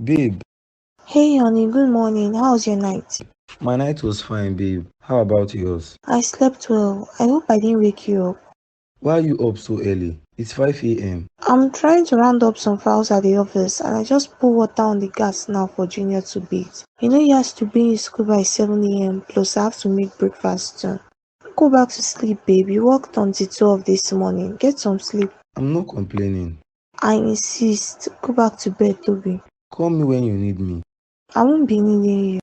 Babe, Hey honey, good morning. How's your night? my night was fine, babe. How about yours? I slept well. I hope I didn't wake you up. Why are you up so early? It's 5 a.m. I'm trying to round up some files at the office and I just pour water on the gas now for Junior to bathe. You know he has to be in school by 7 a.m. plus I have to make breakfast too. Go back to sleep, babe. You worked until 12 this morning. Get some sleep. I'm not complaining. I insist. Go back to bed, Toby. Call me when you need me. I won't be needing you.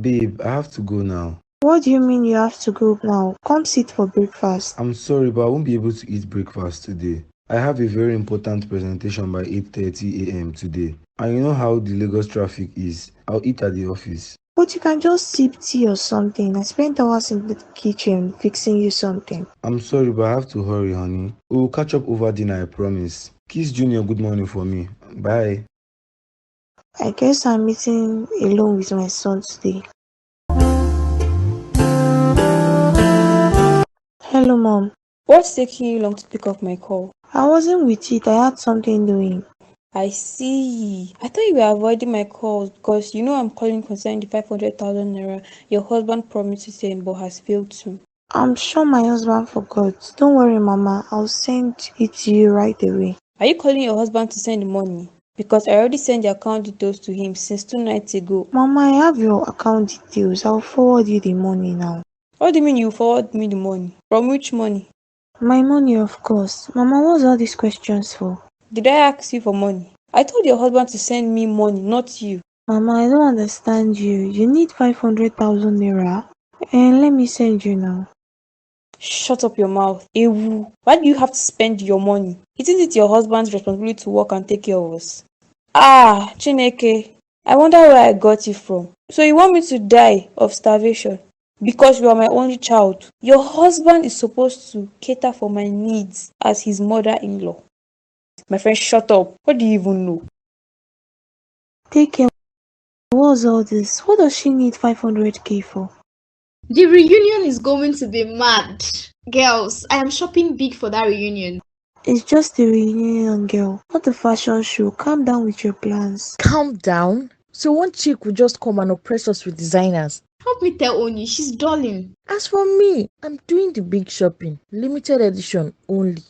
Babe, I have to go now. What do you mean you have to go now? Come sit for breakfast. I'm sorry, but I won't be able to eat breakfast today. I have a very important presentation by 8:30 a.m. today. And you know how the Lagos traffic is. I'll eat at the office. But you can just sip tea or something. I spent hours in the kitchen fixing you something. I'm sorry, but I have to hurry, honey. We'll catch up over dinner, I promise. Kiss Junior good morning for me. Bye. I guess I'm eating alone with my son today. Hello, Mom. What's taking you long to pick up my call? I wasn't with it. I had something doing. I see. I thought you were avoiding my calls because you know I'm calling concerning the 500,000 naira your husband promised to send but has failed to. I'm sure my husband forgot. Don't worry, Mama. I'll send it to you right away. Are you calling your husband to send the money? Because I already sent the account details to him since 2 nights ago. Mama, I have your account details. I'll forward you the money now. What do you mean you forward me the money? From which money? My money, of course. Mama, what's all these questions for? Did I ask you for money? I told your husband to send me money, not you. Mama, I don't understand you. You need 500,000 naira? And let me send you now. Shut up your mouth. Ewu. Why do you have to spend your money? Isn't it your husband's responsibility to work and take care of us? Ah, Chineke. I wonder where I got it from. So you want me to die of starvation? Because you are my only child. Your husband is supposed to cater for my needs as his mother-in-law. My friend, shut up. What do you even know? Take care. What's all this? What does she need 500k for? The reunion is going to be mad. Girls, I am shopping big for that reunion. It's just a reunion, girl, not a fashion show. Calm down with your plans. Calm down? So one chick will just come and oppress us with designers. Help me tell Oni, she's darling. As for me, I'm doing the big shopping. Limited edition only.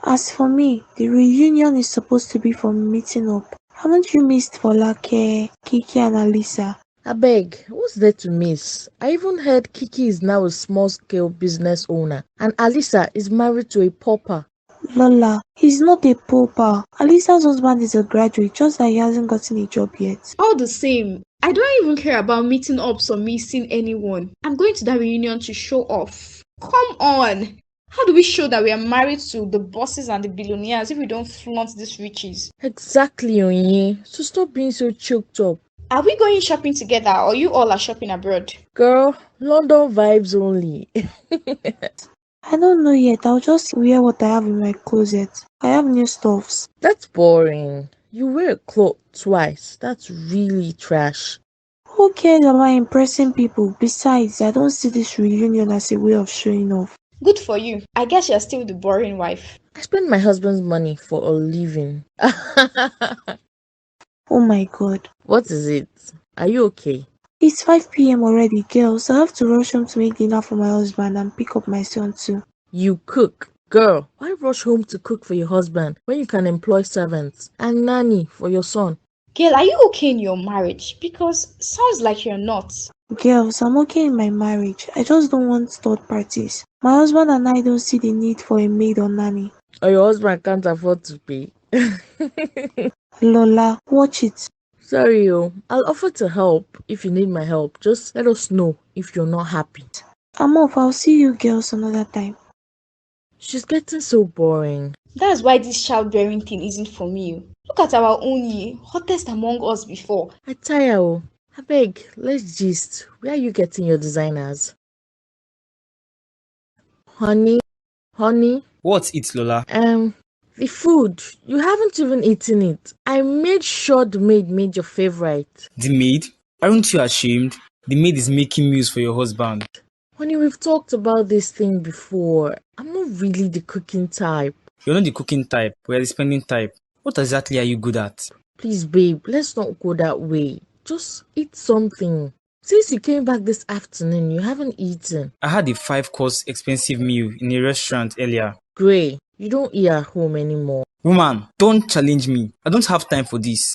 As for me, the reunion is supposed to be for meeting up. Haven't you missed Folake, Kiki and Alisa? Abeg, what's there to miss? I even heard Kiki is now a small-scale business owner and Alisa is married to a pauper. Lola, he's not a pauper. Alisa's husband is a graduate, just that he hasn't gotten a job yet. All the same, I don't even care about meeting up or missing anyone. I'm going to that reunion to show off. Come on! How do we show that we are married to the bosses and the billionaires if we don't flaunt these riches? Exactly, Onye. So stop being so choked up. Are we going shopping together or you all are shopping abroad? Girl, London vibes only. I don't know yet. I'll just wear what I have in my closet. I have new stuffs. That's boring. You wear a cloth twice. That's really trash. Who cares about impressing people? Besides, I don't see this reunion as a way of showing off. Good for you. I guess you're still the boring wife. I spend my husband's money for a living. Oh my god. What is it? Are you okay? It's 5 p.m. already, girls. I have to rush home to make dinner for my husband and pick up my son too. You cook. Girl, why rush home to cook for your husband when you can employ servants and nanny for your son? Girl, are you okay in your marriage? Because sounds like you're not. Girls, I'm okay in my marriage. I just don't want third parties. My husband and I don't see the need for a maid or nanny. Or your husband can't afford to pay. Lola, watch it. Sorry, I'll offer to help if you need my help. Just let us know if you're not happy. I'm off. I'll see you girls another time. She's getting so boring. That's why this childbearing thing isn't for me. Look at our Onyi, hottest among us before. I tire, I beg, let's gist. Where are you getting your designers? Honey? What's it, Lola? The food. You haven't even eaten it. I made sure the maid made your favorite. The maid? Aren't you ashamed? The maid is making meals for your husband. Honey, we've talked about this thing before. I'm not really the cooking type. You're not the cooking type, we're the spending type. What exactly are you good at? Please, babe, let's not go that way. Just eat something. Since you came back this afternoon, you haven't eaten. I had a 5-course expensive meal in a restaurant earlier. Gray, you don't eat at home anymore. Woman, don't challenge me. I don't have time for this.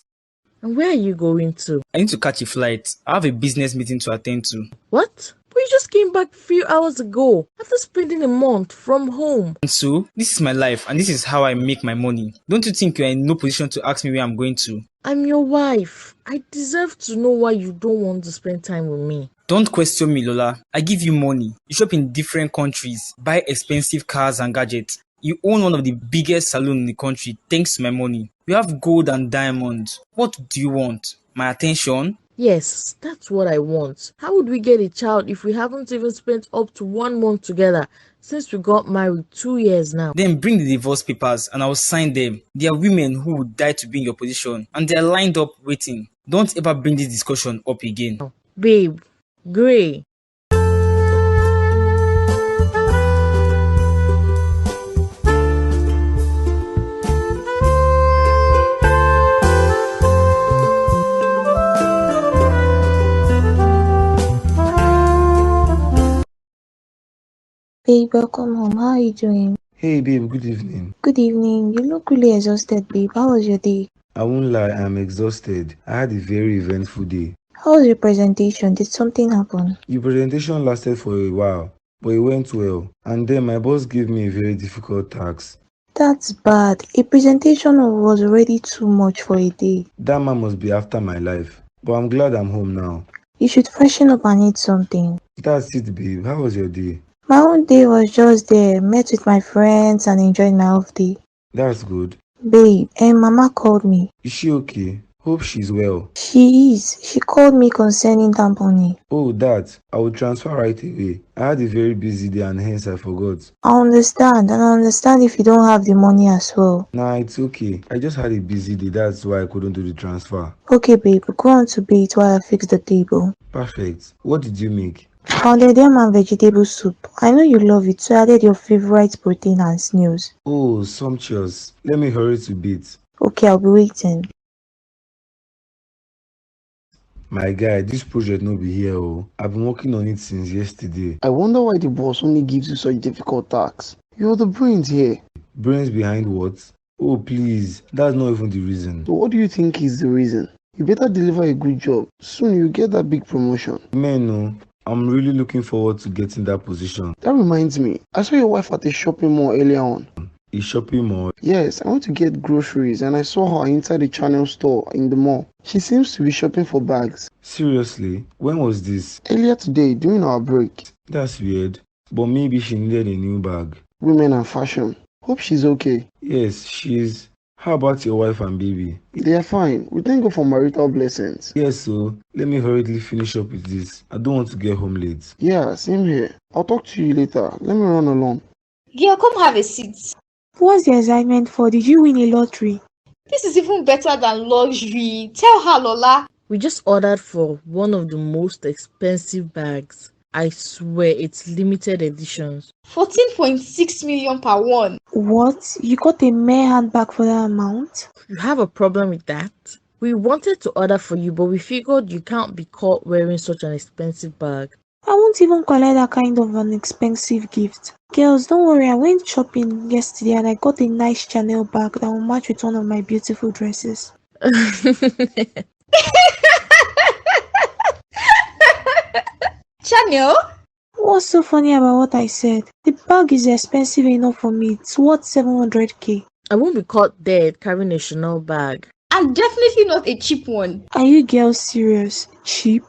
And where are you going to? I need to catch a flight. I have a business meeting to attend to. What? But you just came back a few hours ago after spending a month from home. And so, this is my life and this is how I make my money. Don't you think you're in no position to ask me where I'm going to? I'm your wife. I deserve to know why you don't want to spend time with me. Don't question me, Lola. I give you money. You shop in different countries, buy expensive cars and gadgets. You own one of the biggest saloons in the country thanks to my money. You have gold and diamonds. What do you want? My attention? Yes, that's what I want. How would we get a child if we haven't even spent up to 1 month together since we got married 2 years now? Then bring the divorce papers and I'll sign them. There are women who would die to be in your position and they're lined up waiting. Don't ever bring this discussion up again. Babe, Gray. Babe, welcome home. How are you doing? Hey babe, good evening. Good evening. You look really exhausted, babe. How was your day? I won't lie, I'm exhausted. I had a very eventful day. How was your presentation? Did something happen? The presentation lasted for a while, but it went well. And then my boss gave me a very difficult task. That's bad. A presentation was already too much for a day. That man must be after my life. But I'm glad I'm home now. You should freshen up and eat something. That's it, babe. How was your day? My own day was just there. Met with my friends and enjoyed my off day. That's good. Babe, Mama called me. Is she okay? Hope she's well. She is. She called me concerning that money. Oh, that. I will transfer right away. I had a very busy day and hence I forgot. I understand, and I understand if you don't have the money as well. Nah, it's okay. I just had a busy day. That's why I couldn't do the transfer. Okay, babe. Go on to bed while I fix the table. Perfect. What did you make? Pounded yam and vegetable soup. I know you love it, so I added your favorite protein and snails. Oh, sumptuous. Let me hurry to bed. Okay, I'll be waiting. My guy, this project no be here oh. I've been working on it since yesterday. I wonder why the boss only gives you such difficult tasks. You're the brains here. Brains behind what? Oh please, that's not even the reason. So what do you think is the reason? You better deliver a good job. Soon you get that big promotion. Man, no. I'm really looking forward to getting that position. That reminds me, I saw your wife at a shopping mall earlier on. A shopping mall? Yes, I went to get groceries and I saw her inside the Channel store in the mall. She seems to be shopping for bags. Seriously? When was this? Earlier today, during our break. That's weird. But maybe she needed a new bag. Women and fashion. Hope she's okay. Yes, she's... How about your wife and baby? They are fine. We thank God for marital blessings. Yes, so let me hurriedly finish up with this. I don't want to get home late. Yeah, same here. I'll talk to you later. Let me run along. Girl, come have a seat. What's the assignment for? Did you win a lottery? This is even better than luxury. Tell her, Lola. We just ordered for one of the most expensive bags. I swear it's limited editions. 14.6 million per one. What? You got a mere handbag for that amount? You have a problem with that? We wanted to order for you, but we figured you can't be caught wearing such an expensive bag. I won't even collect that kind of an expensive gift. Girls, don't worry, I went shopping yesterday and I got a nice Chanel bag that will match with one of my beautiful dresses. Chanel? What's so funny about what I said? The bag is expensive enough for me. It's worth 700k. I won't be caught dead carrying a Chanel bag. And definitely not a cheap one. Are you girls serious? Cheap?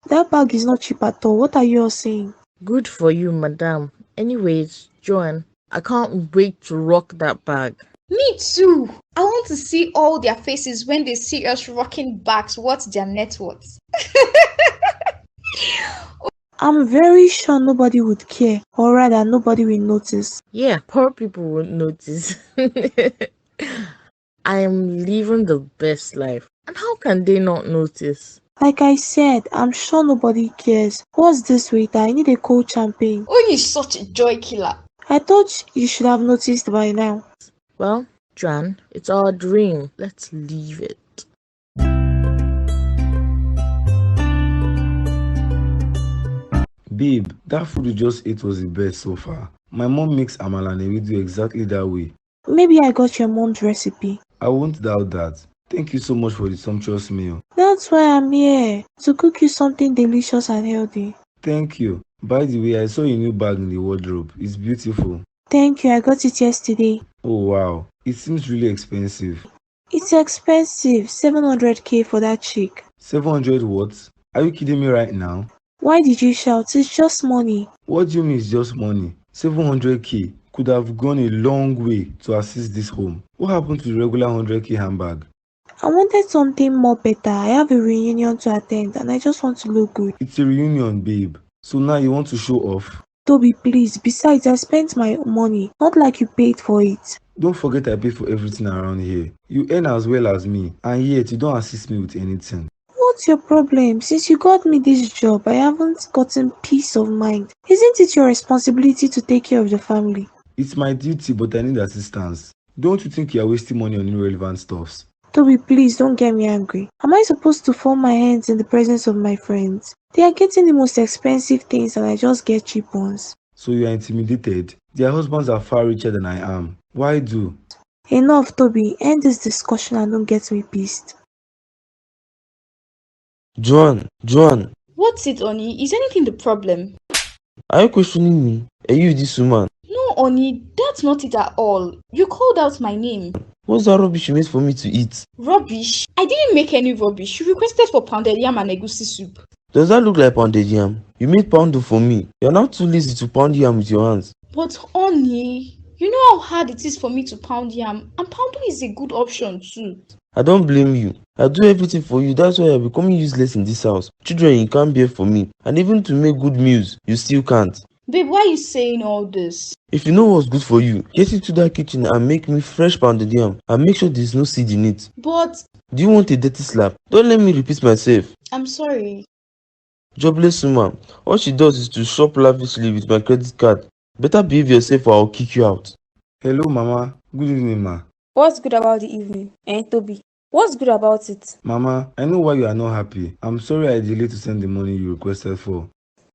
That bag is not cheap at all. What are you all saying? Good for you, madam. Anyways, Joanne, I can't wait to rock that bag. Me too. I want to see all their faces when they see us rocking bags. What's their net worth? I'm very sure nobody would care, or rather nobody will notice. Yeah, poor people won't notice. I am living the best life. And how can they not notice? Like I said, I'm sure nobody cares. What's this waiter? I need a cold champagne. Oyin is such a joy killer. I thought you should have noticed by now. Well, Joanne, it's our dream. Let's leave it. Babe, that food you just ate was the best so far. My mom makes amala and ewedu exactly that way. Maybe I got your mom's recipe. I won't doubt that. Thank you so much for the sumptuous meal. That's why I'm here, to cook you something delicious and healthy. Thank you. By the way, I saw a new bag in the wardrobe. It's beautiful. Thank you, I got it yesterday. Oh wow, it seems really expensive. It's expensive, 700k for that chick. 700 what? Are you kidding me right now? Why did you shout? It's just money. What do you mean it's just money? 700k could have gone a long way to assist this home. What happened to the regular 100k handbag? I wanted something more better. I have a reunion to attend and I just want to look good. It's a reunion, babe. So now you want to show off? Toby, please. Besides, I spent my money. Not like you paid for it. Don't forget I pay for everything around here. You earn as well as me, and yet you don't assist me with anything. What's your problem? Since you got me this job, I haven't gotten peace of mind. Isn't it your responsibility to take care of the family? It's my duty, but I need assistance. Don't you think you are wasting money on irrelevant stuffs? Toby, please don't get me angry. Am I supposed to fold my hands in the presence of my friends? They are getting the most expensive things and I just get cheap ones. So you are intimidated? Their husbands are far richer than I am. Why do? Enough, Toby. End this discussion and don't get me pissed. Joan, What's it, Oni? Is anything the problem? are you questioning me? Are you this woman? No, Oni, that's not it at all. You called out my name. What's that rubbish you made for me to eat? Rubbish? I didn't make any rubbish. You requested for pounded yam and egusi soup. Does that look like pounded yam? You made poundo for me. You're now too lazy to pound yam with your hands. But Oni, you know how hard it is for me to pound yam, and poundo is a good option too. I don't blame you. I do everything for you. That's why you're becoming useless in this house. Children you can't bear for me. And even to make good meals, you still can't. Babe, why are you saying all this? If you know what's good for you, get into that kitchen and make me fresh pounded yam. And make sure there's no seed in it. But Do you want a dirty slap? Don't let me repeat myself. I'm sorry. Jobless woman. All she does is to shop lavishly with my credit card. Better behave yourself or I'll kick you out. Hello, Mama. Good evening, ma. What's good about the evening? Toby? What's good about it? Mama, I know why you are not happy. I'm sorry I delayed to send the money you requested for.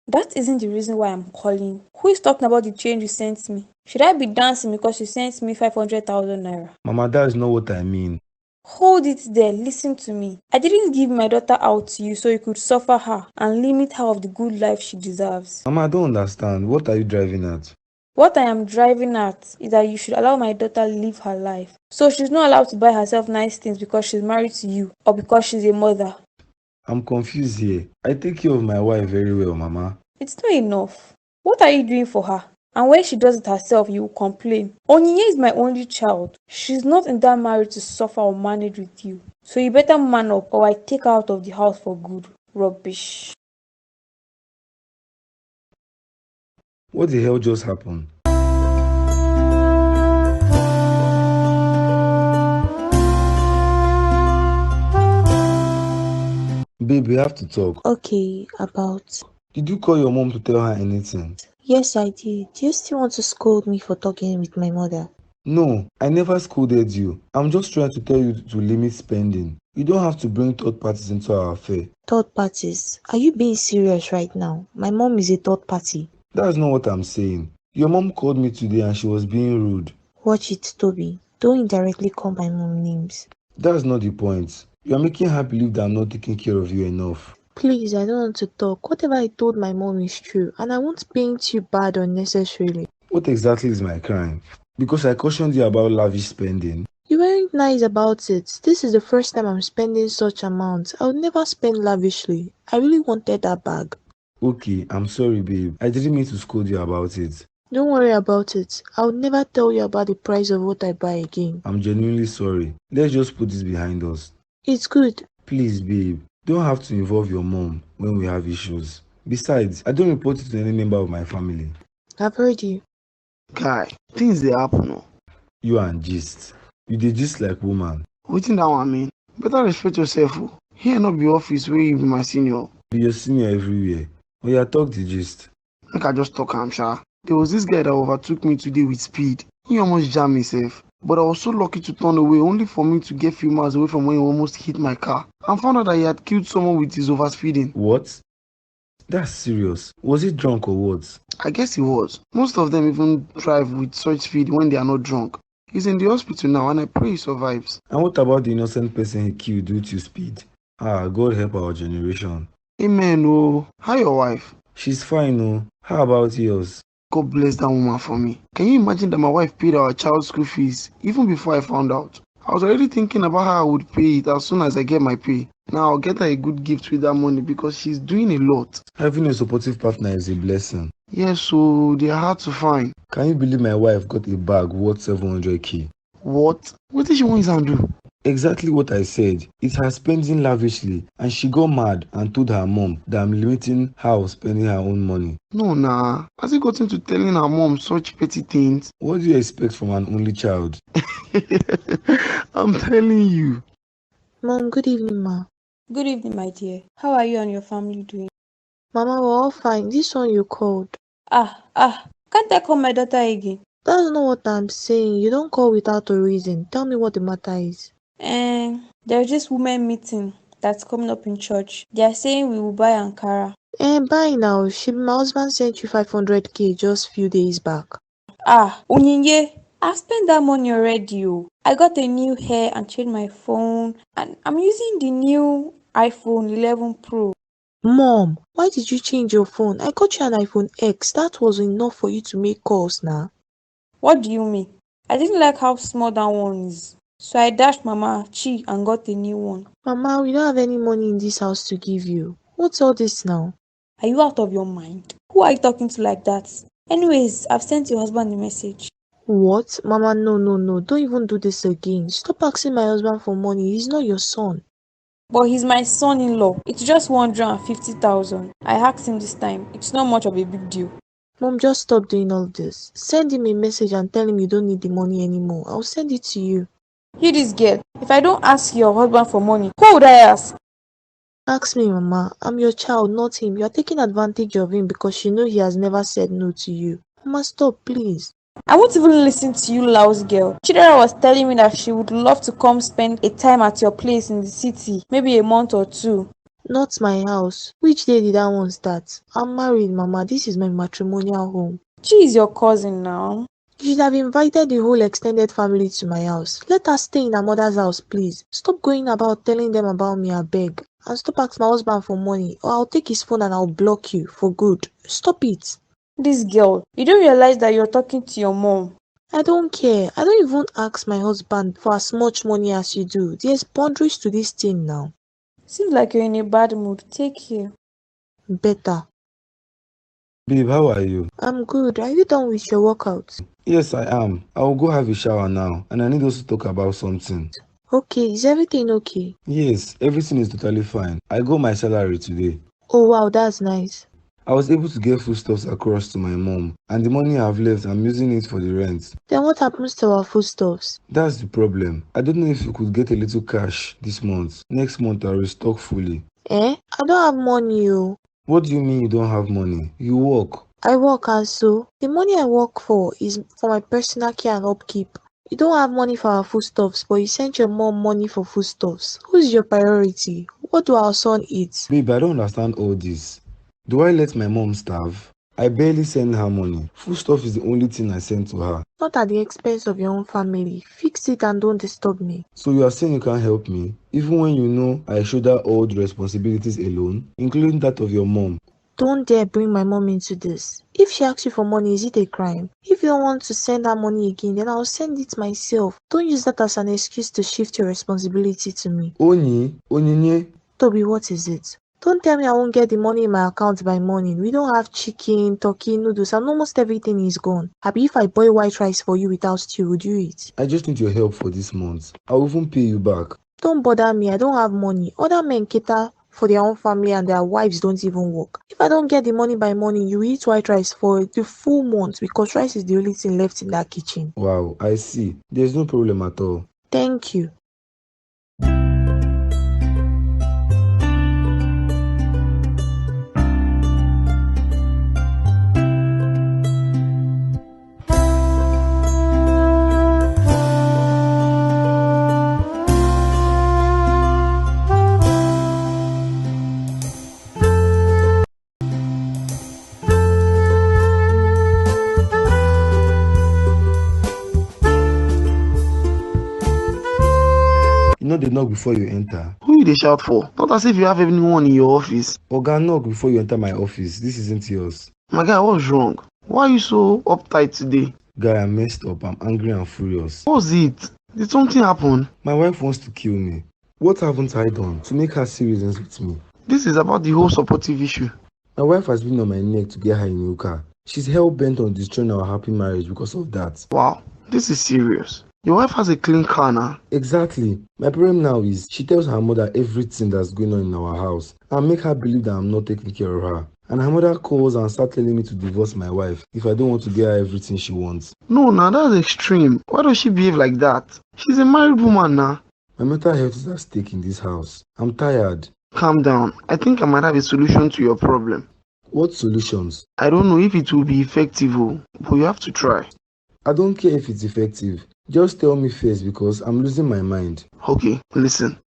That isn't the reason why I'm calling. Who is talking about the change you sent me? Should I be dancing because you sent me 500,000 naira? Mama, that is not what I mean. Hold it there, listen to me. I didn't give my daughter out to you so you could suffer her and limit her of the good life she deserves. Mama, I don't understand. What are you driving at? What I am driving at is that you should allow my daughter live her life. So she's not allowed to buy herself nice things because she's married to you or because she's a mother. I'm confused here. I take care of my wife very well, Mama. It's not enough. What are you doing for her? And when she does it herself, you will complain. Onyinye is my only child. She's not in that marriage to suffer or manage with you. So you better man up or I take her out of the house for good. Rubbish. What the hell just happened? Babe, we have to talk. Okay, about... Did you call your mom to tell her anything? Yes, I did. Do you still want to scold me for talking with my mother? No, I never scolded you. I'm just trying to tell you to limit spending. You don't have to bring third parties into our affair. Third parties? Are you being serious right now? My mom is a third party. That's not what I'm saying. Your mom called me today and she was being rude. Watch it, Toby. Don't indirectly call my mom names. That's not the point. You're making her believe that I'm not taking care of you enough. Please, I don't want to talk. Whatever I told my mom is true, and I won't paint you bad unnecessarily. What exactly is my crime? Because I cautioned you about lavish spending. You weren't nice about it. This is the first time I'm spending such amounts. I would never spend lavishly. I really wanted that bag. Okay, I'm sorry, babe. I didn't mean to scold you about it. Don't worry about it. I would never tell you about the price of what I buy again. I'm genuinely sorry. Let's just put this behind us. It's good. Please, babe. Don't have to involve your mom when we have issues. Besides, I don't report it to any member of my family. I've heard you. Guy, things dey happen o. You and gist. You dey gist like woman. Wetin that one mean? Better respect yourself o. Here no be office where you be my senior. Be your senior everywhere. Oya, talk the gist. Make I just talk am sha. There was this guy that overtook me today with speed. He almost jammed himself. But I was so lucky to turn away only for me to get few miles away from when he almost hit my car and found out that he had killed someone with his overspeeding. What? That's serious. Was he drunk or what? I guess he was. Most of them even drive with such speed when they are not drunk. He's in the hospital now and I pray he survives. And what about the innocent person he killed due to speed? God help our generation. Amen. Oh, how your wife? She's fine, oh. How about yours? God bless that woman for me. Can you imagine that my wife paid our child's school fees even before I found out? I was already thinking about how I would pay it as soon as I get my pay. Now I'll get her a good gift with that money because she's doing a lot. Having a supportive partner is a blessing. Yes, so they are hard to find. Can you believe my wife got a bag worth 700k? What? What did she want to do? Exactly what I said. It's her spending lavishly, and she got mad and told her mom that I'm limiting her of spending her own money. No, nah. Has it gotten to telling her mom such petty things? What do you expect from an only child? I'm telling you. Mom, good evening, ma. Good evening, my dear. How are you and your family doing? Mama, we're all fine. This one you called. Can't I call my daughter again? That's not what I'm saying. You don't call without a reason. Tell me what the matter is. There's this women meeting that's coming up in church. They are saying we will buy Ankara. Buy now. My husband sent you 500k just few days back. Onyinye, I've spent that money already. I got a new hair and changed my phone, and I'm using the new iPhone 11 Pro. Mom, why did you change your phone? I got you an iPhone X. That was enough for you to make calls now. What do you mean? I didn't like how small that one is. So I dashed Mama Chi and got a new one. Mama, we don't have any money in this house to give you. What's all this now? Are you out of your mind? Who are you talking to like that? Anyways, I've sent your husband a message. What? Mama, no. Don't even do this again. Stop asking my husband for money. He's not your son. But he's my son-in-law. It's just 150,000. I asked him this time. It's not much of a big deal. Mom, just stop doing all this. Send him a message and tell him you don't need the money anymore. I'll send it to you. You this girl. If I don't ask your husband for money, who would I ask? Ask me, Mama. I'm your child, not him. You are taking advantage of him because you know he has never said no to you. Mama, stop, please. I won't even listen to you, lousy girl. Chidera was telling me that she would love to come spend a time at your place in the city, maybe a month or two. Not my house. Which day did that one start? I'm married, Mama. This is my matrimonial home. She is your cousin now. You should have invited the whole extended family to my house. Let her stay in her mother's house, please. Stop going about telling them about me, I beg. And stop asking my husband for money, or I'll take his phone and I'll block you for good. Stop it. This girl, you don't realize that you're talking to your mom. I don't care. I don't even ask my husband for as much money as you do. There's boundaries to this thing now. Seems like you're in a bad mood. Take care. Better. Babe, how are you? I'm good. Are you done with your workout? Yes, I am. I will go have a shower now, and I need us to talk about something. Okay, is everything okay? Yes, everything is totally fine. I got my salary today. Oh wow, that's nice. I was able to get foodstuffs across to my mom, and the money I've left, I'm using it for the rent. Then what happens to our foodstuffs? That's the problem. I don't know if you could get a little cash this month. Next month I'll restock fully. I don't have money, oh. What do you mean you don't have money? You work. I work, and so the money I work for is for my personal care and upkeep. You don't have money for our foodstuffs, but you sent your mom money for foodstuffs. Who's your priority? What do our son eat? Babe, I don't understand all this. Do I let my mom starve? I barely send her money. Foodstuff is the only thing I send to her. Not at the expense of your own family. Fix it and don't disturb me. So you are saying you can't help me, even when you know I shoulder all the responsibilities alone, including that of your mom? Don't dare bring my mom into this. If she asks you for money, is it a crime? If you don't want to send her money again, then I'll send it myself. Don't use that as an excuse to shift your responsibility to me. Onyinye. Toby, what is it? Don't tell me I won't get the money in my account by morning. We don't have chicken, turkey, noodles, and almost everything is gone. Happy if I boil white rice for you without stew, would you eat? I just need your help for this month. I'll even pay you back. Don't bother me, I don't have money. Other men cater for their own family and their wives don't even work. If I don't get the money by morning, you eat white rice for the full month because rice is the only thing left in that kitchen. Wow, I see. There's no problem at all. Thank you. You know they knock before you enter. Who you dey shout for? Not as if you have anyone in your office. Oga, knock before you enter my office. This isn't yours. My guy, what's wrong? Why are you so uptight today? Guy, I'm messed up. I'm angry and furious. What's it? Did something happen? My wife wants to kill me. What haven't I done to make her see reasons with me? This is about the whole supportive issue. My wife has been on my neck to get her a new car. She's hell-bent on destroying our happy marriage because of that. Wow, this is serious. Your wife has a clean car now. Exactly. My problem now is she tells her mother everything that's going on in our house and make her believe that I'm not taking care of her. And her mother calls and starts telling me to divorce my wife if I don't want to get her everything she wants. No, now that's extreme. Why does she behave like that? She's a married woman now. My mental health is at stake in this house. I'm tired. Calm down. I think I might have a solution to your problem. What solutions? I don't know if it will be effective, but you have to try. I don't care if it's effective. Just tell me first because I'm losing my mind. Okay, listen.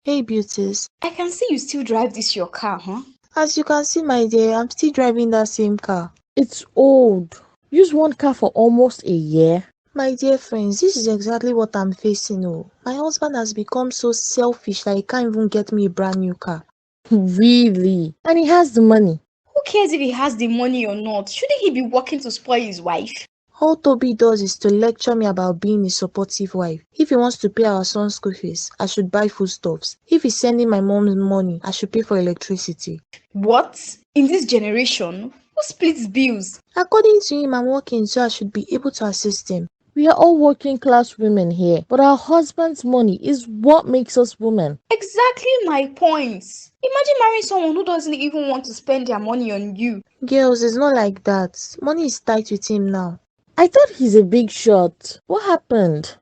Hey, beauties. I can see you still drive this your car, huh? As you can see, my dear, I'm still driving that same car. It's old. Use one car for almost a year. My dear friends, this is exactly what I'm facing. My husband has become so selfish that he can't even get me a brand new car. Really? And he has the money. Who cares if he has the money or not? Shouldn't he be working to spoil his wife? All Toby does is to lecture me about being a supportive wife. If he wants to pay our son's school fees, I should buy foodstuffs. If he's sending my mom's money, I should pay for electricity. What? In this generation? Who splits bills? According to him, I'm working, so I should be able to assist him. We are all working class women here, but our husband's money is what makes us women. Exactly my point. Imagine marrying someone who doesn't even want to spend their money on you. Girls, it's not like that. Money is tight with him now. I thought he's a big shot. What happened?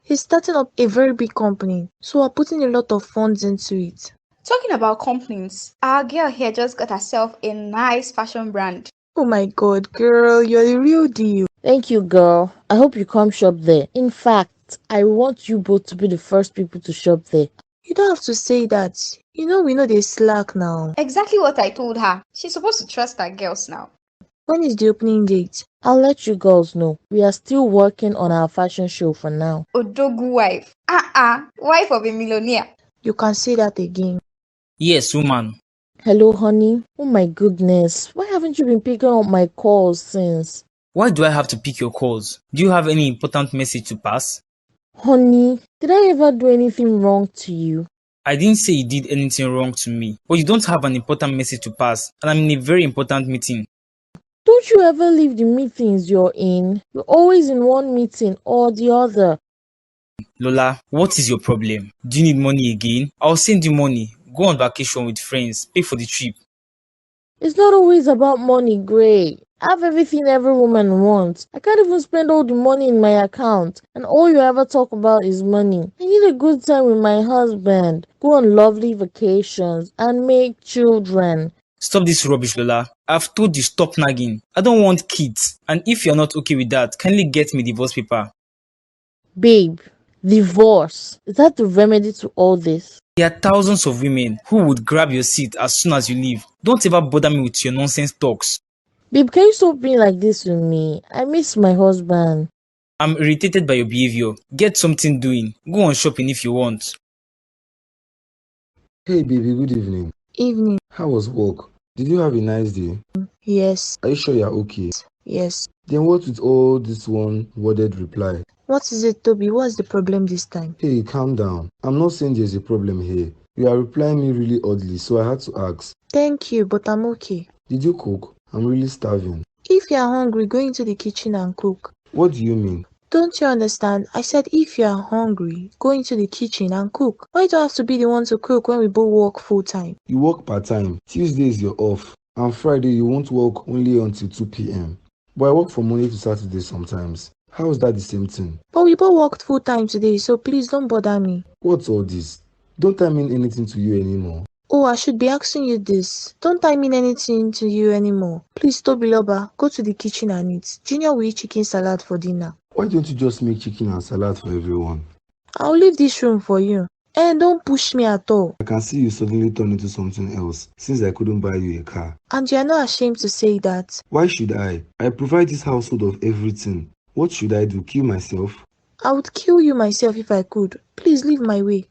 He's starting up a very big company, so we're putting a lot of funds into it. Talking about companies, our girl here just got herself a nice fashion brand. Oh my god, girl, you're the real deal. Thank you, girl. I hope you come shop there. In fact, I want you both to be the first people to shop there. You don't have to say that. We know they slack now. Exactly what I told her. She's supposed to trust her girls now. When is the opening date? I'll let you girls know. We are still working on our fashion show for now. Odogu wife. Wife of a millionaire. You can say that again. Yes, woman. Hello, honey. Oh my goodness. Why haven't you been picking up my calls since? Why do I have to pick your calls? Do you have any important message to pass? Honey, did I ever do anything wrong to you? I didn't say you did anything wrong to me, but you don't have an important message to pass, and I'm in a very important meeting. Don't you ever leave the meetings you're in? You're always in one meeting or the other. Lola, what is your problem? Do you need money again? I'll send you money. Go on vacation with friends. Pay for the trip. It's not always about money, Gray. I have everything every woman wants. I can't even spend all the money in my account, and all you ever talk about is money. I need a good time with my husband, go on lovely vacations, and make children. Stop this rubbish, Lola. I've told you stop nagging. I don't want kids. And if you're not okay with that, kindly get me divorce paper. Babe, divorce. Is that the remedy to all this? There are thousands of women who would grab your seat as soon as you leave. Don't ever bother me with your nonsense talks. Babe, can you stop being like this with me? I miss my husband. I'm irritated by your behavior. Get something doing. Go on shopping if you want. Hey baby, good evening. Evening. How was work? Did you have a nice day? Yes. Are you sure you're okay? Yes. Then what with all this one worded reply? What is it, Toby? What's the problem this time? Hey, calm down. I'm not saying there's a problem here. You are replying me really oddly, so I had to ask. Thank you, but I'm okay. Did you cook? I'm really starving. If you're hungry, go into the kitchen and cook. What do you mean? Don't you understand? I said if you're hungry, go into the kitchen and cook. Why do I have to be the one to cook when we both work full time? You work part-time. Tuesdays you're off. And Friday you won't work only until 2 p.m. But I work from Monday to Saturday sometimes. How is that the same thing? But we both worked full time today, so please don't bother me. What's all this? Don't I mean anything to you anymore? Oh, I should be asking you this. Don't I mean anything to you anymore? Please, Tobiloba, go to the kitchen and eat. Junior will eat chicken salad for dinner. Why don't you just make chicken and salad for everyone? I'll leave this room for you. And don't push me at all. I can see you suddenly turn into something else since I couldn't buy you a car. And you're not ashamed to say that. Why should I? I provide this household of everything. What should I do? Kill myself? I would kill you myself if I could. Please leave my way.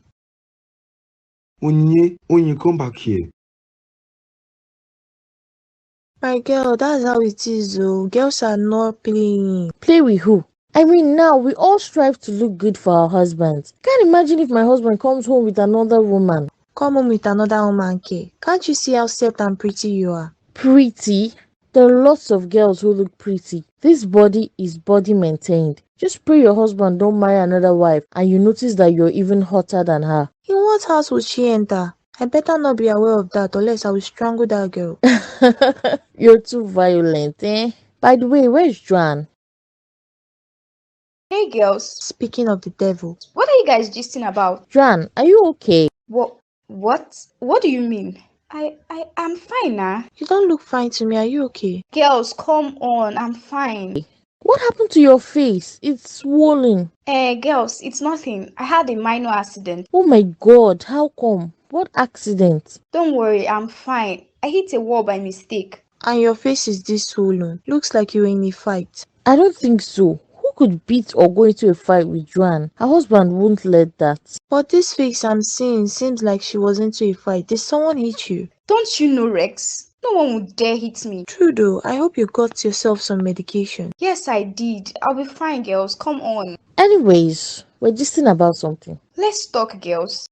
Onyinye, come back here. My girl, that's how it is though. Girls are not playing. Play with who? I mean, now we all strive to look good for our husbands. Can't imagine if my husband comes home with another woman. Come home with another woman, K. Can't you see how soft and pretty you are? Pretty? There are lots of girls who look pretty. This body is body maintained. Just pray your husband don't marry another wife and you notice that you're even hotter than her. In what house would she enter? I better not be aware of that, or else I will strangle that girl. You're too violent, eh? By the way, where's Joanne? Hey girls, Speaking of the devil. what are you guys gisting about? Joanne, are you okay? What? What do you mean? I'm fine now. You don't look fine to me. Are you okay? Girls, come on, I'm fine. What happened to your face? It's swollen. Girls, it's nothing. I had a minor accident. Oh my god, how come? What accident? Don't worry, I'm fine. I hit a wall by mistake. And your face is this swollen. Looks like you were in a fight. I don't think so. Who could beat or go into a fight with Joanne? Her husband won't let that. But this face I'm seeing seems like she was into a fight. Did someone hit you? Don't you know, Rex? No one would dare hit me. True though. I hope you got yourself some medication. Yes, I did. I'll be fine, girls. Come on. Anyways, we're gisting about something. Let's talk, girls.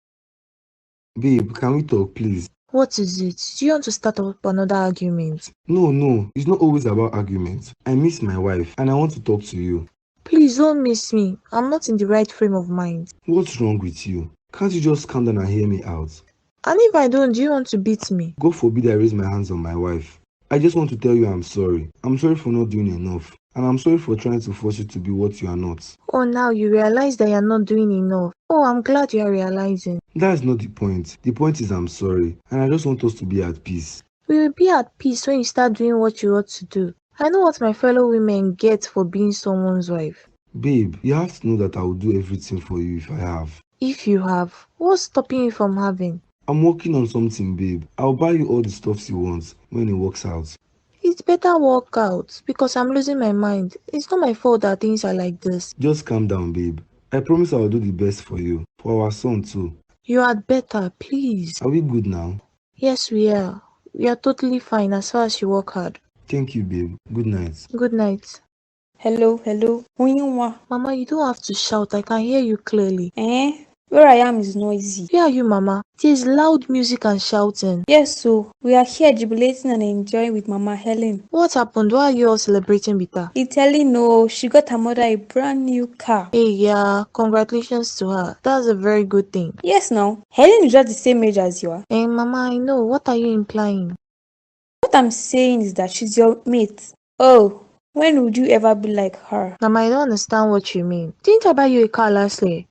Babe, can we talk, please? What is it? Do you want to start up another argument? No, it's not always about arguments. I miss my wife and I want to talk to you. Please don't miss me. I'm not in the right frame of mind. What's wrong with you? Can't you just calm down and hear me out? And if I don't, do you want to beat me? God forbid I raise my hands on my wife. I just want to tell you I'm sorry. I'm sorry for not doing enough. And I'm sorry for trying to force you to be what you are not. Oh, now you realize that you're not doing enough. Oh, I'm glad you're realizing. That's not the point. The point is I'm sorry. And I just want us to be at peace. We will be at peace when you start doing what you ought to do. I know what my fellow women get for being someone's wife. Babe, you have to know that I will do everything for you if I have. If you have, what's stopping you from having? I'm working on something, babe. I'll buy you all the stuff you want when it works out. It's better work out because I'm losing my mind. It's not my fault that things are like this. Just calm down, babe. I promise I will do the best for you. For our son too. You had better, please. Are we good now? Yes, we are. We are totally fine as far as you work hard. Thank you, babe. Good night. Good night. Hello. Onyinwa. Mama, you don't have to shout. I can hear you clearly. Where I am is noisy. Where are you, Mama? There's loud music and shouting. Yes, so we are here jubilating and enjoying with Mama Helen. What happened? Why are you all celebrating with her? It's Helen, no, she got her mother a brand new car. Hey, yeah, congratulations to her. That's a very good thing. Yes, now, Helen is just the same age as you are. Hey, Mama, I know. What are you implying? What I'm saying is that she's your mate. Oh, when would you ever be like her? Mama, I don't understand what you mean. Didn't I buy you a car last year?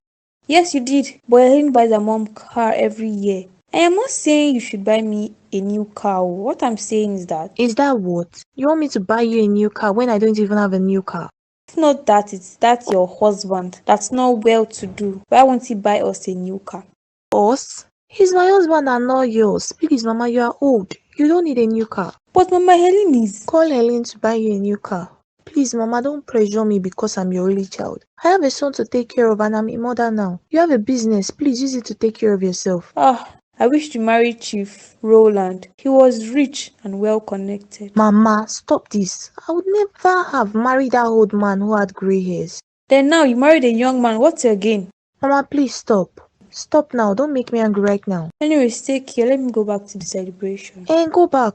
Yes, you did, but Helen buys her mom car every year. I am not saying you should buy me a new car. What I'm saying is that... Is that what? You want me to buy you a new car when I don't even have a new car? If not that, it's that your husband that's not well to do. Why won't he buy us a new car? Us? He's my husband and not yours. Please, Mama, you are old. You don't need a new car. But Mama Helen is... Call Helen to buy you a new car. Please, Mama, don't pressure me because I'm your only child. I have a son to take care of and I'm a mother now. You have a business. Please use it to take care of yourself. I wish to marry Chief Roland. He was rich and well connected. Mama, stop this. I would never have married that old man who had grey hairs. Then now you married a young man. What's again? Mama, please stop. Stop now. Don't make me angry right now. Anyways, take care. Let me go back to the celebration. Go back.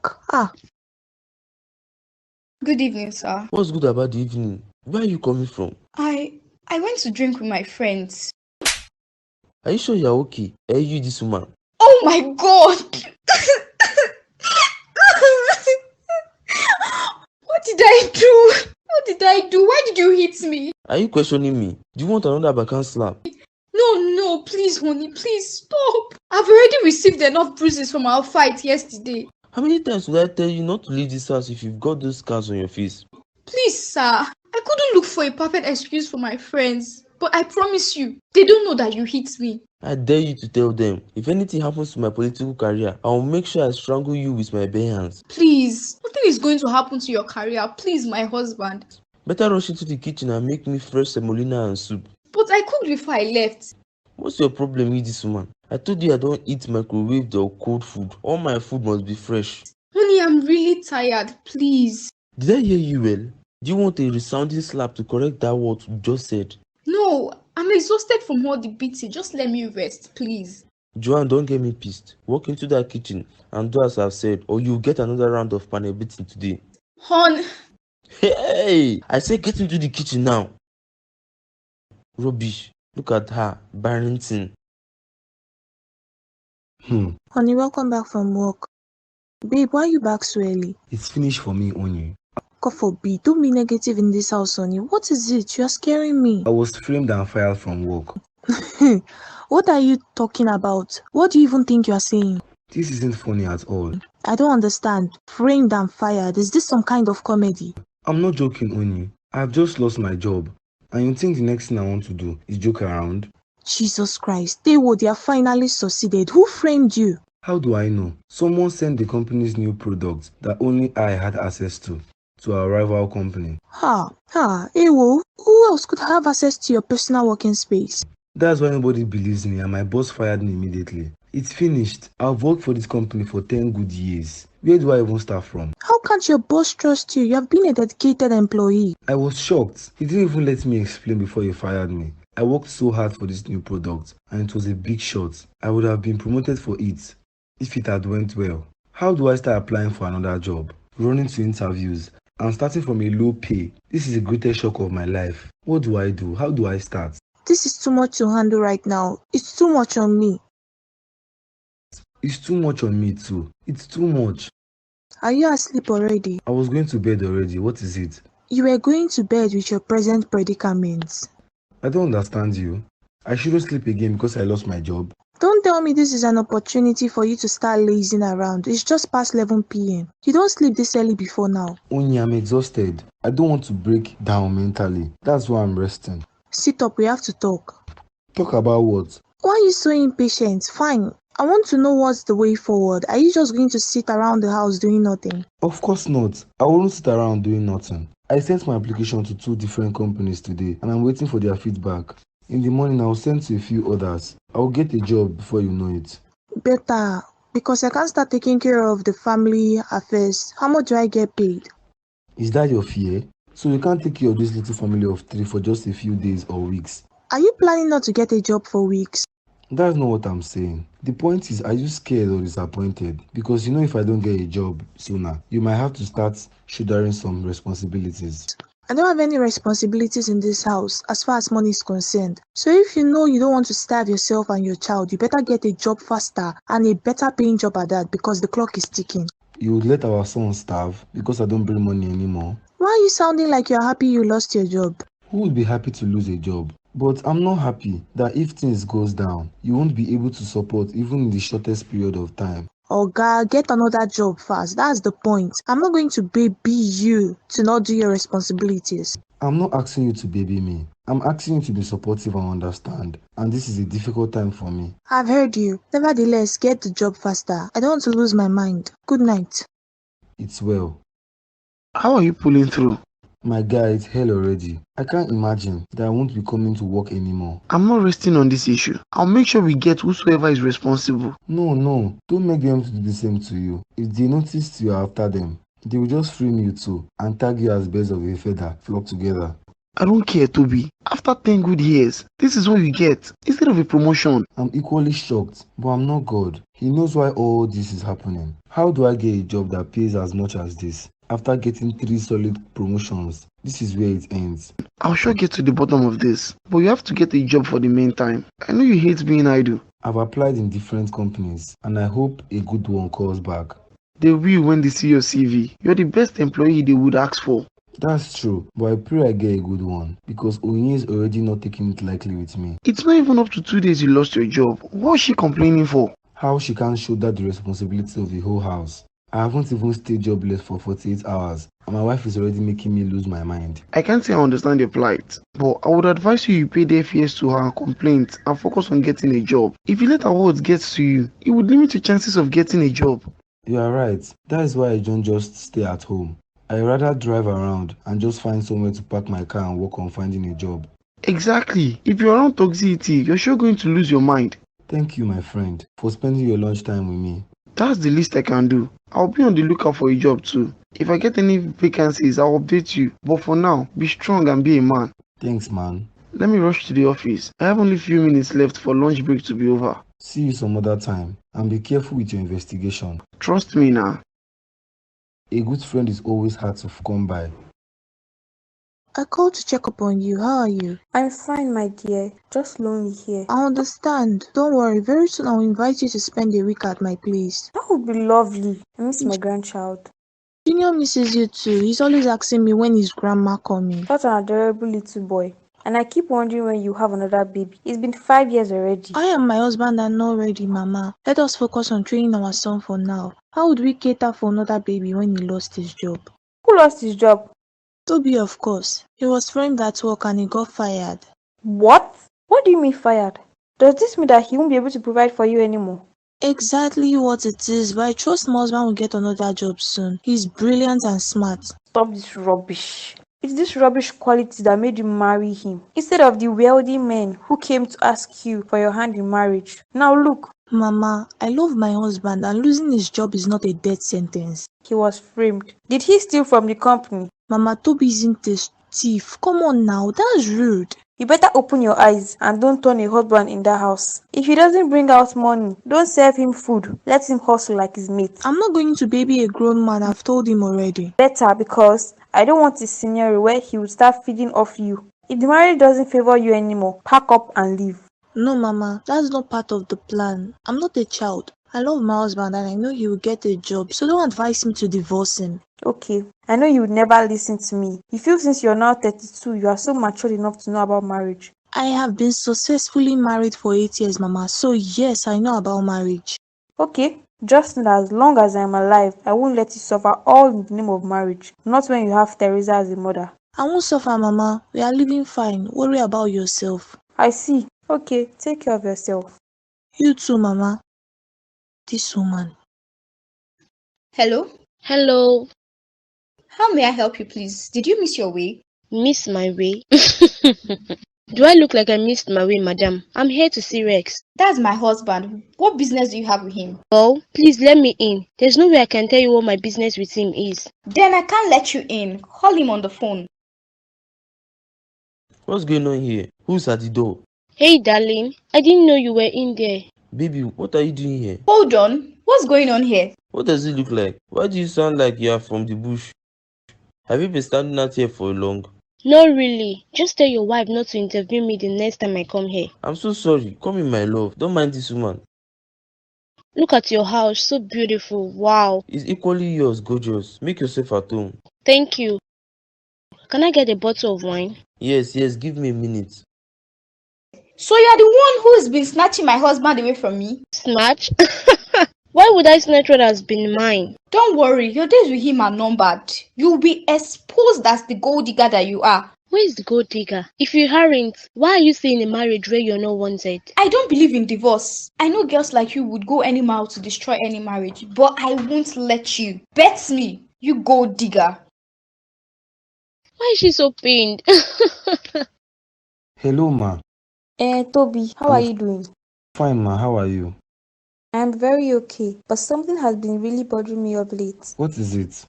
Good evening, sir. What's good about the evening? Where are you coming from? I went to drink with my friends. Are you sure you're okay? Are you this woman? Oh my god! What did I do? What did I do? Why did you hit me? Are you questioning me? Do you want another backhand slap? No, please, honey, please stop. I've already received enough bruises from our fight yesterday. How many times will I tell you not to leave this house if you've got those scars on your face? Please, sir. I couldn't look for a perfect excuse for my friends. But I promise you, they don't know that you hit me. I dare you to tell them. If anything happens to my political career, I will make sure I strangle you with my bare hands. Please, nothing is going to happen to your career. Please, my husband. Better rush into the kitchen and make me fresh semolina and soup. But I cooked before I left. What's your problem with this woman? I told you I don't eat microwaved or cold food. All my food must be fresh. Honey, I'm really tired. Please. Did I hear you well? Do you want a resounding slap to correct that word you just said? No, I'm exhausted from all the beating. Just let me rest, please. Joanne, don't get me pissed. Walk into that kitchen and do as I've said, or you'll get another round of panel beating today. Hon. Hey! I said get into the kitchen now. Rubbish. Look at her, Barrington. Honey, welcome back from work. Babe, why are you back so early? It's finished for me, Onyi. God forbid, don't be negative in this house, honey. What is it? You are scaring me. I was framed and fired from work. What are you talking about? What do you even think you are saying? This isn't funny at all. I don't understand. Framed and fired. Is this some kind of comedy? I'm not joking, Onyi. I've just lost my job. And you think the next thing I want to do is joke around? Jesus Christ. They have finally succeeded. Who framed you? How do I know? Someone sent the company's new product that only I had access to our rival company. Ewo. Who else could have access to your personal working space? That's why nobody believes me and my boss fired me immediately. It's finished. I've worked for this company for 10 good years. Where do I even start from? How can't your boss trust you? You have been a dedicated employee. I was shocked. He didn't even let me explain before he fired me. I worked so hard for this new product and it was a big shot. I would have been promoted for it if it had went well. How do I start applying for another job? Running to interviews and starting from a low pay. This is the greatest shock of my life. What do I do? How do I start? This is too much to handle right now. It's too much on me. It's too much on me too. It's too much. Are you asleep already? I was going to bed already. What is it? You were going to bed with your present predicaments. I don't understand you. I shouldn't sleep again because I lost my job. Don't tell me this is an opportunity for you to start lazing around. It's just past 11 p.m. You don't sleep this early before now. Only I'm exhausted. I don't want to break down mentally. That's why I'm resting. Sit up, we have to talk. Talk about what? Why are you so impatient? Fine. I want to know what's the way forward. Are you just going to sit around the house doing nothing? Of course not. I won't sit around doing nothing. I sent my application to 2 different companies today and I'm waiting for their feedback. In the morning, I'll send to a few others. I'll get a job before you know it. Better, because I can't start taking care of the family affairs. How much do I get paid? Is that your fear? So you can't take care of this little family of 3 for just a few days or weeks? Are you planning not to get a job for weeks? That's not what I'm saying. The point is, are you scared or disappointed? Because you know if I don't get a job sooner, you might have to start shouldering some responsibilities. I don't have any responsibilities in this house as far as money is concerned. So if you know you don't want to starve yourself and your child, you better get a job faster and a better paying job at that because the clock is ticking. You would let our son starve because I don't bring money anymore? Why are you sounding like you're happy you lost your job? Who would be happy to lose a job? But I'm not happy that if things goes down, you won't be able to support even in the shortest period of time. Oga, get another job fast. That's the point. I'm not going to baby you to not do your responsibilities. I'm not asking you to baby me. I'm asking you to be supportive and understand. And this is a difficult time for me. I've heard you. Nevertheless, get the job faster. I don't want to lose my mind. Good night. It's well. How are you pulling through? My guy, it's hell already. I can't imagine that I won't be coming to work anymore. I'm not resting on this issue. I'll make sure we get whosoever is responsible. No. Don't make them to do the same to you. If they notice you are after them, they will just frame you too and tag you as birds of a feather flock together. I don't care, Toby. After 10 good years, this is what you get instead of a promotion. I'm equally shocked, but I'm not God. He knows why all this is happening. How do I get a job that pays as much as this? After getting 3 solid promotions, this is where it ends. I'll sure get to the bottom of this, but you have to get a job for the meantime. I know you hate being idle. I've applied in different companies and I hope a good one calls back. They will when they see your CV. You're the best employee they would ask for. That's true, but I pray I get a good one because Onye is already not taking it lightly with me. It's not even up to 2 days you lost your job. What's she complaining for? How she can't shoulder the responsibility of the whole house. I haven't even stayed jobless for 48 hours and my wife is already making me lose my mind. I can't say I understand your plight, but I would advise you pay their fears to her complaints and focus on getting a job. If you let her words get to you, it would limit your chances of getting a job. You are right. That is why I don't just stay at home. I rather drive around and just find somewhere to park my car and work on finding a job. Exactly. If you're around toxicity, you're sure going to lose your mind. Thank you, my friend, for spending your lunchtime with me. That's the least I can do. I'll be on the lookout for a job too. If I get any vacancies, I'll update you. But for now, be strong and be a man. Thanks, man. Let me rush to the office. I have only a few minutes left for lunch break to be over. See you some other time, and be careful with your investigation. Trust me now. A good friend is always hard to come by. I called to check up on you. How are you? I'm fine, my dear. Just lonely here. I understand. Don't worry. Very soon I'll invite you to spend a week at my place. That would be lovely. I miss my grandchild. Junior misses you too. He's always asking me when his grandma coming. Such an adorable little boy. And I keep wondering when you have another baby. It's been 5 years already. I and my husband are not ready, Mama. Let us focus on training our son for now. How would we cater for another baby when he lost his job? Who lost his job? Toby, of course. He was framed at work and he got fired. What? What do you mean fired? Does this mean that he won't be able to provide for you anymore? Exactly what it is, but I trust my husband will get another job soon. He's brilliant and smart. Stop this rubbish. It's this rubbish quality that made you marry him, instead of the wealthy men who came to ask you for your hand in marriage. Now look. Mama, I love my husband and losing his job is not a death sentence. He was framed. Did he steal from the company? Mama, Toby isn't a thief. Come on now, that's rude. You better open your eyes and don't turn a husband in that house. If he doesn't bring out money, don't serve him food. Let him hustle like his mate. I'm not going to baby a grown man, I've told him already. Better, because I don't want a scenario where he will start feeding off you. If the marriage doesn't favor you anymore, pack up and leave. No, Mama, that's not part of the plan. I'm not a child. I love my husband and I know he will get a job, so don't advise me to divorce him. Okay, I know you would never listen to me. You feel since you're now 32, you are so mature enough to know about marriage. I have been successfully married for 8 years, Mama, so yes, I know about marriage. Okay, just know that as long as I am alive, I won't let you suffer all in the name of marriage. Not when you have Teresa as a mother. I won't suffer, Mama. We are living fine. Worry about yourself. I see. Okay, take care of yourself. You too, Mama. This woman. Hello? Hello, How may I help you, please? Did you miss your way? miss my way. Do I look like I missed my way, madam? I'm here to see Rex. That's my husband. What business do you have with him? Oh, please let me in. There's no way I can tell you what my business with him is. Then I can't let you in. Call him on the phone. What's going on here? Who's at the door? Hey, darling, I didn't know you were in there. Baby, what are you doing here? Hold on. What's going on here? What does it look like? Why do you sound like you are from the bush? Have you been standing out here for long? Not really. Just tell your wife not to interview me the next time I come here. I'm so sorry. Come in, my love. Don't mind this woman. Look at your house, so beautiful. Wow. It's equally yours, gorgeous. Make yourself at home. Thank you. Can I get a bottle of wine? Yes, give me a minute. So you are the one who has been snatching my husband away from me? Snatch? Why would I snatch what has been mine? Don't worry, your days with him are numbered. You'll be exposed as the gold digger that you are. Where is the gold digger? If you aren't, why are you staying in a marriage where you're not wanted? I don't believe in divorce. I know girls like you would go any mile to destroy any marriage, but I won't let you. Bet me, you gold digger. Why is she so pained? Hello, ma. Toby, how are you doing? Fine, ma. How are you? I am very okay, but something has been really bothering me of late. What is it?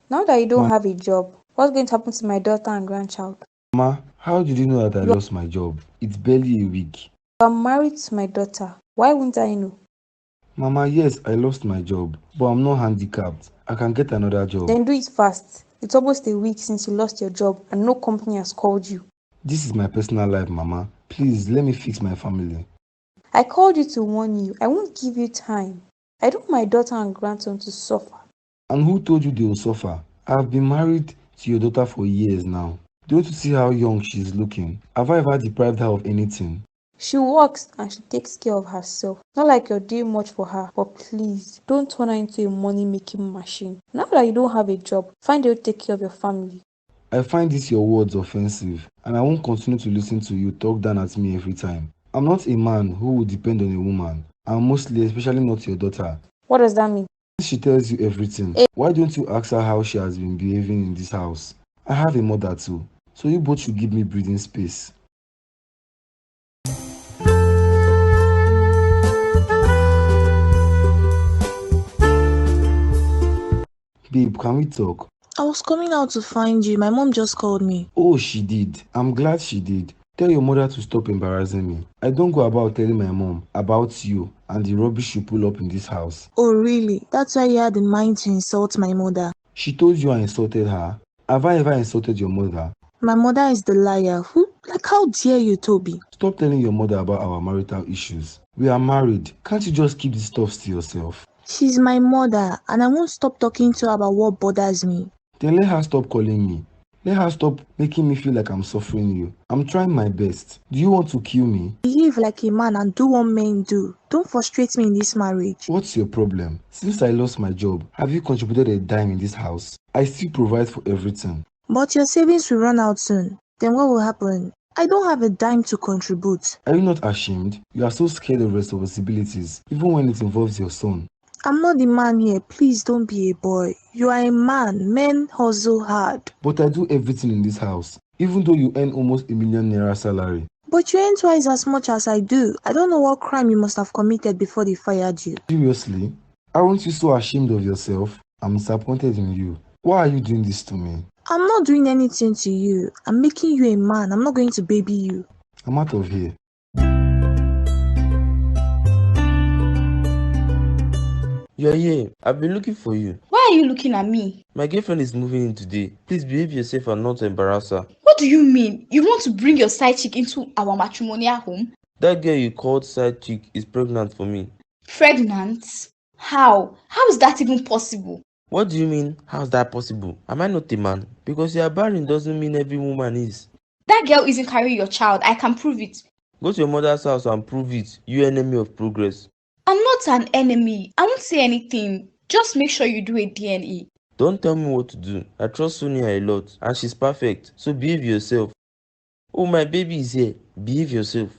Now that you don't Ma, have a job, what's going to happen to my daughter and grandchild? Ma, how did you know that I lost my job? It's barely a week. I'm married to my daughter. Why wouldn't I know? Mama, yes, I lost my job, but I'm not handicapped. I can get another job. Then do it fast. It's almost a week since you lost your job and no company has called you. This is my personal life, Mama. Please, let me fix my family. I called you to warn you. I won't give you time. I don't want my daughter and grandson to suffer. And who told you they will suffer? I've been married to your daughter for years now. Don't you see how young she's looking? Have I ever deprived her of anything? She works and she takes care of herself. Not like you're doing much for her, but please, don't turn her into a money-making machine. Now that you don't have a job, find a way to take care of your family. I find these your words offensive, and I won't continue to listen to you talk down at me every time. I'm not a man who will depend on a woman, and mostly, especially not your daughter. What does that mean? She tells you everything. Why don't you ask her how she has been behaving in this house? I have a mother too, so you both should give me breathing space. Babe, can we talk? I was coming out to find you. My mom just called me. Oh, she did. I'm glad she did. Tell your mother to stop embarrassing me. I don't go about telling my mom about you and the rubbish you pull up in this house. Oh, really? That's why you had in mind to insult my mother? She told you I insulted her. Have I ever insulted your mother? My mother is the liar. Who? Like, how dare you, Toby? Stop telling your mother about our marital issues. We are married. Can't you just keep this stuff to yourself? She's my mother, and I won't stop talking to her about what bothers me. Then let her stop calling me. Let her stop making me feel like I'm suffering you. I'm trying my best. Do you want to kill me? Behave like a man and do what men do. Don't frustrate me in this marriage. What's your problem? Since I lost my job, have you contributed a dime in this house? I still provide for everything. But your savings will run out soon. Then what will happen? I don't have a dime to contribute. Are you not ashamed? You are so scared of responsibilities, even when it involves your son. I'm not the man here. Please don't be a boy. You are a man. Men hustle hard. But I do everything in this house, even though you earn almost #1 million salary. But you earn twice as much as I do. I don't know what crime you must have committed before they fired you. Seriously? Aren't you so ashamed of yourself? I'm disappointed in you. Why are you doing this to me? I'm not doing anything to you. I'm making you a man. I'm not going to baby you. I'm out of here. You're here. I've been looking for you. Why are you looking at me? My girlfriend is moving in today. Please behave yourself and not embarrass her. What do you mean? You want to bring your side chick into our matrimonial home? That girl you called side chick is pregnant for me. Pregnant? How? How is that even possible? What do you mean? How's that possible? Am I not a man? Because you are barren doesn't mean every woman is. That girl isn't carrying your child. I can prove it. Go to your mother's house and prove it, you enemy of progress. I'm not an enemy. I won't say anything. Just make sure you do a DNA. Don't tell me what to do. I trust Sonia a lot and she's perfect, so behave yourself. Oh, my baby is here. Behave yourself.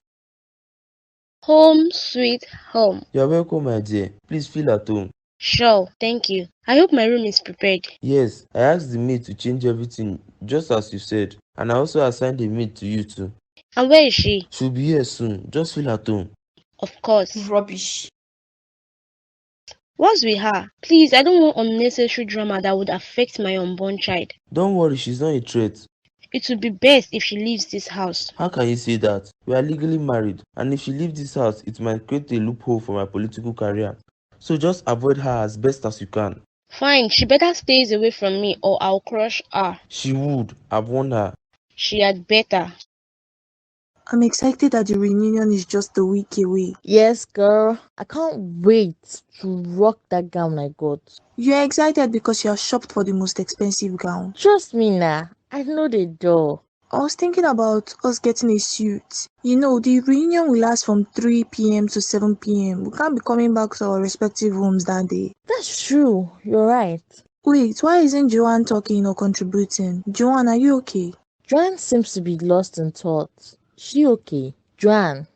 Home sweet home. You're welcome, my dear. Please feel at home. Sure, thank you. I hope my room is prepared. Yes, I asked the maid to change everything just as you said, and I also assigned a maid to you too. And where is she? She'll be here soon. Just feel at home. Of course. Rubbish. What's with her? Please, I don't want unnecessary drama that would affect my unborn child. Don't worry, she's not a threat. It would be best if she leaves this house. How can you say that? We are legally married, and if she leaves this house, it might create a loophole for my political career. So just avoid her as best as you can. Fine, she better stays away from me or I'll crush her. She would. I've warned her. She had better. I'm excited that the reunion is just a week away. Yes, girl. I can't wait to rock that gown I got. You're excited because you have shopped for the most expensive gown. Trust me now. I know the door. I was thinking about us getting a suit. You know, the reunion will last from 3 p.m. to 7 p.m. We can't be coming back to our respective homes that day. That's true. You're right. Wait, why isn't Joanne talking or contributing? Joanne, are you okay? Joanne seems to be lost in thought. She okay? Joanne.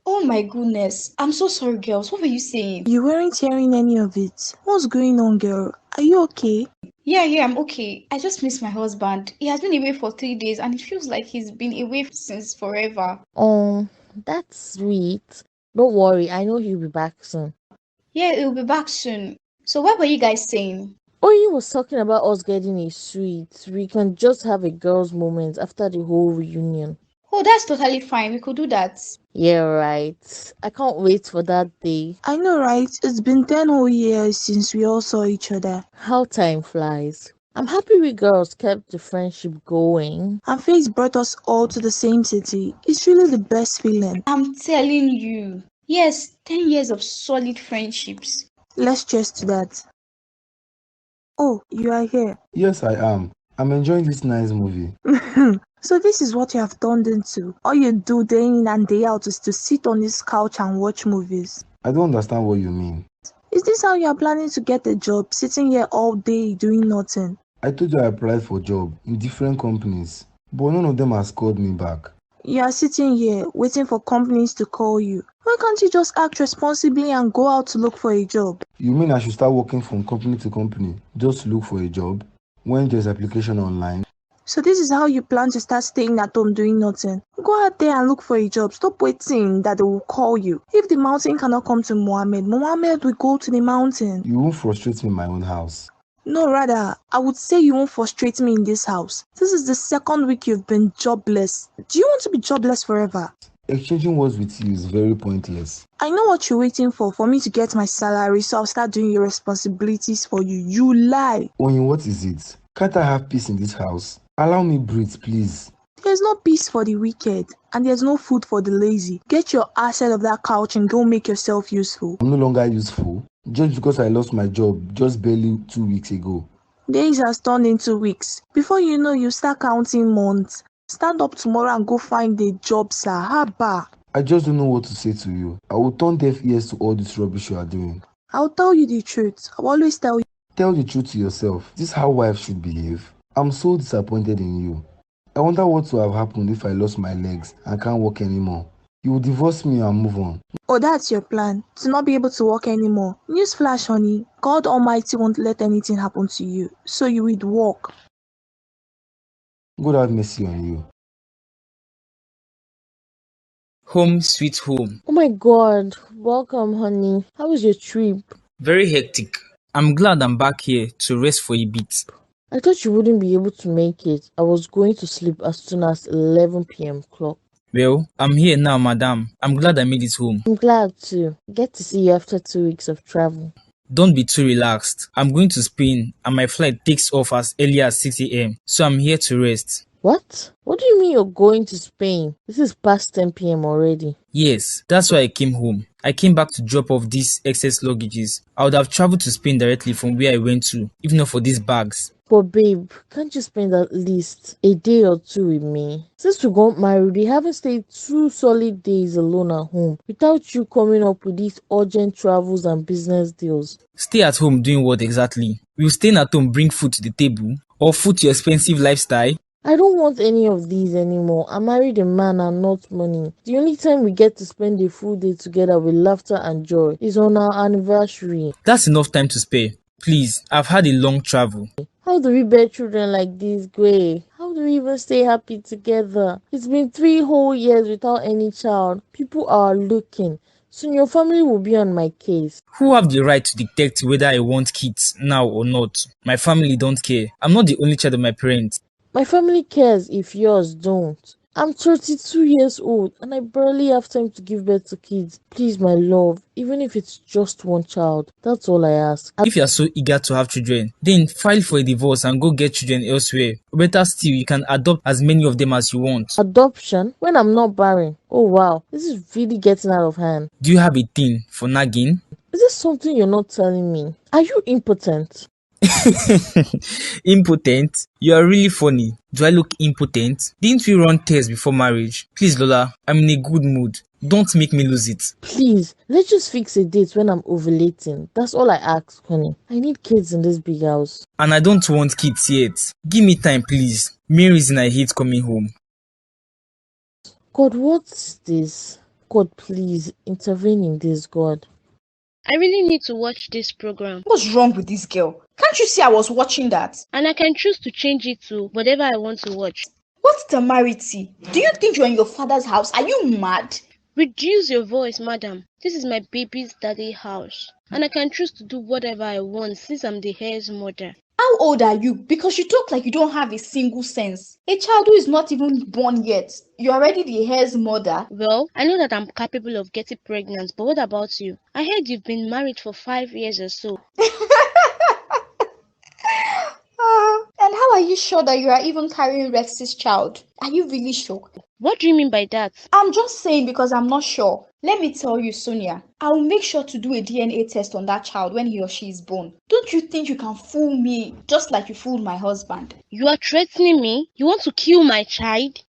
Oh my goodness. I'm so sorry, girls. What were you saying? You weren't hearing any of it. What's going on, girl? Are you okay? Yeah, I'm okay. I just miss my husband. He has been away for 3 days and it feels like he's been away since forever. Oh, that's sweet. Don't worry, I know he'll be back soon. Yeah, he'll be back soon. So what were you guys saying? Oyi was talking about us getting a suite. We can just have a girls' moment after the whole reunion. Oh, that's totally fine. We could do that. Yeah, right. I can't wait for that day. I know, right? It's been 10 whole years since we all saw each other. How time flies. I'm happy we girls kept the friendship going. And fate brought us all to the same city. It's really the best feeling. I'm telling you. Yes, 10 years of solid friendships. Let's cheers to that. Oh, you are here. Yes, I am. I'm enjoying this nice movie. So this is what you have turned into. All you do day in and day out is to sit on this couch and watch movies. I don't understand what you mean. Is this how you are planning to get a job, sitting here all day doing nothing? I told you I applied for a job in different companies, but none of them has called me back. You are sitting here waiting for companies to call you. Why can't you just act responsibly and go out to look for a job? You mean I should start working from company to company just to look for a job when there's application online? So this is how you plan to start staying at home doing nothing? Go out there and look for a job. Stop waiting that they will call you. If the mountain cannot come to Mohammed will go to the mountain. You won't frustrate me in my own house. No, rather, I would say you won't frustrate me in this house. This is the second week you've been jobless. Do you want to be jobless forever? Exchanging words with you is very pointless. I know what you're waiting for me to get my salary, so I'll start doing your responsibilities for you. You lie. Oyin, what is it? Can't I have peace in this house? Allow me breathe, please. There's no peace for the wicked, and there's no food for the lazy. Get your ass out of that couch and go make yourself useful. I'm no longer useful, just because I lost my job just barely 2 weeks ago. Days has turned into weeks. Before you know, you start counting months. Stand up tomorrow and go find a job, sir. Haba. I just don't know what to say to you. I will turn deaf ears to all this rubbish you are doing. I'll tell you the truth. I'll always tell you. Tell the truth to yourself. This is how wives should behave. I'm so disappointed in you. I wonder what would have happened if I lost my legs and can't walk anymore. You will divorce me and move on. Oh, that's your plan? To not be able to walk anymore? Newsflash, honey. God Almighty won't let anything happen to you, so you would walk. God have mercy on you. Home sweet home. Oh my god, welcome honey. How was your trip? Very hectic. I'm glad I'm back here to rest for a bit. I thought you wouldn't be able to make it. I was going to sleep as soon as 11 p.m. clock. Well, I'm here now, madam. I'm glad I made it home. I'm glad too. Get to see you after 2 weeks of travel. Don't be too relaxed. I'm going to Spain and my flight takes off as early as 6 a.m. So I'm here to rest. What? What do you mean you're going to Spain? This is past 10 p.m. already. Yes, that's why I came home. I came back to drop off these excess luggages. I would have traveled to Spain directly from where I went to, if not for these bags. But babe, can't you spend at least a day or two with me? Since we got married, we haven't stayed 2 solid days alone at home without you coming up with these urgent travels and business deals. Stay at home doing what exactly? Will staying at home bring food to the table? Or food to your expensive lifestyle? I don't want any of these anymore. I married a man and not money. The only time we get to spend a full day together with laughter and joy is on our anniversary. That's enough time to spare. Please, I've had a long travel. How do we bear children like this, Gray? How do we even stay happy together? It's been 3 whole years without any child. People are looking. Soon your family will be on my case. Who have the right to dictate whether I want kids now or not? My family don't care. I'm not the only child of my parents. My family cares if yours don't. I'm 32 years old and I barely have time to give birth to kids. Please, my love, even if it's just one child, that's all I ask. If you are so eager to have children, then file for a divorce and go get children elsewhere. Or better still, you can adopt as many of them as you want. Adoption? When I'm not barren? Oh wow, this is really getting out of hand. Do you have a thing for nagging? Is this something you're not telling me? Are you impotent? Impotent? You are really funny. Do I look impotent? Didn't we run tests before marriage? Please, Lola, I'm in a good mood. Don't make me lose it. Please, let's just fix a date when I'm ovulating. That's all I ask, honey. I need kids in this big house. And I don't want kids yet. Give me time, please. Main reason I hate coming home. God, what's this? God, please, intervene in this, God. I really need to watch this program. What's wrong with this girl? Can't you see I was watching that? And I can choose to change it to whatever I want to watch. What's the temerity? Do you think you're in your father's house? Are you mad? Reduce your voice, madam. This is my baby's daddy house. And I can choose to do whatever I want since I'm the heir's mother. How old are you? Because you talk like you don't have a single sense. A child who is not even born yet. You're already the heir's mother. Well, I know that I'm capable of getting pregnant, but what about you? I heard you've been married for 5 years or so. And how are you sure that you are even carrying Rex's child? Are you really sure? What do you mean by that? I'm just saying because I'm not sure. Let me tell you, Sonia, I will make sure to do a DNA test on that child when he or she is born. Don't you think you can fool me just like you fooled my husband? You are threatening me? You want to kill my child?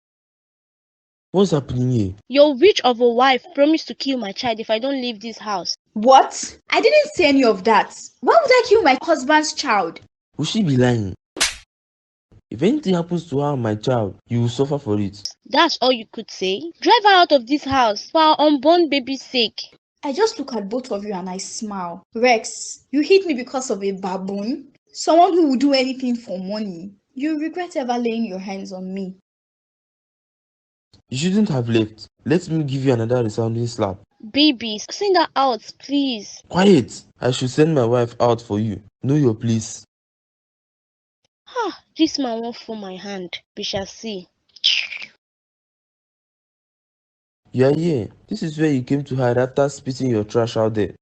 What's happening here? Your witch of a wife promised to kill my child if I don't leave this house. What? I didn't say any of that. Why would I kill my husband's child? Will she be lying? If anything happens to her and my child, you will suffer for it. That's all you could say? Drive her out of this house for our unborn baby's sake. I just look at both of you and I smile. Rex, you hit me because of a baboon? Someone who will do anything for money. You regret ever laying your hands on me. You shouldn't have left. Let me give you another resounding slap. Babies, send her out, please. Quiet! I should send my wife out for you. Know your place. This man won't fall my hand. We shall see. You are here. This is where you came to hide after spitting your trash out there.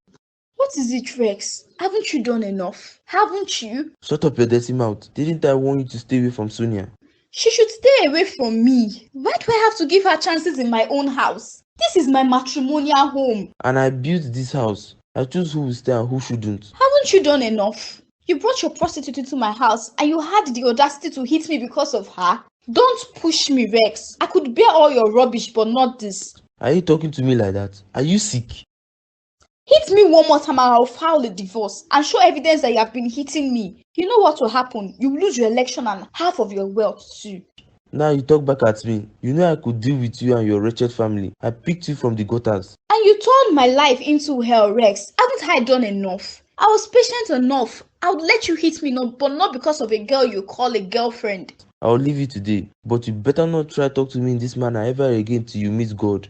What is it, Rex? Haven't you done enough? Haven't you? Shut up your dirty mouth. Didn't I warn you to stay away from Sonia? She should stay away from me. Why do I have to give her chances in my own house? This is my matrimonial home. And I built this house. I choose who will stay and who shouldn't. Haven't you done enough? You brought your prostitute into my house and you had the audacity to hit me because of her? Don't push me, Rex. I could bear all your rubbish, but not this. Are you talking to me like that? Are you sick? Hit me one more time and I'll file a divorce and show evidence that you have been hitting me. You know what will happen? You lose your election and half of your wealth too. Now you talk back at me. You know I could deal with you and your wretched family. I picked you from the gutters. And you turned my life into hell, Rex. Haven't I done enough? I was patient enough. I would let you hit me, but not because of a girl you call a girlfriend. I'll leave you today, but you better not try to talk to me in this manner ever again till you meet God.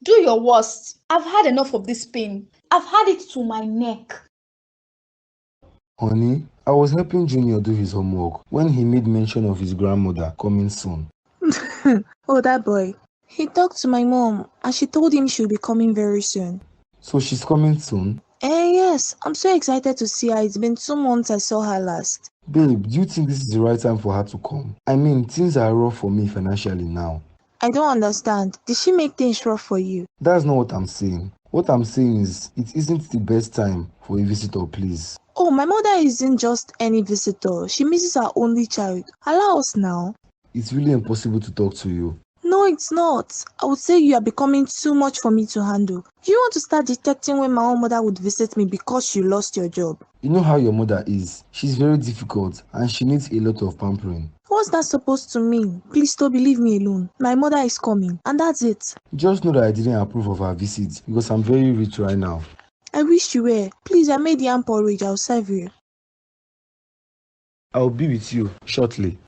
Do your worst. I've had enough of this pain. I've had it to my neck. Honey, I was helping Junior do his homework when he made mention of his grandmother coming soon. Oh, that boy. He talked to my mom and she told him she'll be coming very soon. So she's coming soon? Yes. I'm so excited to see her. It's been 2 months I saw her last. Babe, do you think this is the right time for her to come? I mean, things are rough for me financially now. I don't understand. Did she make things rough for you? That's not what I'm saying. What I'm saying is, it isn't the best time for a visitor, please. Oh, my mother isn't just any visitor. She misses her only child. Allow us now. It's really impossible to talk to you. No, it's not. I would say you are becoming too much for me to handle. Do you want to start detecting when my own mother would visit me because you lost your job? You know how your mother is. She's very difficult and she needs a lot of pampering. What's that supposed to mean? Please, Toby, leave me alone. My mother is coming, and that's it. Just know that I didn't approve of her visit because I'm very rich right now. I wish you were. Please, I made yam porridge. I'll serve you. I'll be with you shortly.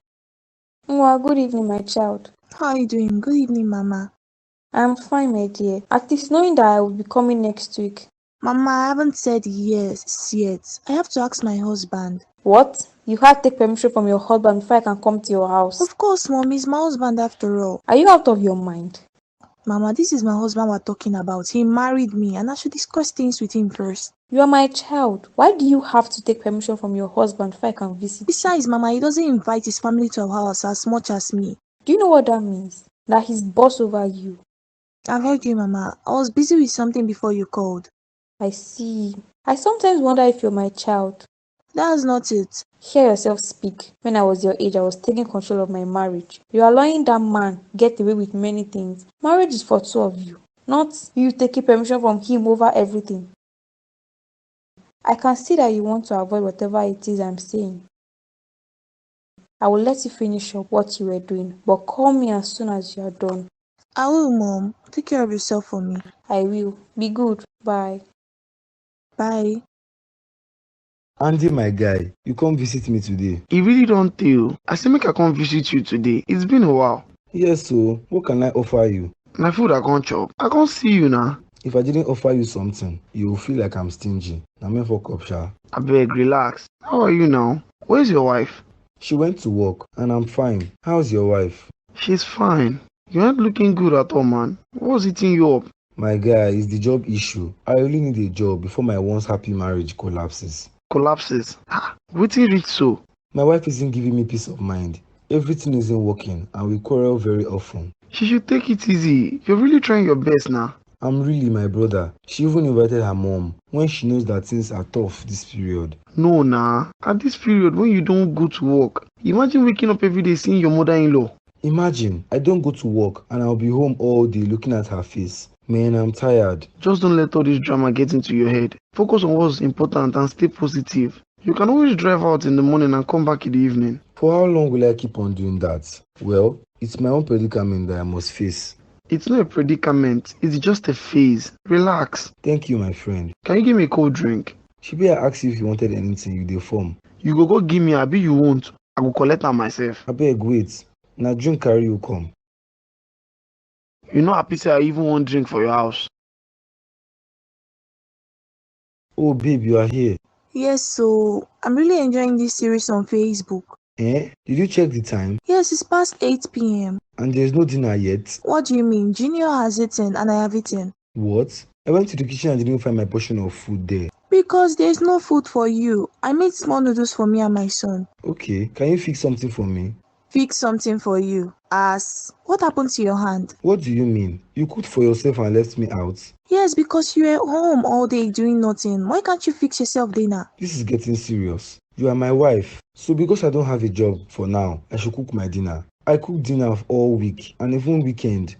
Well, good evening, my child. How are you doing? Good evening, Mama. I'm fine, my dear. At least knowing that I will be coming next week. Mama, I haven't said yes yet. I have to ask my husband. What? You had to take permission from your husband before I can come to your house? Of course, Mom. He's my husband after all. Are you out of your mind? Mama, this is my husband we're talking about. He married me and I should discuss things with him first. You are my child. Why do you have to take permission from your husband before I can visit? Besides, Mama, he doesn't invite his family to our house as much as me. Do you know what that means? That he's boss over you. I've heard you, Mama. I was busy with something before you called. I see. I sometimes wonder if you're my child. That's not it. Hear yourself speak. When I was your age, I was taking control of my marriage. You're allowing that man get away with many things. Marriage is for two of you, not you taking permission from him over everything. I can see that you want to avoid whatever it is I'm saying. I will let you finish up what you were doing, but call me as soon as you are done. I will, Mom. Take care of yourself for me. I will. Be good. Bye. Bye. Andy, my guy, you come visit me today. E really don't tell. I say make I come visit you today. It's been a while. Yes, so what can I offer you? My food I can't chop. I can't see you now. If I didn't offer you something, you will feel like I'm stingy. Na me for cup, sha. I beg, relax. How are you now? Where's your wife? She went to work and I'm fine. How's your wife? She's fine. You're not looking good at all, man. What's eating you up? My guy, it's the job issue. I really need a job before my once happy marriage collapses. Collapses? Wetin reach so? My wife isn't giving me peace of mind. Everything isn't working and we quarrel very often. She should take it easy. You're really trying your best now. I'm really my brother. She even invited her mom when she knows that things are tough this period. No, nah. At this period when you don't go to work, imagine waking up every day seeing your mother-in-law. Imagine, I don't go to work and I'll be home all day looking at her face. Man, I'm tired. Just don't let all this drama get into your head. Focus on what's important and stay positive. You can always drive out in the morning and come back in the evening. For how long will I keep on doing that? Well, it's my own predicament that I must face. It's not a predicament, it's just a phase. Relax. Thank you, my friend. Can you give me a cold drink? Shebi I asked you if you wanted anything, you dey form. You go give me, abi you won't? I go collect am myself. Abeg wait, na drink carry you come. You know happy say I even wan drink for your house. Oh babe, you are here. Yes, so I'm really enjoying this series on Facebook. Did you check the time? Yes, it's past 8 p.m. And there's no dinner yet? What do you mean? Junior has eaten and I have eaten. What? I went to the kitchen and didn't find my portion of food there. Because there's no food for you. I made small noodles for me and my son. Okay, can you fix something for me? Fix something for you. What happened to your hand? What do you mean? You cooked for yourself and left me out? Yes, because you were home all day doing nothing. Why can't you fix yourself dinner? This is getting serious. You are my wife. So because I don't have a job for now, I should cook my dinner. I cook dinner all week and even weekend.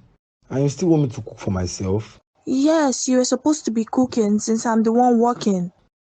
And you still want me to cook for myself? Yes, you were supposed to be cooking since I'm the one working.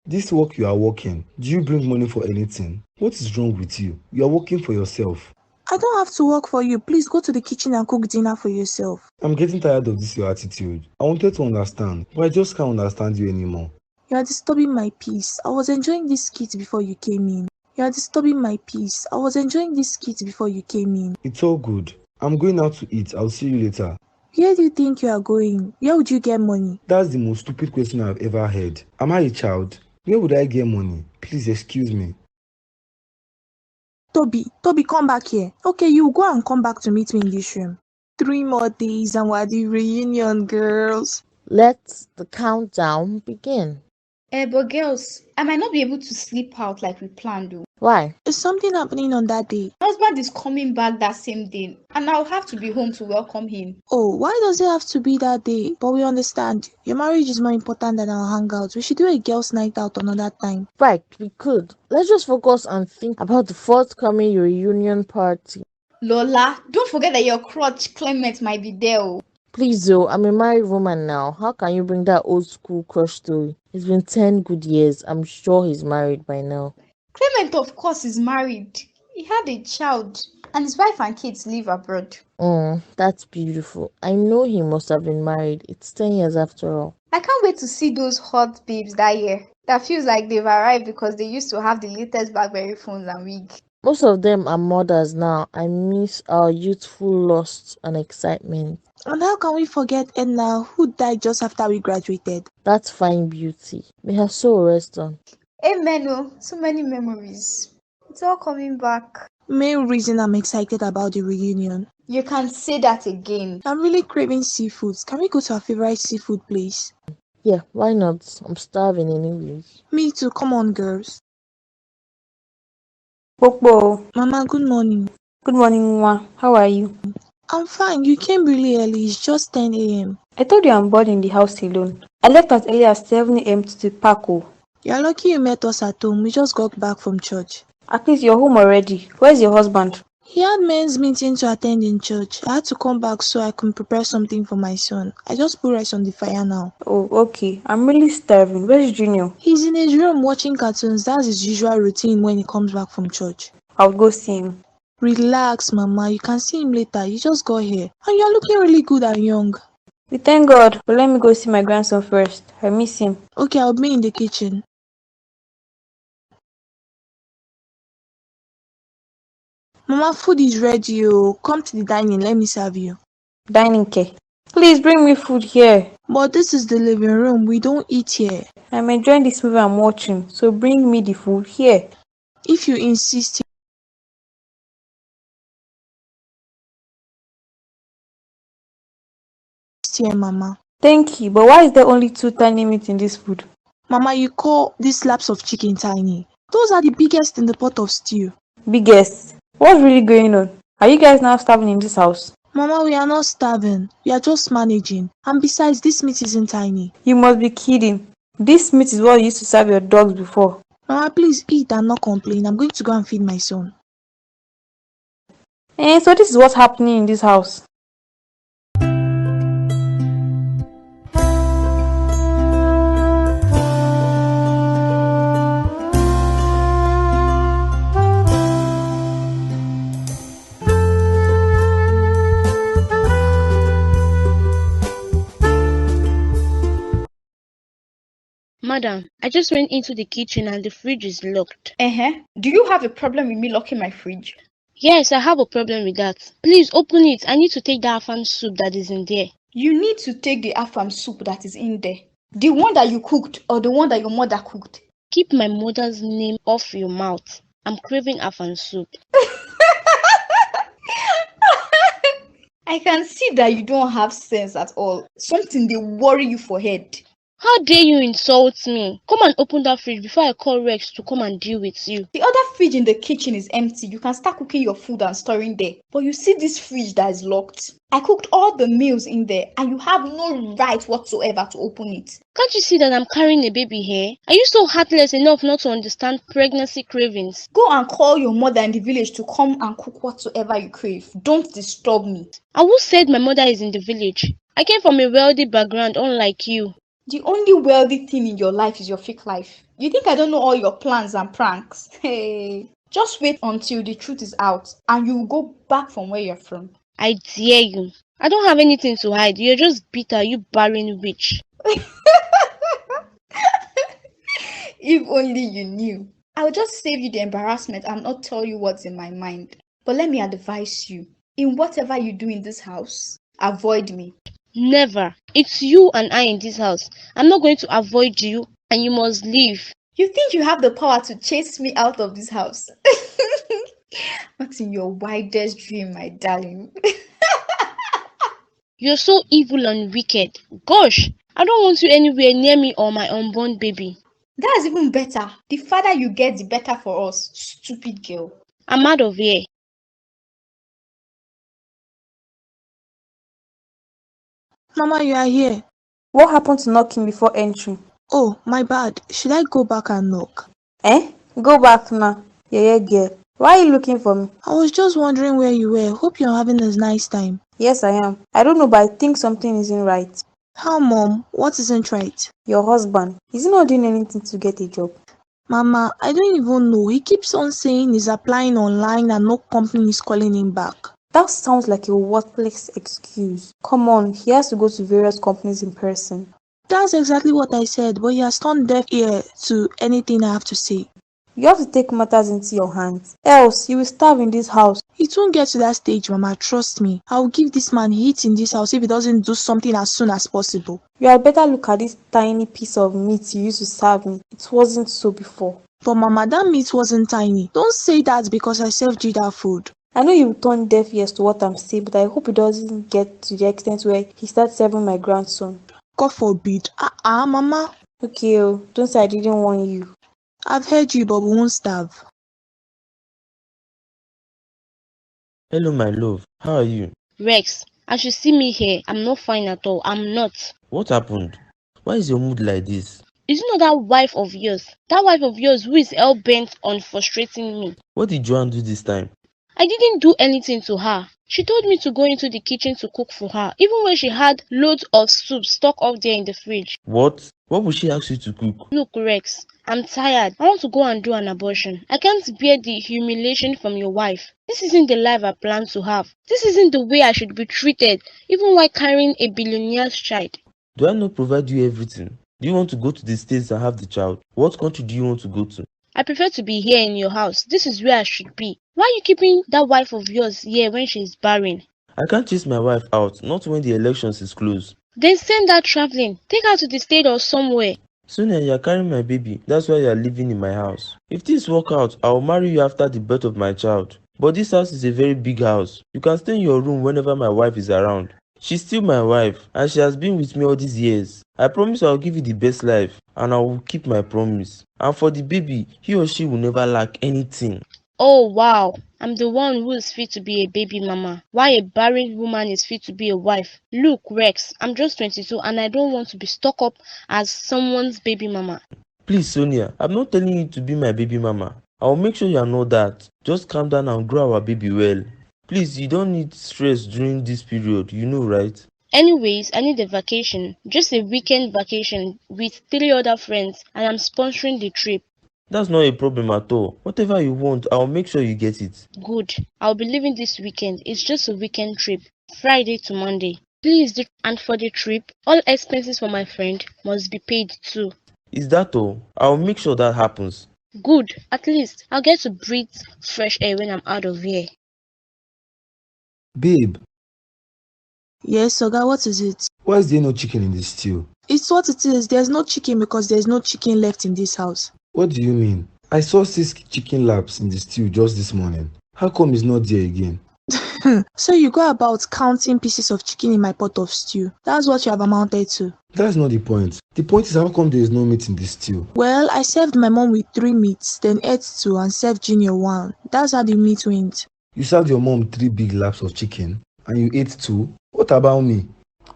This work you are working, do you bring money for anything? What is wrong with you? You are working for yourself. I don't have to work for you. Please go to the kitchen and cook dinner for yourself. I'm getting tired of this your attitude. I wanted to understand, but I just can't understand you anymore. You are disturbing my peace. I was enjoying this skit before you came in. You are disturbing my peace. I was enjoying this skit before you came in. It's all good. I'm going out to eat. I'll see you later. Where do you think you are going? Where would you get money? That's the most stupid question I've ever heard. Am I a child? Where would I get money? Please excuse me. Toby, come back here. Okay, you go and come back to meet me in this room. 3 more days and we're at the reunion, girls. Let the countdown begin. But girls, I might not be able to sleep out like we planned though. Why? Is something happening on that day? My husband is coming back that same day, and I'll have to be home to welcome him. Oh, why does it have to be that day? But we understand. Your marriage is more important than our hangouts. We should do a girls' night out another time. Right, we could. Let's just focus and think about the forthcoming reunion party. Lola, don't forget that your crutch Clement might be there. Oh. Please though, I'm a married woman now. How can you bring that old school crush story? It's been 10 good years. I'm sure he's married by now. Clement, of course, is married. He had a child, and his wife and kids live abroad. That's beautiful. I know he must have been married. It's 10 years after all. I can't wait to see those hot babes that year. That feels like they've arrived because they used to have the latest BlackBerry phones and wig. Most of them are mothers now. I miss our youthful lust and excitement. And how can we forget Edna, who died just after we graduated? That's fine beauty. May her soul rest on. Amen. Oh, so many memories. It's all coming back. Main reason I'm excited about the reunion. You can say that again. I'm really craving seafoods. Can we go to our favorite seafood place? Yeah, why not? I'm starving anyways. Me too. Come on, girls. Popo. Mama, good morning. Good morning, Nwa. How are you? I'm fine. You came really early. It's just 10 a.m. I told you I'm bored in the house alone. I left as early as 7 a.m. to the park. Oh. You're lucky you met us at home. We just got back from church. At least you're home already. Where's your husband? He had men's meeting to attend in church. I had to come back so I could prepare something for my son. I just put rice on the fire now. Oh, okay. I'm really starving. Where's Junior? He's in his room watching cartoons. That's his usual routine when he comes back from church. I'll go see him. Relax, Mama. You can see him later. He just got here. And you're looking really good and young. We thank God. But let me go see my grandson first. I miss him. Okay, I'll be in the kitchen. Mama, food is ready. Oh. Come to the dining. Let me serve you. Dining care. Please bring me food here. But this is the living room. We don't eat here. I'm enjoying this movie I'm watching. So bring me the food here. If you insist. Here, Mama. Thank you. But why is there only 2 tiny meats in this food? Mama, you call these slabs of chicken tiny. Those are the biggest in the pot of stew. Biggest? What's really going on? Are you guys now starving in this house? Mama, we are not starving. We are just managing. And besides, this meat isn't tiny. You must be kidding. This meat is what you used to serve your dogs before. Mama, please eat and not complain. I'm going to go and feed my son. So this is what's happening in this house. Madam, I just went into the kitchen and the fridge is locked. Do you have a problem with me locking my fridge? Yes, I have a problem with that. Please open it. I need to take that afan soup that is in there. You need to take the afam soup that is in there. The one that you cooked or the one that your mother cooked? Keep my mother's name off your mouth. I'm craving afan soup. I can see that you don't have sense at all. Something they worry you for head. How dare you insult me? Come and open that fridge before I call Rex to come and deal with you. The other fridge in the kitchen is empty. You can start cooking your food and storing there. But you see this fridge that is locked? I cooked all the meals in there and you have no right whatsoever to open it. Can't you see that I'm carrying a baby here? Are you so heartless enough not to understand pregnancy cravings? Go and call your mother in the village to come and cook whatsoever you crave. Don't disturb me. And who said my mother is in the village? I came from a wealthy background unlike you. The only wealthy thing in your life is your fake life. You think I don't know all your plans and pranks? Hey, just wait until the truth is out and you will go back from where you're from. I dare you. I don't have anything to hide. You're just bitter, you barren witch. If only you knew. I'll just save you the embarrassment and not tell you what's in my mind. But let me advise you. In whatever you do in this house, avoid me. Never. It's you and I in this house. I'm not going to avoid you and you must leave. You think you have the power to chase me out of this house? What's in your wildest dream, my darling? You're so evil and wicked. Gosh, I don't want you anywhere near me or my unborn baby. That's even better. The farther you get, the better for us. Stupid girl. I'm out of here. Mama, you are here. What happened to knocking before entering? Oh, my bad. Should I go back and knock? Go back now. Yeah, girl. Why are you looking for me? I was just wondering where you were. Hope you're having a nice time. Yes, I am. I don't know, but I think something isn't right. How, Mom? What isn't right? Your husband, is he not doing anything to get a job? Mama, I don't even know. He keeps on saying he's applying online and no company is calling him back. That sounds like a worthless excuse. Come on, he has to go to various companies in person. That's exactly what I said, but he has turned deaf ear to anything I have to say. You have to take matters into your hands, else you will starve in this house. It won't get to that stage, Mama, trust me. I will give this man heat in this house if he doesn't do something as soon as possible. You had better look at this tiny piece of meat you used to serve me. It wasn't so before. But Mama, that meat wasn't tiny. Don't say that because I served you that food. I know you will turn deaf ears to what I'm saying, but I hope it doesn't get to the extent where he starts serving my grandson. God forbid. Mama. Okay, don't say I didn't warn you. I've heard you, but we won't starve. Hello, my love. How are you? Rex, as you see me here, I'm not fine at all. I'm not. What happened? Why is your mood like this? Is it not that wife of yours? That wife of yours who is hell-bent on frustrating me. What did Joanne do this time? I didn't do anything to her. She told me to go into the kitchen to cook for her, even when she had loads of soup stuck up there in the fridge. What? What would she ask you to cook? Look, Rex, I'm tired. I want to go and do an abortion. I can't bear the humiliation from your wife. This isn't the life I plan to have. This isn't the way I should be treated, even while carrying a billionaire's child. Do I not provide you everything? Do you want to go to the States and have the child? What country do you want to go to? I prefer to be here in your house. This is where I should be. Why are you keeping that wife of yours here when she's barren? I can't chase my wife out, not when the elections is close. Then send her traveling. Take her to the state or somewhere. Sonia, you are carrying my baby. That's why you are living in my house. If things work out, I will marry you after the birth of my child. But this house is a very big house. You can stay in your room whenever my wife is around. She's still my wife, and she has been with me all these years. I promise I will give you the best life, and I will keep my promise. And for the baby, he or she will never lack anything. Oh wow, I'm the one who is fit to be a baby mama. Why a barren woman is fit to be a wife? Look, Rex, I'm just 22 and I don't want to be stuck up as someone's baby mama. Please, Sonia, I'm not telling you to be my baby mama. I will make sure you are not that. Just calm down and grow our baby well. Please, you don't need stress during this period, you know, right? Anyways, I need a vacation. Just a weekend vacation with 3 other friends and I'm sponsoring the trip. That's not a problem at all. Whatever you want, I'll make sure you get it. Good. I'll be leaving this weekend. It's just a weekend trip. Friday to Monday. Please, and for the trip, all expenses for my friend must be paid too. Is that all? I'll make sure that happens. Good. At least I'll get to breathe fresh air when I'm out of here. Babe, Yes, Oga, what is it? why is there no chicken in the stew? It's what it is. There's no chicken because there's no chicken left in this house. What do you mean? I saw 6 chicken laps in the stew just this morning. How come it's not there again? So you go about counting pieces of chicken in my pot of stew. That's what you have amounted to. That's not the point. The point is how come there is no meat in the stew? Well, I served my mom with 3 meats, then ate 2 and served Junior 1. That's how the meat went. You served your mom 3 big laps of chicken and you ate 2? What about me?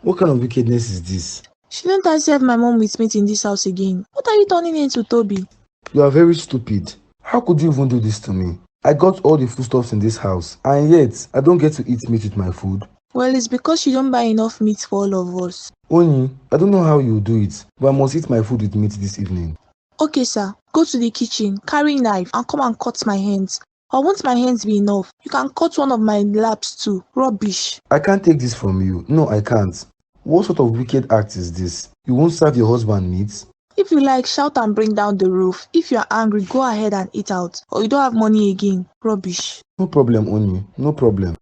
What kind of wickedness is this? Shouldn't I serve my mom with meat in this house again? What are you turning into, Toby? You are very stupid. How could you even do this to me? I got all the foodstuffs in this house and yet I don't get to eat meat with my food. Well, it's because you don't buy enough meat for all of us. Oni, I don't know how you do it, but I must eat my food with meat this evening. Okay, sir. Go to the kitchen, carry knife, and come and cut my hands. Or won't my hands be enough? You can cut one of my laps too. Rubbish. I can't take this from you. No, I can't. What sort of wicked act is this? You won't serve your husband meat? If you like, shout and bring down the roof. If you're angry, go ahead and eat out. Or you don't have money again. Rubbish. No problem, Oni. No problem.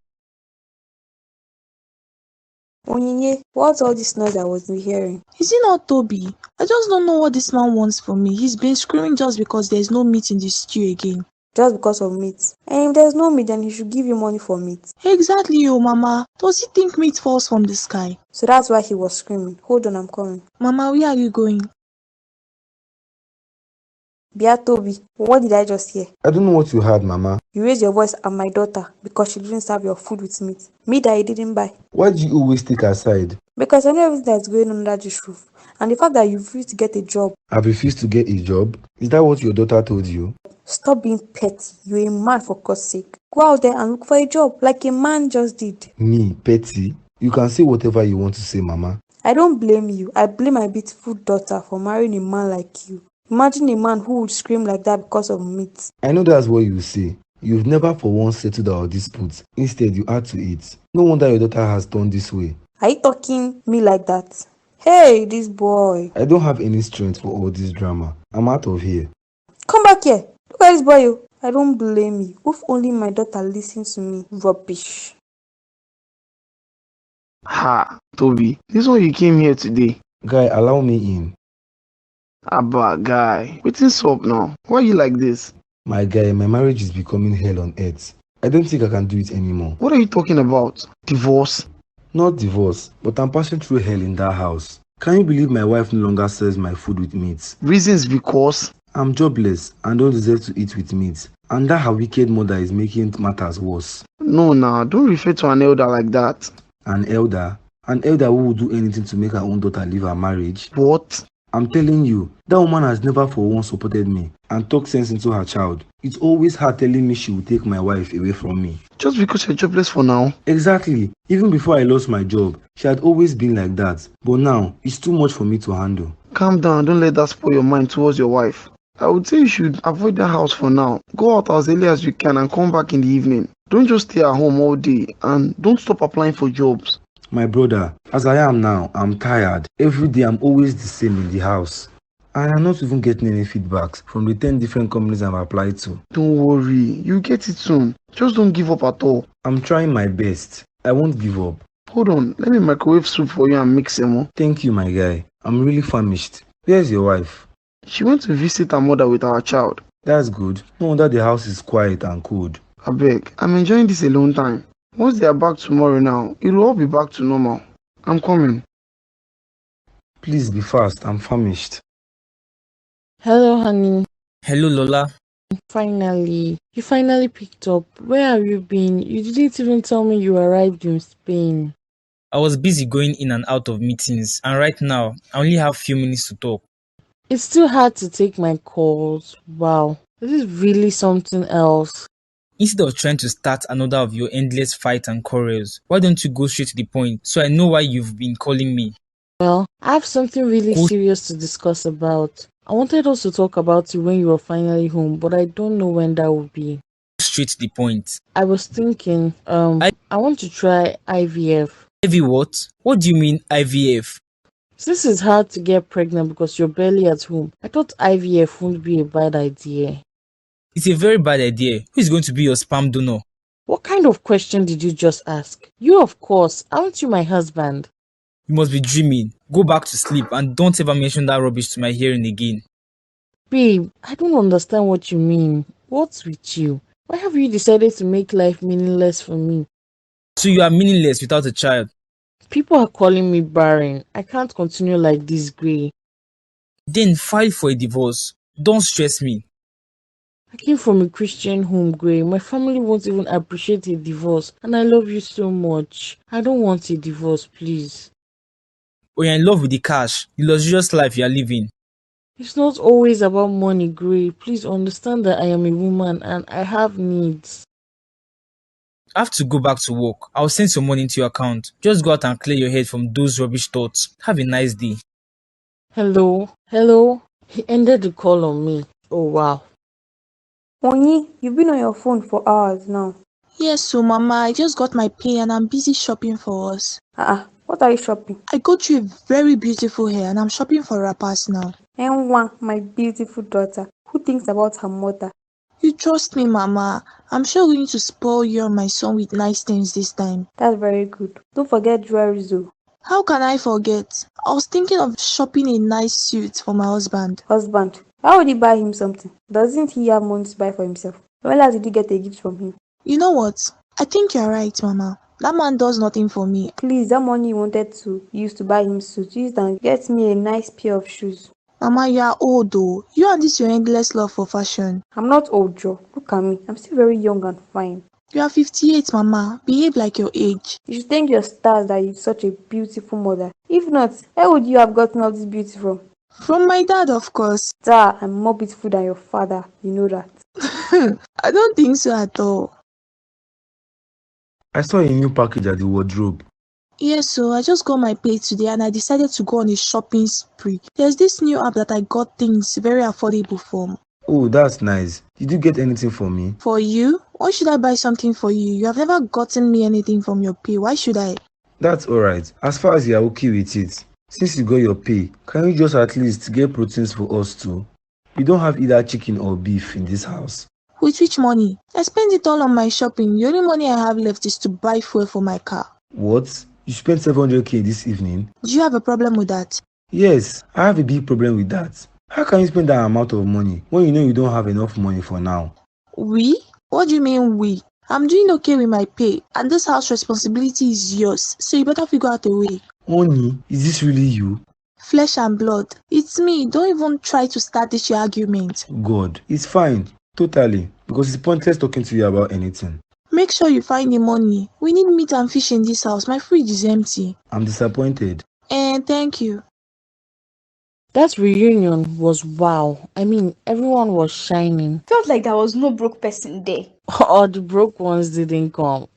Onyinye, what's all this noise I was hearing? Is it not Toby? I just don't know what this man wants from me. He's been screaming just because there's no meat in the stew again. Just because of meat. And if there's no meat, then he should give you money for meat. Exactly, oh mama. Does he think meat falls from the sky? So that's why he was screaming. Hold on, I'm coming. Mama, where are you going? Bia Toby, what did I just hear? I don't know what you heard, Mama. You raised your voice at my daughter because she didn't serve your food with meat. Meat that you didn't buy. Why do you always take her side? Because I know everything that's going on under this roof. And the fact that you refused to get a job. I refused to get a job? Is that what your daughter told you? Stop being petty. You're a man, for God's sake. Go out there and look for a job like a man just did. Me, petty? You can say whatever you want to say, Mama. I don't blame you. I blame my beautiful daughter for marrying a man like you. Imagine a man who would scream like that because of meat. I know that's what you say. You've never for once settled our disputes. Instead, you had to eat. No wonder your daughter has turned this way. Are you talking me like that? Hey, this boy. I don't have any strength for all this drama. I'm out of here. Come back here. Look at this boy. I don't blame you. If only my daughter listens to me. Rubbish. Ha, Toby, this one you came here today. Guy, allow me in. Abba, guy, wetin up now? Why you like this? My guy, my marriage is becoming hell on earth. I don't think I can do it anymore. What are you talking about? Divorce? Not divorce, but I'm passing through hell in that house. Can you believe my wife no longer serves my food with meat? Reasons because? I'm jobless and don't deserve to eat with meat. And that her wicked mother is making matters worse. No, nah, don't refer to an elder like that. An elder? An elder who would do anything to make her own daughter leave her marriage? What? I'm telling you, that woman has never for once supported me and talked sense into her child. It's always her telling me she will take my wife away from me. Just because you're jobless for now? Exactly. Even before I lost my job, she had always been like that. But now, it's too much for me to handle. Calm down, don't let that spoil your mind towards your wife. I would say you should avoid that house for now. Go out as early as you can and come back in the evening. Don't just stay at home all day and don't stop applying for jobs. My brother, as I am now, I'm tired. Every day I'm always the same in the house. And I'm not even getting any feedbacks from the 10 different companies I've applied to. Don't worry, you'll get it soon. Just don't give up at all. I'm trying my best. I won't give up. Hold on, let me microwave soup for you and mix some. Thank you, my guy. I'm really famished. Where's your wife? She went to visit her mother with our child. That's good. No wonder the house is quiet and cold. Abeg, I'm enjoying this alone time. Once they are back tomorrow now, it will all be back to normal. I'm coming. Please be fast. I'm famished. Hello, honey. Hello, Lola. Finally. You finally picked up. Where have you been? You didn't even tell me you arrived in Spain. I was busy going in and out of meetings, and right now, I only have few minutes to talk. It's still hard to take my calls. Wow. This is really something else. Instead of trying to start another of your endless fights and quarrels, why don't you go straight to the point so I know why you've been calling me? Well, I have something really serious to discuss about. I wanted us to talk about it when you were finally home, but I don't know when that will be. Straight to the point. I was thinking, I want to try IVF. IVF what? What do you mean IVF? Since it's hard to get pregnant because you're barely at home, I thought IVF wouldn't be a bad idea. It's a very bad idea. Who is going to be your sperm donor? What kind of question did you just ask? You, of course. Aren't you my husband? You must be dreaming. Go back to sleep and don't ever mention that rubbish to my hearing again. Babe, I don't understand what you mean. What's with you? Why have you decided to make life meaningless for me? So you are meaningless without a child. People are calling me barren. I can't continue like this, Gray. Then file for a divorce. Don't stress me. I came from a Christian home, Gray. My family won't even appreciate a divorce, and I love you so much. I don't want a divorce, please. When you're in love with the cash, the luxurious life you are living. It's not always about money, Gray. Please understand that I am a woman and I have needs. I have to go back to work. I'll send some money into your account. Just go out and clear your head from those rubbish thoughts. Have a nice day. Hello? Hello? He ended the call on me. Oh, wow. Onyi, you've been on your phone for hours now. Yes, so Mama, I just got my pay and I'm busy shopping for us. What are you shopping? I got you a very beautiful hair and I'm shopping for wrappers now. Enwa, my beautiful daughter, who thinks about her mother? You trust me, Mama. I'm sure we need to spoil you and my son with nice things this time. That's very good. Don't forget jewelry though. How can I forget? I was thinking of shopping a nice suit for my husband. Husband? Why would you buy him something? Doesn't he have money to buy for himself? When last did you get a gift from him? You know what? I think you're right, Mama. That man does nothing for me. Please, that money you wanted to use to buy him suit, use it and get me a nice pair of shoes. Mama, you are old though. You and this your endless love for fashion. I'm not old, Joe. Look at me. I'm still very young and fine. You are 58, Mama. Behave like your age. You should thank your stars that you're such a beautiful mother. If not, where would you have gotten all this beauty from? From my dad, of course. Sir, I'm more beautiful than your father. You know that. I don't think so at all. I saw a new package at the wardrobe. Yes, so I just got my pay today and I decided to go on a shopping spree. There's this new app that I got things very affordable from. Oh, that's nice. Did you get anything for me? For you? Why should I buy something for you? You have never gotten me anything from your pay. Why should I? That's alright, as far as you are okay with it. Since you got your pay, can you just at least get proteins for us too? We don't have either chicken or beef in this house. With which money? I spent it all on my shopping. The only money I have left is to buy fuel for my car. What? You spent 700k this evening? Do you have a problem with that? Yes, I have a big problem with that. How can you spend that amount of money when you know you don't have enough money for now? We? What do you mean we? I'm doing okay with my pay and this house responsibility is yours, so you better figure out a way. Honey, is this really you? Flesh and blood. It's me. Don't even try to start this your argument. God, it's fine. Totally. Because it's pointless talking to you about anything. Make sure you find the money. We need meat and fish in this house. My fridge is empty. I'm disappointed. Thank you. That reunion was wow. I mean, everyone was shining. Felt like there was no broke person there. All the broke ones didn't come.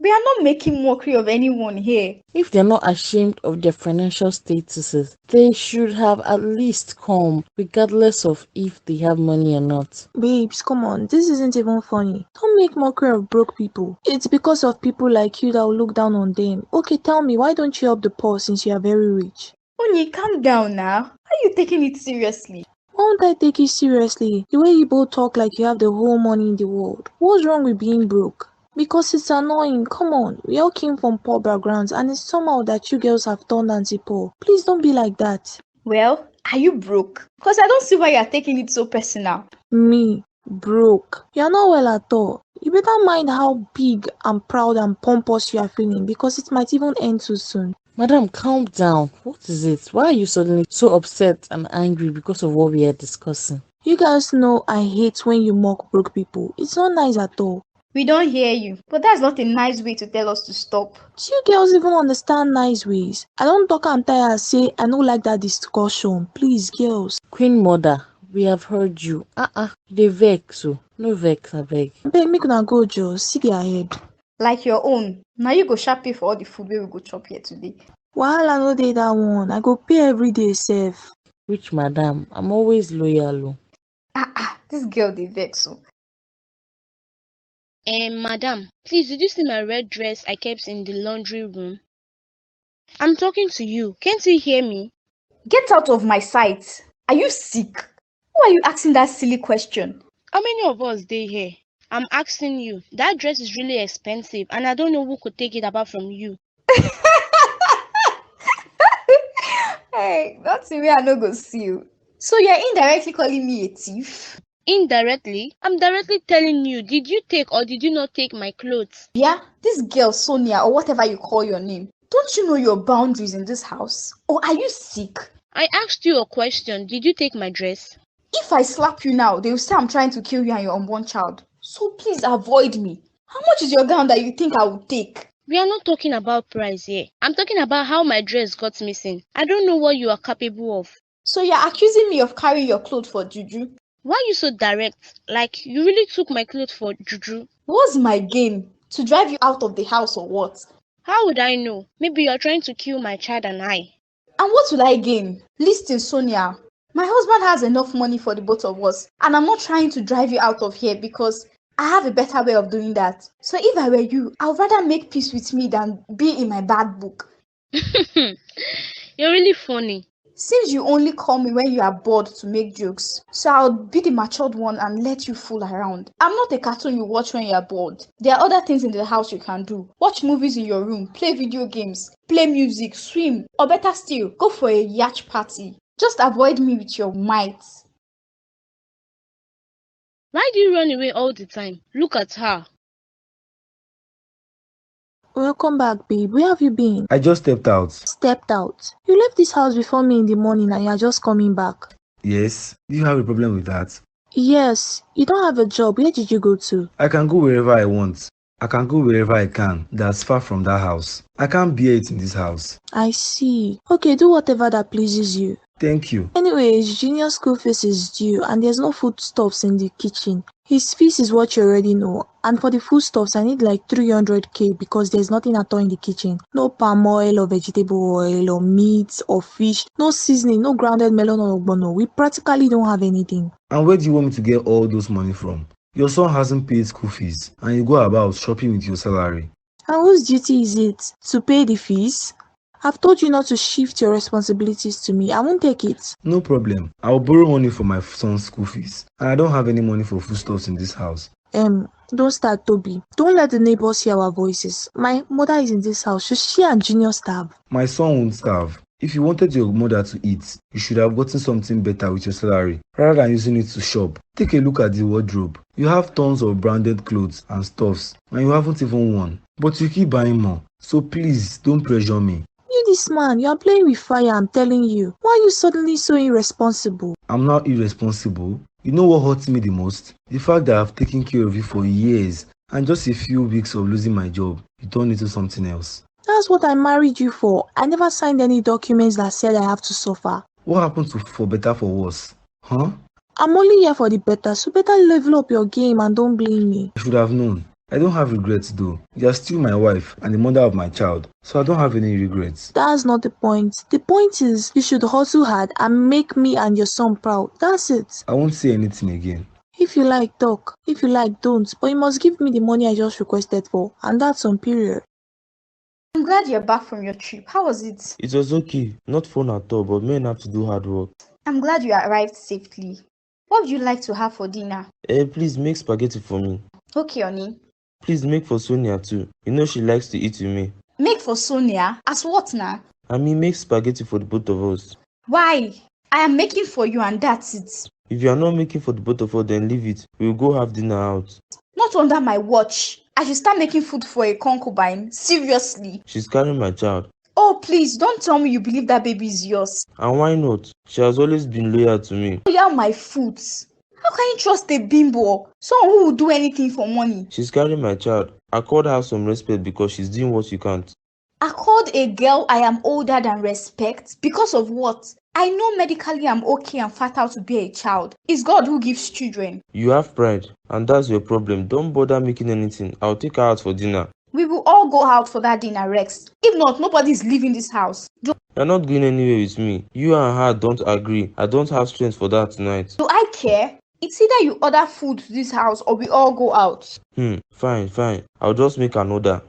We are not making mockery of anyone here. If they're not ashamed of their financial statuses, they should have at least come, regardless of if they have money or not. Babes, come on. This isn't even funny. Don't make mockery of broke people. It's because of people like you that will look down on them. Okay, tell me, why don't you help the poor since you are very rich? Onyi, calm down now. Are you taking it seriously? Why won't I take it seriously? The way you both talk like you have the whole money in the world. What's wrong with being broke? Because it's annoying. Come on. We all came from poor backgrounds and it's somehow that you girls have turned anti-poor. Please don't be like that. Well, are you broke? Because I don't see why you're taking it so personal. Me? Broke? You're not well at all. You better mind how big and proud and pompous you are feeling because it might even end too soon. Madam, calm down. What is it? Why are you suddenly so upset and angry because of what we are discussing? You guys know I hate when you mock broke people. It's not nice at all. We don't hear you, but that's not a nice way to tell us to stop. Do you girls even understand nice ways? I don't talk and tire say I don't like that discussion. Please, girls. Queen Mother, we have heard you. They vex so. No vex, I beg. Beg make una go, Joe. See their head. Like your own. Now you go sharp pay for all the food we will go chop here today. Wahala no dey that one. I go pay every day sef. Which madam? I'm always loyal. This girl dey vex so. Madam, please, did you see my red dress I kept in the laundry room? I'm talking to you. Can't you hear me? Get out of my sight. Are you sick? Why are you asking that silly question? How many of us dey here? I'm asking you. That dress is really expensive and I don't know who could take it apart from you. Hey, that's the way I no go see you. So you're indirectly calling me a thief? Indirectly? I'm directly telling you, did you take or did you not take my clothes? Yeah, this girl Sonia or whatever you call your name. Don't you know your boundaries in this house? Or are you sick? I asked you a question. Did you take my dress? If I slap you now, they will say I'm trying to kill you and your unborn child. So please avoid me. How much is your gown that you think I will take? We are not talking about price here. I'm talking about how my dress got missing. I don't know what you are capable of. So you're accusing me of carrying your clothes for juju? Why are you so direct? Like, you really took my clothes for juju? What's my game? To drive you out of the house or what? How would I know? Maybe you are trying to kill my child and I. And what will I gain? Listen, Sonia. My husband has enough money for the both of us. And I'm not trying to drive you out of here because I have a better way of doing that. So if I were you, I would rather make peace with me than be in my bad book. You're really funny. Since you only call me when you are bored to make jokes, so I'll be the matured one and let you fool around. I'm not a cartoon you watch when you're bored. There are other things in the house you can do. Watch movies in your room, play video games, play music, swim, or better still, go for a yacht party. Just avoid me with your might. Why do you run away all the time? Look at her. Welcome back, babe. Where have you been? I just stepped out. Stepped out. You left this house before me in the morning and you're just coming back. Yes? Do you have a problem with that? Yes. You don't have a job. Where did you go to? I can go wherever I want. I can go wherever I can. That's far from that house. I can't bear it in this house. I see. Okay, do whatever that pleases you. Thank you. Anyways, Junior's school fees is due and there's no foodstuffs in the kitchen. His fees is what you already know. And for the foodstuffs, I need like 300k because there's nothing at all in the kitchen. No palm oil or vegetable oil or meat or fish. No seasoning, no grounded melon or ogbono. We practically don't have anything. And where do you want me to get all those money from? Your son hasn't paid school fees and you go about shopping with your salary. And whose duty is it? To pay the fees? I've told you not to shift your responsibilities to me. I won't take it. No problem. I'll borrow money for my son's school fees. And I don't have any money for foodstuffs in this house. Don't start, Toby. Don't let the neighbors hear our voices. My mother is in this house. Should she and Junior starve? My son won't starve. If you wanted your mother to eat, you should have gotten something better with your salary, rather than using it to shop. Take a look at the wardrobe. You have tons of branded clothes and stuffs, and you haven't even worn. But you keep buying more. So please, don't pressure me. You this man, you are playing with fire, I'm telling you. Why are you suddenly so irresponsible? I'm not irresponsible. You know what hurts me the most? The fact that I've taken care of you for years, and just a few weeks of losing my job, you turn into something else. That's what I married you for. I never signed any documents that said I have to suffer. What happened to for better for worse? Huh? I'm only here for the better, so better level up your game and don't blame me. I should have known. I don't have regrets though. You are still my wife and the mother of my child, so I don't have any regrets. That's not the point. The point is, you should hustle hard and make me and your son proud. That's it. I won't say anything again. If you like, talk. If you like, don't. But you must give me the money I just requested for, and that's on period. I'm glad you're back from your trip. How was it? It was okay. Not fun at all, but men have to do hard work. I'm glad you arrived safely. What would you like to have for dinner? Please make spaghetti for me. Okay, honey. Please make for Sonia too. You know she likes to eat with me. Make for Sonia? As what now? I mean, make spaghetti for the both of us. Why? I am making for you and that's it. If you are not making for the both of us, then leave it. We'll go have dinner out. Not under my watch. I should start making food for a concubine. Seriously. She's carrying my child. Oh, please, don't tell me you believe that baby is yours. And why not? She has always been loyal to me. Loyal my foot. How can you trust a bimbo? Someone who will do anything for money. She's carrying my child. I called her some respect because she's doing what you can't. I called a girl I am older than respect because of what? I know medically I'm okay and fertile to be a child. It's God who gives children. You have pride, and that's your problem. Don't bother making anything. I'll take her out for dinner. We will all go out for that dinner, Rex. If not, nobody's leaving this house. You're not going anywhere with me. You and her don't agree. I don't have strength for that tonight. Do I care? It's either you order food to this house or we all go out. Fine. I'll just make an order.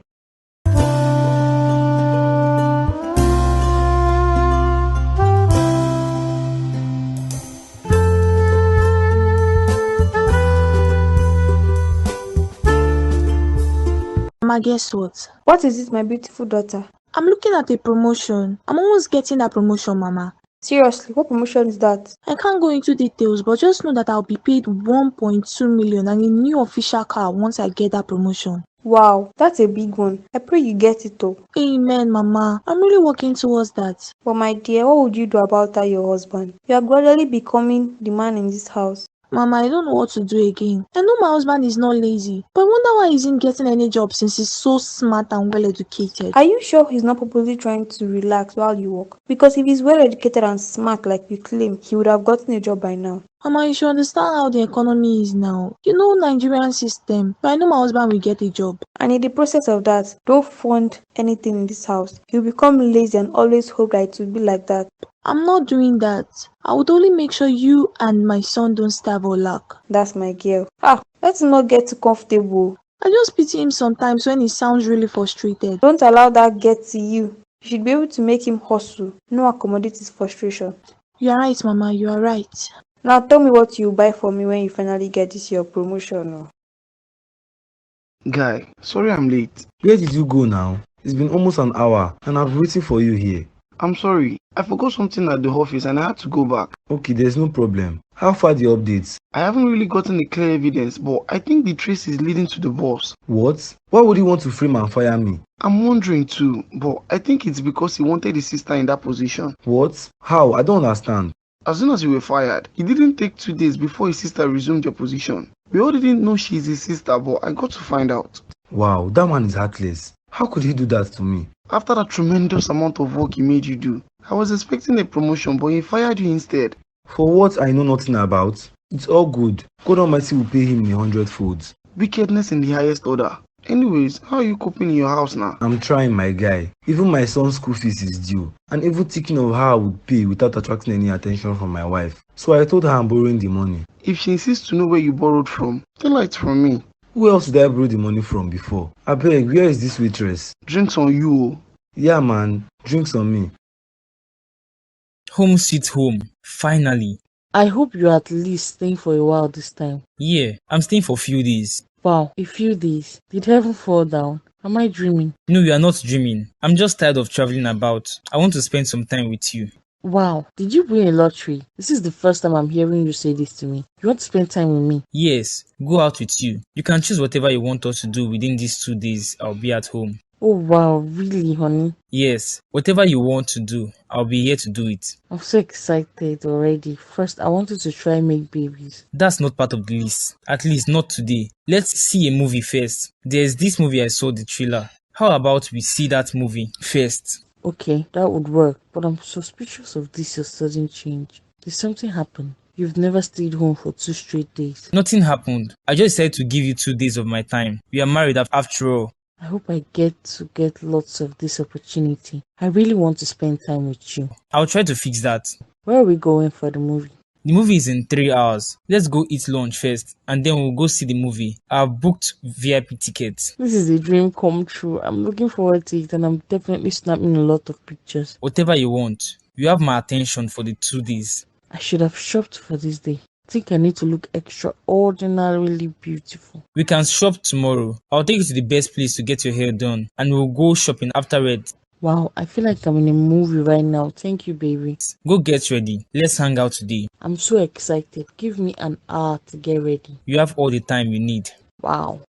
Mama, guess what? What is it, my beautiful daughter? I'm looking at a promotion. I'm almost getting that promotion, Mama. Seriously, what promotion is that? I can't go into details, but just know that I'll be paid 1.2 million and a new official car once I get that promotion. Wow, that's a big one. I pray you get it though. Amen, Mama. I'm really working towards that. But my dear, what would you do about that, your husband? You are gradually becoming the man in this house. Mama, I don't know what to do again. I know my husband is not lazy, but I wonder why he isn't getting any job since he's so smart and well educated. Are you sure he's not probably trying to relax while you work? Because if he's well educated and smart like you claim, he would have gotten a job by now. Mama, you should understand how the economy is now. You know Nigerian system, but I know my husband will get a job. And in the process of that, don't fund anything in this house. You'll become lazy and always hope that it will be like that. I'm not doing that. I would only make sure you and my son don't starve or lack. That's my girl. Let's not get too comfortable. I just pity him sometimes when he sounds really frustrated. Don't allow that get to you. You should be able to make him hustle, no accommodate his frustration. You are right, Mama, you are right. Now tell me what you buy for me when you finally get this your promotion. Guy, sorry I'm late. Where did you go now? It's been almost an hour and I've been waiting for you here. I'm sorry. I forgot something at the office and I had to go back. Okay, there's no problem. How far the updates? I haven't really gotten a clear evidence, but I think the trace is leading to the boss. What? Why would he want to frame and fire me? I'm wondering too, but I think it's because he wanted his sister in that position. What? How? I don't understand. As soon as you were fired, it didn't take 2 days before his sister resumed your position. We all didn't know she's his sister, but I got to find out. Wow, that man is heartless. How could he do that to me? After that tremendous amount of work he made you do, I was expecting a promotion, but he fired you instead. For what I know nothing about? It's all good. God Almighty will pay him 100 folds. Wickedness in the highest order. Anyways, how are you coping in your house now? I'm trying, my guy. Even my son's school fees is due. And even thinking of how I would pay without attracting any attention from my wife. So I told her I'm borrowing the money. If she insists to know where you borrowed from, tell her it's from me. Who else did I borrow the money from before? Abeg, where is this waitress? Drinks on you. Yeah, man. Drinks on me. Home sweet home. Finally. I hope you're at least staying for a while this time. Yeah, I'm staying for a few days. Wow, a few days. Did heaven fall down? Am I dreaming? No, you are not dreaming. I'm just tired of traveling about. I want to spend some time with you. Wow, did you win a lottery? This is the first time I'm hearing you say this to me. You want to spend time with me? Yes, go out with you. You can choose whatever you want us to do within these 2 days. I'll be at home. Oh wow, really, honey? Yes, whatever you want to do, I'll be here to do it. I'm so excited already. First, I wanted to try make babies. That's not part of the list. At least not today. Let's see a movie first. There's this movie I saw the trailer. How about we see that movie first? Okay, that would work, but I'm suspicious of this your sudden change. Did something happen? You've never stayed home for 2 straight days. Nothing happened. I just decided to give you 2 days of my time. We are married after all. I hope I get lots of this opportunity. I really want to spend time with you. I'll try to fix that. Where are we going for the movie? The movie is in 3 hours. Let's go eat lunch first and then we'll go see the movie. I've booked VIP tickets. This is a dream come true. I'm looking forward to it and I'm definitely snapping a lot of pictures. Whatever you want. You have my attention for the 2 days. I should have shopped for this day. I think I need to look extraordinarily beautiful. We can shop tomorrow. I'll take you to the best place to get your hair done and we'll go shopping afterwards. Wow, I feel like I'm in a movie right now. Thank you, baby. Go get ready. Let's hang out today. I'm so excited. Give me an hour to get ready. You have all the time you need. Wow.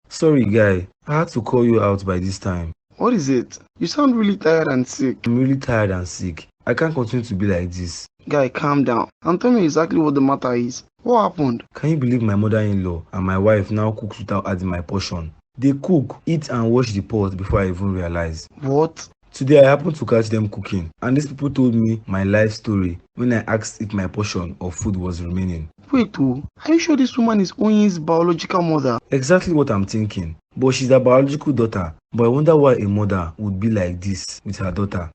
Sorry, guy. I had to call you out by this time. What is it? You sound really tired and sick. I'm really tired and sick. I can't continue to be like this. Guy, calm down and tell me exactly what the matter is. What happened? Can you believe my mother-in-law and my wife now cooks without adding my portion? They cook, eat and wash the pot before I even realize. What? Today I happened to catch them cooking and these people told me my life story when I asked if my portion of food was remaining. Wait, are you sure this woman is Onye's biological mother? Exactly what I'm thinking. But she's a biological daughter. But I wonder why a mother would be like this with her daughter.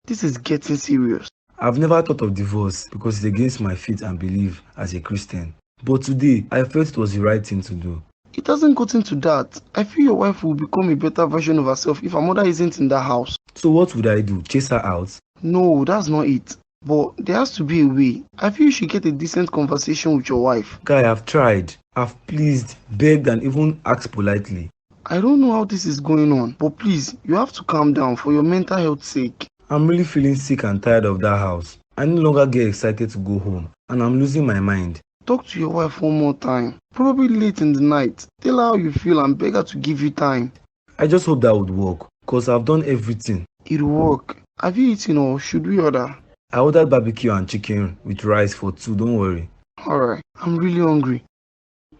This is getting serious. I've never thought of divorce because it's against my faith and belief as a Christian. But today, I felt it was the right thing to do. It hasn't gotten to that. I feel your wife will become a better version of herself if her mother isn't in that house. So what would I do? Chase her out? No, that's not it. But there has to be a way. I feel you should get a decent conversation with your wife. Guy, I've tried. I've pleased, begged, and even asked politely. I don't know how this is going on, but please, you have to calm down for your mental health's sake. I'm really feeling sick and tired of that house. I no longer get excited to go home, and I'm losing my mind. Talk to your wife one more time, probably late in the night. Tell her how you feel and beg her to give you time. I just hope that would work, cause I've done everything. It'll work. Have you eaten or should we order? I ordered barbecue and chicken with rice for 2, don't worry. Alright, I'm really hungry.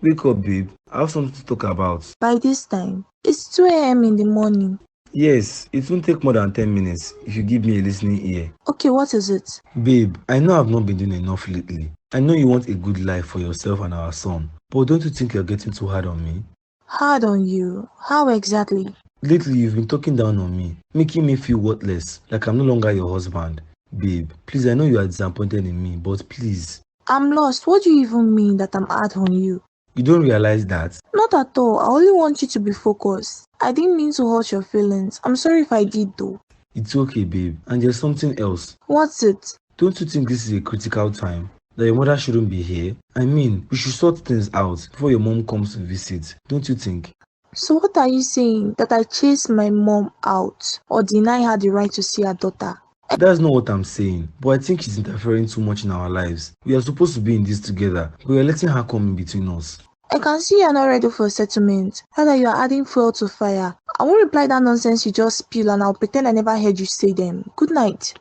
Wake up, babe. I have something to talk about. By this time, it's 2 a.m. in the morning. Yes, it won't take more than 10 minutes if you give me a listening ear. Okay, what is it? Babe, I know I've not been doing enough lately. I know you want a good life for yourself and our son, but don't you think you're getting too hard on me? Hard on you? How exactly? Lately, you've been talking down on me, making me feel worthless, like I'm no longer your husband. Babe, please, I know you are disappointed in me, but please. I'm lost. What do you even mean that I'm hard on you? You don't realize that? Not at all. I only want you to be focused. I didn't mean to hurt your feelings. I'm sorry if I did though. It's okay, babe. And there's something else. What's it? Don't you think this is a critical time? That your mother shouldn't be here? I mean, we should sort things out before your mom comes to visit. Don't you think? So what are you saying? That I chased my mom out or deny her the right to see her daughter? That's not what I'm saying, but I think she's interfering too much in our lives. We are supposed to be in this together, but we are letting her come in between us. I can see you're not ready for a settlement. Rather, you are adding fuel to fire. I won't reply that nonsense you just spill and I'll pretend I never heard you say them. Good night.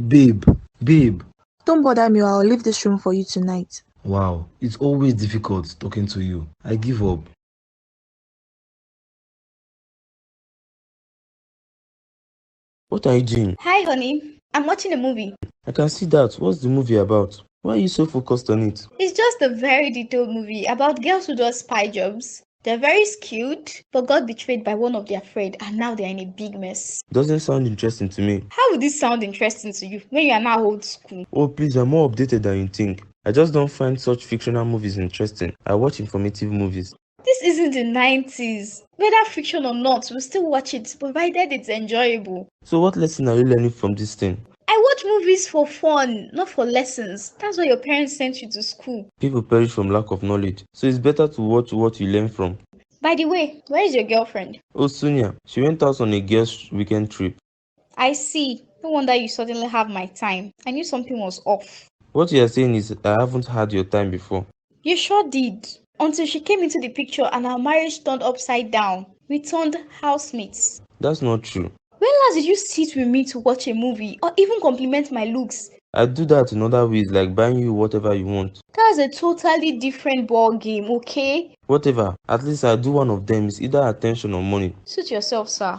Babe. Don't bother me or I'll leave this room for you tonight. Wow, it's always difficult talking to you. I give up. What are you doing? Hi, honey. I'm watching a movie. I can see that. What's the movie about? Why are you so focused on it? It's just a very detailed movie about girls who do spy jobs. They're very skilled, but got betrayed by one of their friends, and now they're in a big mess. Doesn't sound interesting to me. How would this sound interesting to you when you are now old school? Oh, please, I'm more updated than you think. I just don't find such fictional movies interesting. I watch informative movies. This isn't the 90s. Whether fiction or not, we'll still watch it, provided it's enjoyable. So what lesson are you learning from this thing? I watch movies for fun, not for lessons. That's why your parents sent you to school. People perish from lack of knowledge, so it's better to watch what you learn from. By the way, where is your girlfriend? Oh, Sonia, she went out on a girls' weekend trip. I see. No wonder you suddenly have my time. I knew something was off. What you are saying is I haven't had your time before. You sure did. Until she came into the picture and our marriage turned upside down. We turned housemates. That's not true. When last did you sit with me to watch a movie or even compliment my looks? I do that in other ways, like buying you whatever you want. That's a totally different ball game, okay? Whatever. At least I do one of them. It's either attention or money. Suit yourself, sir.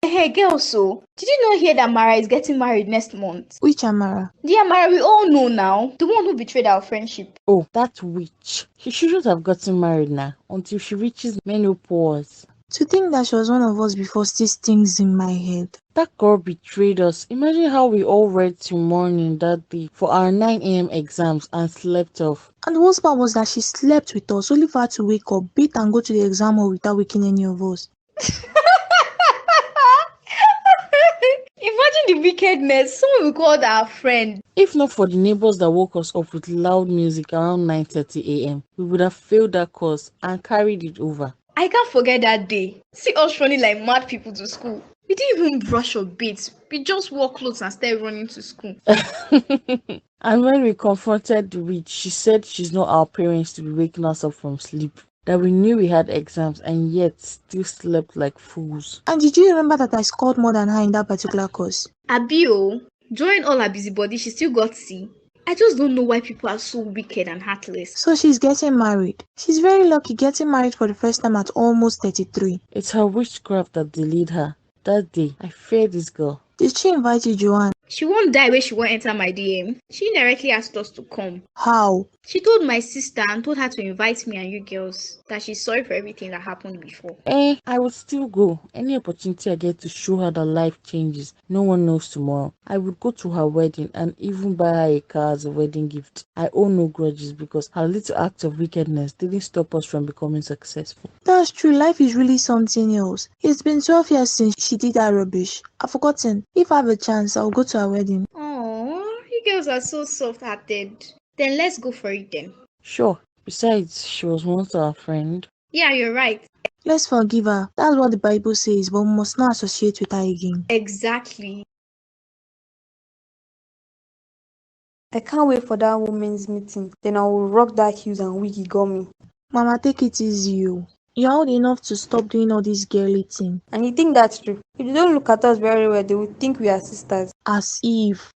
Hey, girl, so did you not hear that Mara is getting married next month? Which Amara? The Amara we all know now. The one who betrayed our friendship. Oh, that witch. She shouldn't have gotten married now until she reaches menopause. To think that she was one of us before still stings in my head. That girl betrayed us. Imagine how we all read till morning that day for our 9 a.m. exams and slept off. And the worst part was that she slept with us, only for her to wake up, bathe and go to the exam hall without waking any of us. Imagine the wickedness. Someone will call our friend. If not for the neighbors that woke us up with loud music around 9:30 a.m., we would have failed that course and carried it over. I can't forget that day. See us running like mad people to school. We didn't even brush or bathe. We just wore clothes and started running to school. And when we confronted the witch, she said she's not our parents to be waking us up from sleep. That we knew we had exams and yet still slept like fools. And did you remember that I scored more than her in that particular course? Abio, during all her busybody, she still got C. I just don't know why people are so wicked and heartless. So she's getting married. She's very lucky getting married for the first time at almost 33. It's her witchcraft that delayed her. That day, I feared this girl. Did she invite you, Joanne? She won't die when she won't enter my DM. She indirectly asked us to come. How? She told my sister and told her to invite me and you girls, that she's sorry for everything that happened before. I would still go. Any opportunity I get to show her that life changes, no one knows tomorrow. I would go to her wedding and even buy her a car as a wedding gift. I owe no grudges because her little act of wickedness didn't stop us from becoming successful. That's true. Life is really something else. It's been 12 years since she did that rubbish. I've forgotten. If I have a chance, I'll go to her wedding. Oh, you girls are so soft-hearted. Then let's go for it then. Sure. Besides, she was once our friend. Yeah, you're right. Let's forgive her. That's what the Bible says, but we must not associate with her again. Exactly. I can't wait for that women's meeting. Then I will rock that heels and wig he got me. Mama, take it easy, you. You're old enough to stop doing all this girly thing. And you think that's true? If they don't look at us very well, they will think we are sisters. As if.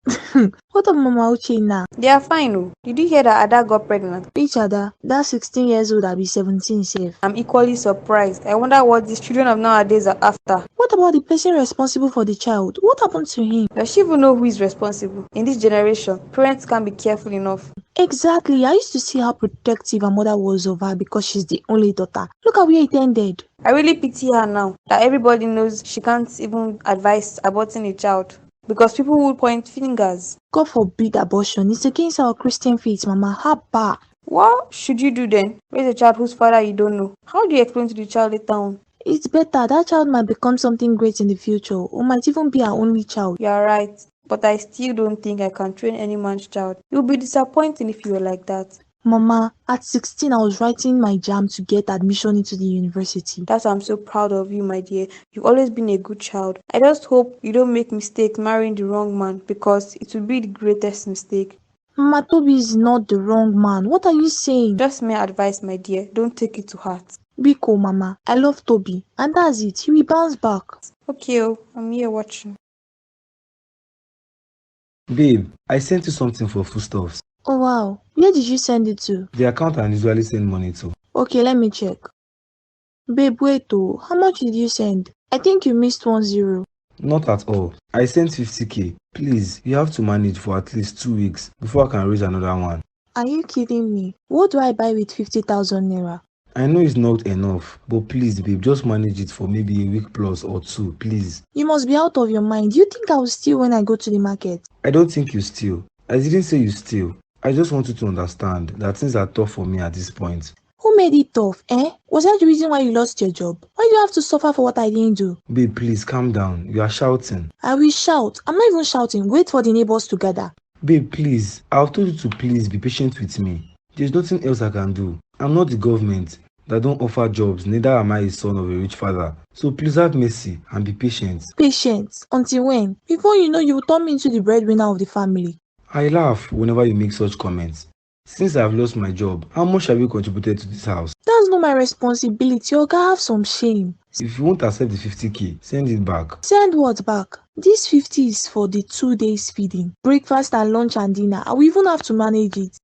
What of Mama Uche now? They are fine, oh. Did you hear that Ada got pregnant? Which Ada? That 16 years old, I'll be 17 safe. I'm equally surprised. I wonder what these children of nowadays are after. What about the person responsible for the child? What happened to him? Does she even know who is responsible? In this generation, parents can't be careful enough. Exactly. I used to see how protective her mother was of her because she's the only daughter. Look at where it ended. I really pity her now that everybody knows she can't even advise aborting a child because people will point fingers. God forbid abortion. It's against our Christian faith, Mama. Haba. What should you do then? Raise a child whose father you don't know. How do you explain to the child later on? It's better. That child might become something great in the future or might even be our only child. You are right, but I still don't think I can train any man's child. It would be disappointing if you were like that. Mama, at 16, I was writing my JAM to get admission into the university. That's why I'm so proud of you, my dear. You've always been a good child. I just hope you don't make mistakes marrying the wrong man because it would be the greatest mistake. Mama, Toby is not the wrong man. What are you saying? Just my advice, my dear. Don't take it to heart. Biko, Mama. I love Toby. And that's it. He will bounce back. Okay, I'm here watching. Babe, I sent you something for foodstuffs. Oh, wow. Where did you send it to? The account I usually send money to. Okay, let me check. Babe, wait oh. How much did you send? I think you missed 10. Not at all. I sent 50k. Please, you have to manage for at least 2 weeks before I can raise another one. Are you kidding me? What do I buy with 50,000 naira? I know it's not enough, but please, babe, just manage it for maybe a week plus or 2, please. You must be out of your mind. You think I will steal when I go to the market? I don't think you steal. I didn't say you steal. I just want you to understand that things are tough for me at this point. Who made it tough, eh? Was that the reason why you lost your job? Why do you have to suffer for what I didn't do? Babe, please calm down. You are shouting. I will shout. I'm not even shouting. Wait for the neighbors to gather. Babe, please. I've told you to please be patient with me. There's nothing else I can do. I'm not the government that don't offer jobs. Neither am I a son of a rich father. So please have mercy and be patient. Patient? Until when? Before you know, you will turn me into the breadwinner of the family. I laugh whenever you make such comments. Since I've lost my job, how much have you contributed to this house? That's not my responsibility. Oga, have some shame. If you won't accept the 50k, send it back. Send what back? This 50 is for the 2 days feeding. Breakfast and lunch and dinner. I will even have to manage it.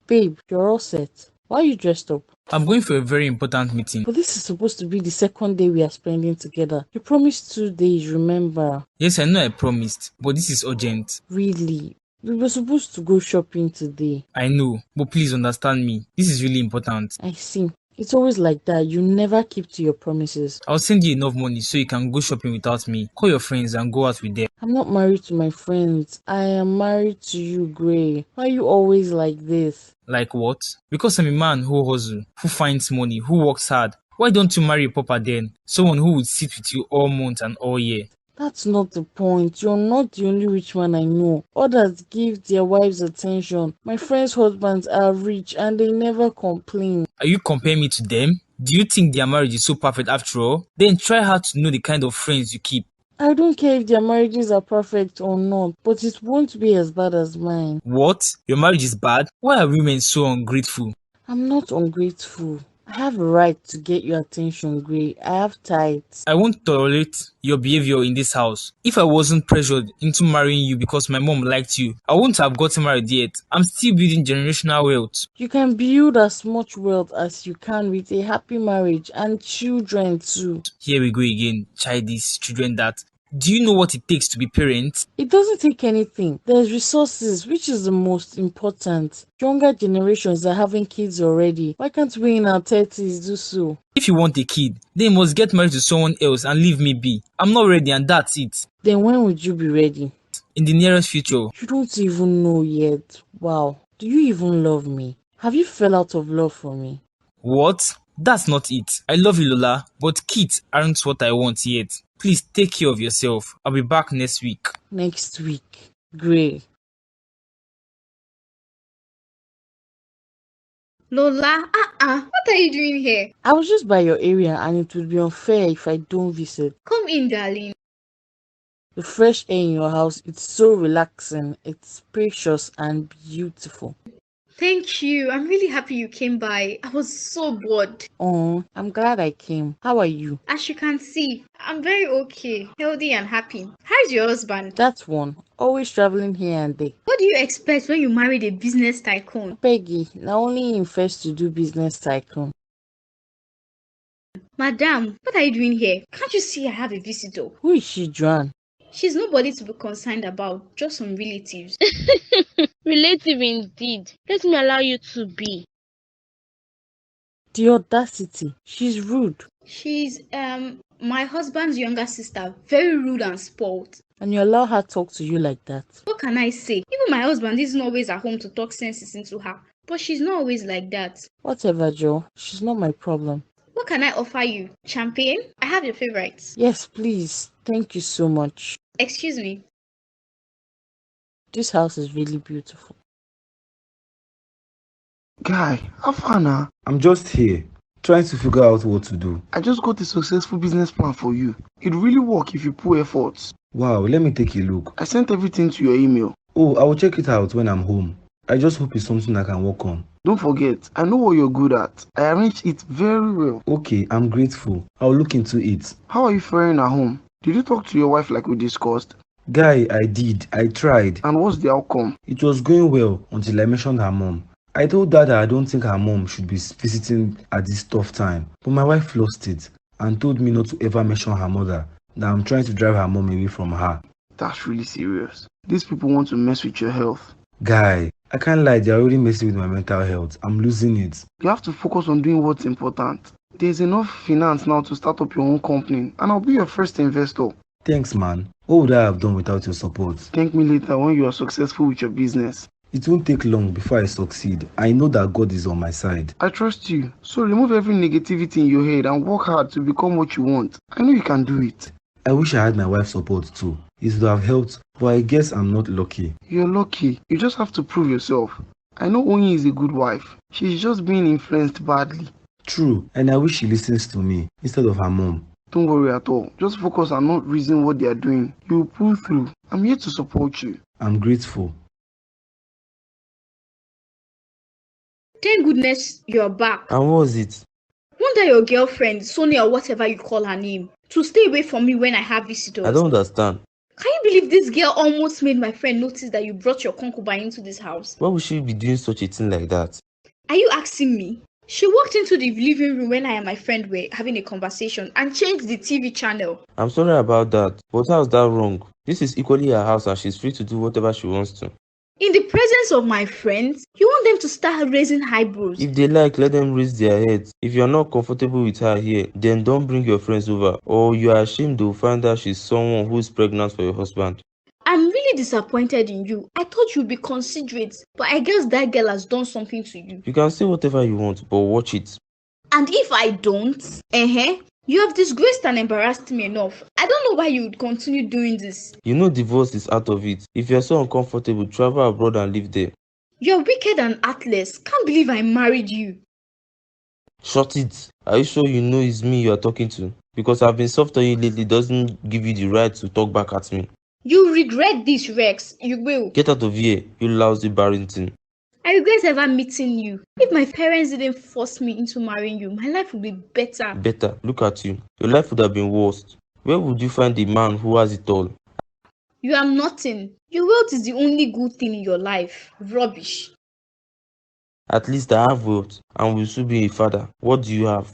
Babe, you're all set. Why are you dressed up? I'm going for a very important meeting. But this is supposed to be the second day we are spending together. You promised 2 days, remember? Yes, I know I promised, but this is urgent. Really? We were supposed to go shopping today. I know, but please understand me. This is really important. I see. It's always like that. You never keep to your promises. I'll send you enough money so you can go shopping without me. Call your friends and go out with them. I'm not married to my friends. I am married to you, Gray. Why are you always like this? Like what? Because I'm a man who hustles, who finds money, who works hard. Why don't you marry a papa then? Someone who would sit with you all month and all year. That's not the point. You're not the only rich man I know. Others give their wives attention. My friends' husbands are rich and they never complain. Are you comparing me to them? Do you think their marriage is so perfect after all? Then try hard to know the kind of friends you keep. I don't care if their marriages are perfect or not, but it won't be as bad as mine. What? Your marriage is bad? Why are women so ungrateful? I'm not ungrateful. I have a right to get your attention, Gray. I have tithes. I won't tolerate your behavior in this house. If I wasn't pressured into marrying you because my mom liked you, I wouldn't have gotten married yet. I'm still building generational wealth. You can build as much wealth as you can with a happy marriage and children too. Here we go again. Childish children that. Do you know what it takes to be parents? It doesn't take anything. There's resources, which is the most important. Younger generations are having kids already. Why can't we in our 30s do so? If you want a kid, then you must get married to someone else and leave me be. I'm not ready and that's it. Then when would you be ready? In the nearest future. You don't even know yet. Wow. Do you even love me? Have you fell out of love for me? What? That's not it. I love you, Lola, but kids aren't what I want yet. Please take care of yourself. I'll be back next week. Next week. Great. Lola, what are you doing here? I was just by your area and it would be unfair if I don't visit. Come in, darling. The fresh air in your house, it's so relaxing. It's precious and beautiful. Thank you. I'm really happy you came by. I was so bored. Oh, I'm glad I came. How are you? As you can see, I'm very okay, healthy and happy. How's your husband? That's one. Always traveling here and there. What do you expect when you married a business tycoon? Peggy, now only him first to do business tycoon. Madam, what are you doing here? Can't you see I have a visitor? Who is she, Joan? She's nobody to be concerned about, just some relatives. Relative indeed. Let me allow you to be. The audacity. She's rude. She's my husband's younger sister, very rude and spoiled. And you allow her talk to you like that? What can I say? Even my husband isn't always at home to talk sense into her, but she's not always like that. Whatever, Joe. She's not my problem. What can I offer you? Champagne? I have your favorites. Yes, please. Thank you so much. Excuse me. This house is really beautiful. Guy, how far now? I'm just here, trying to figure out what to do. I just got a successful business plan for you. It really work if you put efforts. Wow, let me take a look. I sent everything to your email. Oh, I will check it out when I'm home. I just hope it's something I can work on. Don't forget, I know what you're good at. I arranged it very well. Okay, I'm grateful. I'll look into it. How are you faring at home? Did you talk to your wife like we discussed? Guy, I did. I tried. And what's the outcome? It was going well until I mentioned her mom. I told her that I don't think her mom should be visiting at this tough time. But my wife lost it and told me not to ever mention her mother, that I'm trying to drive her mom away from her. That's really serious. These people want to mess with your health. Guy, I can't lie, they're already messing with my mental health. I'm losing it. You have to focus on doing what's important. There's enough finance now to start up your own company, and I'll be your first investor. Thanks, man. What would I have done without your support? Thank me later when you are successful with your business. It won't take long before I succeed. I know that God is on my side. I trust you. So remove every negativity in your head and work hard to become what you want. I know you can do it. I wish I had my wife's support too. It would have helped, but I guess I'm not lucky. You're lucky. You just have to prove yourself. I know Onyi is a good wife. She's just being influenced badly. True, and I wish she listens to me instead of her mom. Don't worry at all. Just focus on not reason what they are doing. You will pull through. I'm here to support you. I'm grateful. Thank goodness you're back. And what was it? Wonder your girlfriend, Sonia or whatever you call her name, to stay away from me when I have visitors. I don't understand. Can you believe this girl almost made my friend notice that you brought your concubine into this house? Why would she be doing such a thing like that? Are you asking me? She walked into the living room when I and my friend were having a conversation and changed the TV channel. I'm sorry about that, but how's that wrong? This is equally her house and she's free to do whatever she wants to. In the presence of my friends, you want them to start raising eyebrows? If they like, let them raise their heads. If you're not comfortable with her here, then don't bring your friends over. Or you are ashamed to find out she's someone who's pregnant for your husband. I'm really disappointed in you. I thought you'd be considerate, but I guess that girl has done something to you. You can say whatever you want, but watch it. And if I don't, you have disgraced and embarrassed me enough. I don't know why you would continue doing this. You know divorce is out of it. If you're so uncomfortable, travel abroad and live there. You're wicked and heartless. Can't believe I married you. Shut it. Are you sure you know it's me you are talking to? Because I've been soft on you lately doesn't give you the right to talk back at me. You regret this, Rex. You will. Get out of here, you lousy Barrington. I regret ever meeting you. If my parents didn't force me into marrying you, my life would be better. Better. Look at you. Your life would have been worse. Where would you find a man who has it all? You are nothing. Your wealth is the only good thing in your life. Rubbish. At least I have wealth and will soon be a father. What do you have?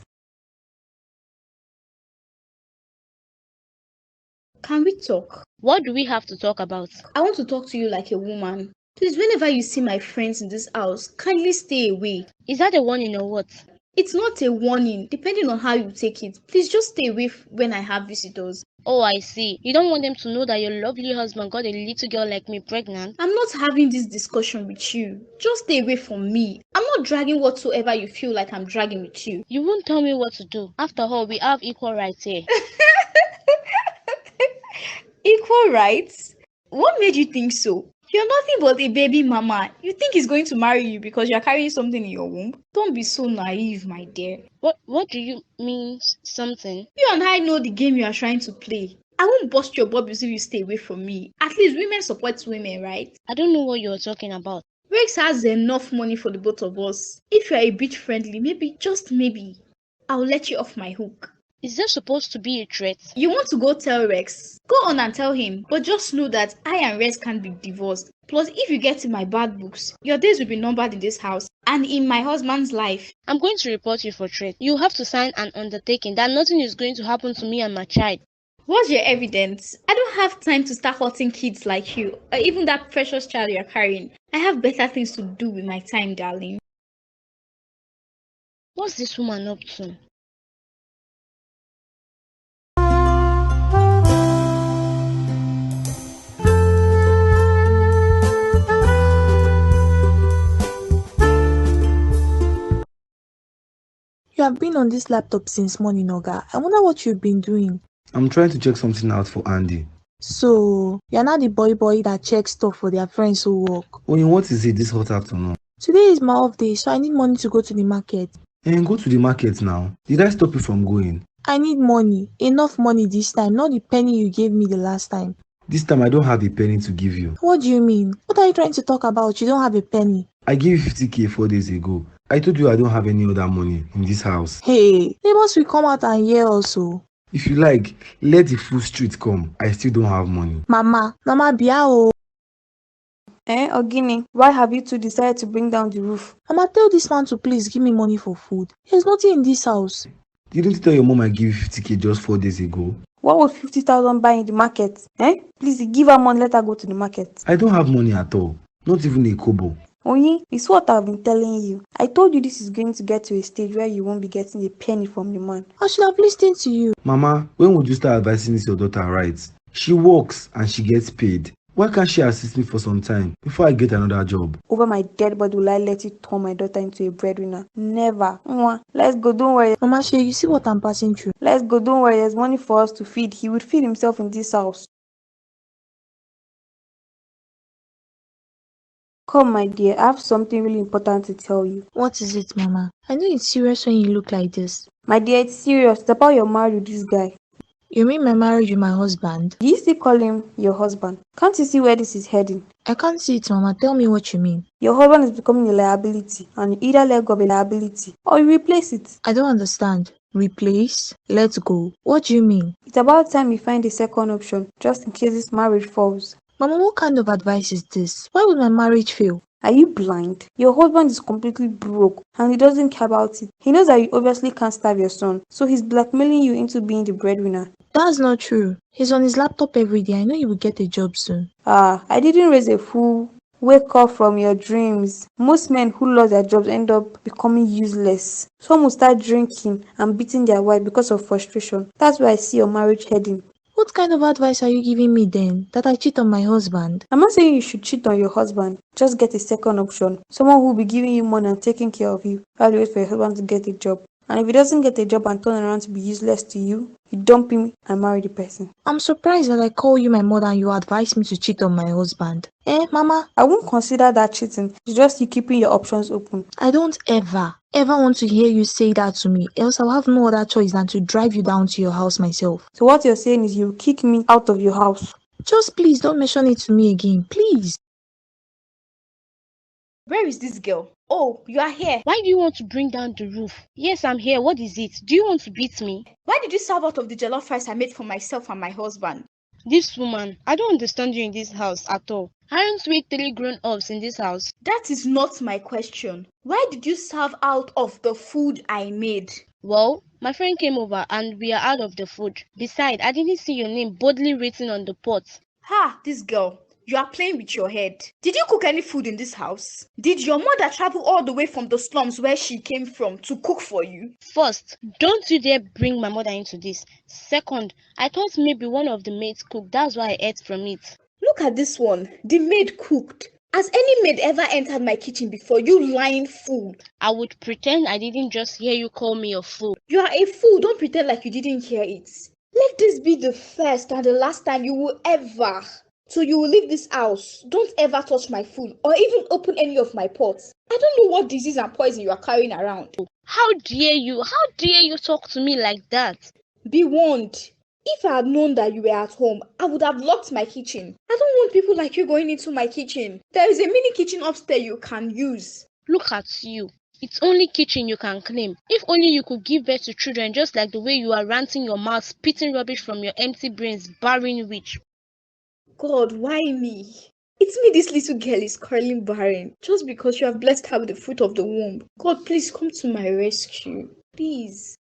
Can we talk? What do we have to talk about? I want to talk to you like a woman. Please, whenever you see my friends in this house, kindly stay away. Is that a warning or what? It's not a warning, depending on how you take it. Please just stay away when I have visitors. Oh, I see. You don't want them to know that your lovely husband got a little girl like me pregnant? I'm not having this discussion with you. Just stay away from me. I'm not dragging whatsoever you feel like I'm dragging with you. You won't tell me what to do. After all, we have equal rights here. Equal rights? What made you think so? You're nothing but a baby mama. You think he's going to marry you because you're carrying something in your womb? Don't be so naive, my dear. What do you mean, something? You and I know the game you are trying to play. I won't bust your bubbles if you stay away from me. At least women support women, right? I don't know what you're talking about. Rex has enough money for the both of us. If you're a bit friendly, maybe, just maybe, I'll let you off my hook. Is there supposed to be a threat? You want to go tell Rex? Go on and tell him, but just know that I and Rex can't be divorced. Plus, if you get in my bad books, your days will be numbered in this house and in my husband's life. I'm going to report you for threat. You have to sign an undertaking that nothing is going to happen to me and my child. What's your evidence? I don't have time to start hurting kids like you, or even that precious child you're carrying. I have better things to do with my time, darling. What's this woman up to? You have been on this laptop since morning, Oga. I wonder what you've been doing. I'm trying to check something out for Andy. So, you're not the boy that checks stuff for their friends who work. Oyin, what is it this hot afternoon? Today is my off day, so I need money to go to the market. And go to the market now. Did I stop you from going? I need money. Enough money this time, not the penny you gave me the last time. This time I don't have a penny to give you. What do you mean? What are you trying to talk about? You don't have a penny. I gave you 50k 4 days ago. I told you I don't have any other money in this house. Hey, neighbors will come out and hear also. If you like, let the full street come. I still don't have money. Mama biao. Ogini, why have you two decided to bring down the roof? Mama, tell this man to please give me money for food. There's nothing in this house. Didn't you tell your mom I gave you 50k just 4 days ago? What would 50,000 buy in the market? Please give her money, let her go to the market. I don't have money at all. Not even a kobo. Oyin, it's what I've been telling you. I told you this is going to get to a stage where you won't be getting a penny from the man. I should have listened to you. Mama, when would you start advising this your daughter right? She works and she gets paid. Why can't she assist me for some time before I get another job? Over my dead body will I let you turn my daughter into a breadwinner? Never. Let's go, don't worry. Mama Shay, you see what I'm passing through? Let's go, don't worry. There's money for us to feed. He would feed himself in this house. Come, my dear, I have something really important to tell you. What is it, Mama? I know it's serious when you look like this. My dear, it's serious. It's about your marriage with this guy. You mean my marriage with my husband? Do you still call him your husband? Can't you see where this is heading? I can't see it, Mama. Tell me what you mean. Your husband is becoming a liability, and you either let go of a liability or you replace it. I don't understand. Replace? Let go. What do you mean? It's about time you find a second option, just in case this marriage falls. Mama, what kind of advice is this? Why would my marriage fail? Are you blind? Your husband is completely broke and he doesn't care about it. He knows that you obviously can't starve your son, so he's blackmailing you into being the breadwinner. That's not true. He's on his laptop every day. I know he will get a job soon. I didn't raise a fool. Wake up from your dreams. Most men who lose their jobs end up becoming useless. Some will start drinking and beating their wife because of frustration. That's where I see your marriage heading. What kind of advice are you giving me then? That I cheat on my husband? I'm not saying you should cheat on your husband. Just get a second option. Someone who will be giving you money and taking care of you while you wait for your husband to get a job. And if he doesn't get a job and turn around to be useless to you, you dump him and marry the person. I'm surprised that I call you my mother and you advise me to cheat on my husband. Mama? I won't consider that cheating. It's just you keeping your options open. I don't ever want to hear you say that to me. Else I'll have no other choice than to drive you down to your house myself. So what you're saying is you'll kick me out of your house. Just please don't mention it to me again. Please. Where is this girl? Oh, you are here. Why do you want to bring down the roof? Yes, I'm here. What is it? Do you want to beat me? Why did you serve out of the jollof rice I made for myself and my husband? This woman, I don't understand you in this house at all. Aren't we 3 grown-ups in this house? That is not my question. Why did you serve out of the food I made? Well, My friend came over and we are out of the food. Besides, I didn't see your name boldly written on the pot. Ha, this girl. You are playing with your head. Did you cook any food in this house? Did your mother travel all the way from the slums where she came from to cook for you? First, don't you dare bring my mother into this. Second, I thought maybe one of the maids cooked. That's why I ate from it. Look at this one. The maid cooked. Has any maid ever entered my kitchen before, you lying fool? I would pretend I didn't just hear you call me a fool. You are a fool. Don't pretend like you didn't hear it. Let this be the first and the last time you will ever. So you will leave this house. Don't ever touch my food or even open any of my pots. I don't know what disease and poison you are carrying around. How dare you? How dare you talk to me like that? Be warned. If I had known that you were at home, I would have locked my kitchen. I don't want people like you going into my kitchen. There is a mini kitchen upstairs you can use. Look at you. It's only kitchen you can claim. If only you could give birth to children just like the way you are ranting your mouth, spitting rubbish from your empty brains, barren witch. God, why me? It's me this little girl is calling barren just because you have blessed her with the fruit of the womb. God, please come to my rescue. Please.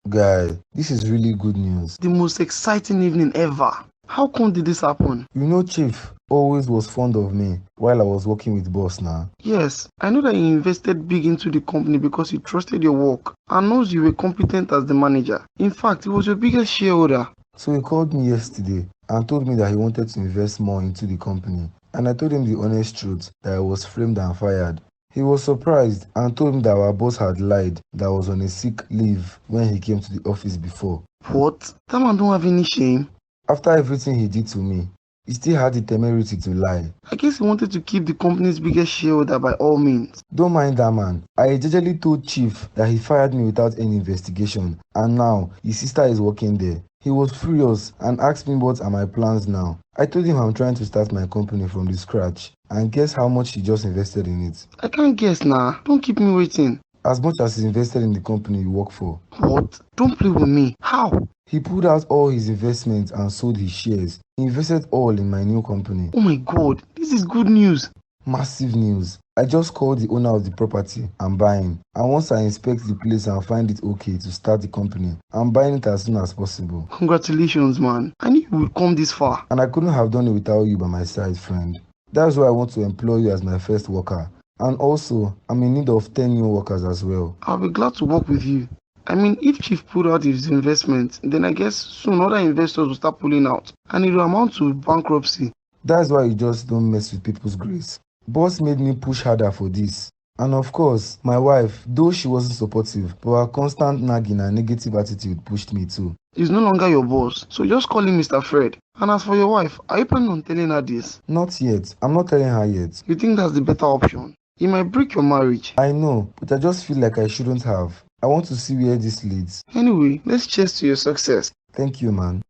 Guy, this is really good news. The most exciting evening ever. How come did this happen? You know Chief always was fond of me while I was working with boss now. Yes, I know that you invested big into the company because he trusted your work and knows you were competent as the manager. In fact, he was your biggest shareholder. So he called me yesterday and told me that he wanted to invest more into the company. And I told him the honest truth that I was framed and fired. He was surprised and told me that our boss had lied that I was on a sick leave when he came to the office before. What? That man don't have any shame. After everything he did to me, he still had the temerity to lie. I guess he wanted to keep the company's biggest shareholder by all means. Don't mind that man. I jejely told Chief that he fired me without any investigation, and now his sister is working there. He was furious and asked me what are my plans now. I told him I'm trying to start my company from the scratch, and guess how much he just invested in it? I can't guess now. Don't keep me waiting. As much as he's invested in the company you work for. What? Don't play with me. How? He pulled out all his investments and sold his shares. He invested all in my new company. Oh my God, this is good news. Massive news. I just called the owner of the property. I'm buying. And once I inspect the place and find it okay to start the company, I'm buying it as soon as possible. Congratulations, man. I knew you would come this far. And I couldn't have done it without you by my side, friend. That's why I want to employ you as my first worker. And also, I'm in need of 10 new workers as well. I'll be glad to work with you. I mean, if Chief pulled out his investment, then I guess soon other investors will start pulling out. And it will amount to bankruptcy. That's why you just don't mess with people's grace. Boss made me push harder for this. And of course, my wife, though she wasn't supportive, but her constant nagging and negative attitude pushed me too. He's no longer your boss, so just call him Mr. Fred. And as for your wife, are you planning on telling her this? Not yet. I'm not telling her yet. You think that's the better option? It might break your marriage. I know, but I just feel like I shouldn't have. I want to see where this leads. Anyway, let's cheers to your success. Thank you, man.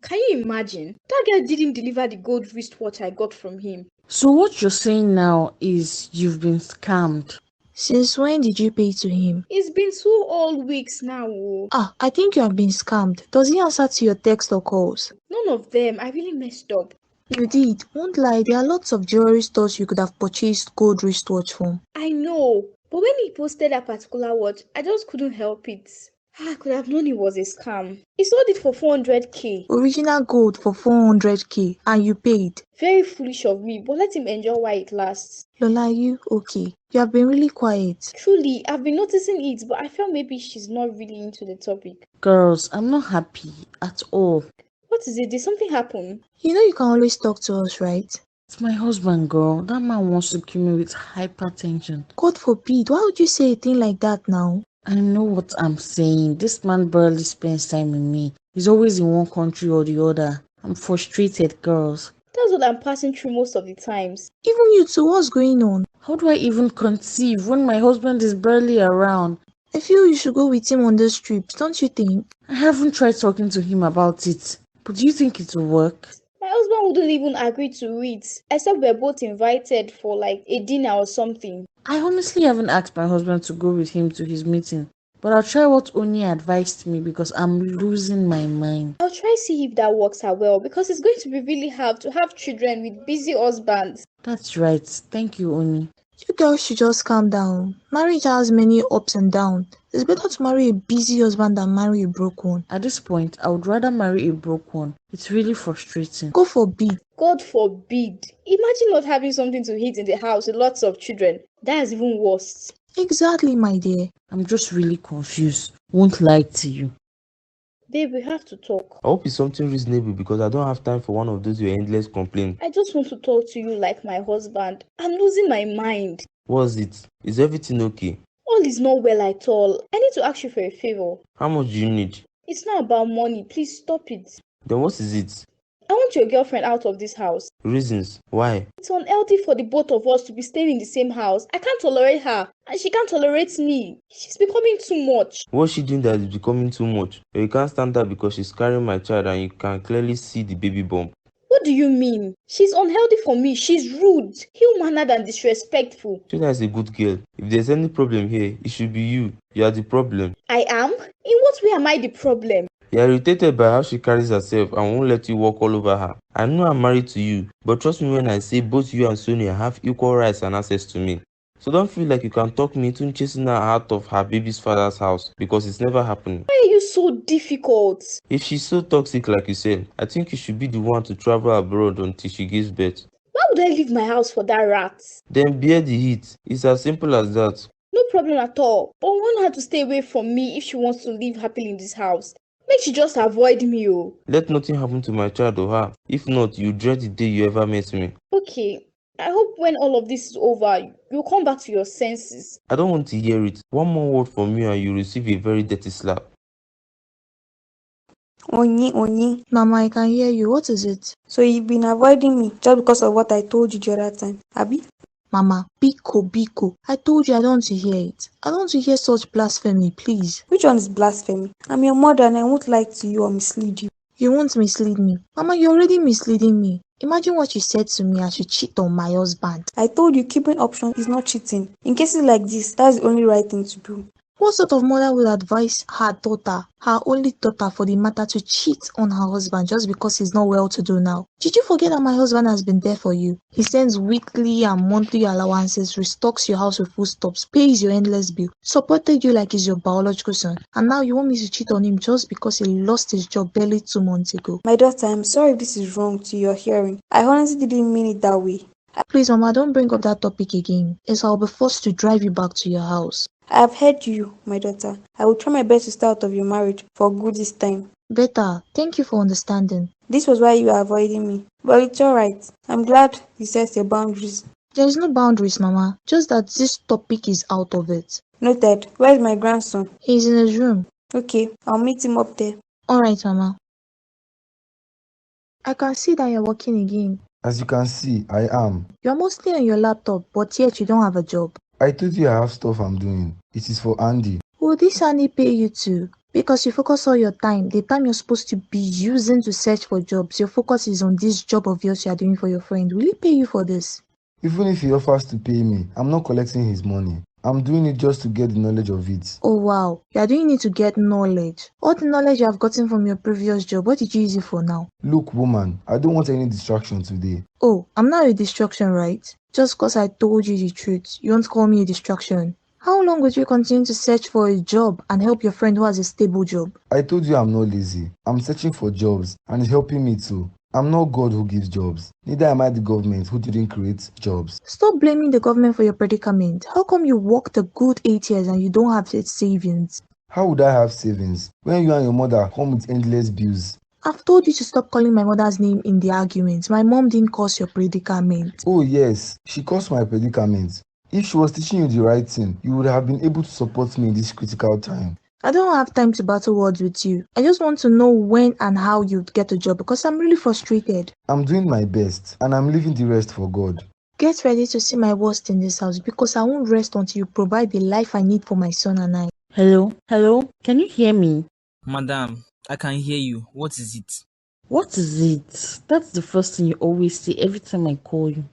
Can you imagine? That guy didn't deliver the gold wristwatch I got from him. So what you're saying now is you've been scammed. Since when did you pay to him? It's been 2 all weeks now. I think you have been scammed. Does he answer to your text or calls? None of them. I really messed up. You did. Won't lie, there are lots of jewelry stores you could have purchased gold wristwatch from. I know. But when he posted that particular watch, I just couldn't help it. I could have known it was a scam. He sold it for 400k. Original gold for 400k and you paid. Very foolish of me, but let him enjoy while it lasts. Lola, are you okay? You have been really quiet. Truly, I've been noticing it, but I felt maybe she's not really into the topic. Girls, I'm not happy at all. What is it? Did something happen? You know you can always talk to us, right? It's my husband, girl. That man wants to kill me with hypertension. God forbid, why would you say a thing like that now? I know what I'm saying. This man barely spends time with me. He's always in one country or the other. I'm frustrated, girls. That's what I'm passing through most of the times. Even you too, what's going on? How do I even conceive when my husband is barely around? I feel you should go with him on those trips, don't you think? I haven't tried talking to him about it. But do you think it will work? My husband wouldn't even agree to it, except we're both invited for like a dinner or something. I honestly haven't asked my husband to go with him to his meeting. But I'll try what Oni advised me because I'm losing my mind. I'll try see if that works out well because it's going to be really hard to have children with busy husbands. That's right. Thank you, Oni. You girls should just calm down. Marriage has many ups and downs. It's better to marry a busy husband than marry a broke one. At this point, I would rather marry a broke one. It's really frustrating. God forbid. God forbid. Imagine not having something to eat in the house with lots of children. That is even worse. Exactly, my dear. I'm just really confused. Won't lie to you. Babe, we have to talk. I hope it's something reasonable because I don't have time for one of those your endless complaints. I just want to talk to you like my husband. I'm losing my mind. What's it? Is everything okay? All is not well at all. I need to ask you for a favor. How much do you need? It's not about money. Please stop it. Then what is it? I want your girlfriend out of this house. Reasons? Why? It's unhealthy for the both of us to be staying in the same house. I can't tolerate her, and she can't tolerate me. She's becoming too much. What's she doing that is becoming too much? You can't stand her because she's carrying my child and you can clearly see the baby bump. What do you mean? She's unhealthy for me. She's rude, ill-mannered, and disrespectful. Shona is a good girl. If there's any problem here, it should be you. You are the problem. I am? In what way am I the problem? You are irritated by how she carries herself and won't let you walk all over her. I know I'm married to you, but trust me when I say both you and Sonia have equal rights and access to me. So don't feel like you can talk me into chasing her out of her baby's father's house because it's never happening. Why are you so difficult? If she's so toxic like you said, I think you should be the one to travel abroad until she gives birth. Why would I leave my house for that rat? Then bear the heat. It's as simple as that. No problem at all. But I want her to stay away from me if she wants to live happily in this house. Make she just avoid me, oh. Let nothing happen to my child or her. If not, you dread the day you ever met me. Okay. I hope when all of this is over, you'll come back to your senses. I don't want to hear it. One more word from you and you receive a very dirty slap. Onyi. Mama, I can hear you. What is it? So you've been avoiding me just because of what I told you the other time, Abi? Mama, Biko. I told you I don't want to hear it. I don't want to hear such blasphemy, please. Which one is blasphemy? I'm your mother and I won't lie to you or mislead you. You won't mislead me. Mama, you're already misleading me. Imagine what you said to me. I should cheat on my husband. I told you keeping options is not cheating. In cases like this, that's the only right thing to do. What sort of mother would advise her daughter, her only daughter for the matter, to cheat on her husband just because he's not well to do now? Did you forget that my husband has been there for you? He sends weekly and monthly allowances, restocks your house with foodstuffs, pays your endless bill, supported you like he's your biological son. And now you want me to cheat on him just because he lost his job barely 2 months ago? My daughter, I'm sorry if this is wrong to your hearing. I honestly didn't mean it that way. Please, Mama, don't bring up that topic again, else I'll be forced to drive you back to your house. I have heard you, my daughter. I will try my best to stay out of your marriage for good this time. Better. Thank you for understanding. This was why you are avoiding me. But it's alright. I'm glad you set your boundaries. There is no boundaries, Mama. Just that this topic is out of it. Noted. Where is my grandson? He's in his room. Okay, I'll meet him up there. Alright, Mama. I can see that you're working again. As you can see, I am. You're mostly on your laptop, but yet you don't have a job. I told you I have stuff I'm doing. It is for Andy. Will this Andy pay you too? Because you focus all your time, the time you're supposed to be using to search for jobs, your focus is on this job of yours you are doing for your friend. Will he pay you for this? Even if he offers to pay me, I'm not collecting his money. I'm doing it just to get the knowledge of it. Oh wow, you are doing it to get knowledge. All the knowledge you have gotten from your previous job, what did you use it for now? Look, woman, I don't want any distraction today. Oh, I'm not a distraction, right? Just cause I told you the truth, you won't call me a distraction. How long would you continue to search for a job and help your friend who has a stable job? I told you I'm not lazy. I'm searching for jobs and it's helping me too. I'm not God who gives jobs. Neither am I the government who didn't create jobs. Stop blaming the government for your predicament. How come you worked a good 8 years and you don't have savings? How would I have savings when you and your mother come with endless bills? I've told you to stop calling my mother's name in the argument. My mom didn't cause your predicament. Oh yes, she caused my predicament. If she was teaching you the right thing, you would have been able to support me in this critical time. I don't have time to battle words with you. I just want to know when and how you'd get a job because I'm really frustrated. I'm doing my best and I'm leaving the rest for God. Get ready to see my worst in this house because I won't rest until you provide the life I need for my son and I. Hello? Can you hear me? Madam, I can hear you. What is it? What is it? That's the first thing you always say every time I call you.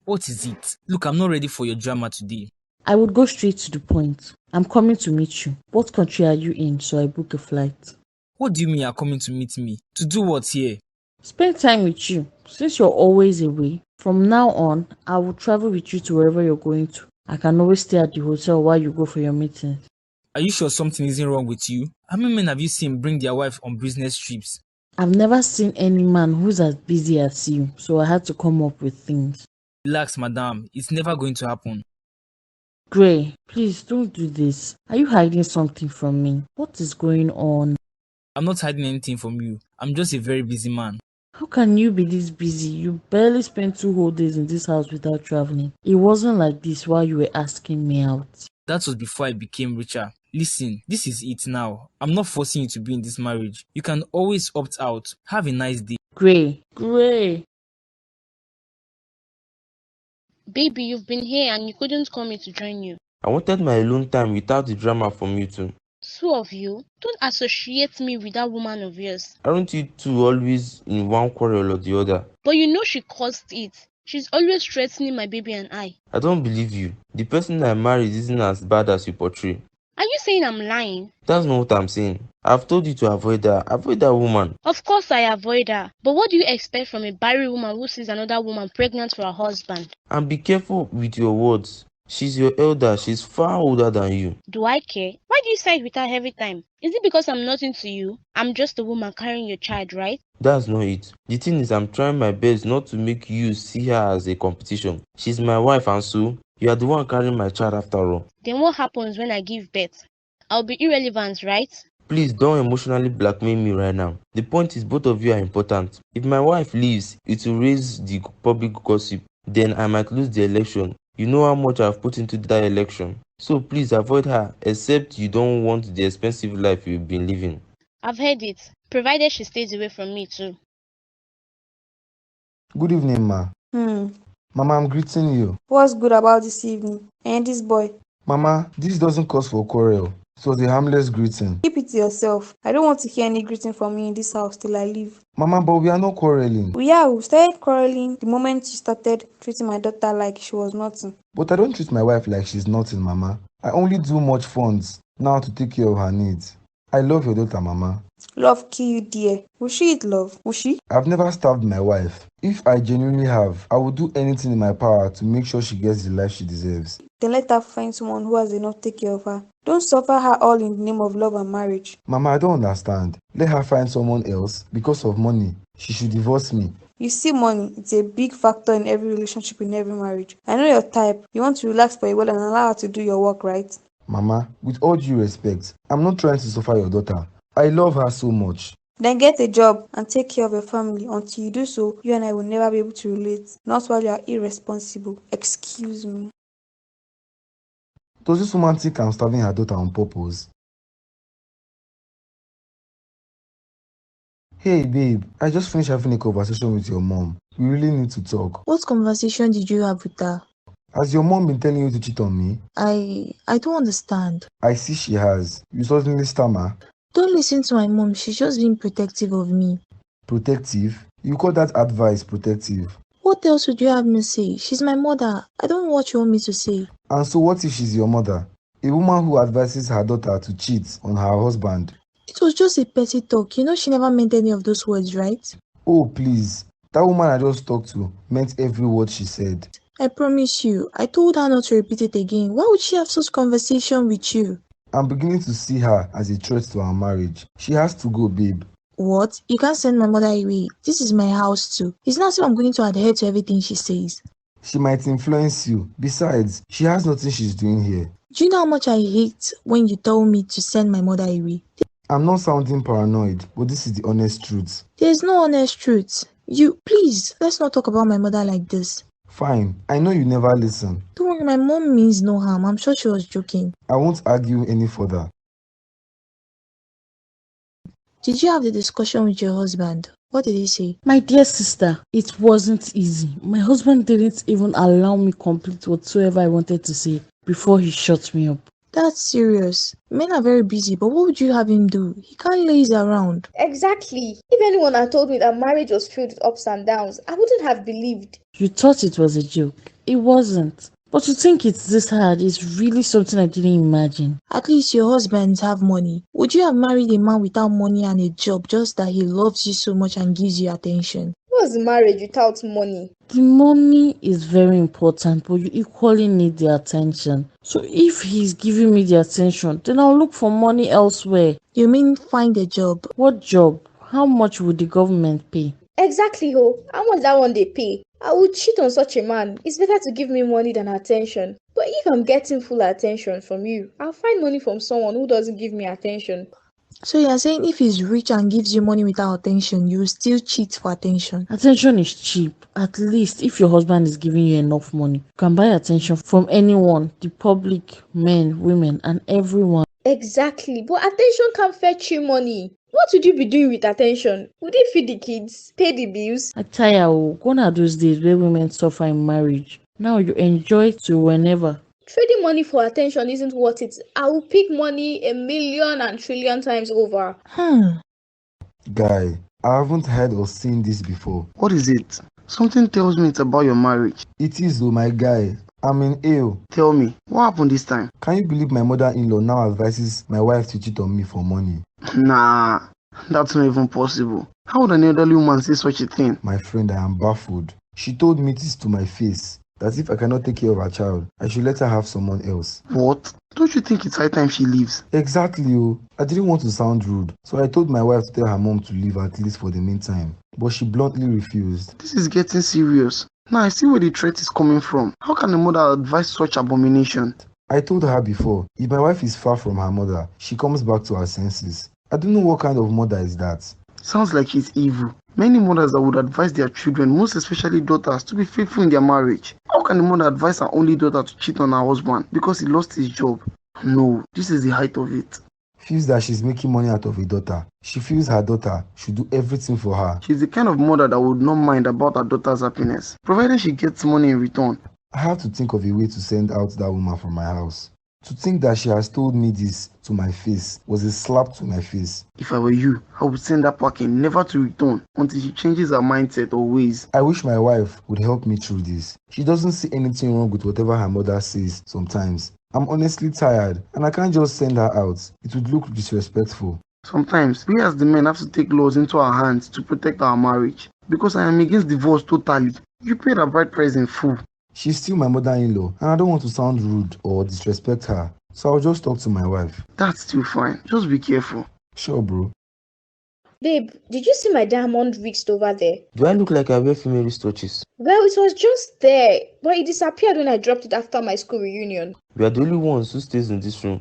What is it? Look, I'm not ready for your drama today. I would go straight to the point. I'm coming to meet you. What country are you in so I book a flight? What do you mean you're coming to meet me? To do what here? Spend time with you. Since you're always away, from now on, I will travel with you to wherever you're going to. I can always stay at the hotel while you go for your meetings. Are you sure something isn't wrong with you? How many men have you seen bring their wife on business trips? I've never seen any man who's as busy as you, so I had to come up with things. Relax, madam. It's never going to happen. Gray, please don't do this. Are you hiding something from me? What is going on? I'm not hiding anything from you. I'm just a very busy man. How can you be this busy? You barely spent 2 whole days in this house without traveling. It wasn't like this while you were asking me out. That was before I became richer. Listen, this is it now. I'm not forcing you to be in this marriage. You can always opt out. Have a nice day. Gray. Baby, you've been here and you couldn't call me to join you. I wanted my alone time without the drama from you two. Two of you? Don't associate me with that woman of yours. Aren't you two always in one quarrel or the other? But you know she caused it. She's always threatening my baby and I. I don't believe you. The person I married isn't as bad as you portray. Are you saying I'm lying? That's not what I'm saying. I've told you to avoid her. Avoid that woman. Of course I avoid her. But what do you expect from a barren woman who sees another woman pregnant for her husband? And be careful with your words. She's your elder. She's far older than you. Do I care? Why do you side with her every time? Is it because I'm nothing to you? I'm just a woman carrying your child, right? That's not it. The thing is, I'm trying my best not to make you see her as a competition. She's my wife, and so you are the one carrying my child after all. Then what happens when I give birth? I'll be irrelevant, right? Please don't emotionally blackmail me right now. The point is both of you are important. If my wife leaves, it will raise the public gossip. Then I might lose the election. You know how much I've put into that election. So please avoid her, except you don't want the expensive life you've been living. I've heard it. Provided she stays away from me too. Good evening, ma. Mama, I'm greeting you. What's good about this evening? And this boy? Mama, this doesn't cause for quarrel. It was a harmless greeting. Keep it to yourself. I don't want to hear any greeting from you in this house till I leave. Mama, but we are not quarreling. We started quarreling the moment you started treating my daughter like she was nothing. But I don't treat my wife like she's nothing, Mama. I only do much funds now to take care of her needs. I love your daughter, Mama. Love kill you, dear. Will she eat love? Will she? I've never starved my wife. If I genuinely have, I will do anything in my power to make sure she gets the life she deserves. Then let her find someone who has enough to take care of her. Don't suffer her all in the name of love and marriage. Mama, I don't understand. Let her find someone else because of money. She should divorce me. You see, money, it's a big factor in every relationship, in every marriage. I know your type. You want to relax for a while and allow her to do your work, right? Mama, with all due respect, I'm not trying to suffer your daughter. I love her so much. Then get a job and take care of your family. Until you do so, you and I will never be able to relate. Not while you are irresponsible. Excuse me. Does this woman think I'm starving her daughter on purpose? Hey babe, I just finished having a conversation with your mom. We really need to talk. What conversation did you have with her? Has your mom been telling you to cheat on me? I don't understand. I see she has. You suddenly stammer. Don't listen to my mom. She's just being protective of me. Protective? You call that advice protective? What else would you have me say? She's my mother. I don't know what you want me to say. And so what if she's your mother? A woman who advises her daughter to cheat on her husband. It was just a petty talk. You know she never meant any of those words, right? Oh, please. That woman I just talked to meant every word she said. I promise you. I told her not to repeat it again. Why would she have such conversation with you? I'm beginning to see her as a threat to our marriage. She has to go, babe. What? You can't send my mother away. This is my house too. It's not as if I'm going to adhere to everything she says. She might influence you. Besides, she has nothing she's doing here. Do you know how much I hate when you tell me to send my mother away? I'm not sounding paranoid, but this is the honest truth. There's no honest truth. Please, let's not talk about my mother like this. Fine. I know you never listen. Don't worry, my mom means no harm. I'm sure she was joking. I won't argue any further. Did you have the discussion with your husband? What did he say? My dear sister, it wasn't easy. My husband didn't even allow me complete whatsoever I wanted to say before he shut me up. That's serious. Men are very busy, but what would you have him do? He can't laze around. Exactly. If anyone had told me that marriage was filled with ups and downs, I wouldn't have believed. You thought it was a joke. It wasn't. But to think it's this hard is really something I didn't imagine. At least your husbands have money. Would you have married a man without money and a job just that he loves you so much and gives you attention? What's marriage without money? The money is very important, but you equally need the attention. So if he's giving me the attention, then I'll look for money elsewhere. You mean find a job? What job? How much would the government pay? Exactly, ho. How much that one they pay? I would cheat on such a man. It's better to give me money than attention. But if I'm getting full attention from you, I'll find money from someone who doesn't give me attention. So you're saying if he's rich and gives you money without attention, you still cheat for attention? Attention is cheap. At least if your husband is giving you enough money, you can buy attention from anyone, the public, men, women, and everyone. Exactly, but attention can fetch you money. What would you be doing with attention? Would you feed the kids, pay the bills? I tire, gone are those days where women suffer in marriage. Now you enjoy it to whenever. Trading money for attention isn't worth it. I will pick money a million and trillion times over. Guy, I haven't heard or seen this before. What is it? Something tells me it's about your marriage. It is though, my guy. I'm in ill. Tell me, what happened this time? Can you believe my mother-in-law now advises my wife to cheat on me for money? Nah, that's not even possible. How would an elderly woman say such a thing? My friend, I am baffled. She told me this to my face, that if I cannot take care of her child, I should let her have someone else. What? Don't you think it's high time she leaves? Exactly, oh. I didn't want to sound rude, so I told my wife to tell her mom to leave at least for the meantime. But she bluntly refused. This is getting serious. Now I see where the threat is coming from. How can a mother advise such abomination? I told her before, if my wife is far from her mother, she comes back to her senses. I don't know what kind of mother is that. Sounds like she's evil. Many mothers that would advise their children, most especially daughters, to be faithful in their marriage. How can a mother advise her only daughter to cheat on her husband because he lost his job? No, this is the height of it. Feels that she's making money out of a daughter. She feels her daughter should do everything for her. She's the kind of mother that would not mind about her daughter's happiness, provided she gets money in return. I have to think of a way to send out that woman from my house. To think that she has told me this to my face was a slap to my face. If I were you, I would send her packing, never to return until she changes her mindset or ways. I wish my wife would help me through this. She doesn't see anything wrong with whatever her mother says sometimes. I'm honestly tired and I can't just send her out. It would look disrespectful. Sometimes we as the men have to take laws into our hands to protect our marriage. Because I am against divorce totally. You paid her bride price in full. She's still my mother-in-law and I don't want to sound rude or disrespect her. So I'll just talk to my wife. That's still fine. Just be careful. Sure, bro. Babe, did you see my diamond wrist over there? Do I look like I wear female wristwatches? Well, it was just there, but it disappeared when I dropped it after my school reunion. We are the only ones who stays in this room.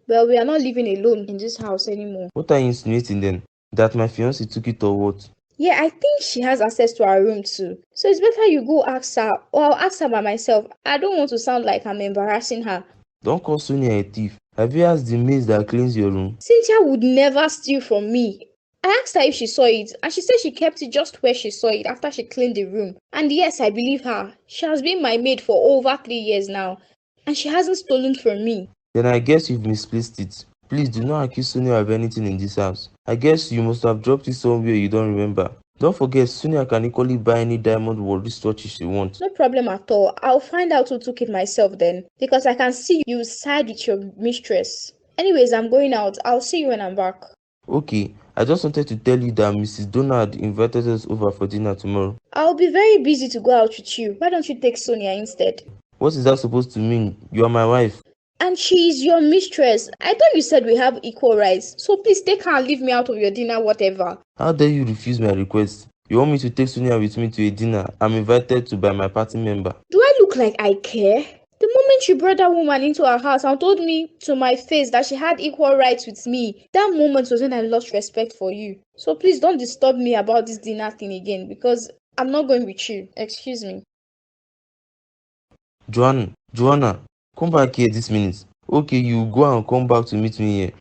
Well, we are not living alone in this house anymore. What are you insinuating then? That my fiancé took it or what? Yeah, I think she has access to our room too. So it's better you go ask her, or I'll ask her by myself. I don't want to sound like I'm embarrassing her. Don't call Sonia a thief. Have you asked the maid that cleans your room? Cynthia would never steal from me. I asked her if she saw it, and she said she kept it just where she saw it after she cleaned the room. And yes, I believe her. She has been my maid for over 3 years now, and she hasn't stolen from me. Then I guess you've misplaced it. Please do not accuse Sonia of anything in this house. I guess you must have dropped it somewhere you don't remember. Don't forget, Sonia can equally buy any diamond or wristwatch she wants. No problem at all. I'll find out who took it myself then, because I can see you side with your mistress. Anyways, I'm going out. I'll see you when I'm back. Okay, I just wanted to tell you that Mrs. Donald invited us over for dinner tomorrow. I'll be very busy to go out with you. Why don't you take Sonia instead? What is that supposed to mean? You are my wife. And she is your mistress. I thought you said we have equal rights. So please take her and leave me out of your dinner, whatever. How dare you refuse my request? You want me to take Sonia with me to a dinner I'm invited to by my party member? Do I look like I care? The moment you brought that woman into our house and told me to my face that she had equal rights with me, that moment was when I lost respect for you. So please don't disturb me about this dinner thing again, because I'm not going with you. Excuse me. Joanna, come back here this minute. Okay, you go and come back to meet me here.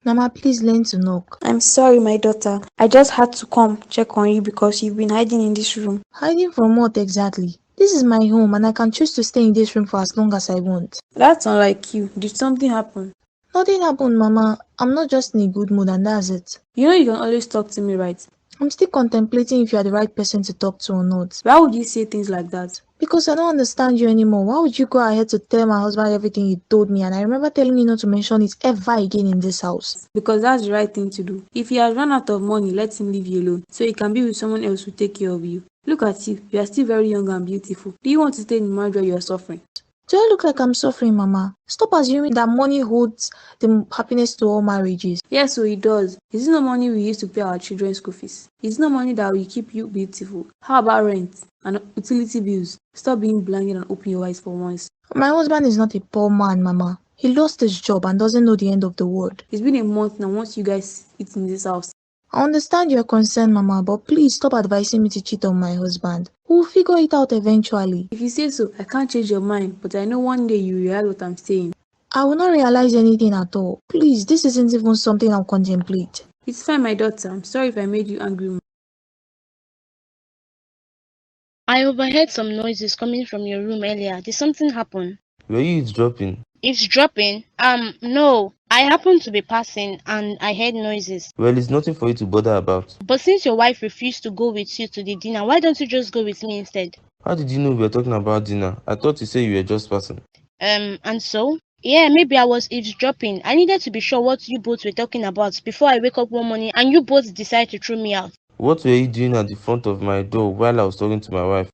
Mama, please learn to knock. I'm sorry, my daughter. I just had to come check on you because you've been hiding in this room. Hiding from what exactly? This is my home and I can choose to stay in this room for as long as I want. That's unlike you. Did something happen? Nothing happened, Mama. I'm not just in a good mood and that's it. You know you can always talk to me, right? I'm still contemplating if you are the right person to talk to or not. Why would you say things like that? Because I don't understand you anymore. Why would you go ahead to tell my husband everything you told me? And I remember telling you not to mention it ever again in this house. Because that's the right thing to do. If he has run out of money, let him leave you alone, so he can be with someone else who take care of you. Look at you. You are still very young and beautiful. Do you want to stay in marriage where you are suffering? Do I look like I'm suffering, Mama? Stop assuming that money holds the happiness to all marriages. Yes, so it does. Is it no money we use to pay our children's school fees? Is it no money that will keep you beautiful? How about rent and utility bills? Stop being blinded and open your eyes for once. My husband is not a poor man, Mama. He lost his job and doesn't know the end of the world. It's been a month now once you guys eat in this house. I understand your concern, Mama, but please stop advising me to cheat on my husband. We'll figure it out eventually. If you say so, I can't change your mind, but I know one day you realize what I'm saying. I will not realize anything at all. Please, this isn't even something I'll contemplate. It's fine, my daughter. I'm sorry if I made you angry. I overheard some noises coming from your room earlier. Did something happen? Were you eavesdropping? Eavesdropping? No. I happened to be passing and I heard noises. Well, it's nothing for you to bother about. But since your wife refused to go with you to the dinner, why don't you just go with me instead? How did you know we were talking about dinner? I thought you said you were just passing. And so? Yeah, maybe I was eavesdropping. I needed to be sure what you both were talking about before I wake up one morning and you both decide to throw me out. What were you doing at the front of my door while I was talking to my wife?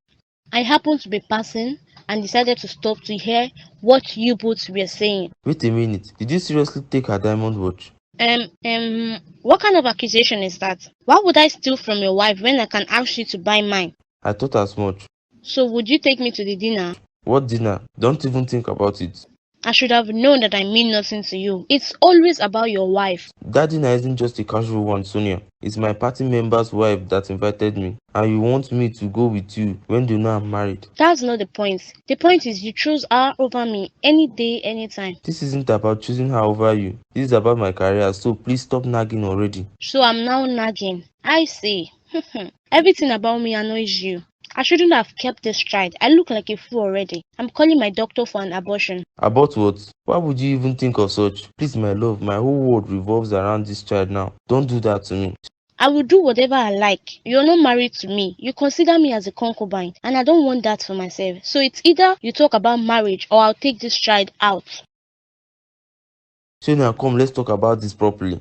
I happened to be passing and decided to stop to hear what you both were saying. Wait a minute. Did you seriously take her diamond watch? What kind of accusation is that? Why would I steal from your wife when I can ask you to buy mine? I thought as much. So would you take me to the dinner? What dinner? Don't even think about it. I should have known that I mean nothing to you. It's always about your wife. That dinner isn't just a casual one, Sonia. It's my party member's wife that invited me. And you want me to go with you when you know I'm married. That's not the point. The point is you choose her over me any day, anytime. This isn't about choosing her over you. This is about my career, so please stop nagging already. So I'm now nagging. I see. Everything about me annoys you. I shouldn't have kept this child. I look like a fool already. I'm calling my doctor for an abortion. About what? Why would you even think of such? Please, my love, my whole world revolves around this child now. Don't do that to me. I will do whatever I like. You're not married to me. You consider me as a concubine, and I don't want that for myself. So it's either you talk about marriage or I'll take this child out. Sonia, come, let's talk about this properly.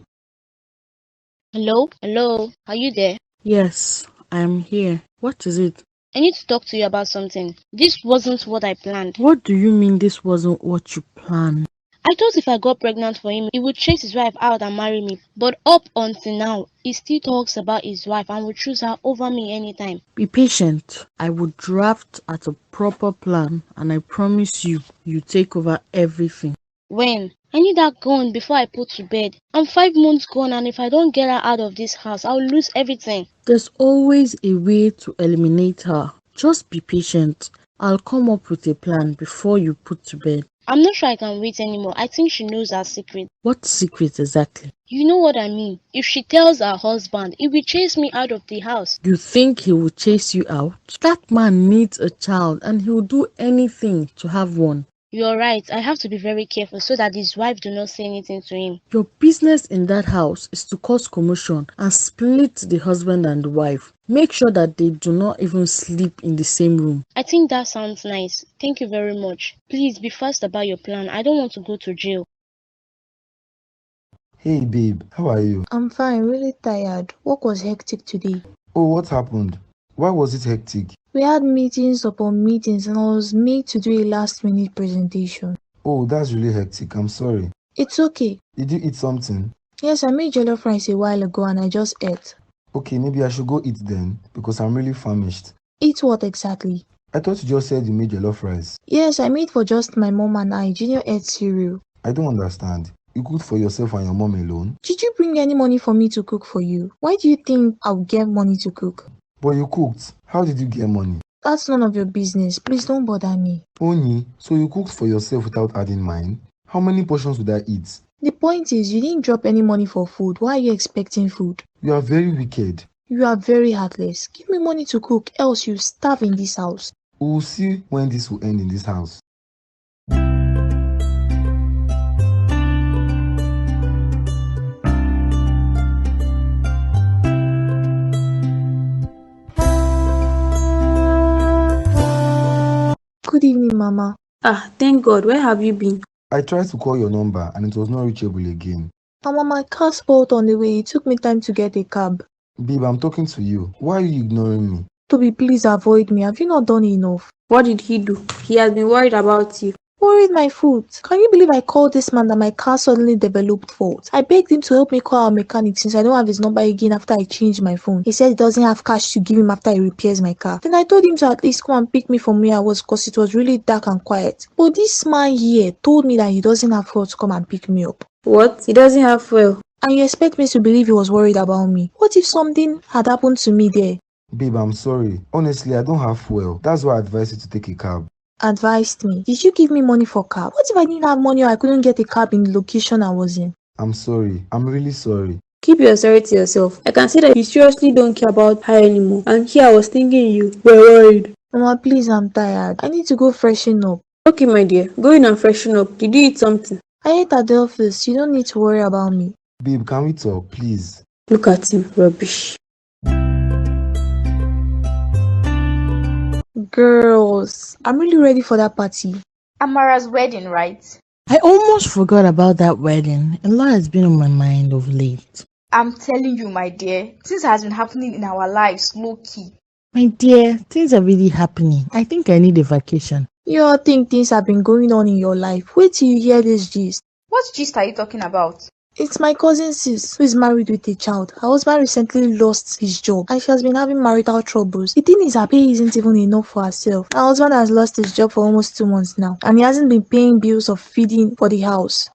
Hello? Hello? Are you there? Yes, I'm here. What is it? I need to talk to you about something. This wasn't what I planned. What do you mean this wasn't what you planned? I thought if I got pregnant for him, he would chase his wife out and marry me. But up until now, he still talks about his wife and would choose her over me anytime. Be patient. I will draft at a proper plan and I promise you take over everything. When? I need her gone before I put to bed. I'm 5 months gone and if I don't get her out of this house, I'll lose everything. There's always a way to eliminate her. Just be patient. I'll come up with a plan before you put to bed. I'm not sure I can wait anymore. I think she knows her secret. What secret exactly? You know what I mean. If she tells her husband, he will chase me out of the house. You think he will chase you out? That man needs a child and he will do anything to have one. You're right. I have to be very careful so that his wife do not say anything to him. Your business in that house is to cause commotion and split the husband and the wife. Make sure that they do not even sleep in the same room. I think that sounds nice. Thank you very much. Please be fast about your plan. I don't want to go to jail. Hey babe, how are you? I'm fine, really tired. Work was hectic today. Oh, what happened? Why was it hectic? We had meetings upon meetings and I was made to do a last-minute presentation. Oh, that's really hectic. I'm sorry. It's okay. Did you eat something? Yes, I made jollof rice a while ago and I just ate. Okay, maybe I should go eat then because I'm really famished. Eat what exactly? I thought you just said you made jollof rice. Yes, I made for just my mom and I. Junior ate cereal. I don't understand. You cooked for yourself and your mom alone? Did you bring any money for me to cook for you? Why do you think I'll get money to cook? But you cooked. How did you get money? That's none of your business. Please don't bother me. Oni, so you cooked for yourself without adding mine? How many portions would I eat? The point is, you didn't drop any money for food. Why are you expecting food? You are very wicked. You are very heartless. Give me money to cook, else you starve in this house. We will see when this will end in this house. Good evening, Mama. Ah, thank God. Where have you been? I tried to call your number and it was not reachable again. Mama, my car spoiled on the way. It took me time to get a cab. Babe, I'm talking to you. Why are you ignoring me? Toby, please avoid me. Have you not done enough? What did he do? He has been worried about you. Worried my foot. Can you believe I called this man that my car suddenly developed fault? I begged him to help me call our mechanic since I don't have his number again after I changed my phone. He said he doesn't have cash to give him after he repairs my car. Then I told him to at least come and pick me from where I was because it was really dark and quiet. But this man here told me that he doesn't have fuel to come and pick me up. What? He doesn't have fuel. And you expect me to believe he was worried about me? What if something had happened to me there? Babe, I'm sorry. Honestly, I don't have fuel. That's why I advised you to take a cab. Advised me. Did you give me money for cab? What if I didn't have money or I couldn't get a cab in the location I was in? I'm sorry. I'm really sorry. Keep your sorry to yourself. I can see that you seriously don't care about her anymore. And here I was thinking you were worried. Mama, please, I'm tired. I need to go freshen up. Okay, my dear. Go in and freshen up. Did you eat something? I ate at the office. You don't need to worry about me. Babe, can we talk, please? Look at him. Rubbish. Girls, I'm really ready for that party. Amara's wedding, right? I almost forgot about that wedding. A lot has been on my mind of late. I'm telling you, my dear, things has been happening in our lives low-key. My dear, things are really happening. I think I need a vacation. You all think things have been going on in your life. Wait till you hear this gist. What gist are you talking about? It's my cousin sis who is married with a child. Her husband recently lost his job and she has been having marital troubles. The thing is, her pay isn't even enough for herself. Her husband has lost his job for almost 2 months now and he hasn't been paying bills of feeding for the house.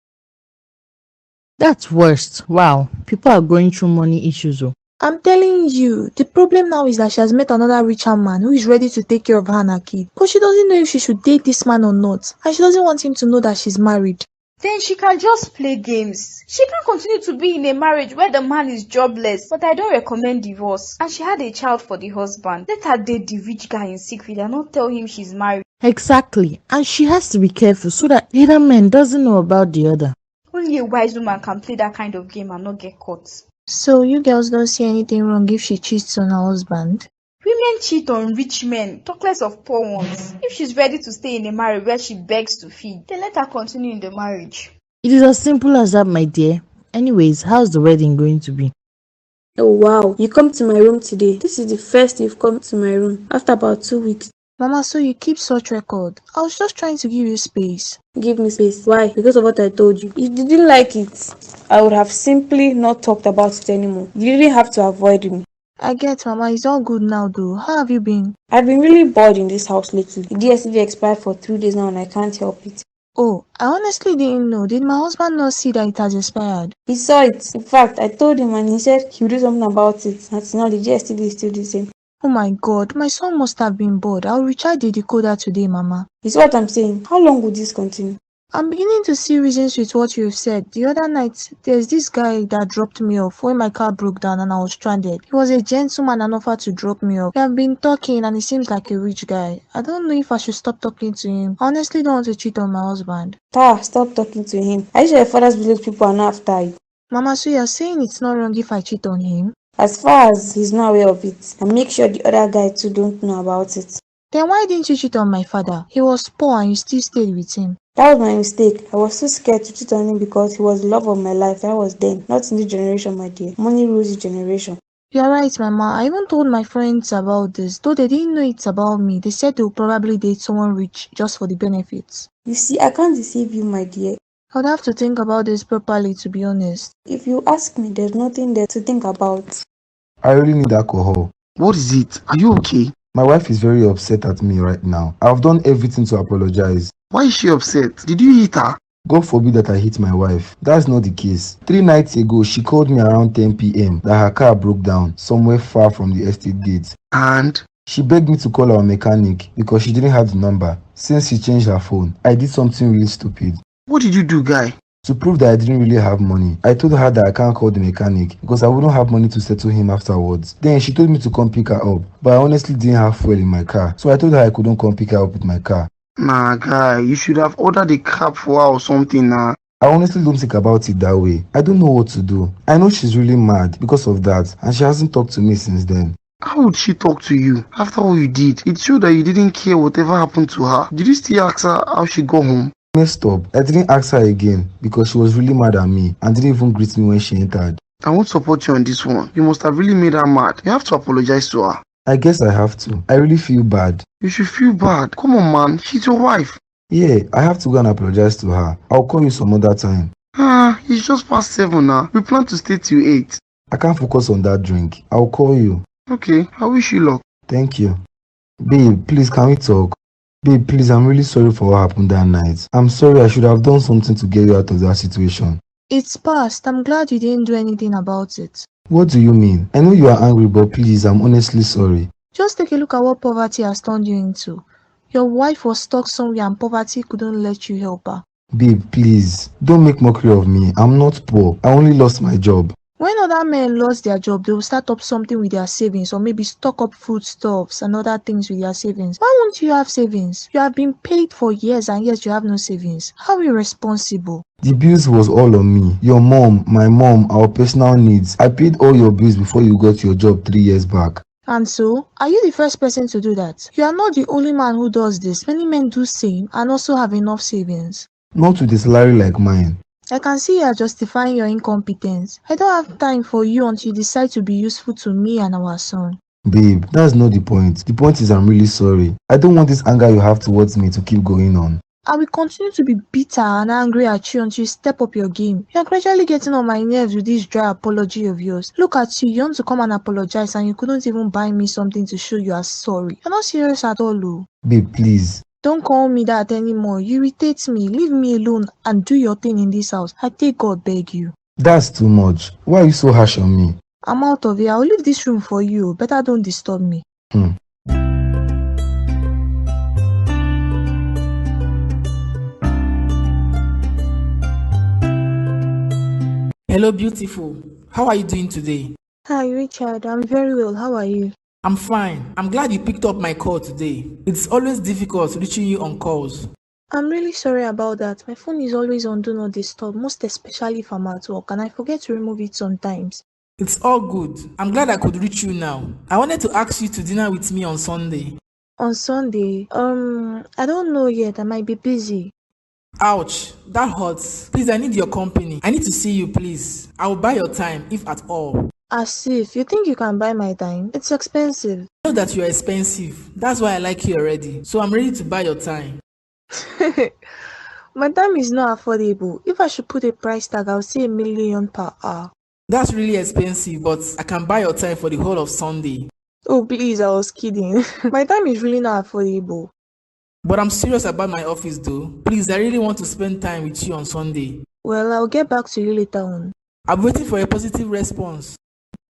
That's worst. Wow, people are going through money issues. Oh. I'm telling you, the problem now is that she has met another richer man who is ready to take care of her and her kid. But she doesn't know if she should date this man or not. And she doesn't want him to know that she's married. Then she can just play games. She can continue to be in a marriage where the man is jobless. But I don't recommend divorce. And she had a child for the husband. Let her date the rich guy in secret and not tell him she's married. Exactly. And she has to be careful so that the other man doesn't know about the other. Only a wise woman can play that kind of game and not get caught. So you girls don't see anything wrong if she cheats on her husband? Women cheat on rich men, talk less of poor ones. If she's ready to stay in a marriage where she begs to feed, then let her continue in the marriage. It is as simple as that, my dear. Anyways, how's the wedding going to be? Oh wow, you come to my room today. This is the first you've come to my room after about 2 weeks. Mama, so you keep such record. I was just trying to give you space. Give me space. Why? Because of what I told you. If you didn't like it, I would have simply not talked about it anymore. You didn't have to avoid me. I get, Mama. It's all good now, though. How have you been? I've been really bored in this house lately. The DSTV expired for 3 days now and I can't help it. Oh, I honestly didn't know. Did my husband not see that it has expired? He saw it. In fact, I told him and he said he would do something about it. Until now, the DSTV is still the same. Oh my God, my son must have been bored. I'll recharge the decoder today, Mama. It's what I'm saying. How long will this continue? I'm beginning to see reasons with what you've said. The other night, there's this guy that dropped me off when my car broke down and I was stranded. He was a gentleman and offered to drop me off. We have been talking and he seems like a rich guy. I don't know if I should stop talking to him. I honestly don't want to cheat on my husband. Stop talking to him. I wish your father's village people are not after you. Mama, so you're saying it's not wrong if I cheat on him? As far as he's not aware of it, and make sure the other guy too don't know about it. Then why didn't you cheat on my father? He was poor and you still stayed with him. That was my mistake. I was too scared to cheat on him because he was the love of my life. That was then, not in this generation, my dear. Money rules this generation. You're right, Mama. I even told my friends about this, though they didn't know it's about me. They said they'll probably date someone rich just for the benefits. You see, I can't deceive you, my dear. I would have to think about this properly, to be honest. If you ask me, there's nothing there to think about. I really need alcohol. What is it? Are you okay? My wife is very upset at me right now. I've done everything to apologize. Why is she upset? Did you hit her? God forbid that I hit my wife. That's not the case. 3 nights ago, she called me around 10 p.m. that her car broke down somewhere far from the estate gate. And? She begged me to call our mechanic because she didn't have the number. Since she changed her phone, I did something really stupid. What did you do, guy? To prove that I didn't really have money, I told her that I can't call the mechanic because I wouldn't have money to settle him afterwards. Then she told me to come pick her up, but I honestly didn't have fuel in my car, so I told her I couldn't come pick her up with my car. Nah, guy, you should have ordered a cab for her or something, nah. I honestly don't think about it that way. I don't know what to do. I know she's really mad because of that, and she hasn't talked to me since then. How would she talk to you after all you did? It showed that you didn't care whatever happened to her. Did you still ask her how she got home? Messed up. I didn't ask her again because she was really mad at me and didn't even greet me when she entered. I won't support you on this one. You must have really made her mad. You have to apologize to her. I guess I have to. I really feel bad. You should feel bad. Come on, man. She's your wife. Yeah, I have to go and apologize to her. I'll call you some other time. It's just past 7 now. We plan to stay till 8. I can't focus on that drink. I'll call you. Okay, I wish you luck. Thank you. Babe, please, can we talk? Babe, please, I'm really sorry for what happened that night. I'm sorry, I should have done something to get you out of that situation. It's past. I'm glad you didn't do anything about it. What do you mean? I know you are angry, but please, I'm honestly sorry. Just take a look at what poverty has turned you into. Your wife was stuck somewhere and poverty couldn't let you help her. Babe, please, don't make mockery of me. I'm not poor. I only lost my job. When other men lost their job, they will start up something with their savings or maybe stock up foodstuffs and other things with their savings. Why won't you have savings? You have been paid for years and yet you have no savings. How irresponsible. The bills was all on me. Your mom, my mom, our personal needs. I paid all your bills before you got your job 3 years back. And so, are you the first person to do that? You are not the only man who does this. Many men do same and also have enough savings. Not with a salary like mine. I can see you are justifying your incompetence. I don't have time for you until you decide to be useful to me and our son. Babe, that's not the point. The point is I'm really sorry. I don't want this anger you have towards me to keep going on. I will continue to be bitter and angry at you until you step up your game. You are gradually getting on my nerves with this dry apology of yours. Look at you, you want to come and apologize and you couldn't even buy me something to show you are sorry. You're not serious at all, Lou. Babe, please. Don't call me that anymore. You irritate me. Leave me alone and do your thing in this house. I take God beg you. That's too much. Why are you so harsh on me? I'm out of here. I'll leave this room for you. Better don't disturb me. Hello, beautiful. How are you doing today? Hi, Richard. I'm very well. How are you? I'm fine. I'm glad you picked up my call today. It's always difficult reaching you on calls. I'm really sorry about that. My phone is always on Do Not Disturb, most especially if I'm at work, and I forget to remove it sometimes. It's all good. I'm glad I could reach you now. I wanted to ask you to dinner with me on Sunday. On Sunday? I don't know yet. I might be busy. Ouch, that hurts. Please, I need your company. I need to see you, please. I will buy your time, if at all. As if you think you can buy my time? It's expensive. I know that you're expensive. That's why I like you already. So I'm ready to buy your time. My time is not affordable. If I should put a price tag, I'll say $1 million per hour. That's really expensive, but I can buy your time for the whole of Sunday. Oh, please, I was kidding. My time is really not affordable. But I'm serious about my office though. Please, I really want to spend time with you on Sunday. Well, I'll get back to you later on. I'm waiting for a positive response.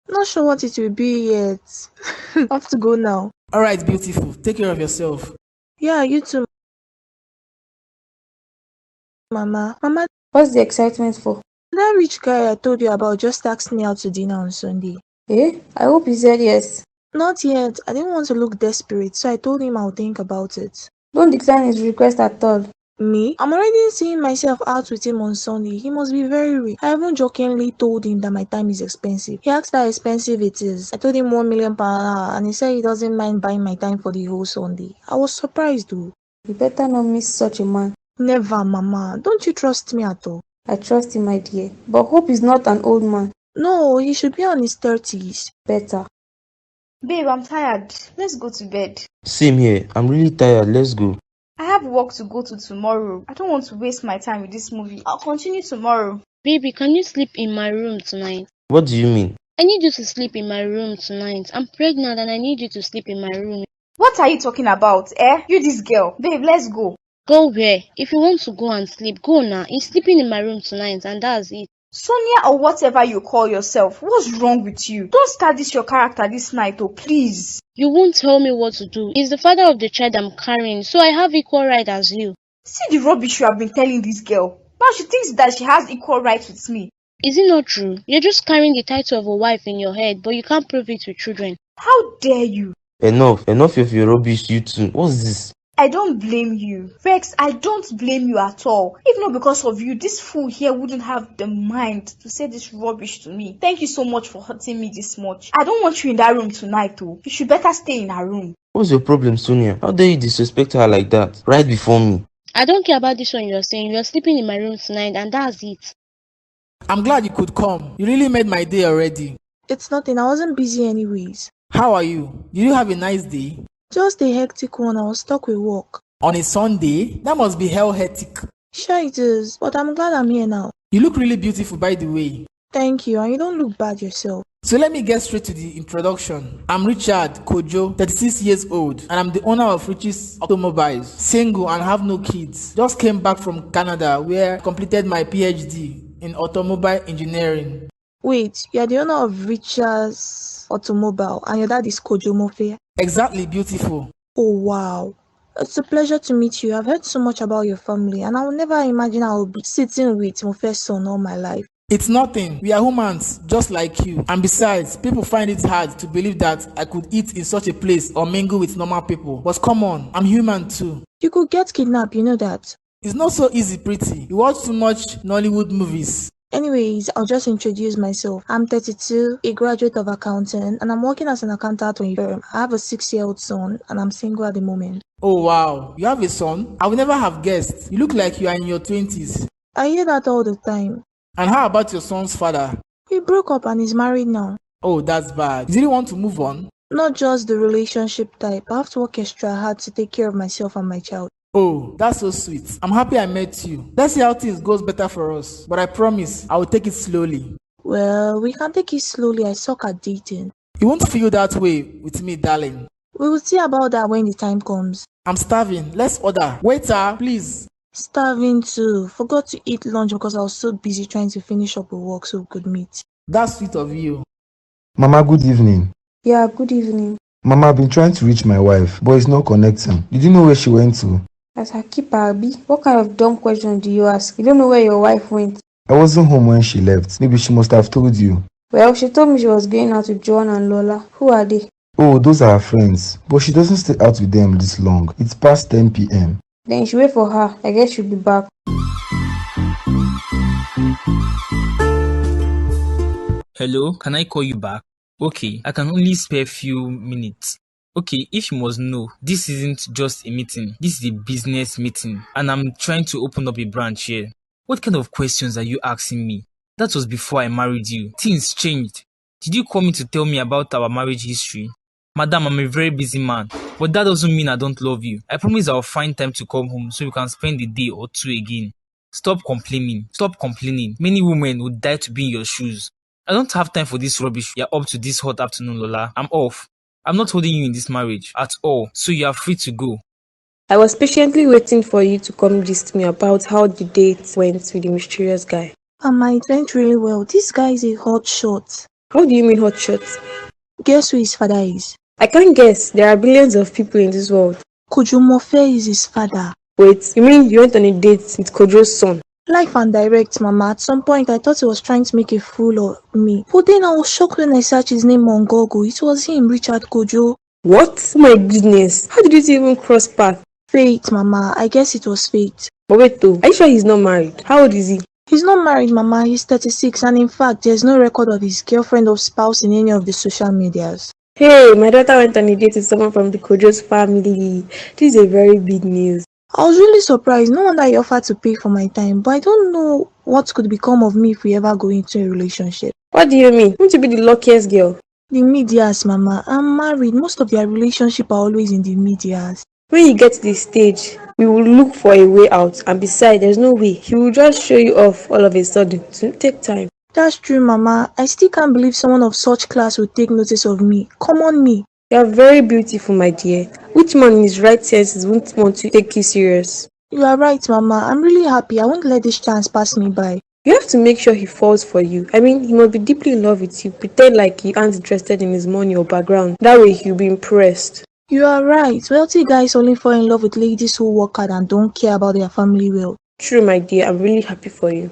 Not sure what it will be yet. I have to go now. Alright, beautiful. Take care of yourself. Yeah, you too. Mama, What's the excitement for? that rich guy I told you about just asked me out to dinner on Sunday. I hope he said yes. Not yet. I didn't want to look desperate, so I told him I'll think about it. Don't decline his request at all. Me? I'm already seeing myself out with him on Sunday. He must be very rich. I even jokingly told him that my time is expensive. He asked how expensive it is. I told him $1 million per hour and he said he doesn't mind buying my time for the whole Sunday. I was surprised though. You better not miss such a man. Never, Mama. Don't you trust me at all? I trust him, my dear. But hope he's not an old man. No, he should be on his 30s. Better. Babe, I'm tired. Let's go to bed. Same here. I'm really tired. Let's go. I have work to go to tomorrow. I don't want to waste my time with this movie. I'll continue tomorrow. Baby, can you sleep in my room tonight? What do you mean? I need you to sleep in my room tonight. I'm pregnant and I need you to sleep in my room. What are you talking about, eh? You this girl. Babe, let's go. Go where? If you want to go and sleep, go now. He's sleeping in my room tonight and that's it. Sonia or whatever you call yourself, what's wrong with you? Don't start this your character this night, oh please. You won't tell me what to do. He's the father of the child I'm carrying, so I have equal right as you. See the rubbish you have been telling this girl. Now she thinks that she has equal rights with me. Is it not true? You're just carrying the title of a wife in your head, but you can't prove it with children. How dare you? Enough of your rubbish, you two. What's this? I don't blame you. Rex, I don't blame you at all. If not because of you, this fool here wouldn't have the mind to say this rubbish to me. Thank you so much for hurting me this much. I don't want you in that room tonight, though. You should better stay in her room. What's your problem, Sonia? How dare you disrespect her like that, right before me? I don't care about this one you're saying. You're sleeping in my room tonight and that's it. I'm glad you could come. You really made my day already. It's nothing, I wasn't busy anyways. How are you? Did you have a nice day? Just a hectic one, I was stuck with work. On a Sunday? That must be hell hectic. Sure it is, but I'm glad I'm here now. You look really beautiful, by the way. Thank you, and you don't look bad yourself. So let me get straight to the introduction. I'm Richard Kojo, 36 years old, and I'm the owner of Rich's Automobiles. Single and have no kids. Just came back from Canada where I completed my PhD in automobile engineering. Wait, you're the owner of Richard's Automobile, and your dad is Kojo Mofe? Exactly, beautiful. Oh wow. It's a pleasure to meet you. I've heard so much about your family, and I will never imagine I will be sitting with Mofe's son all my life. It's nothing. We are humans, just like you. And besides, people find it hard to believe that I could eat in such a place or mingle with normal people. But come on, I'm human too. You could get kidnapped, you know that. It's not so easy, pretty. You watch too much Nollywood movies. Anyways, I'll just introduce myself. I'm 32, a graduate of accounting, and I'm working as an accountant at a firm. I have a 6-year-old son, and I'm single at the moment. Oh wow, you have a son? I would never have guessed. You look like you are in your 20s. I hear that all the time. And how about your son's father? We broke up and he's married now. Oh, that's bad. Did he want to move on? Not just the relationship type. I have to work extra hard to take care of myself and my child. Oh, that's so sweet. I'm happy I met you. Let's see how things goes better for us. But I promise, I will take it slowly. Well, we can take it slowly. I suck at dating. You won't feel that way with me, darling. We will see about that when the time comes. I'm starving. Let's order. Waiter, please. Starving too. Forgot to eat lunch because I was so busy trying to finish up with work so we could meet. That's sweet of you. Mama, good evening. Yeah, good evening. Mama, I've been trying to reach my wife, but it's not connecting. Did you know where she went to? As her keeper, Abi, what kind of dumb question do you ask? You don't know where your wife went. I wasn't home when she left. Maybe she must have told you. Well, she told me she was going out with Joan and Lola. Who are they? Oh, those are her friends. But she doesn't stay out with them this long. It's past 10 p.m. Then you should wait for her. I guess she'll be back. Hello, can I call you back? Okay, I can only spare a few minutes. Okay, if you must know, this isn't just a meeting. This is a business meeting, and I'm trying to open up a branch here. What kind of questions are you asking me? That was before I married you. Things changed. Did you call me to tell me about our marriage history? Madam, I'm a very busy man, but that doesn't mean I don't love you. I promise I'll find time to come home so we can spend a day or two again. Stop complaining. Stop complaining. Many women would die to be in your shoes. I don't have time for this rubbish. You're up to this hot afternoon, Lola. I'm off. I'm not holding you in this marriage at all, so you are free to go. I was patiently waiting for you to come gist me about how the date went with the mysterious guy. Mama, it went really well. This guy is a hot shot. How do you mean hot shot? Guess who his father is? I can't guess. There are billions of people in this world. Kojo Mofe is his father. Wait, you mean you went on a date with Kojo's son? Life and direct, Mama. At some point, I thought he was trying to make a fool of me. But then I was shocked when I searched his name on Google. It was him, Richard Kojo. What? Oh my goodness. How did you even cross paths? Fate, Mama. I guess it was fate. But wait though, are you sure he's not married? How old is he? He's not married, Mama. He's 36, and in fact, there's no record of his girlfriend or spouse in any of the social medias. Hey, my daughter went on a date with someone from the Kojo's family. This is a very big news. I was really surprised. No wonder he offered to pay for my time, but I don't know what could become of me if we ever go into a relationship. What do you mean? Won't you be the luckiest girl? The medias, Mama. I'm married. Most of their relationship are always in the medias. When you get to this stage, we will look for a way out. And besides, there's no way. He will just show you off all of a sudden. So take time. That's true, Mama. I still can't believe someone of such class would take notice of me. Come on, me. You are very beautiful, my dear. Which man in his right senses won't want to take you serious? You are right, Mama. I'm really happy. I won't let this chance pass me by. You have to make sure he falls for you. I mean, he must be deeply in love with you. Pretend like you aren't interested in his money or background. That way he'll be impressed. You are right. Wealthy guys only fall in love with ladies who work hard and don't care about their family well. True, my dear. I'm really happy for you.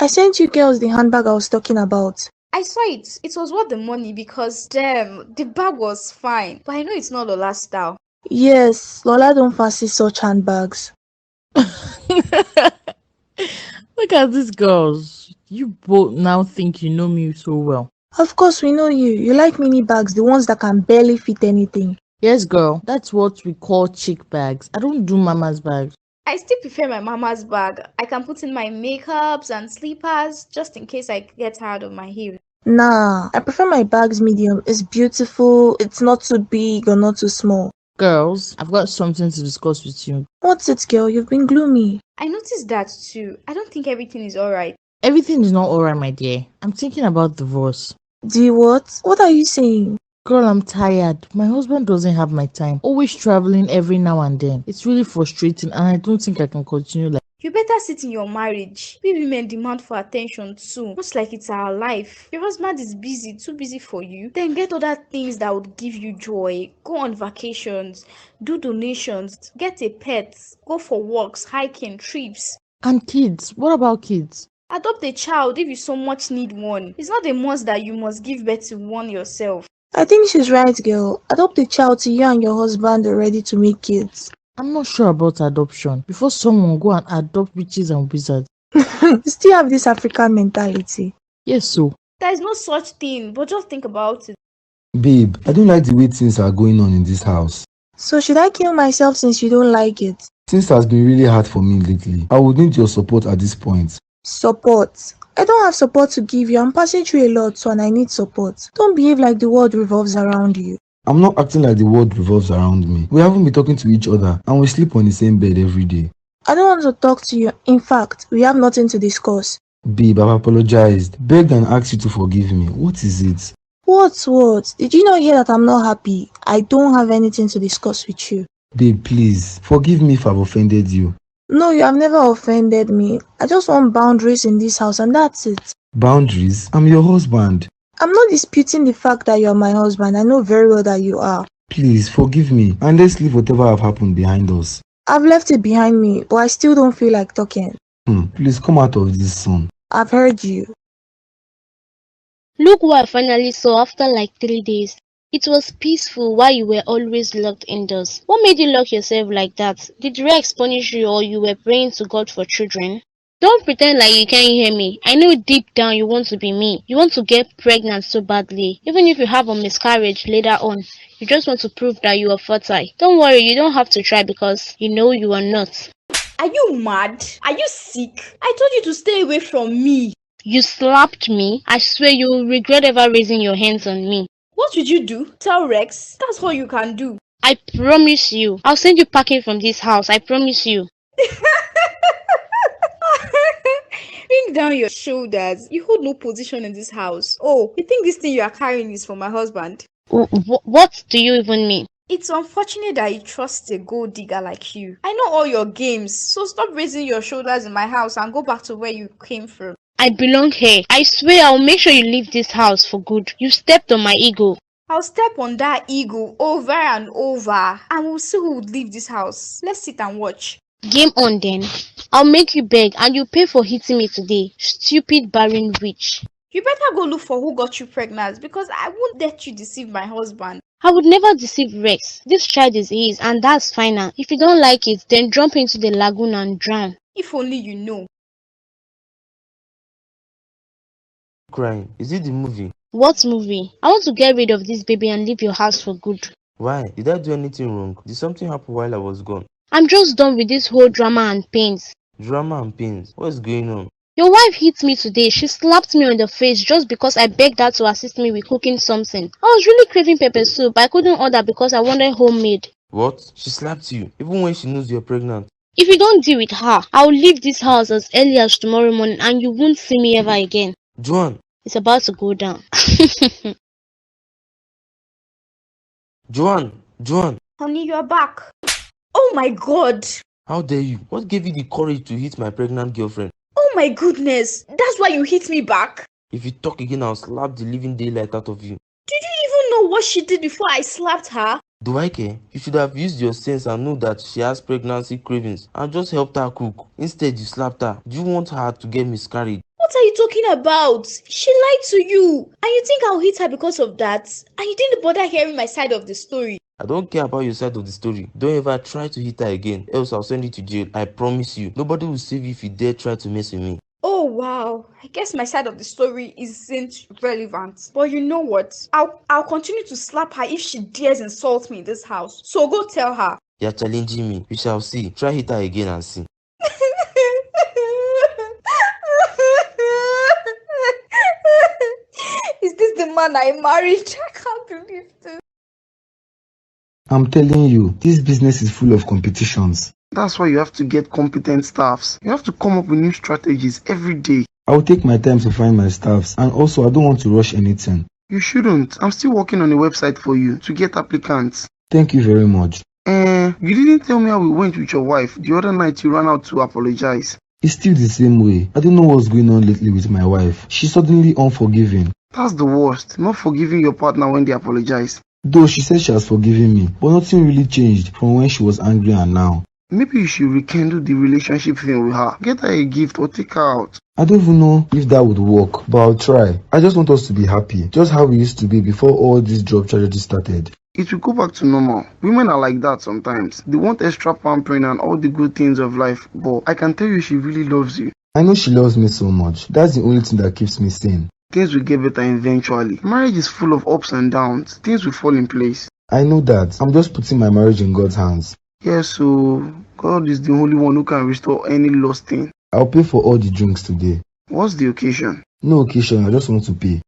I sent you girls the handbag I was talking about. I saw it. It was worth the money because, damn, the bag was fine. But I know it's not Lola's style. Yes, Lola don't fancy such handbags. Look at these girls. You both now think you know me so well. Of course we know you. You like mini bags, the ones that can barely fit anything. Yes, girl. That's what we call chick bags. I don't do mama's bags. I still prefer my mama's bag. I can put in my makeups and slippers just in case I get tired of my heels. Nah, I prefer my bags medium. It's beautiful, it's not too big or not too small. Girls, I've got something to discuss with you. What's it, girl? You've been gloomy. I noticed that too. I don't think everything is alright. Everything is not alright, my dear. I'm thinking about divorce. What? What are you saying? Girl, I'm tired. My husband doesn't have my time. Always traveling every now and then. It's really frustrating and I don't think I can continue like. You better sit in your marriage. We women demand for attention too, much like it's our life. Your husband is busy, too busy for you. Then get other things that would give you joy. Go on vacations, do donations, get a pet, go for walks, hiking, trips. And kids? What about kids? Adopt a child if you so much need one. It's not a must that you must give birth to one yourself. I think she's right, girl. Adopt a child till you and your husband are ready to make kids. I'm not sure about adoption. Before someone go and adopt witches and wizards. You still have this African mentality. Yes, so. There is no such thing, but just think about it. Babe, I don't like the way things are going on in this house. So should I kill myself since you don't like it? Things has been really hard for me lately. I would need your support at this point. Support? I don't have support to give you. I'm passing through a lot, so and I need support. Don't behave like the world revolves around you. I'm not acting like the world revolves around me. We haven't been talking to each other and we sleep on the same bed every day. I don't want to talk to you. In fact, we have nothing to discuss. Babe, I've apologized, begged and asked you to forgive me. What is it? What? Did you not hear that I'm not happy? I don't have anything to discuss with you. Babe, please, forgive me if I've offended you. No, you have never offended me. I just want boundaries in this house and that's it. Boundaries? I'm your husband. I'm not disputing the fact that you're my husband. I know very well that you are. Please, forgive me and let's leave whatever have happened behind us. I've left it behind me, but I still don't feel like talking. Please come out of this, son. I've heard you. Look what I finally saw after like 3 days. It was peaceful while you were always locked indoors. What made you lock yourself like that? Did Rex punish you or you were praying to God for children? Don't pretend like you can't hear me. I know deep down you want to be me. You want to get pregnant so badly. Even if you have a miscarriage later on, you just want to prove that you are fertile. Don't worry, you don't have to try because you know you are not. Are you mad? Are you sick? I told you to stay away from me. You slapped me. I swear you will regret ever raising your hands on me. What would you do? Tell Rex? That's all you can do. I promise you. I'll send you packing from this house. I promise you. Bring down your shoulders. You hold no position in this house. Oh, you think this thing you are carrying is for my husband? What do you even mean? It's unfortunate that you trust a gold digger like you. I know all your games, so stop raising your shoulders in my house and go back to where you came from. I belong here. I swear I'll make sure you leave this house for good. You stepped on my ego. I'll step on that ego over and over, and we'll see who would leave this house. Let's sit and watch. Game on then. I'll make you beg and you pay for hitting me today. Stupid barren witch. You better go look for who got you pregnant because I won't let you deceive my husband. I would never deceive Rex. This child is his and that's final. If you don't like it, then jump into the lagoon and drown. If only you know. Crying. Is it the movie? What movie? I want to get rid of this baby and leave your house for good. Why? Did I do anything wrong? Did something happen while I was gone? I'm just done with this whole drama and pains. Drama and pains. What's going on? Your wife hit me today. She slapped me on the face just because I begged her to assist me with cooking something. I was really craving pepper soup, but I couldn't order because I wanted homemade. What? She slapped you, even when she knows you're pregnant? If you don't deal with her, I'll leave this house as early as tomorrow morning and you won't see me ever again. Joan! It's about to go down. Joan! Joan! Honey, you're back. Oh my God. How dare you? What gave you the courage to hit my pregnant girlfriend? Oh my goodness. That's why you hit me back? If you talk again, I'll slap the living daylight out of you. Did you even know what she did before I slapped her? Do I care? You should have used your sense and know that she has pregnancy cravings and just helped her cook. Instead, you slapped her. Do you want her to get miscarried? What are you talking about? She lied to you. And you think I'll hit her because of that? And you didn't bother hearing my side of the story. I don't care about your side of the story. Don't ever try to hit her again, else I'll send you to jail. I promise you. Nobody will save you if you dare try to mess with me. Oh wow, I guess my side of the story isn't relevant. But you know what? I'll continue to slap her if she dares insult me in this house. So go tell her. You're challenging me. We shall see. Try hit her again and see. Is this the man I married? I can't believe this. I'm telling you, this business is full of competitions. That's why you have to get competent staffs. You have to come up with new strategies every day. I'll take my time to find my staffs, and also I don't want to rush anything. You shouldn't. I'm still working on a website for you to get applicants. Thank you very much. You didn't tell me how we went with your wife. The other night you ran out to apologize. It's still the same way. I don't know what's going on lately with my wife. She's suddenly unforgiving. That's the worst. Not forgiving your partner when they apologize. Though she said she has forgiven me, but nothing really changed from when she was angry and now. Maybe you should rekindle the relationship thing with her. Get her a gift or take her out. I don't even know if that would work, but I'll try. I just want us to be happy, just how we used to be before all these job tragedies started. It will go back to normal. Women are like that sometimes. They want extra pampering and all the good things of life, but I can tell you she really loves you. I know she loves me so much. That's the only thing that keeps me sane. Things will get better eventually. Marriage is full of ups and downs. Things will fall in place. I know that. I'm just putting my marriage in God's hands. Yes, so God is the only one who can restore any lost thing. I'll pay for all the drinks today. What's the occasion? No occasion, I just want to pay.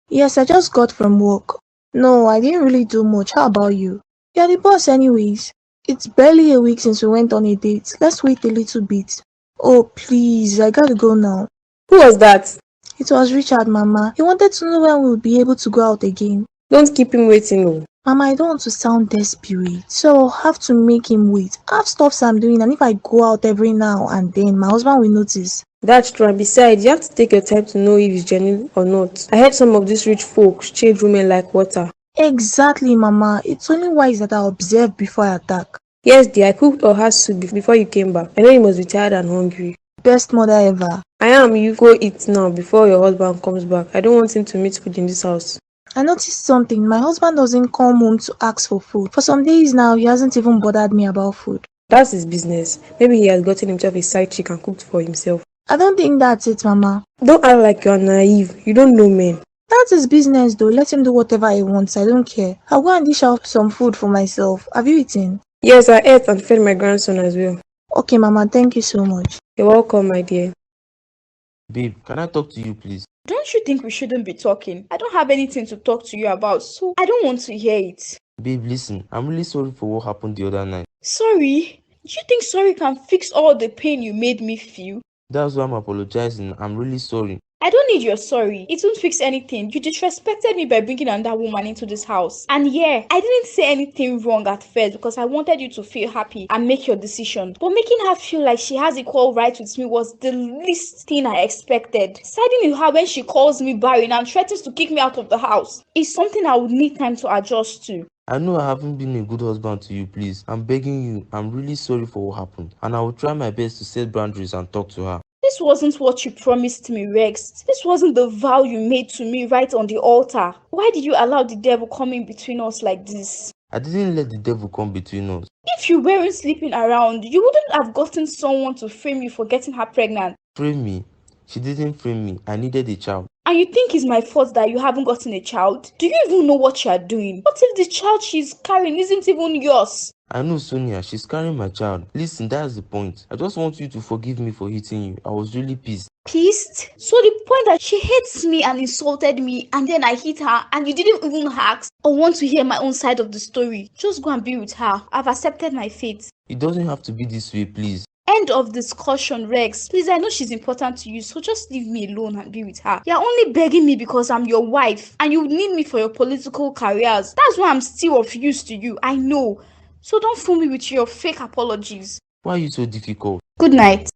Yes, I just got from work. No, I didn't really do much. How about you? You're the boss anyways. It's barely a week since we went on a date. Let's wait a little bit. Oh, please, I gotta go now. Who was that? It was Richard, Mama. He wanted to know when we would be able to go out again. Don't keep him waiting. Oh. Mama, I don't want to sound desperate, so I'll have to make him wait. I have stuff I'm doing, and if I go out every now and then, my husband will notice. That's true, and besides, you have to take your time to know if it's genuine or not. I heard some of these rich folks change women like water. Exactly, Mama. It's only wise that I observe before I attack. Yes, dear, I cooked or had soup before you came back. I know you must be tired and hungry. Best mother ever. I am. You go eat now before your husband comes back. I don't want him to meet food in this house. I noticed something. My husband doesn't come home to ask for food. For some days now, he hasn't even bothered me about food. That's his business. Maybe he has gotten himself a side chick and cooked for himself. I don't think that's it, Mama. Don't act like you're naive. You don't know men. That's his business though. Let him do whatever he wants. I don't care. I'll go and dish out some food for myself. Have you eaten? Yes, I ate and fed my grandson as well. Okay, Mama. Thank you so much. You're welcome, my dear. Babe, can I talk to you, please? Don't you think we shouldn't be talking? I don't have anything to talk to you about, so I don't want to hear it. Babe, listen. I'm really sorry for what happened the other night. Sorry? Do you think sorry can fix all the pain you made me feel? That's why I'm apologizing. I'm really sorry. I don't need your sorry. It won't fix anything. You disrespected me by bringing another woman into this house. And yeah, I didn't say anything wrong at first because I wanted you to feel happy and make your decision. But making her feel like she has equal rights with me was the least thing I expected. Siding with her when she calls me barren and threatens to kick me out of the house is something I would need time to adjust to. I know I haven't been a good husband to you, please. I'm begging you. I'm really sorry for what happened. And I will try my best to set boundaries and talk to her. This wasn't what you promised me, Rex. This wasn't the vow you made to me right on the altar. Why did you allow the devil come in between us like this? I didn't let the devil come between us. If you weren't sleeping around, you wouldn't have gotten someone to frame you for getting her pregnant. Frame me? She didn't frame me. I needed a child. And you think it's my fault that you haven't gotten a child? Do you even know what you are doing? What if the child she's carrying isn't even yours? I know, Sonia. She's carrying my child. Listen, that's the point. I just want you to forgive me for hitting you. I was really pissed. Pissed? So the point that she hates me and insulted me and then I hit her and you didn't even ask or want to hear my own side of the story. Just go and be with her. I've accepted my fate. It doesn't have to be this way, please. End of discussion, Rex. Please, I know she's important to you, so just leave me alone and be with her. You're only begging me because I'm your wife and you need me for your political careers. That's why I'm still of use to you, I know. So don't fool me with your fake apologies. Why are you so difficult? Good night.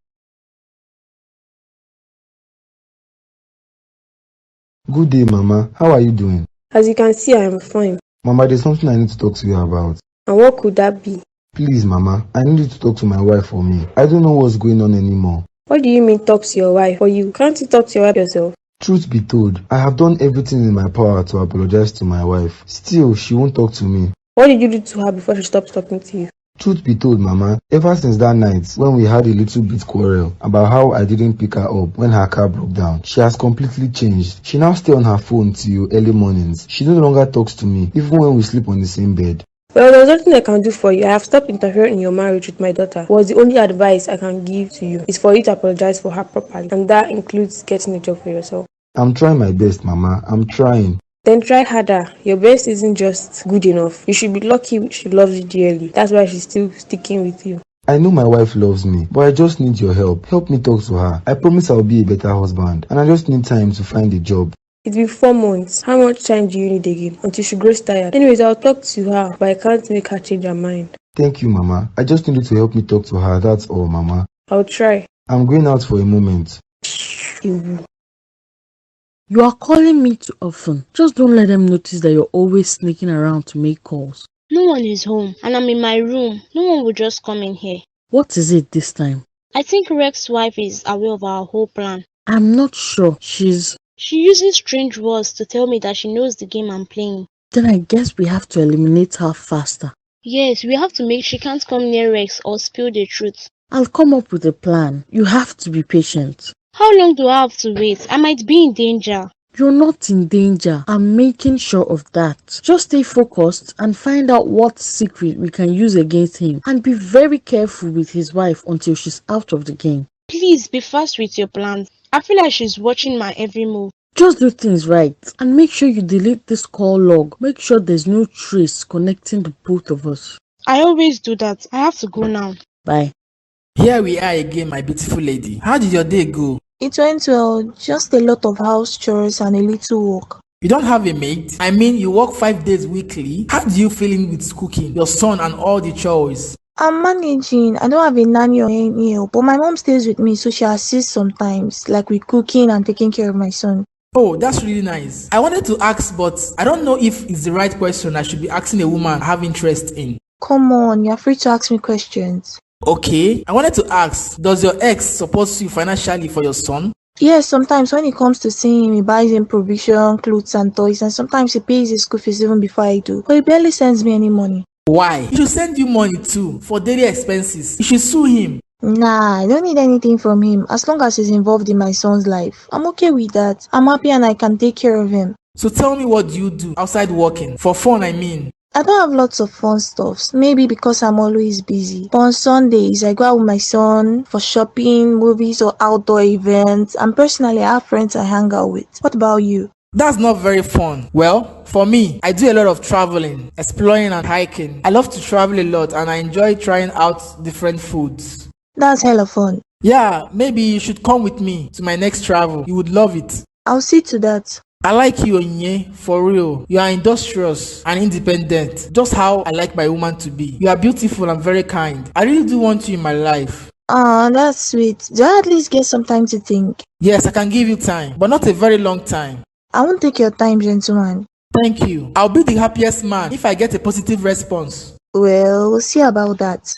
Good day, Mama. How are you doing? As you can see, I am fine. Mama, there's something I need to talk to you about. And what could that be? Please, Mama, I need you to talk to my wife for me. I don't know what's going on anymore. What do you mean talk to your wife? For you, can't you talk to your wife yourself? Truth be told, I have done everything in my power to apologize to my wife. Still, she won't talk to me. What did you do to her before she stopped talking to you? Truth be told, Mama, ever since that night when we had a little bit quarrel about how I didn't pick her up when her car broke down, she has completely changed. She now stays on her phone till early mornings. She no longer talks to me, even when we sleep on the same bed. Well, there's nothing I can do for you. I have stopped interfering in your marriage with my daughter. What's the only advice I can give to you is for you to apologize for her properly, and that includes getting a job for yourself. I'm trying my best, Mama. I'm trying. Then try harder. Your best isn't just good enough. You should be lucky she loves you dearly. That's why she's still sticking with you. I know my wife loves me, but I just need your help. Help me talk to her. I promise I'll be a better husband, and I just need time to find a job. It's been 4 months. How much time do you need again? Until she grows tired. Anyways, I'll talk to her, but I can't make her change her mind. Thank you, Mama. I just need you to help me talk to her, that's all, Mama. I'll try. I'm going out for a moment. You are calling me too often. Just don't let them notice that you're always sneaking around to make calls. No one is home, and I'm in my room. No one will just come in here. What is it this time? I think Rex's wife is aware of our whole plan. I'm not sure. She uses strange words to tell me that she knows the game I'm playing. Then I guess we have to eliminate her faster. Yes, we have to make she can't come near Rex or spill the truth. I'll come up with a plan. You have to be patient. How long do I have to wait? I might be in danger. You're not in danger. I'm making sure of that. Just stay focused and find out what secret we can use against him. And be very careful with his wife until she's out of the game. Please be fast with your plans. I feel like she's watching my every move. Just do things right. And make sure you delete this call log. Make sure there's no trace connecting the both of us. I always do that. I have to go now. Bye. Here we are again, my beautiful lady. How did your day go? It went well, just a lot of house chores and a little work. You don't have a maid? I mean, you work 5 days weekly. How do you feel in with cooking, your son and all the chores? I'm managing. I don't have a nanny or any help, but my mom stays with me, so she assists sometimes, like with cooking and taking care of my son. Oh, that's really nice. I wanted to ask, but I don't know if it's the right question I should be asking a woman I have interest in. Come on, you're free to ask me questions. Okay, I wanted to ask, does your ex support you financially for your son? Yes, sometimes when it comes to seeing him, he buys him provision, clothes and toys, and sometimes he pays his school fees even before I do. But he barely sends me any money. Why? He should send you money too, for daily expenses. You should sue him. Nah, I don't need anything from him. As long as he's involved in my son's life, I'm okay with that. I'm happy and I can take care of him. So tell me, what do you do outside working? For fun, I mean. I don't have lots of fun stuffs, maybe because I'm always busy. But on Sundays, I go out with my son for shopping, movies or outdoor events. And personally, I have friends I hang out with. What about you? That's not very fun. Well, for me, I do a lot of traveling, exploring and hiking. I love to travel a lot and I enjoy trying out different foods. That's hella fun. Yeah, maybe you should come with me to my next travel. You would love it. I'll see to that. I like you, Onye, for real. You are industrious and independent, just how I like my woman to be. You are beautiful and very kind. I really do want you in my life. Ah, that's sweet. Do I at least get some time to think? Yes, I can give you time, but not a very long time. I won't take your time, gentleman. Thank you. I'll be the happiest man if I get a positive response. Well, we'll see about that.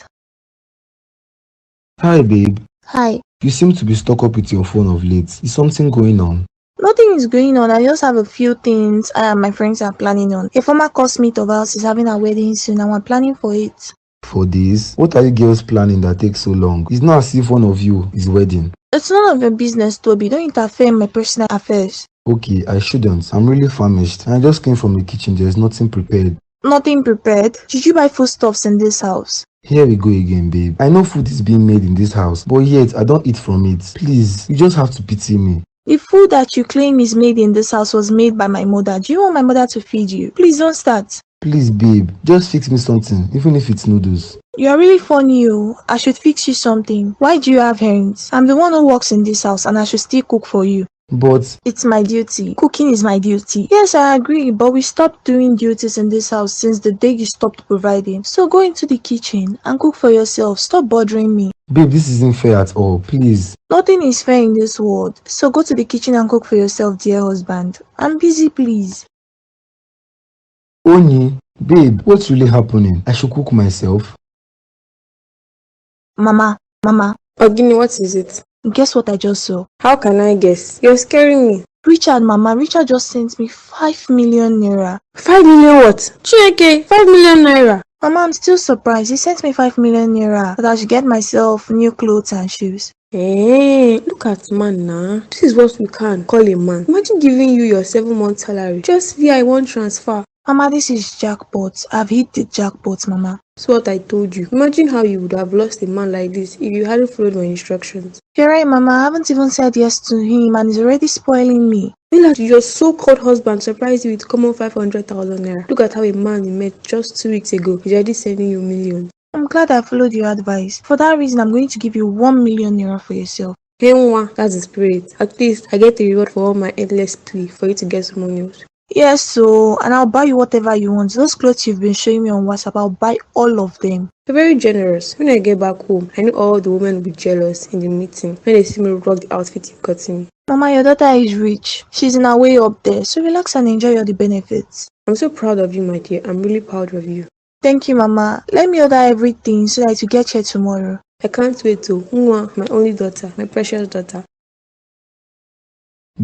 Hi, babe. Hi. You seem to be stuck up with your phone of late. Is something going on? Nothing is going on. I just have a few things I and my friends are planning on. A former classmate of ours is having a wedding soon and we're planning for it. For this? What are you girls planning that takes so long? It's not as if one of you is wedding. It's none of your business, Toby. Don't interfere in my personal affairs. Okay, I shouldn't. I'm really famished and I just came from the kitchen. There's nothing prepared. Nothing prepared? Did you buy foodstuffs in this house? Here we go again, babe. I know food is being made in this house, but yet I don't eat from it. Please, you just have to pity me. The food that you claim is made in this house was made by my mother. Do you want my mother to feed you? Please don't start. Please, babe, just fix me something, even if it's noodles. You are really funny, oh. I should fix you something. Why do you have hands? I'm the one who works in this house and I should still cook for you. But it's my duty. Cooking is my duty. Yes, I agree, but we stopped doing duties in this house since the day you stopped providing. So go into the kitchen and cook for yourself. Stop bothering me. Babe, this isn't fair at all. Please. Nothing is fair in this world. So go to the kitchen and cook for yourself, dear husband. I'm busy, please. Onyi, babe, what's really happening? I should cook myself. Mama. Ogini, what is it? Guess what I just saw? How can I guess? You're scaring me. Richard, Mama, Richard just sent me 5 million naira. 5 million what? Chineke, 5 million naira. Mama, I'm still surprised. He sent me 5 million naira that I should get myself new clothes and shoes. Hey, look at man now. This is what we can call a man. Imagine giving you your 7-month salary just via one transfer. Mama, this is jackpot. I've hit the jackpot, Mama. That's what I told you. Imagine how you would have lost a man like this if you hadn't followed my instructions. You're right, Mama. I haven't even said yes to him and he's already spoiling me. Meanwhile, your so-called husband surprised you with common 500,000 naira. Look at how a man you met just 2 weeks ago is already sending you millions. I'm glad I followed your advice. For that reason, I'm going to give you 1 million naira for yourself. Hey, that's the spirit. At least I get a reward for all my endless plea for you to get someone else. Yes, so, and I'll buy you whatever you want. Those clothes you've been showing me on WhatsApp, I'll buy all of them. You're very generous. When I get back home, I know all the women will be jealous in the meeting when they see me rock the outfit you've gotten me. Mama, your daughter is rich. She's in her way up there, so relax and enjoy all the benefits. I'm so proud of you, my dear. I'm really proud of you. Thank you, Mama. Let me order everything so that you get here tomorrow. I can't wait to. My only daughter, my precious daughter.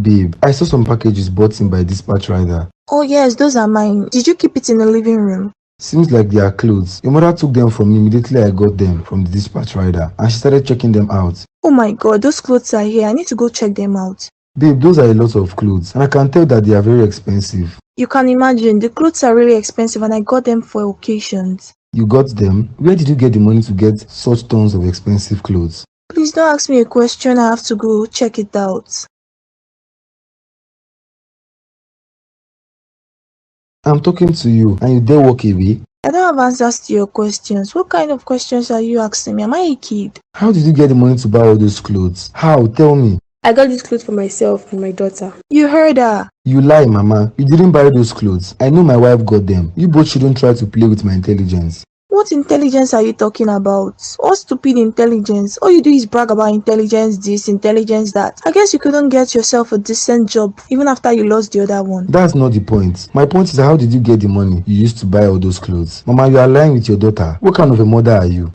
Babe, I saw some packages bought in by dispatch rider. Oh yes, those are mine. Did you keep it in the living room? Seems like they are clothes. Your mother took them from me immediately I got them from the dispatch rider and she started checking them out. Oh my god, those clothes are here. I need to go check them out. Babe, those are a lot of clothes and I can tell that they are very expensive. You can imagine, the clothes are really expensive and I got them for occasions. You got them? Where did you get the money to get such tons of expensive clothes? Please don't ask me a question. I have to go check it out. I'm talking to you and you dare walk away? I don't have answers to your questions. What kind of questions are you asking me? Am I a kid? How did you get the money to buy all those clothes? How? Tell me. I got these clothes for myself and my daughter. You heard her. You lie, Mama. You didn't buy those clothes. I know my wife got them. You both shouldn't try to play with my intelligence. What intelligence are you talking about? What stupid intelligence? All you do is brag about intelligence this, intelligence that. I guess you couldn't get yourself a decent job even after you lost the other one. That's not the point. My point is, how did you get the money you used to buy all those clothes? Mama, you are lying with your daughter. What kind of a mother are you?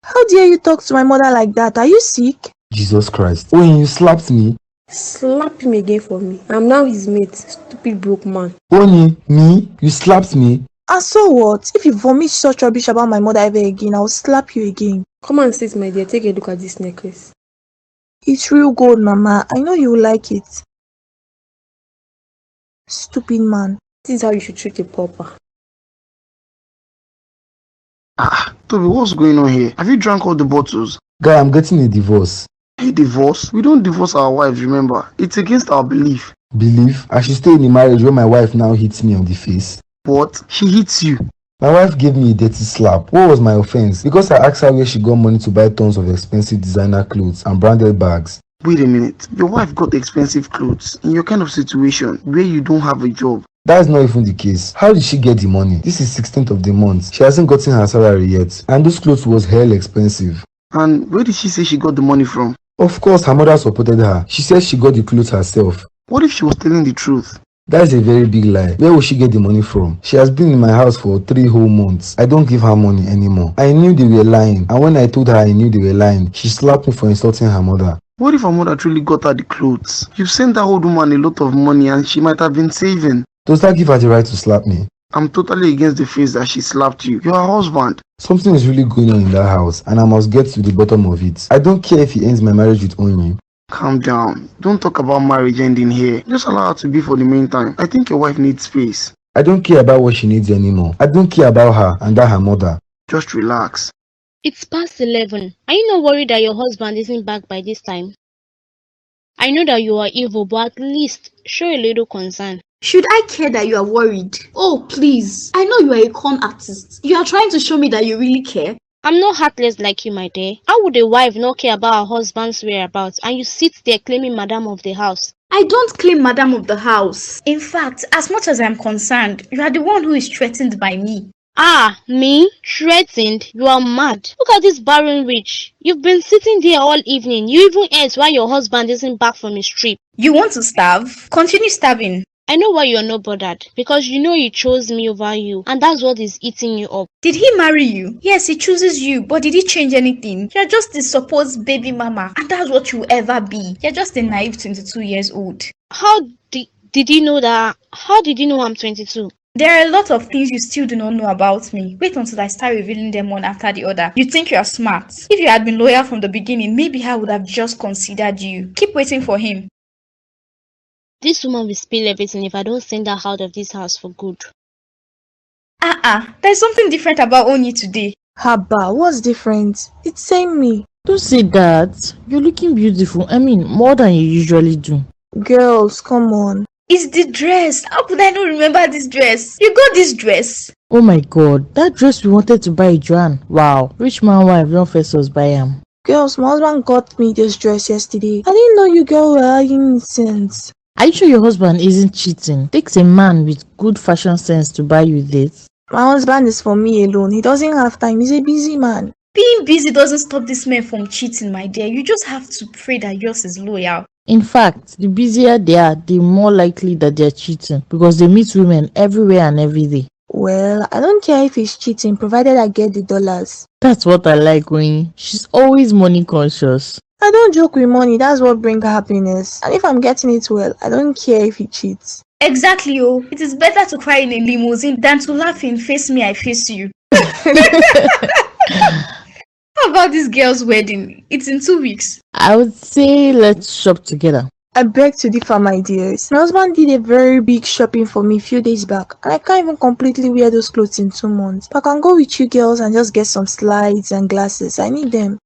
How dare you talk to my mother like that? Are you sick? Jesus Christ. Oh, you slapped me? Slap him again for me. I'm now his mate. Stupid broke man. Oni, me? You slapped me? And so what? If you vomit such rubbish about my mother ever again, I'll slap you again. Come and sit, my dear. Take a look at this necklace. It's real gold, Mama. I know you will like it. Stupid man. This is how you should treat a pauper. Toby, what's going on here? Have you drank all the bottles? Guy, I'm getting a divorce. A divorce? We don't divorce our wives, remember? It's against our belief. Believe? I should stay in a marriage where my wife now hits me on the face. What? She hits you? My wife gave me a dirty slap. What was my offense? Because I asked her where she got money to buy tons of expensive designer clothes and branded bags. Wait a minute. Your wife got expensive clothes in your kind of situation where you don't have a job. That's not even the case. How did she get the money? This is 16th of the month. She hasn't gotten her salary yet. And those clothes was hell expensive. And where did she say she got the money from? Of course, her mother supported her. She said she got the clothes herself. What if she was telling the truth? That's a very big lie. Where will she get the money from? She has been in my house for 3 whole months. I don't give her money anymore. I knew they were lying. And when I told her I knew they were lying, she slapped me for insulting her mother. What if her mother truly got her the clothes? You sent that old woman a lot of money and she might have been saving. Does that give her the right to slap me? I'm totally against the face that she slapped you. You're her husband. Something is really going on in that house and I must get to the bottom of it. I don't care if he ends my marriage with Onyi. Calm down. Don't talk about marriage ending here. Just allow her to be for the meantime. I think your wife needs space. I don't care about what she needs anymore. I don't care about her and that her mother. Just relax. It's past 11. Are you not worried that your husband isn't back by this time? I know that you are evil, but at least show a little concern. Should I care that you are worried? Oh, please. I know you are a con artist. You are trying to show me that you really care. I'm not heartless like you, my dear. How would a wife not care about her husband's whereabouts and you sit there claiming madam of the house? I don't claim madam of the house. In fact, as much as I'm concerned, you are the one who is threatened by me. Ah, me? Threatened? You are mad. Look at this barren witch. You've been sitting there all evening. You even ate while your husband isn't back from his trip. You want to starve? Continue starving. I know why you're not bothered. Because you know he chose me over you, and that's what is eating you up. Did he marry you? Yes, he chooses you, but did he change anything? You're just the supposed baby mama, and that's what you'll ever be. You're just a naive 22 years old. How did he know that? How did he know I'm 22? There are a lot of things you still do not know about me. Wait until I start revealing them one after the other. You think you're smart. If you had been loyal from the beginning, maybe I would have just considered you. Keep waiting for him. This woman will spill everything if I don't send her out of this house for good. There's something different about Onyi today. Haba, what's different? It's same me. Don't say that. You're looking beautiful. I mean, more than you usually do. Girls, come on. It's the dress. How could I not remember this dress? You got this dress. Oh my god, that dress we wanted to buy Joanne. Wow, rich man wife don't first us buy him. Girls, my husband got me this dress yesterday. I didn't know you girls were arguing since. Are you sure your husband isn't cheating? Takes a man with good fashion sense to buy you this. My husband is for me alone. He doesn't have time. He's a busy man. Being busy doesn't stop this man from cheating, my dear. You just have to pray that yours is loyal. In fact, the busier they are, the more likely that they're cheating because they meet women everywhere and every day. Well, I don't care if he's cheating, provided I get the dollars. That's what I like, Winnie. She's always money conscious. I don't joke with money. That's what brings happiness. And if I'm getting it well, I don't care if he cheats. Exactly, oh. It is better to cry in a limousine than to laugh in face me, I face you. How about this girl's wedding? It's in 2 weeks. I would say let's shop together. I beg to differ, my dears. My husband did a very big shopping for me a few days back, and I can't even completely wear those clothes in 2 months. But I can go with you girls and just get some slides and glasses. I need them.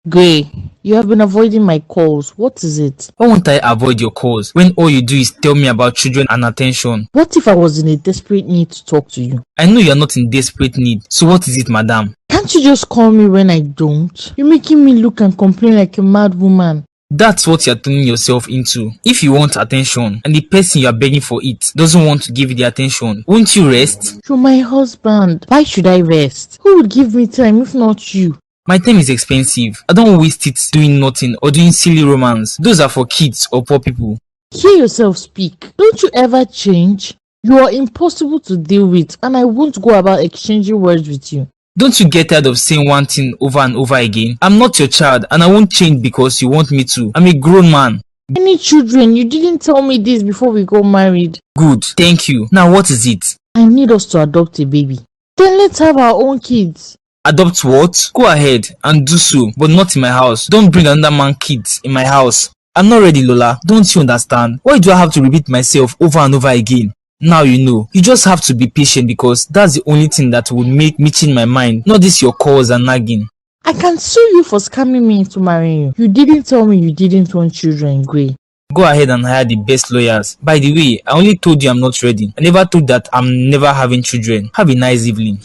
Gray, you have been avoiding my calls. What is it? Why won't I avoid your calls when all you do is tell me about children and attention? What if I was in a desperate need to talk to you? I know you're not in desperate need, so what is it, madam? Can't you just call me when I don't? You're making me look and complain like a mad woman. That's what you're turning yourself into. If you want attention and the person you're begging for it doesn't want to give you the attention, won't you rest? You're my husband. Why should I rest? Who would give me time if not you? My time is expensive. I don't waste it doing nothing or doing silly romance. Those are for kids or poor people. Hear yourself speak. Don't you ever change? You are impossible to deal with, and I won't go about exchanging words with you. Don't you get tired of saying one thing over and over again? I'm not your child and I won't change because you want me to. I'm a grown man. Any children? You didn't tell me this before we got married. Good, thank you. Now what is it? I need us to adopt a baby. Then let's have our own kids. Adopt what? Go ahead and do so, but not in my house. Don't bring another man's kids in my house. I'm not ready, Lola. Don't you understand? Why do I have to repeat myself over and over again? Now you know. You just have to be patient because that's the only thing that will make me change my mind. Not this your calls and nagging. I can sue you for scamming me into marrying you. You didn't tell me you didn't want children, Gray. Go ahead and hire the best lawyers. By the way, I only told you I'm not ready. I never told that I'm never having children. Have a nice evening.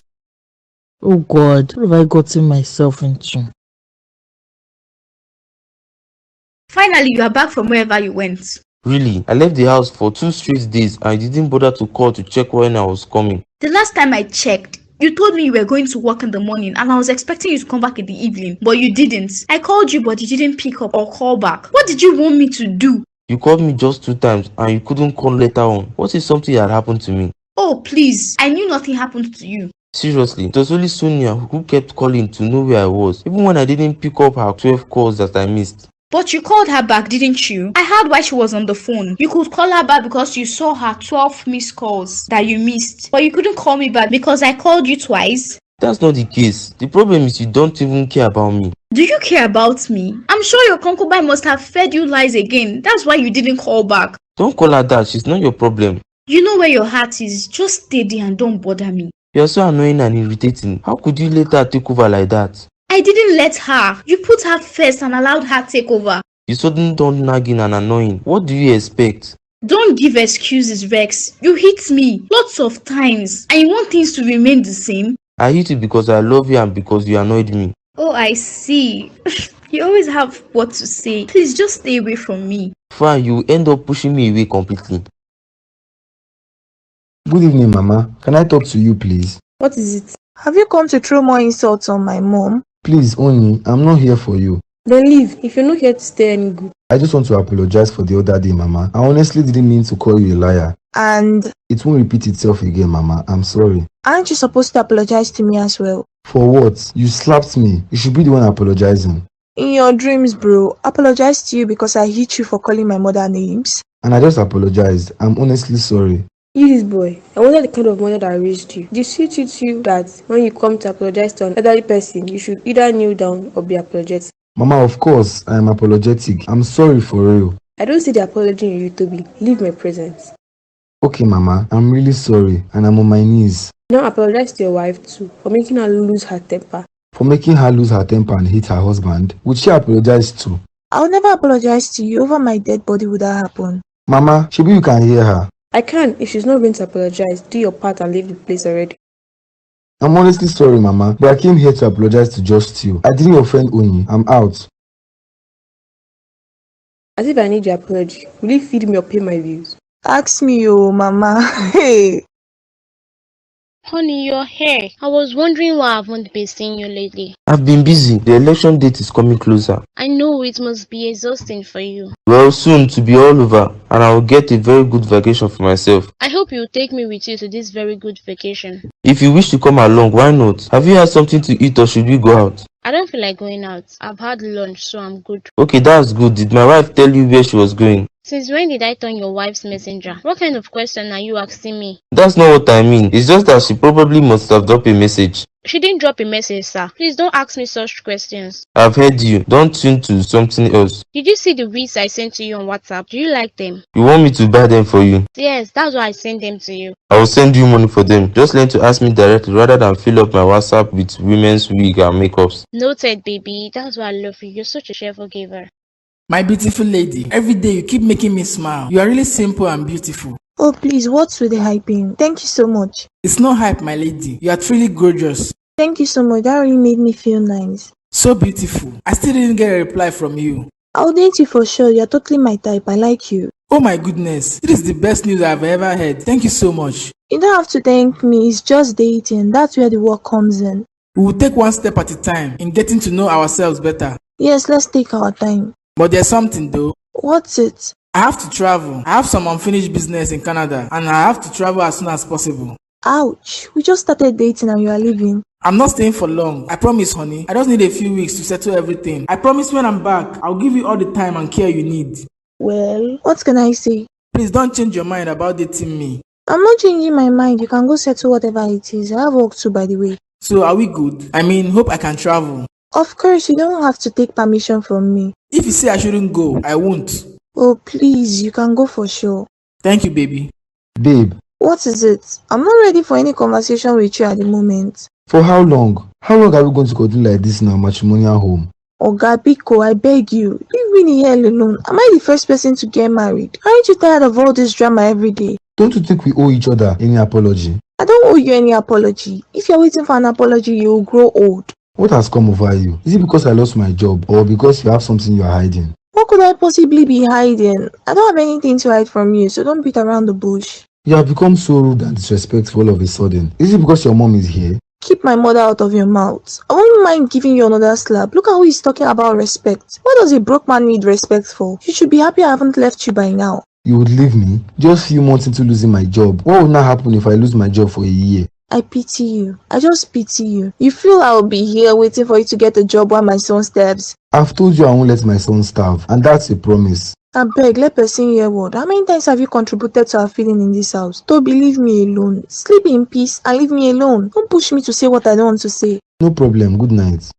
Oh God, what have I gotten myself into? Finally, you are back from wherever you went. Really, I left the house for 2 straight days and I didn't bother to call to check when I was coming. The last time I checked, you told me you were going to work in the morning and I was expecting you to come back in the evening, but you didn't. I called you, but you didn't pick up or call back. What did you want me to do? You called me just 2 times and you couldn't call later on. What if something had happened to me? Oh, please. I knew nothing happened to you. Seriously, it was only Sonia who kept calling to know where I was, even when I didn't pick up her 12 calls that I missed. But you called her back, didn't you? I heard why she was on the phone. You could call her back because you saw her 12 missed calls that you missed. But you couldn't call me back because I called you twice. That's not the case. The problem is you don't even care about me. Do you care about me? I'm sure your concubine must have fed you lies again. That's why you didn't call back. Don't call her that. She's not your problem. You know where your heart is. Just stay there and don't bother me. You're so annoying and irritating. How could you let her take over like that? I didn't let her. You put her first and allowed her take over. You suddenly turned nagging and annoying. What do you expect? Don't give excuses, Rex. You hit me lots of times and you want things to remain the same. I hit you because I love you and because you annoyed me. Oh, I see. You always have what to say. Please just stay away from me. Fine, you end up pushing me away completely. Good evening, Mama. Can I talk to you, please? What is it? Have you come to throw more insults on my mom? Please, Oni, I'm not here for you. Then leave if you're not here to stay any good. I just want to apologize for the other day, Mama. I honestly didn't mean to call you a liar. And It won't repeat itself again, Mama. I'm sorry. aren't you supposed to apologize to me as well? For what? You slapped me. You should be the one apologizing. In your dreams, bro, apologize to you because I hit you for calling my mother names. And I just apologized. I'm honestly sorry. You this boy, I wonder the kind of mother that raised you. Did she teach you that when you come to apologize to an elderly person, you should either kneel down or be apologetic? Mama, of course, I am apologetic. I'm sorry for real. I don't see the apology in you, Toby. Leave my presence. Okay, Mama, I'm really sorry and I'm on my knees. Now apologize to your wife too for making her lose her temper. For making her lose her temper and hit her husband, would she apologize too? I'll never apologize to you over my dead body. Would that happen? Mama, maybe you can hear her. I can. If she's not going to apologize, do your part and leave the place already. I'm honestly sorry, Mama, but I came here to apologize to just you. I didn't offend Oni. I'm out. As if I need your apology. Will you feed me or pay my bills? Ask me, oh, Mama. Hey. Honey, your hair. I was wondering why I haven't been seeing you lately. I've been busy. The election date is coming closer. I know it must be exhausting for you. Well, soon to be all over, and I will get a very good vacation for myself. I hope you'll take me with you to this very good vacation. If you wish to come along, why not? Have you had something to eat or should we go out? I don't feel like going out. I've had lunch, so I'm good. Okay, that's good. Did my wife tell you where she was going? Since when did I turn your wife's messenger? What kind of question are you asking me? That's not what I mean. It's just that she probably must have dropped a message. She didn't drop a message, sir. Please don't ask me such questions. I've heard you. Don't tune to something else. Did you see the reads I sent to you on WhatsApp? Do you like them? You want me to buy them for you? Yes, that's why I sent them to you. I will send you money for them. Just learn to ask me directly rather than fill up my WhatsApp with women's wig and makeups. Noted, baby. That's why I love you. You're such a cheerful giver. My beautiful lady, every day you keep making me smile. You are really simple and beautiful. Oh, please, what's with the hyping? Thank you so much. It's no hype, my lady. You are truly gorgeous. Thank you so much. That really made me feel nice. So beautiful. I still didn't get a reply from you. I'll date you for sure. You're totally my type. I like you. Oh my goodness. This is the best news I've ever heard. Thank you so much. You don't have to thank me. It's just dating. That's where the work comes in. We will take one step at a time in getting to know ourselves better. Yes, let's take our time. But there's something though. What's it? I have to travel. I have some unfinished business in Canada and I have to travel as soon as possible. Ouch. We just started dating and you are leaving. I'm not staying for long. I promise, honey. I just need a few weeks to settle everything. I promise when I'm back, I'll give you all the time and care you need. Well, what can I say? Please don't change your mind about dating me. I'm not changing my mind. You can go settle whatever it is. I have work too, by the way. So are we good? I mean, hope I can travel. Of course, you don't have to take permission from me. If you say I shouldn't go, I won't. Oh, please, you can go for sure. Thank you, baby. Babe, What is it? I'm not ready for any conversation with you at the moment. for how long? How long are we going to continue like this in our matrimonial home? Oga Biko, I beg you, leave me the hell alone. Am I the first person to get married? Aren't you tired of all this drama every day? Don't you think we owe each other any apology? I don't owe you any apology. If you're waiting for an apology, you will grow old. What has come over you? Is it because I lost my job or because you have something you are hiding? What could I possibly be hiding? I don't have anything to hide from you, so don't beat around the bush. You have become so rude and disrespectful all of a sudden. Is it because your mom is here? Keep my mother out of your mouth. I won't mind giving you another slap. Look at who is talking about respect. What does a broke man need respect for? You should be happy I haven't left you by now. You would leave me? Just few months into losing my job. What would not happen if I lose my job for a year? I pity you. I just pity you. You feel I'll be here waiting for you to get a job while my son steps? I've told you I won't let my son starve, and that's a promise. I beg, let person hear word. How many times have you contributed to our feeling in this house? Don't leave me alone. Sleep in peace and leave me alone. Don't push me to say what I don't want to say. No problem. Good night.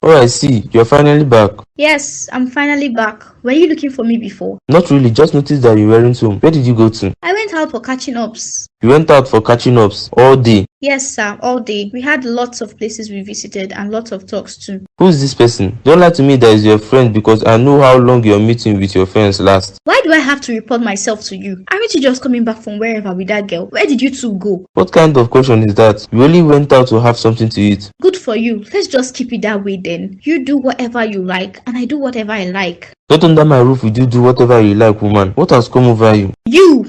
Oh, I see. You're finally back. Yes, I'm finally back. Were you looking for me before? Not really. Just noticed that you weren't home. Where did you go to? I went out for catching ups. You went out for catching ups all day. Yes, sir, all day. We had lots of places we visited and lots of talks too. Who's this person? Don't lie to me that is your friend because I know how long your meeting with your friends last. Why do I have to report myself to you? Aren't you just coming back from wherever with that girl? Where did you two go? What kind of question is that? You only went out to have something to eat. Good for you. Let's just keep it that way then. You do whatever you like and I do whatever I like. Not under my roof will you do whatever you like, woman. What has come over you?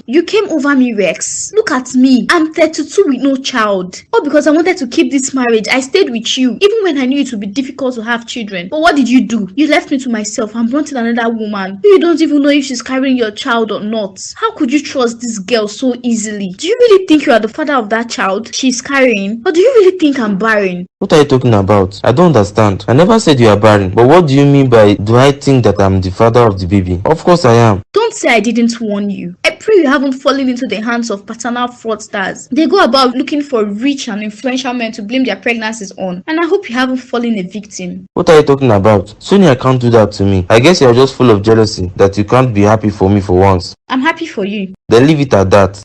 You came over me, Rex. Look at me. I'm 32 with no child. All because I wanted to keep this marriage. I stayed with you, even when I knew it would be difficult to have children. But what did you do? You left me to myself and brought in another woman. You don't even know if she's carrying your child or not. How could you trust this girl so easily? Do you really think you are the father of that child she's carrying? Or do you really think I'm barren? What are you talking about? I don't understand. I never said you are barren. But what do you mean by do I think that I'm the father of the baby? Of course I am. Don't say I didn't warn you. I pray you haven't fallen into the hands of paternal fraudsters. They go about looking for rich and influential men to blame their pregnancies on. And I hope you haven't fallen a victim. What are you talking about? Sonia can't do that to me. I guess you're just full of jealousy that you can't be happy for me for once. I'm happy for you. Then leave it at that.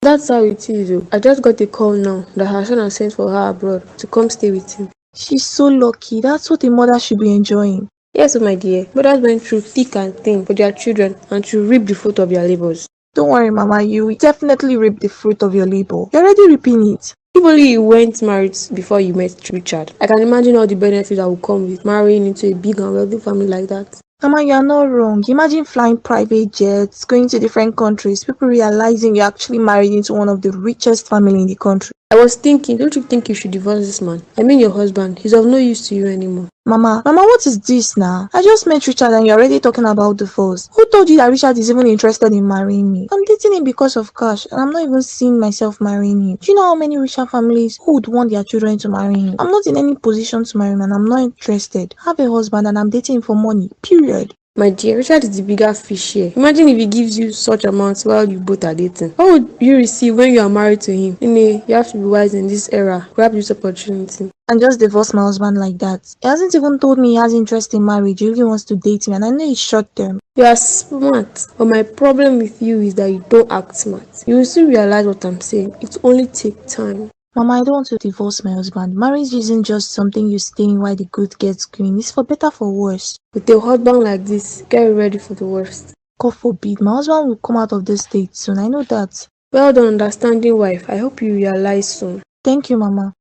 That's how it is, though. I just got a call now that her son has sent for her abroad to come stay with him. She's so lucky. That's what a mother should be enjoying. Yes, my dear. Mothers went through thick and thin for their children and to reap the fruit of their labors. Don't worry, Mama. You will definitely reap the fruit of your labor. You're already reaping it. If only you weren't married before you met Richard. I can imagine all the benefits that will come with marrying into a big and wealthy family like that. Mama, you are not wrong. Imagine flying private jets, going to different countries, people realizing you're actually married into one of the richest family in the country. I was thinking, don't you think you should divorce this man? I mean your husband. He's of no use to you anymore. Mama, what is this now? I just met Richard and you're already talking about divorce. Who told you that Richard is even interested in marrying me? I'm dating him because of cash and I'm not even seeing myself marrying him. Do you know how many richer families who would want their children to marry him? I'm not in any position to marry him and I'm not interested. I have a husband and I'm dating him for money. Period. My dear, Richard is the bigger fish here. Imagine if he gives you such amounts while you both are dating. What would you receive when you are married to him? You have to be wise in this era. Grab this opportunity. And just divorce my husband like that. He hasn't even told me he has interest in marriage. He really wants to date me and I know it's short term. You are smart. But my problem with you is that you don't act smart. You will soon realize what I'm saying. It only takes time. Mama, I don't want to divorce my husband. Marriage isn't just something you stay in while the good gets green. It's for better, for worse. With a husband like this, get ready for the worst. God forbid, my husband will come out of this state soon. I know that. Well done, understanding wife. I hope you realize soon. Thank you, Mama.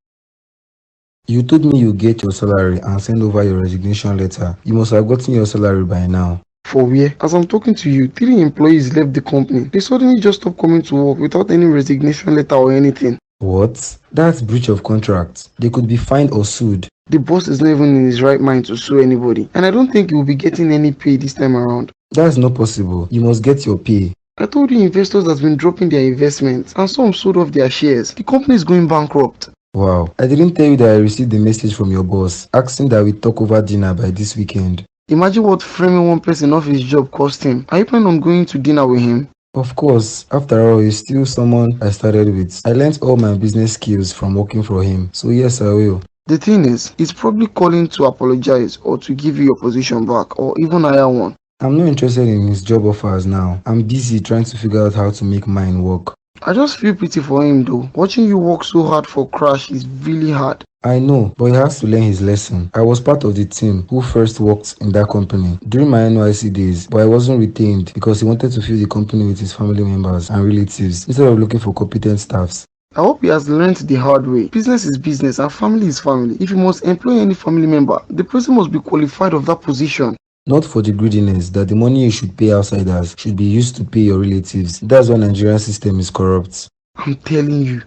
You told me you get your salary and send over your resignation letter. You must have gotten your salary by now. For where? As I'm talking to you, 3 employees left the company. They suddenly just stopped coming to work without any resignation letter or anything. What? That's breach of contract. They could be fined or sued. The boss is not even in his right mind to sue anybody, and I don't think he will be getting any pay this time around. That's not possible. You must get your pay. I told you investors have been dropping their investments and some sold off their shares. The company is going bankrupt. Wow. I didn't tell you that I received a message from your boss asking that we talk over dinner by this weekend. Imagine what framing one person off his job cost him. Are you planning on going to dinner with him? Of course. After all, he's still someone I started with. I learned all my business skills from working for him. So yes, I will. The thing is, he's probably calling to apologize or to give you your position back or even hire one. I'm not interested in his job offers now. I'm busy trying to figure out how to make mine work. I just feel pity for him though. Watching you work so hard for Crash is really hard. I know, but he has to learn his lesson. I was part of the team who first worked in that company during my NYC days, but I wasn't retained because he wanted to fill the company with his family members and relatives instead of looking for competent staffs. I hope he has learned the hard way. Business is business and family is family. If you must employ any family member, the person must be qualified of that position. Not for the greediness that the money you should pay outsiders should be used to pay your relatives. That's why Nigerian system is corrupt. I'm telling you.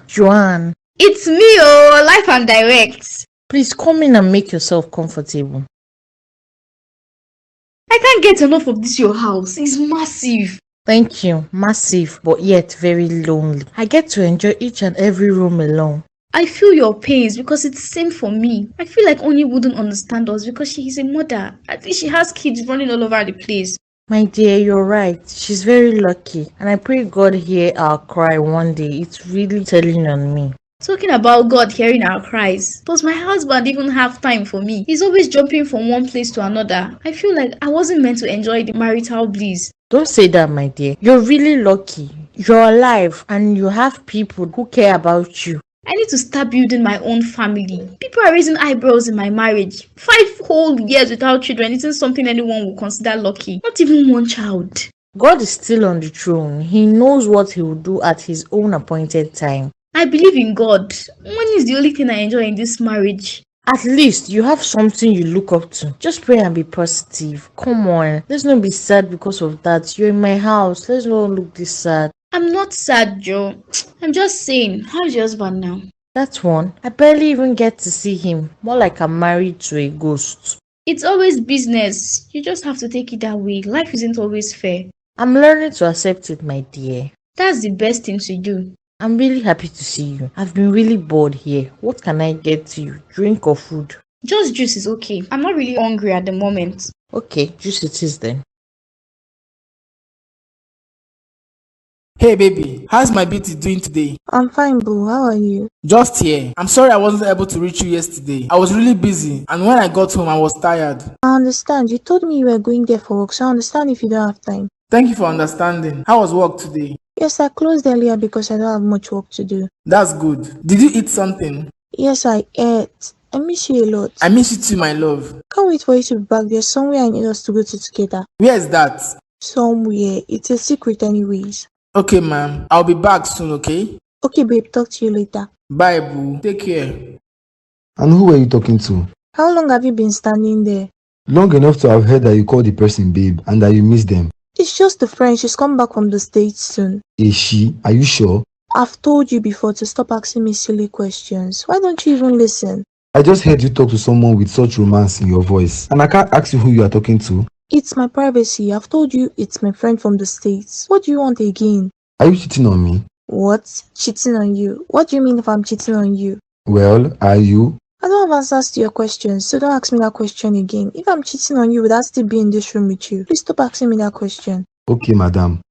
Joanne. It's me, live and direct. Please come in and make yourself comfortable. I can't get enough of this your house. It's massive. Thank you. Massive, but yet very lonely. I get to enjoy each and every room alone. I feel your pains because it's same for me. I feel like Oni wouldn't understand us because she is a mother. I think she has kids running all over the place. My dear, you're right. She's very lucky. And I pray God hear our cry one day. It's really telling on me. Talking about God hearing our cries, does my husband even have time for me? He's always jumping from one place to another. I feel like I wasn't meant to enjoy the marital bliss. Don't say that, my dear. You're really lucky. You're alive and you have people who care about you. I need to start building my own family. People are raising eyebrows in my marriage. 5 whole years without children isn't something anyone will consider lucky. Not even one child. God is still on the throne. He knows what he will do at his own appointed time. I believe in God. Money is the only thing I enjoy in this marriage. At least you have something you look up to. Just pray and be positive. Come on. Let's not be sad because of that. You're in my house. Let's not look this sad. I'm not sad, Joe. I'm just saying, how's your husband now? That's one. I barely even get to see him. More like I'm married to a ghost. It's always business. You just have to take it that way. Life isn't always fair. I'm learning to accept it, my dear. That's the best thing to do. I'm really happy to see you. I've been really bored here. What can I get you? Drink or food? Just juice is okay. I'm not really hungry at the moment. Okay, juice it is then. Hey baby, how's my beauty doing today? I'm fine, boo. How are you? Just here. I'm sorry I wasn't able to reach you yesterday. I was really busy, and when I got home I was tired. I understand. You told me you were going there for work, so I understand if you don't have time. Thank you for understanding. How was work today? Yes, I closed earlier because I don't have much work to do. That's good. Did you eat something? Yes, I ate. I miss you a lot. I miss you too, my love. Can't wait for you to be back. There's somewhere I need us to go to together. Where is that? Somewhere. It's a secret anyways. Okay, ma'am. I'll be back soon, okay? Okay, babe. Talk to you later. Bye, boo. Take care. And who were you talking to? How long have you been standing there? Long enough to have heard that you called the person babe and that you miss them. It's just a friend. She's come back from the States soon. Is she? Are you sure? I've told you before to stop asking me silly questions. Why don't you even listen? I just heard you talk to someone with such romance in your voice, and I can't ask you who you are talking to. It's my privacy. I've told you it's my friend from the States. What do you want again? Are you cheating on me? What? Cheating on you? What do you mean if I'm cheating on you? Well, are you? I don't have answers to your questions, so don't ask me that question again. If I'm cheating on you, would I still be in this room with you? Please stop asking me that question. Okay, madam.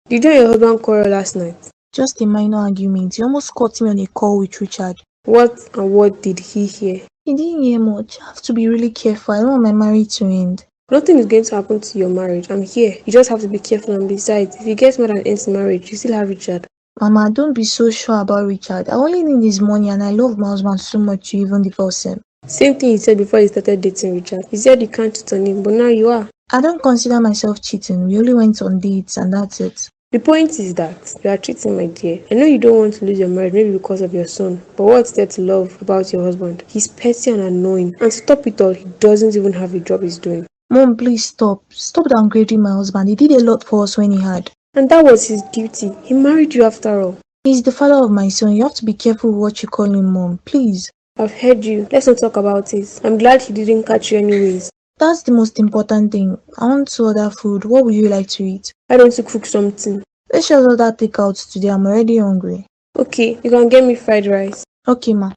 Did you and your husband quarrel last night? Just a minor argument. He almost caught me on a call with Richard. What and what did he hear? He didn't hear much. I have to be really careful. I don't want my marriage to end. Nothing is going to happen to your marriage. I'm here. You just have to be careful, and besides, if you get mad and ends the marriage, you still have Richard. Mama, don't be so sure about Richard. I only need his money and I love my husband so much to even divorce him. Same thing he said before he started dating Richard. He said you can't cheat on him, but now you are. I don't consider myself cheating. We only went on dates and that's it. The point is that you are cheating, my dear. I know you don't want to lose your marriage, maybe because of your son, but what's there to love about your husband? He's petty and annoying, and to top it all, he doesn't even have a job he's doing. Mom, please stop. Stop downgrading my husband. He did a lot for us when he had. And that was his duty. He married you after all. He's the father of my son. You have to be careful with what you call him, Mom. Please. I've heard you. Let's not talk about it. I'm glad he didn't catch you anyways. That's the most important thing. I want to order food. What would you like to eat? Why don't you cook something? Let's just order takeout today. I'm already hungry. Okay, you can get me fried rice. Okay, ma.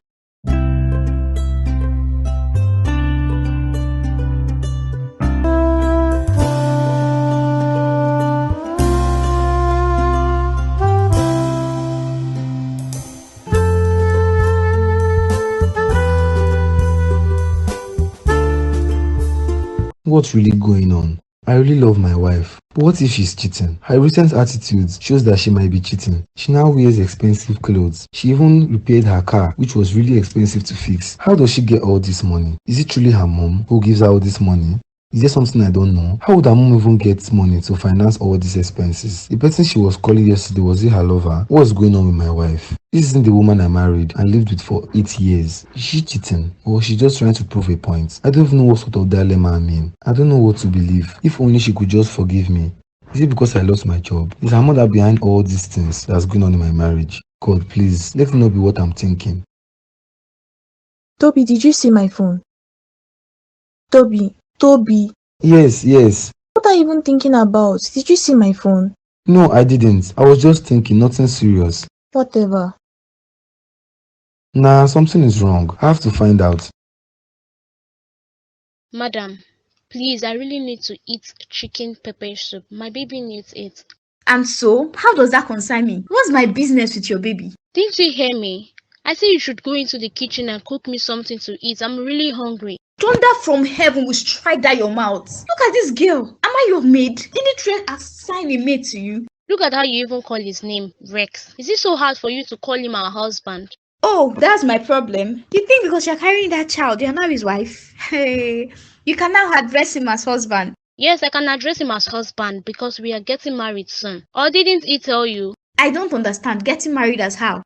What's really going on? I really love my wife. But what if she's cheating? Her recent attitudes shows that she might be cheating. She now wears expensive clothes. She even repaired her car, which was really expensive to fix. How does she get all this money? Is it truly her mom who gives her all this money? Is there something I don't know? How would her mom even get money to finance all these expenses? The person she was calling yesterday, was it her lover? What's going on with my wife? This isn't the woman I married and lived with for 8 years. Is she cheating? Or is she just trying to prove a point? I don't even know what sort of dilemma I'm in. I don't know what to believe. If only she could just forgive me. Is it because I lost my job? Is her mother behind all these things that's going on in my marriage? God, please, let it not be what I'm thinking. Toby, did you see my phone? Toby. Yes. What are you even thinking about? Did you see my phone? No, I didn't. I was just thinking, nothing serious. Whatever. Nah, something is wrong. I have to find out. Madam, please, I really need to eat chicken pepper soup. My baby needs it. And so, how does that concern me? What's my business with your baby? Didn't you hear me? I said you should go into the kitchen and cook me something to eat. I'm really hungry. Thunder from heaven will strike that your mouth. Look at this girl. Am I your maid? Did the train assign a maid to you? Look at how you even call his name, Rex. Is it so hard for you to call him our husband? Oh, that's my problem. You think because you're carrying that child, you're now his wife? Hey, you can now address him as husband. Yes, I can address him as husband because we are getting married soon. Or didn't he tell you? I don't understand. Getting married as how?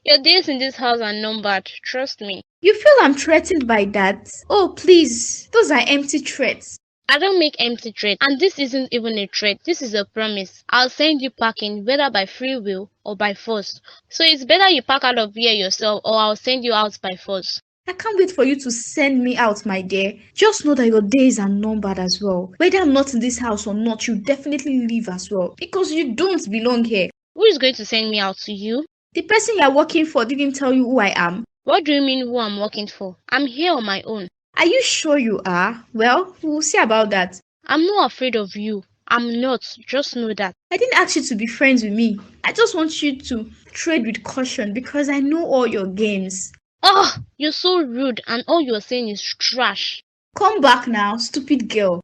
Your days in this house are numbered. Trust me. You feel I'm threatened by that? Oh, please. Those are empty threats. I don't make empty threats, and this isn't even a threat. This is a promise. I'll send you packing, whether by free will or by force. So it's better you pack out of here yourself, or I'll send you out by force. I can't wait for you to send me out, my dear. Just know that your days are numbered as well. Whether I'm not in this house or not, you definitely leave as well. Because you don't belong here. Who is going to send me out? To you? The person you're working for didn't tell you who I am. What do you mean who I'm working for? I'm here on my own. Are you sure you are? Well, we'll see about that. I'm not afraid of you. I'm not. Just know that. I didn't ask you to be friends with me. I just want you to trade with caution because I know all your games. Oh, you're so rude, and all you're saying is trash. Come back now, stupid girl.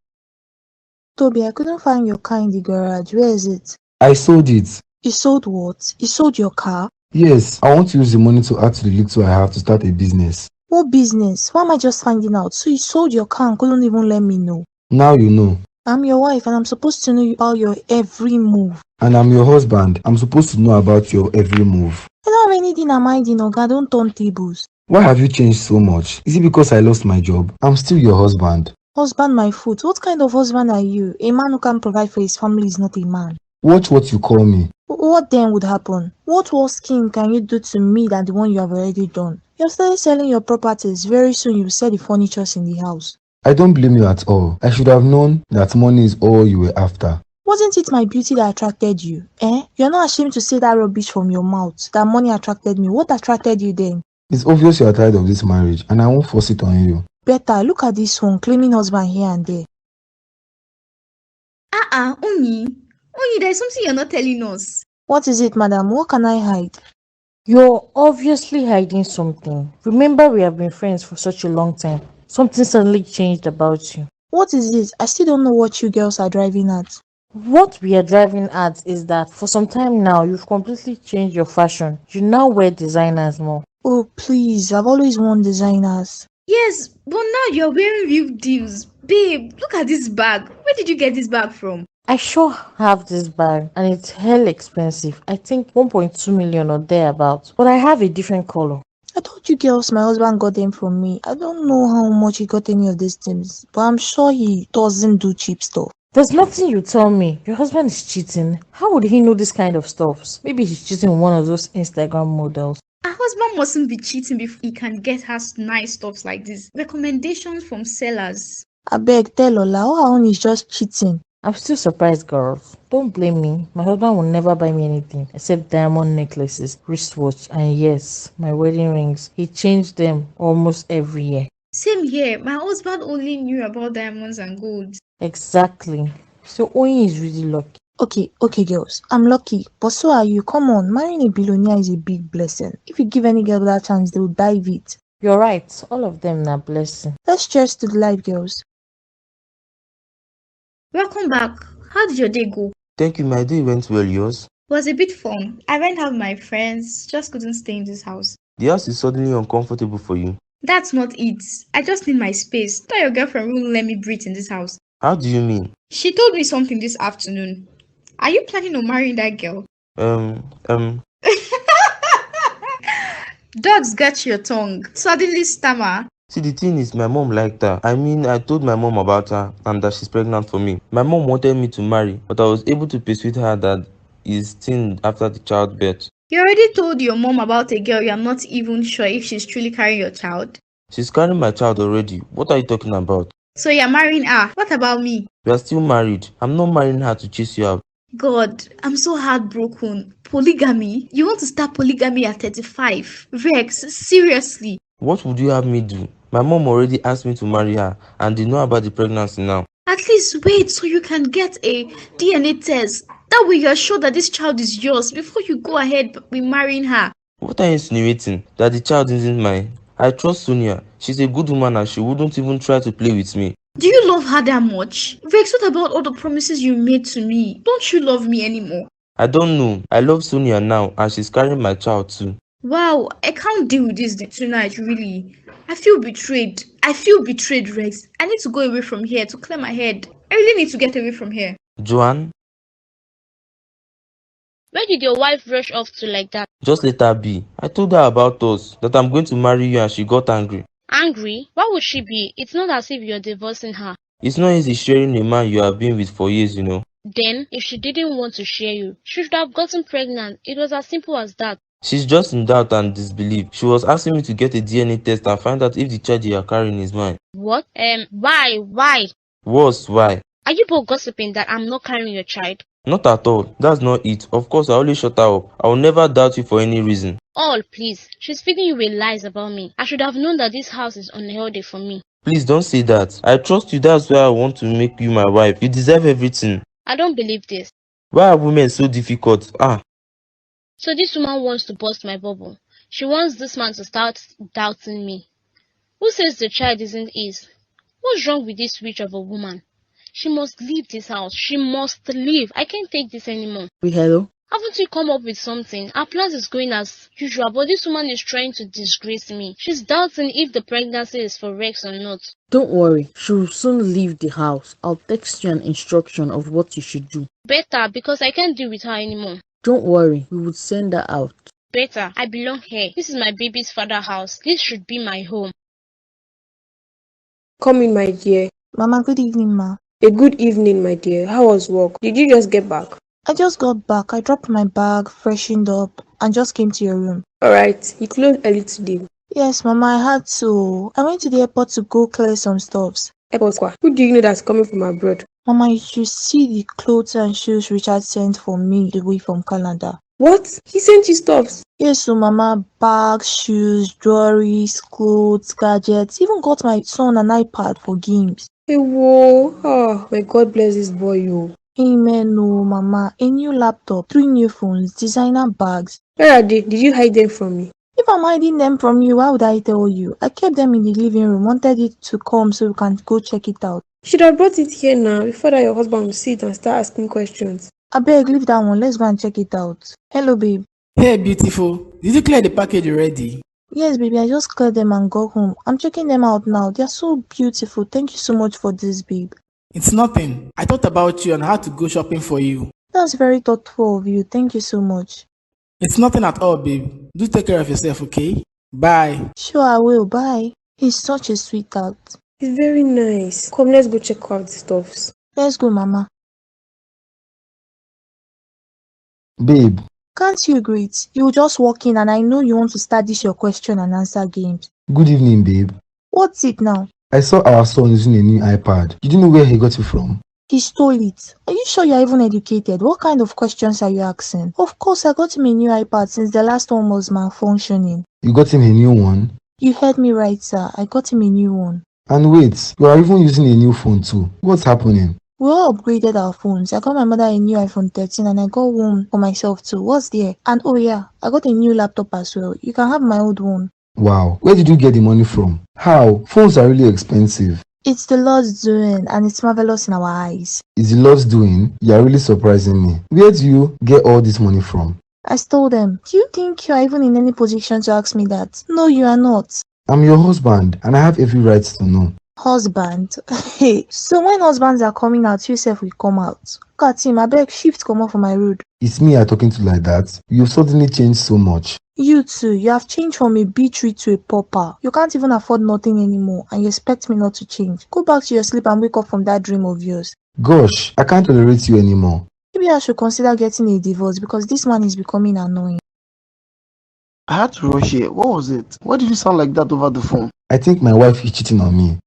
Toby, I couldn't find your car in the garage. Where is it? I sold it. You sold what? You sold your car? Yes, I want to use the money to add to the little I have to start a business. What business? Why am I just finding out? So you sold your car and couldn't even let me know. Now you know. I'm your wife and I'm supposed to know about your every move. And I'm your husband. I'm supposed to know about your every move. I don't have anything I'm hiding, Oga. Don't turn tables. Why have you changed so much? Is it because I lost my job? I'm still your husband. Husband my foot. What kind of husband are you? A man who can provide for his family is not a man. Watch what you call me. What then would happen? What worse scheme can you do to me than the one you have already done? You have started selling your properties. Very soon you will sell the furnitures in the house. I don't blame you at all. I should have known that money is all you were after. Wasn't it my beauty that attracted you? You're not ashamed to say that rubbish from your mouth. That money attracted me. What attracted you then? It's obvious you are tired of this marriage and I won't force it on you. Better, look at this one, claiming husband here and there. Onyi, there's something you're not telling us. What is it, madam? What can I hide? You're obviously hiding something. Remember, we have been friends for such a long time. Something suddenly changed about you. What is it? I still don't know what you girls are driving at. What we are driving at is that for some time now, you've completely changed your fashion. You now wear designers more. Oh, please. I've always worn designers. Yes, but now you're wearing real deals. Babe, look at this bag. Where did you get this bag from? I sure have this bag and it's hell expensive. I think 1.2 million or thereabouts. But I have a different color. I told you girls my husband got them from me. I don't know how much he got any of these things, but I'm sure he doesn't do cheap stuff. There's nothing you tell me. Your husband is cheating. How would he know this kind of stuff? Maybe he's cheating on one of those Instagram models. Her husband mustn't be cheating before he can get her nice stuff like this. Recommendations from sellers. I beg, tell Ola, all her own is just cheating. I'm still surprised, girls. Don't blame me. My husband will never buy me anything except diamond necklaces, wristwatch, and yes, my wedding rings. He changed them almost every year. Same here. My husband only knew about diamonds and gold. Exactly. So Oyin is really lucky. Okay, girls. I'm lucky, but so are you. Come on, marrying a billionaire is a big blessing. If you give any girl that chance, they will dive it. You're right. All of them are blessing. Let's cheers to the life, girls. Welcome back. How did your day go? Thank you, my day went well. Yours? It was a bit fun. I went out with my friends, just couldn't stay in this house. The house is suddenly uncomfortable for you. That's not it. I just need my space. Thought your girlfriend wouldn't let me breathe in this house. How do you mean? She told me something this afternoon. Are you planning on marrying that girl? Dogs got your tongue. Suddenly stammer. See, the thing is, my mom liked her. I told my mom about her and that she's pregnant for me. My mom wanted me to marry, but I was able to persuade her that it's thin after the childbirth. You already told your mom about a girl you're not even sure if she's truly carrying your child? She's carrying my child already. What are you talking about? So you're marrying her. What about me? We are still married. I'm not marrying her to chase you out. God, I'm so heartbroken. Polygamy? You want to start polygamy at 35? Rex, seriously? What would you have me do? My mom already asked me to marry her and they know about the pregnancy now. At least wait so you can get a DNA test. That way you're sure that this child is yours before you go ahead with marrying her. What are you insinuating? That the child isn't mine? I trust Sonia. She's a good woman and she wouldn't even try to play with me. Do you love her that much? Rex, what about all the promises you made to me? Don't you love me anymore? I don't know. I love Sonia now and she's carrying my child too. Wow, I can't deal with this tonight, really. I feel betrayed. Rex. I need to go away from here to clear my head. I really need to get away from here. Joanne? Where did your wife rush off to like that? Just let her be. I told her about us, that I'm going to marry you, and she got angry. Angry? Why would she be? It's not as if you're divorcing her. It's not easy sharing a man you have been with for years, you know. Then, if she didn't want to share you, she should have gotten pregnant. It was as simple as that. She's just in doubt and disbelief. She was asking me to get a DNA test and find out if the child you are carrying is mine. What? Why? Why? Worse, why? Are you both gossiping that I'm not carrying your child? Not at all. That's not it. Of course, I always shut her up. I will never doubt you for any reason. All, please. She's feeding you with lies about me. I should have known that this house is unhealthy for me. Please don't say that. I trust you. That's why I want to make you my wife. You deserve everything. I don't believe this. Why are women so difficult? So this woman wants to burst my bubble. She wants this man to start doubting me. Who says the child isn't his? What's wrong with this witch of a woman? She must leave this house. She must leave. I can't take this anymore. Hello? Haven't you come up with something? Our plans is going as usual, but this woman is trying to disgrace me. She's doubting if the pregnancy is for Rex or not. Don't worry, she will soon leave the house. I'll text you an instruction of what you should do. Better, because I can't deal with her anymore. Don't worry, we would send her out. Better, I belong here. This is my baby's father's house. This should be my home. Come in, my dear. Mama, good evening, ma. A good evening, my dear. How was work? Did you just get back? I just got back. I dropped my bag, freshened up, and just came to your room. Alright, you closed early today. Yes, Mama, I had to. I went to the airport to go clear some stuffs. Airport? Who do you know that's coming from abroad? Mama, you should see the clothes and shoes Richard sent for me away from Canada. What? He sent you stuffs? Yes, so Mama, bags, shoes, jewelry, clothes, gadgets, even got my son an iPad for games. Hey, whoa. Oh, may God bless this boy, you. Amen, no, Mama. A new laptop, 3 new phones, designer bags. Where are they? Did you hide them from me? If I'm hiding them from you, why would I tell you? I kept them in the living room, wanted it to come so we can go check it out. You should have brought it here now, before that your husband will see it and start asking questions. I beg, leave that one. Let's go and check it out. Hello, babe. Hey, beautiful. Did you clear the package already? Yes, baby, I just cleared them and got home. I'm checking them out now. They're so beautiful. Thank you so much for this, babe. It's nothing. I thought about you and how to go shopping for you. That's very thoughtful of you. Thank you so much. It's nothing at all, babe. Do take care of yourself, okay? Bye. Sure, I will. Bye. He's such a sweetheart. It's very nice. Come, let's go check out the stuffs. Let's go, Mama. Babe, Can't you greet? You just walk in and I know you want to start this your question and answer games. good evening, babe. What's it now? I saw our son using a new iPad. Did you know where he got it from? He stole it. Are you sure you're even educated? What kind of questions are you asking? Of course, I got him a new iPad since the last one was malfunctioning. You got him a new one? You heard me right, sir. I got him a new one. And wait, you are even using a new phone too. What's happening? We all upgraded our phones. I got my mother a new iPhone 13 and I got one for myself too. What's there? And oh yeah, I got a new laptop as well. You can have my old one. Wow, where did you get the money from? How? Phones are really expensive. It's the Lord's doing and it's marvelous in our eyes. It's the Lord's doing? You are really surprising me. Where do you get all this money from? I stole them. Do you think you are even in any position to ask me that? No, you are not. I'm your husband and I have every right to know. Husband? Hey, so when husbands are coming out, you self will come out. Look at him, I beg shift come off from my road. It's me you're talking to like that? You've suddenly changed so much. You too, you have changed from a beetroot to a pauper. You can't even afford nothing anymore and you expect me not to change. Go back to your sleep and wake up from that dream of yours. Gosh, I can't tolerate you anymore. Maybe I should consider getting a divorce because this man is becoming annoying. I had to rush here. What was it? Why did you sound like that over the phone? I think my wife is cheating on me.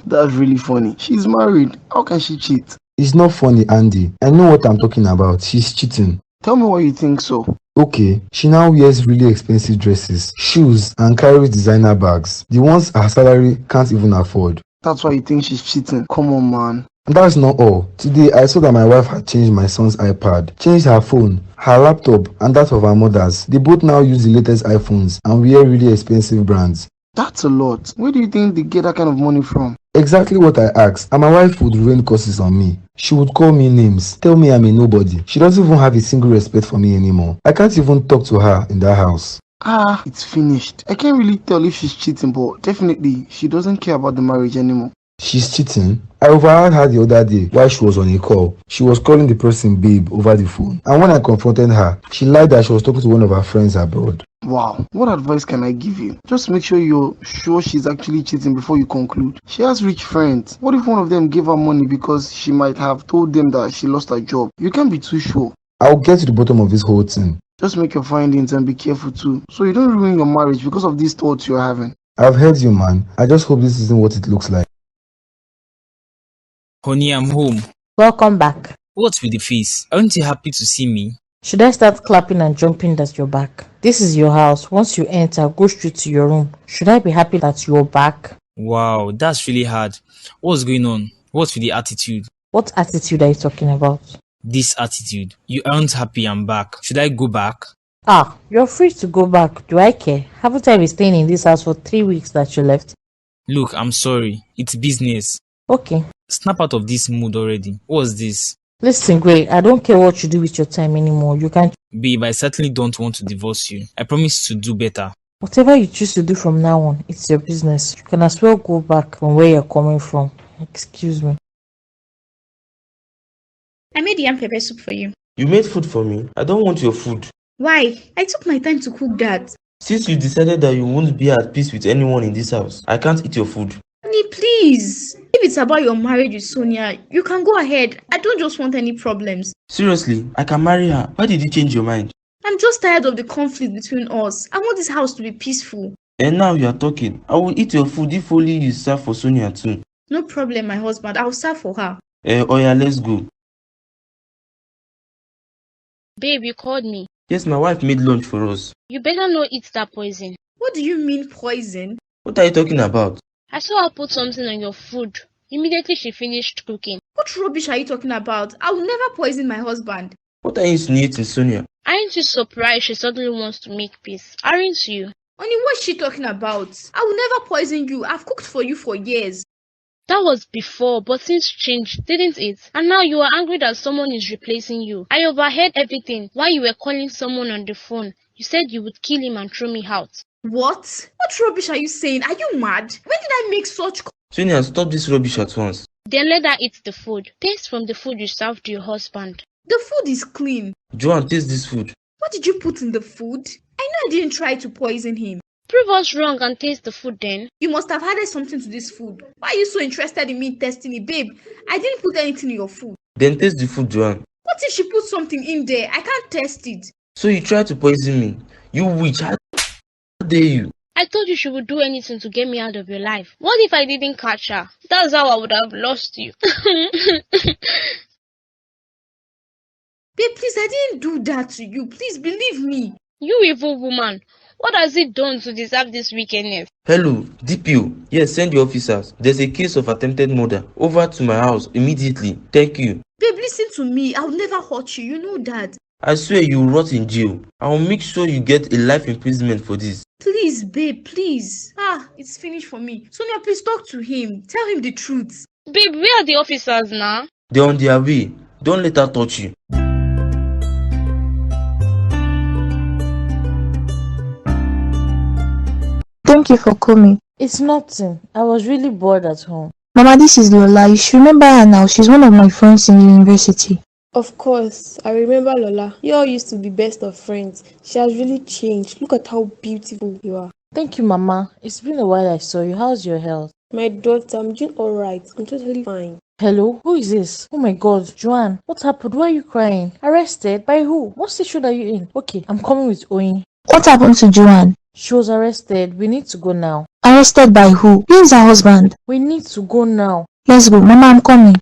That's really funny. She's married. How can she cheat? It's not funny, Andy. I know what I'm talking about. She's cheating. Tell me why you think so. Okay, she now wears really expensive dresses, shoes, and carries designer bags. The ones her salary can't even afford. That's why you think she's cheating. Come on, man. And that's not all. Today, I saw that my wife had changed my son's iPad, changed her phone, her laptop, and that of her mother's. They both now use the latest iPhones and wear really expensive brands. That's a lot. Where do you think they get that kind of money from? Exactly what I asked, and my wife would rain curses on me. She would call me names, tell me I'm a nobody. She doesn't even have a single respect for me anymore. I can't even talk to her in that house. It's finished. I can't really tell if she's cheating, but definitely she doesn't care about the marriage anymore. She's cheating. I overheard her the other day while she was on a call. She was calling the person babe over the phone. And when I confronted her, she lied that she was talking to one of her friends abroad. Wow, what advice can I give you? Just make sure you're sure she's actually cheating before you conclude. She has rich friends. What if one of them gave her money because she might have told them that she lost her job? You can't be too sure. I'll get to the bottom of this whole thing. Just make your findings and be careful too, so you don't ruin your marriage because of these thoughts you're having. I've heard you, man. I just hope this isn't what it looks like. Honey, I'm home. Welcome back. What's with the face? Aren't you happy to see me? Should I start clapping and jumping that you're back? This is your house. Once you enter, go straight to your room. Should I be happy that you're back? Wow, that's really hard. What's going on? What's with the attitude? What attitude are you talking about? This attitude. You aren't happy I'm back. Should I go back? Ah, you're free to go back. Do I care? Haven't I been staying in this house for 3 weeks that you left? Look, I'm sorry. It's business. Okay. Snap out of this mood already. What's this? Listen, Gray, I don't care what you do with your time anymore. You can't. Babe, I certainly don't want to divorce you. I promise to do better. Whatever you choose to do from now on, it's your business. You can as well go back from where you're coming from. Excuse me. I made yam pepper soup for you. You made food for me. I don't want your food. Why? I took my time to cook that. Since you decided that you won't be at peace with anyone in this house, I can't eat your food. Honey, please. If it's about your marriage with Sonia, you can go ahead. I don't just want any problems. Seriously, I can marry her. Why did you change your mind? I'm just tired of the conflict between us. I want this house to be peaceful. And now you are talking. I will eat your food if only you serve for Sonia too. No problem, my husband. I'll serve for her. Oh yeah, let's go. Babe, you called me. Yes, my wife made lunch for us. You better not eat that poison. What do you mean poison? What are you talking about? I saw her put something on your food. Immediately she finished cooking. What rubbish are you talking about? I will never poison my husband. What are you insinuating, Sonia? Aren't you surprised she suddenly wants to make peace? Aren't you? Honey, what's she talking about? I will never poison you. I've cooked for you for years. That was before, but things changed, didn't it? And now you are angry that someone is replacing you. I overheard everything while you were calling someone on the phone. You said you would kill him and throw me out. What? What rubbish are you saying? Are you mad? When did I make such... Sonia, stop this rubbish at once. Then let her eat the food. Taste from the food you served to your husband. The food is clean. Joanne, taste this food. What did you put in the food? I know I didn't try to poison him. Prove us wrong and taste the food then. You must have added something to this food. Why are you so interested in me testing it, babe? I didn't put anything in your food. Then taste the food, Joanne. What if she put something in there? I can't test it. So you tried to poison me. You witch, how dare you? I told you she would do anything to get me out of your life. What if I didn't catch her? That's how I would have lost you. Babe, please, I didn't do that to you. Please believe me. You evil woman. What has it done to deserve this wickedness? Hello, DPO. Yes, send your officers. There's a case of attempted murder. Over to my house immediately. Thank you. Babe, listen to me. I'll never hurt you. You know that. I swear you will rot in jail. I will make sure you get a life imprisonment for this. Please, babe, please. It's finished for me. Sonia, please talk to him. Tell him the truth. Babe, where are the officers now? They're on their way. Don't let her touch you. Thank you for coming. It's nothing. I was really bored at home. Mama, this is Lola. You should remember her now. She's one of my friends in university. Of course, I remember Lola. You all used to be best of friends. She has really changed. Look at how beautiful you are. Thank you, Mama. It's been a while I saw you. How's your health? My daughter, I'm doing alright. I'm totally fine. Hello? Who is this? Oh my god, Joanne. What happened? Why are you crying? Arrested? By who? What station are you in? Okay, I'm coming with Oyin. What happened to Joanne? She was arrested. We need to go now. Arrested by who? Who is her husband? We need to go now. Let's go. Mama, I'm coming.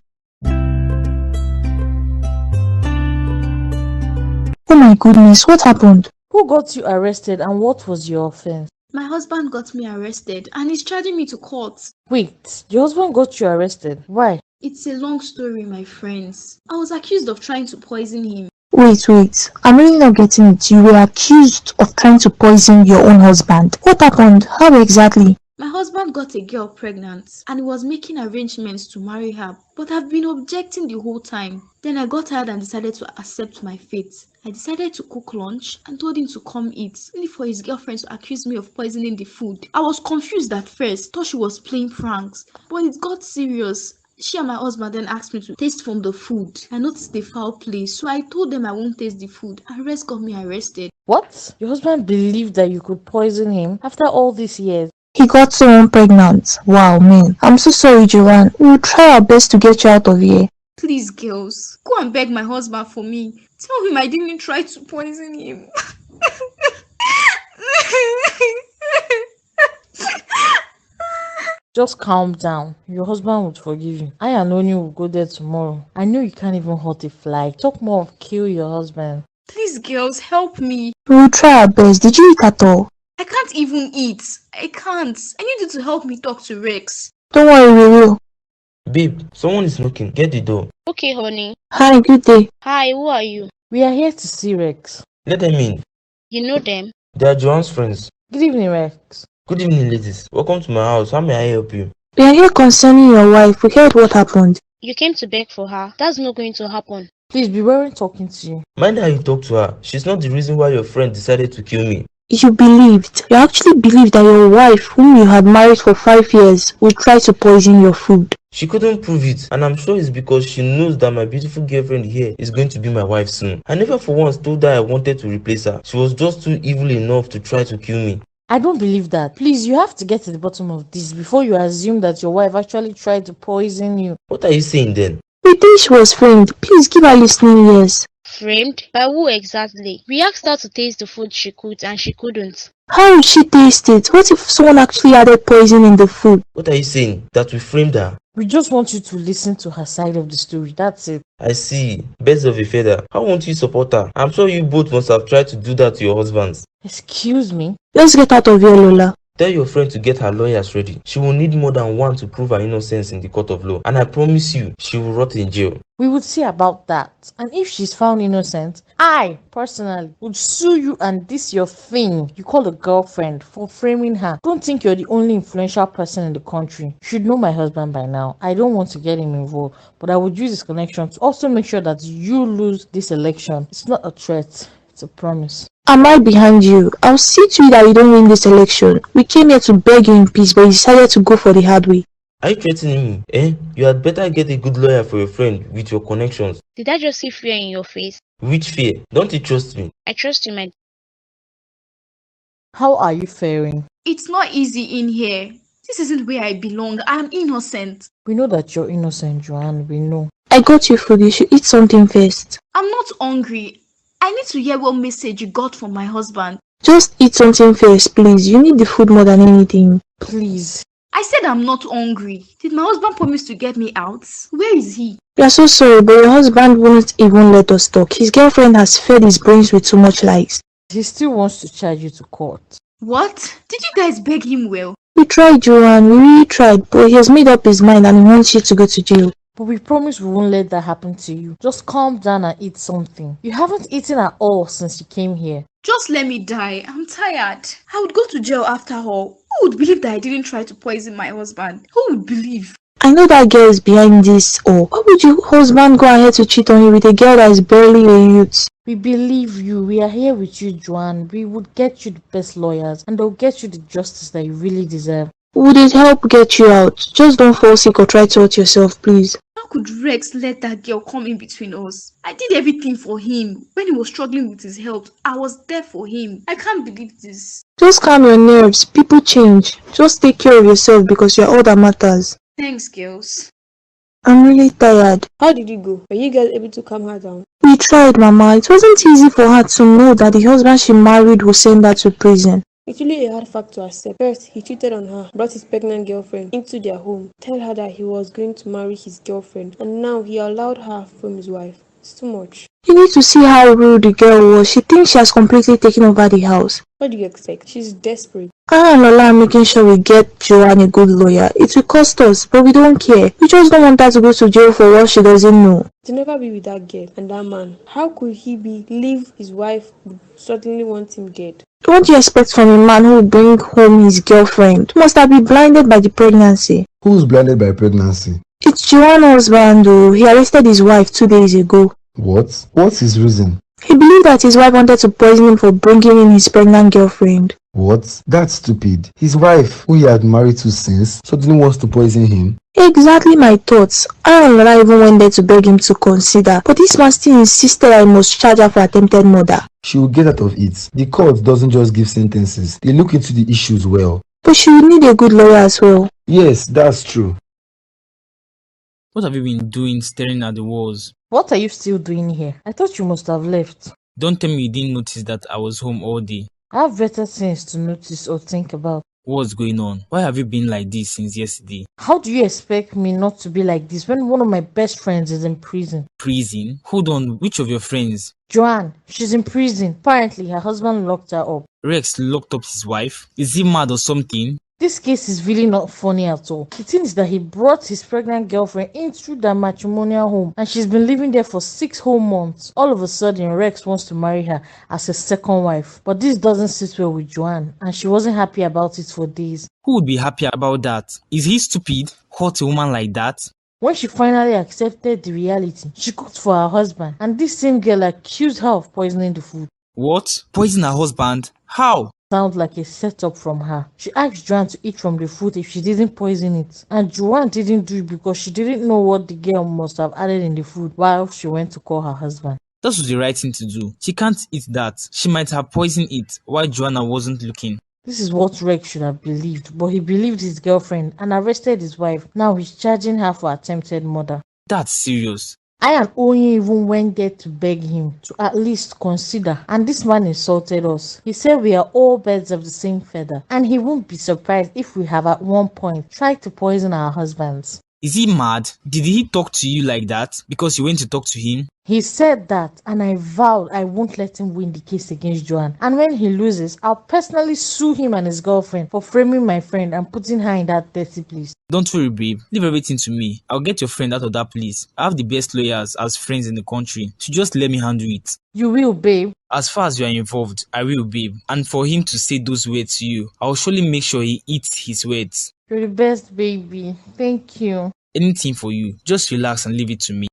Oh my goodness, what happened? Who got you arrested and what was your offense? My husband got me arrested and he's charging me to court. Wait, your husband got you arrested? Why? It's a long story, my friends. I was accused of trying to poison him. Wait. I'm really not getting it. You were accused of trying to poison your own husband. What happened? How exactly? My husband husband got a girl pregnant and he was making arrangements to marry her, but I've been objecting the whole time. Then I got tired and decided to accept my fate. I decided to cook lunch and told him to come eat, only for his girlfriend to accuse me of poisoning the food. I was confused at first, thought she was playing pranks, but it got serious. She and my husband then asked me to taste from the food. I noticed the foul play, so I told them I won't taste the food, and rest got me arrested. What? Your husband believed that you could poison him after all these years? He got someone pregnant. Wow, man. I'm so sorry, Joanne. We'll try our best to get you out of here. Please, girls, go and beg my husband for me. Tell him I didn't try to poison him. Just calm down. Your husband would forgive you. I and Oni will go there tomorrow. I know you can't even hurt a fly. Talk more of kill your husband. Please, girls, help me. We'll try our best. Did you eat at all? I can't even eat. I can't. I need you to help me talk to Rex. Don't worry, we will. Babe, someone is knocking. Get the door. Okay, honey. Hi, good day. Hi, who are you? We are here to see Rex. Let them in. You know them? They are Joanne's friends. Good evening, Rex. Good evening, ladies. Welcome to my house. How may I help you? We are here concerning your wife. We heard what happened. You came to beg for her. That's not going to happen. Please be wearing talking to you. Mind how you talk to her. She's not the reason why your friend decided to kill me. You actually believed that your wife, whom you had married for 5 years, would try to poison your food. She couldn't prove it, and I'm sure it's because she knows that my beautiful girlfriend here is going to be my wife soon. I never for once told her I wanted to replace her. She was just too evil enough to try to kill me. I don't believe that. Please, you have to get to the bottom of this before you assume that your wife actually tried to poison you. What are you saying then? We think she was framed. Please give her listening ears. Framed? By who exactly? We asked her to taste the food she could and she couldn't. How would she taste it? What if someone actually added poison in the food? What are you saying? That we framed her? We just want you to listen to her side of the story. That's it. I see. Birds of a feather. How won't you support her? I'm sure you both must have tried to do that to your husbands. Excuse me? Let's get out of here, Lola. Tell your friend to get her lawyers ready. She will need more than one to prove her innocence in the court of law. And I promise you, she will rot in jail. We would see about that. And if she's found innocent, I, personally, would sue you and this your thing you call a girlfriend for framing her. Don't think you're the only influential person in the country. You should know my husband by now. I don't want to get him involved, but I would use his connection to also make sure that you lose this election. It's not a threat. It's a promise. I'm right behind you. I'll see to it that you don't win this election. We came here to beg you in peace, but you decided to go for the hard way. Are you threatening me? You had better get a good lawyer for your friend with your connections. Did I just see fear in your face? Which fear? Don't you trust me? I trust you, my... How are you faring? It's not easy in here. This isn't where I belong. I am innocent. We know that you're innocent, Joanne. We know. I got you food. You should eat something first. I'm not hungry. I need to hear what message you got from my husband. Just eat something first, please. You need the food more than anything. Please. I said I'm not hungry. Did my husband promise to get me out? Where is he? We are so sorry, but your husband won't even let us talk. His girlfriend has fed his brains with too much lies. He still wants to charge you to court. What? Did you guys beg him well? We tried, Joanne. We really tried, but he has made up his mind and he wants you to go to jail. But we promise we won't let that happen to you. Just calm down and eat something. You haven't eaten at all since you came here. Just let me die. I'm tired. I would go to jail after all. Who would believe that I didn't try to poison my husband? Who would believe? I know that girl is behind this. Or why would your husband go ahead to cheat on you with a girl that is barely a youth? We believe you. We are here with you, Joanne. We would get you the best lawyers and they'll get you the justice that you really deserve. Would it help get you out? Just don't fall sick or try to hurt yourself, please. How could Rex let that girl come in between us? I did everything for him. When he was struggling with his health, I was there for him. I can't believe this. Just calm your nerves. People change. Just take care of yourself because you're all that matters. Thanks, girls. I'm really tired. How did you go? Were you guys able to calm her down? We tried, Mama. It wasn't easy for her to know that the husband she married will send her to prison. It's really a hard fact to accept. First, he cheated on her, brought his pregnant girlfriend into their home, tell her that he was going to marry his girlfriend, and now he allowed her from his wife. It's too much. You need to see how rude the girl was. She thinks she has completely taken over the house. What do you expect? She's desperate. I and Lola are making sure we get Joanne a good lawyer. It will cost us, but we don't care. We just don't want her to go to jail for what she doesn't know. To never be with that girl and that man. How could he leave his wife would suddenly want him dead? What do you expect from a man who will bring home his girlfriend? He must have been blinded by the pregnancy. Who's blinded by pregnancy? It's Joanna's husband though. He arrested his wife 2 days ago. What? What's his reason? He believed that his wife wanted to poison him for bringing in his pregnant girlfriend. What? That's stupid. His wife, who he had married to since, suddenly wants to poison him. Exactly my thoughts. I and Lola even went there to beg him to consider, but this man still insisted I must charge her for attempted murder. She will get out of it. The court doesn't just give sentences. They look into the issues well. But she will need a good lawyer as well. Yes, that's true. What have you been doing staring at the walls? What are you still doing here? I thought you must have left. Don't tell me you didn't notice that I was home all day. I have better things to notice or think about. What's going on? Why have you been like this since yesterday? How do you expect me not to be like this when one of my best friends is in prison? Prison? Hold on, which of your friends? Joanne, she's in prison. Apparently, her husband locked her up. Rex locked up his wife? Is he mad or something? This case is really not funny at all. The thing is that he brought his pregnant girlfriend into their matrimonial home and she's been living there for 6 whole months. All of a sudden, Rex wants to marry her as a second wife. But this doesn't sit well with Joanne and she wasn't happy about it for days. Who would be happy about that? Is he stupid? Hurt a woman like that? When she finally accepted the reality, she cooked for her husband and this same girl accused her of poisoning the food. What? Poison her husband? How? Sounds like a setup from her. She asked Joanne to eat from the food if she didn't poison it. And Joanne didn't do it because she didn't know what the girl must have added in the food while she went to call her husband. That was the right thing to do. She can't eat that. She might have poisoned it while Joanna wasn't looking. This is what Rex should have believed, but he believed his girlfriend and arrested his wife. Now he's charging her for attempted murder. That's serious. I and Oyin even went there to beg him to at least consider, and this man insulted us. He said we are all birds of the same feather and he won't be surprised if we have at one point tried to poison our husbands. Is he mad? Did he talk to you like that because you went to talk to him? He said that and I vowed I won't let him win the case against Joanne. And when he loses, I'll personally sue him and his girlfriend for framing my friend and putting her in that dirty place. Don't worry, babe. Leave everything to me. I'll get your friend out of that place. I have the best lawyers as friends in the country. So just let me handle it. You will, babe. As far as you are involved, I will, babe. And for him to say those words to you, I'll surely make sure he eats his words. You're the best, baby. Thank you. Anything for you. Just relax and leave it to me.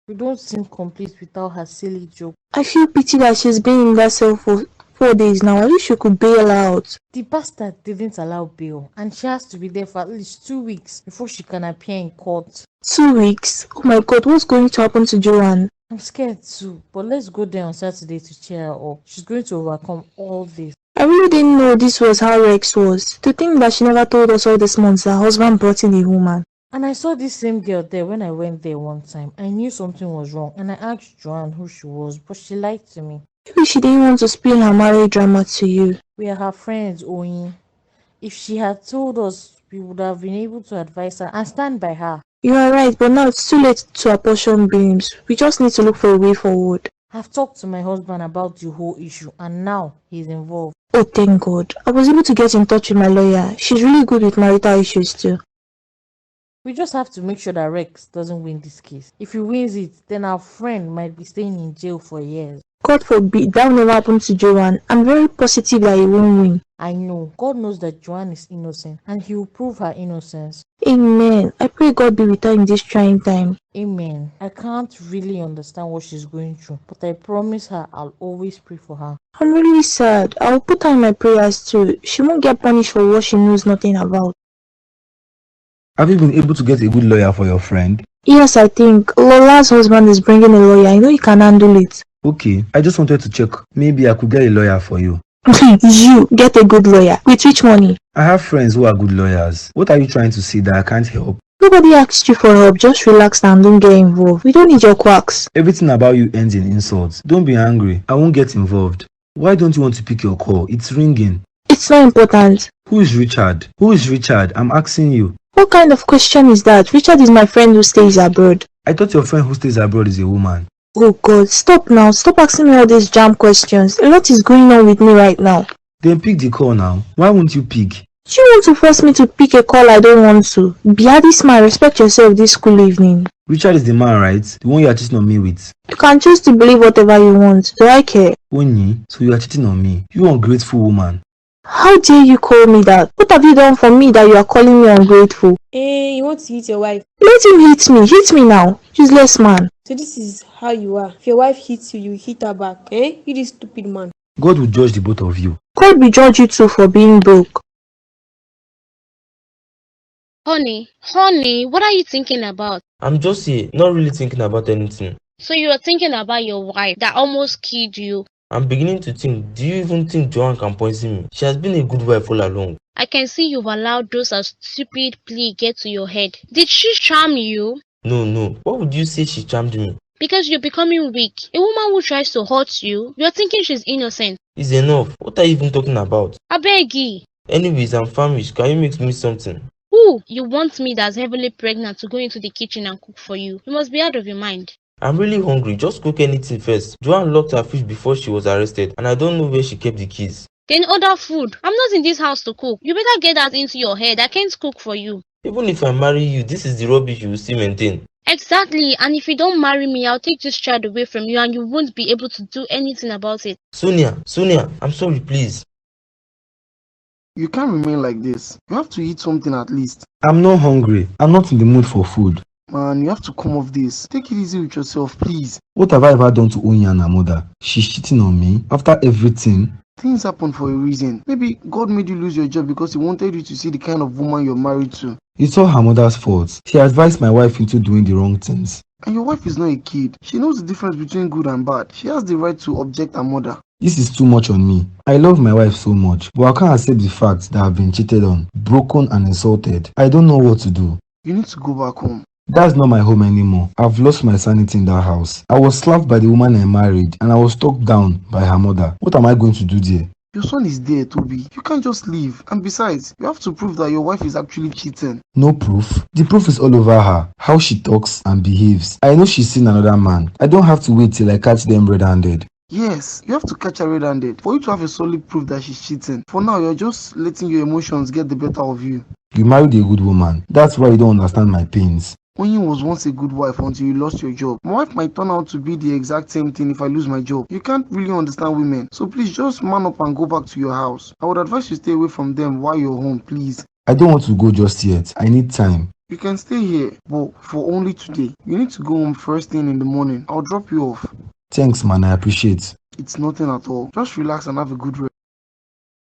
You don't seem complete without her silly joke. I feel pity that she's been in that cell for 4 days now. I wish you could bail her out. The bastard didn't allow bail and she has to be there for at least 2 weeks before she can appear in court. 2 weeks? Oh my god, what's going to happen to Joanne? I'm scared too, but let's go there on Saturday to cheer her up. She's going to overcome all this. I really didn't know this was how Rex was. To think that she never told us all these months her husband brought in a woman. And I saw this same girl there when I went there one time. I knew something was wrong and I asked Joanne who she was, but she lied to me. Maybe she didn't want to spill her marriage drama to you. We are her friends, Oyin. If she had told us, we would have been able to advise her and stand by her. You are right, but now it's too late to apportion blames. We just need to look for a way forward. I've talked to my husband about the whole issue and now he's involved. Oh, thank God. I was able to get in touch with my lawyer. She's really good with marital issues too. We just have to make sure that Rex doesn't win this case. If he wins it, then our friend might be staying in jail for years. God forbid that will never happen to Joanne. I'm very positive that he won't win. I know. God knows that Joanne is innocent and he will prove her innocence. Amen. I pray God be with her in this trying time. Amen. I can't really understand what she's going through, but I promise her I'll always pray for her. I'm really sad. I'll put her in my prayers too. She won't get punished for what she knows nothing about. Have you been able to get a good lawyer for your friend? Yes, I think. Lola's husband is bringing a lawyer. I know he can handle it. Okay, I just wanted to check. Maybe I could get a lawyer for you. You get a good lawyer. With which money? I have friends who are good lawyers. What are you trying to say that I can't help? Nobody asked you for help. Just relax and don't get involved. We don't need your quacks. Everything about you ends in insults. Don't be angry. I won't get involved. Why don't you want to pick your call? It's ringing. It's not important. Who is Richard? Who is Richard? I'm asking you. What kind of question is that? Richard is my friend who stays abroad. I thought your friend who stays abroad is a woman. Oh God, stop now. Stop asking me all these jam questions. A lot is going on with me right now. Then pick the call now. Why won't you pick? Do you want to force me to pick a call I don't want to? Be this man, respect yourself this school evening. Richard is the man, right? The one you are cheating on me with. You can choose to believe whatever you want. Do I care? Onyi, so you are cheating on me. You ungrateful woman. How dare you call me that? What have you done for me that you are calling me ungrateful? Hey, you want to hit your wife? Let him hit me. Hit me now. Useless man. So this is how you are. If your wife hits you, you hit her back. Eh? You this stupid man. God will judge the both of you. God will judge you too for being broke. Honey, what are you thinking about? I'm just here, not really thinking about anything. So you are thinking about your wife that almost killed you? I'm beginning to think, do you even think Joanne can poison me? She has been a good wife all along. I can see you've allowed those stupid plea get to your head. Did she charm you? No. What would you say she charmed me? Because you're becoming weak. A woman who tries to hurt you, you're thinking she's innocent. It's enough. What are you even talking about? I beg you. Anyways, I'm famished. Can you make me something? Who? You want me that's heavily pregnant to go into the kitchen and cook for you? You must be out of your mind. I'm really hungry. Just cook anything first. Joanne locked her fridge before she was arrested, and I don't know where she kept the keys. Then order food. I'm not in this house to cook. You better get that into your head. I can't cook for you. Even if I marry you, this is the rubbish you will still maintain. Exactly, and if you don't marry me, I'll take this child away from you and you won't be able to do anything about it. Sonia, I'm sorry, please. You can't remain like this. You have to eat something at least. I'm not hungry. I'm not in the mood for food. Man, you have to come off this. Take it easy with yourself, please. What have I ever done to Onyi and her mother? She's cheating on me after everything. Things happen for a reason. Maybe God made you lose your job because he wanted you to see the kind of woman you're married to. It's all her mother's fault. She advised my wife into doing the wrong things. And your wife is not a kid. She knows the difference between good and bad. She has the right to object her mother. This is too much on me. I love my wife so much, but I can't accept the fact that I've been cheated on, broken and insulted. I don't know what to do. You need to go back home. That's not my home anymore. I've lost my sanity in that house. I was slapped by the woman I married and I was talked down by her mother. What am I going to do there? Your son is there, Toby. You can't just leave. And besides, you have to prove that your wife is actually cheating. No proof? The proof is all over her. How she talks and behaves. I know she's seen another man. I don't have to wait till I catch them red-handed. Yes, you have to catch her red-handed for you to have a solid proof that she's cheating. For now, you're just letting your emotions get the better of you. You married a good woman. That's why you don't understand my pains. Onyi was once a good wife until you lost your job. My wife might turn out to be the exact same thing if I lose my job. You can't really understand women. So please just man up and go back to your house. I would advise you stay away from them while you're home, please. I don't want to go just yet. I need time. You can stay here, but for only today. You need to go home first thing in the morning. I'll drop you off. Thanks, man. I appreciate. It's nothing at all. Just relax and have a good rest.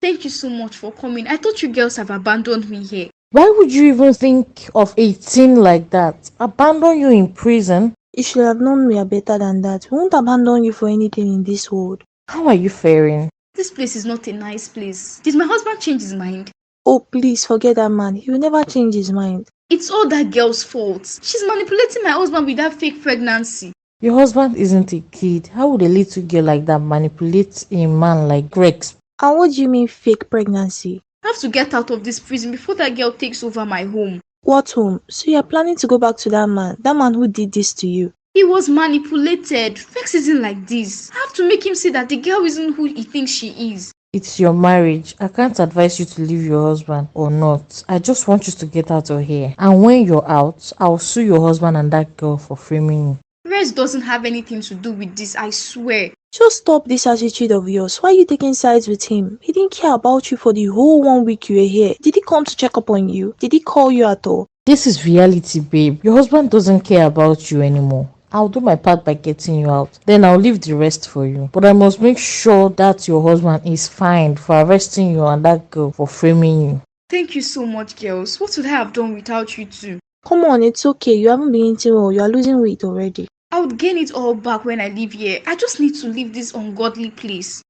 Thank you so much for coming. I thought you girls have abandoned me here. Why would you even think of a teen like that? Abandon you in prison? You should have known we are better than that. We won't abandon you for anything in this world. How are you faring? This place is not a nice place. Did my husband change his mind? Oh, please forget that man. He will never change his mind. It's all that girl's fault. She's manipulating my husband with that fake pregnancy. Your husband isn't a kid. How would a little girl like that manipulate a man like Grex? And what do you mean fake pregnancy? I have to get out of this prison before that girl takes over my home. What home? So you are planning to go back to that man who did this to you? He was manipulated. Vex isn't like this. I have to make him see that the girl isn't who he thinks she is. It's your marriage. I can't advise you to leave your husband or not. I just want you to get out of here. And when you're out, I'll sue your husband and that girl for framing you. Rest doesn't have anything to do with this, I swear. Just stop this attitude of yours. Why are you taking sides with him? He didn't care about you for the whole 1 week you were here. Did he come to check up on you? Did he call you at all? This is reality, babe. Your husband doesn't care about you anymore. I'll do my part by getting you out. Then I'll leave the rest for you. But I must make sure that your husband is fined for arresting you and that girl for framing you. Thank you so much, girls. What would I have done without you two? Come on, it's okay. You haven't been eating well. You are losing weight already. I would gain it all back when I leave here. I just need to leave this ungodly place.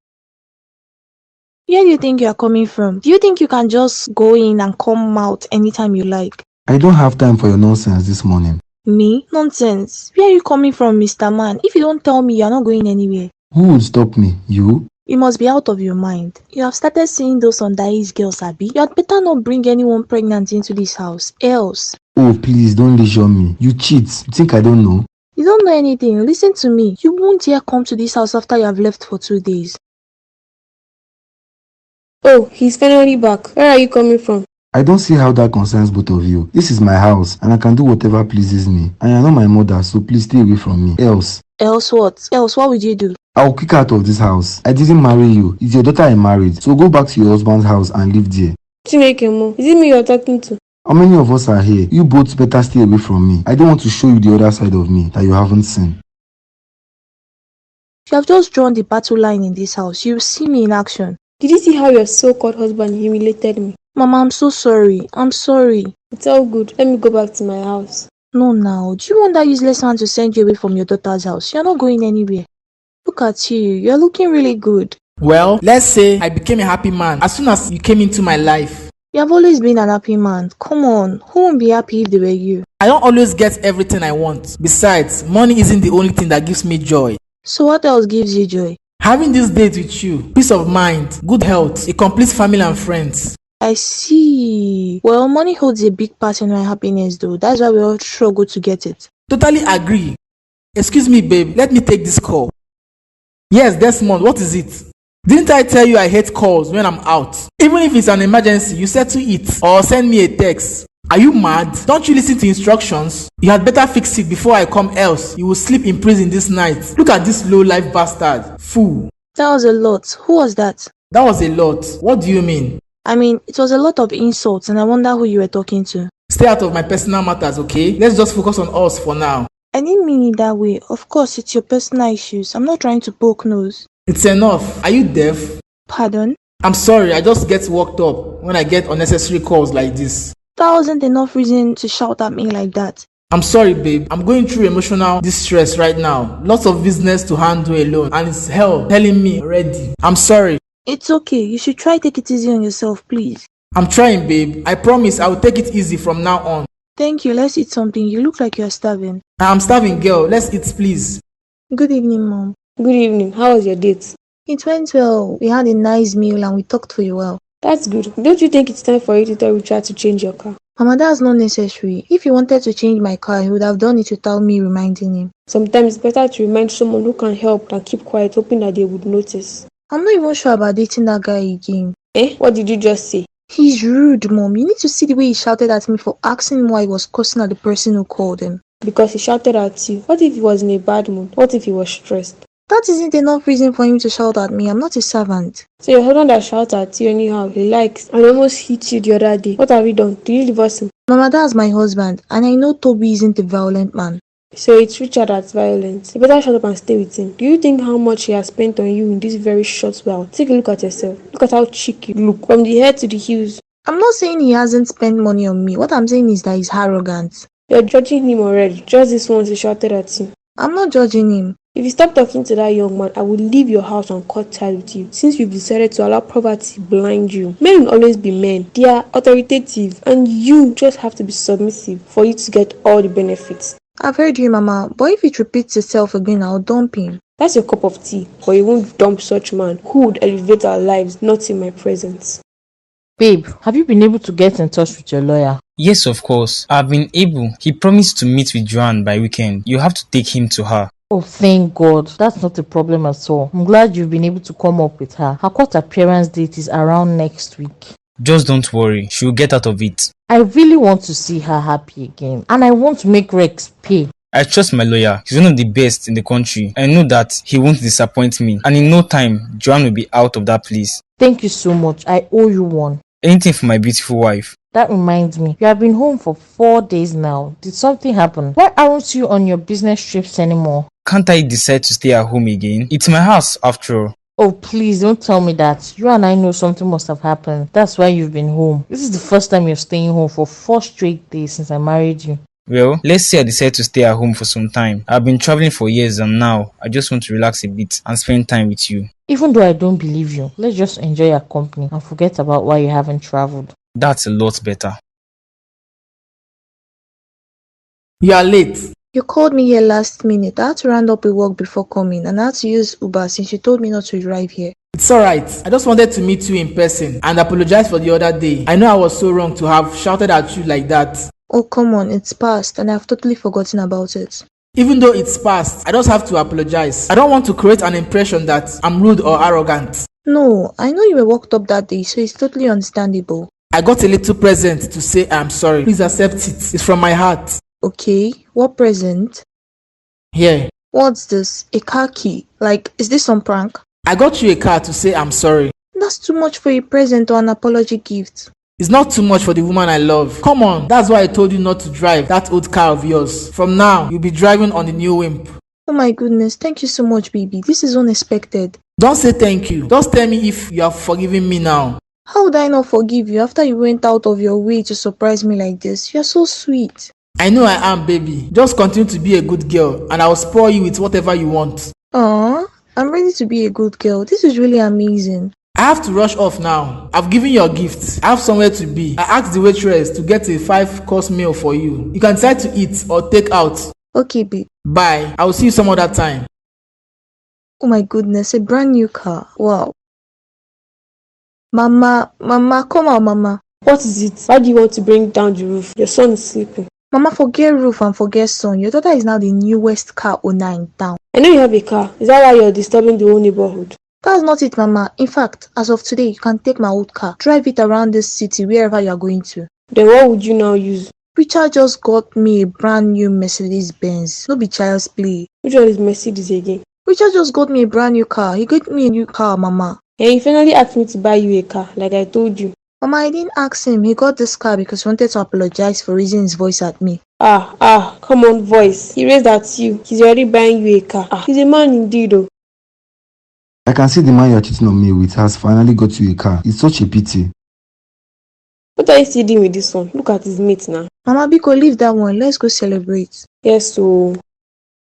Where do you think you are coming from? Do you think you can just go in and come out anytime you like? I don't have time for your nonsense this morning. Me? Nonsense. Where are you coming from, Mr. Man? If you don't tell me, you are not going anywhere. Who would stop me? You? You must be out of your mind. You have started seeing those underage girls, Abby. You had better not bring anyone pregnant into this house. Else. Oh, please don't leisure me. You cheat. You think I don't know? You don't know anything. Listen to me. You won't dare come to this house after you have left for 2 days. Oh, he's finally back. Where are you coming from? I don't see how that concerns both of you. This is my house and I can do whatever pleases me. And you're not my mother, so please stay away from me. Else Else, what would you do? I'll kick her out of this house. I didn't marry you. It's your daughter I married. So go back to your husband's house and live there. Chinekemo, is it me you're talking to? How many of us are here? You both better stay away from me. I don't want to show you the other side of me that you haven't seen. You have just drawn the battle line in this house. You'll see me in action. Did you see how your so-called husband humiliated me? Mama, I'm so sorry. I'm sorry. It's all good. Let me go back to my house. No, now. Do you want that useless man to send you away from your daughter's house? You're not going anywhere. Look at you. You're looking really good. Well, let's say I became a happy man as soon as you came into my life. You have always been an happy man. Come on. Who won't be happy if they were you? I don't always get everything I want. Besides, money isn't the only thing that gives me joy. So what else gives you joy? Having this date with you, peace of mind, good health, a complete family and friends. I see. Well, money holds a big part in my happiness though. That's why we all struggle to get it. Totally agree. Excuse me, babe. Let me take this call. Yes, Desmond, what is it? Didn't I tell you I hate calls when I'm out? Even if it's an emergency, you settle it or send me a text. Are you mad? Don't you listen to instructions? You had better fix it before I come, else you will sleep in prison this night. Look at this low-life bastard. Fool. That was a lot. Who was that? That was a lot. What do you mean? I mean, it was a lot of insults and I wonder who you were talking to. Stay out of my personal matters, okay? Let's just focus on us for now. I didn't mean it that way. Of course, it's your personal issues. I'm not trying to poke nose. It's enough. Are you deaf? Pardon? I'm sorry, I just get worked up when I get unnecessary calls like this. That wasn't enough reason to shout at me like that. I'm sorry, babe. I'm going through emotional distress right now. Lots of business to handle alone, and it's hell telling me already. I'm sorry. It's okay. You should try take it easy on yourself, please. I'm trying, babe. I promise I will take it easy from now on. Thank you. Let's eat something. You look like you're starving. I'm starving, girl. Let's eat, please. Good evening, Mom. Good evening. How was your date? It went well. We had a nice meal and we talked for a while. That's good. Don't you think it's time for you to tell Richard to change your car? Mama, that's not necessary. If he wanted to change my car, he would have done it without me reminding him. Sometimes it's better to remind someone who can help than keep quiet, hoping that they would notice. I'm not even sure about dating that guy again. Eh? What did you just say? He's rude, Mom. You need to see the way he shouted at me for asking him why he was cursing at the person who called him. Because he shouted at you. What if he was in a bad mood? What if he was stressed? That isn't enough reason for him to shout at me. I'm not a servant. So your husband that shouts at you anyhow, he likes, and almost hit you the other day. What have you done? Did you divorce him? Mama, that's my husband, and I know Toby isn't a violent man. So it's Richard that's violent. You better shut up and stay with him. Do you think how much he has spent on you in this very short while? Take a look at yourself. Look at how cheeky you look, from the head to the heels. I'm not saying he hasn't spent money on me. What I'm saying is that he's arrogant. You're judging him already. Just this once he shouted at you. I'm not judging him. If you stop talking to that young man, I will leave your house and cut ties with you. Since you've decided to allow poverty blind you. Men will always be men. They are authoritative, and you just have to be submissive for you to get all the benefits. I've heard you, Mama, but if it repeats itself again, I'll dump him. That's your cup of tea, but you won't dump such man who would elevate our lives, not in my presence. Babe, have you been able to get in touch with your lawyer? Yes, of course. I've been able. He promised to meet with Joanne by weekend. You have to take him to her. Oh, thank God. That's not a problem at all. I'm glad you've been able to come up with her. Her court appearance date is around next week. Just don't worry. She'll get out of it. I really want to see her happy again. And I want to make Rex pay. I trust my lawyer. He's one of the best in the country. I know that he won't disappoint me. And in no time, Joanne will be out of that place. Thank you so much. I owe you one. Anything for my beautiful wife. That reminds me, you have been home for 4 days now. Did something happen? Why aren't you on your business trips anymore? Can't I decide to stay at home again? It's my house after all. Oh, please don't tell me that. You and I know something must have happened. That's why you've been home. This is the first time you're staying home for 4 straight days since I married you. Well, let's say I decide to stay at home for some time. I've been traveling for years and now I just want to relax a bit and spend time with you. Even though I don't believe you, let's just enjoy your company and forget about why you haven't traveled. That's a lot better. You are late. You called me here last minute. I had to round up with work before coming and I had to use Uber since you told me not to drive here. It's alright. I just wanted to meet you in person and apologize for the other day. I know I was so wrong to have shouted at you like that. Oh, come on. It's past and I've totally forgotten about it. Even though it's past, I just have to apologize. I don't want to create an impression that I'm rude or arrogant. No, I know you were worked up that day, so it's totally understandable. I got a little present to say I'm sorry. Please accept it. It's from my heart. Okay, what present? Here. What's this? A car key? Like, is this some prank? I got you a car to say I'm sorry. That's too much for a present or an apology gift. It's not too much for the woman I love. Come on, that's why I told you not to drive that old car of yours. From now, you'll be driving on the new Wimp. Oh my goodness, thank you so much, baby. This is unexpected. Don't say thank you. Just tell me if you are forgiving me now. How would I not forgive you after you went out of your way to surprise me like this? You're so sweet. I know I am, baby. Just continue to be a good girl and I'll spoil you with whatever you want. Aww, I'm ready to be a good girl. This is really amazing. I have to rush off now. I've given your gift. I have somewhere to be. I asked the waitress to get a 5-course meal for you. You can decide to eat or take out. Okay, babe. Bye. I will see you some other time. Oh my goodness, a brand new car. Wow. Mama, come on, Mama. What is it? Why do you want to bring down the roof? Your son is sleeping. Mama, forget roof and forget son. Your daughter is now the newest car owner in town. I know you have a car. Is that why you're disturbing the whole neighborhood? That's not it, Mama. In fact, as of today, you can take my old car, drive it around this city wherever you are going to. Then what would you now use? Richard just got me a brand new Mercedes Benz. No be child's play. Which one is Mercedes again? Richard just got me a brand new car. He got me a new car, Mama. And he finally asked me to buy you a car, like I told you. Mama, I didn't ask him. He got this car because he wanted to apologize for raising his voice at me. Come on, voice. He raised at you. He's already buying you a car. He's a man indeed, though. I can see the man you're cheating on me with has finally got you a car. It's such a pity. What are you still doing with this one? Look at his mate now. Mama, Biko, leave that one. Let's go celebrate. Yes, so.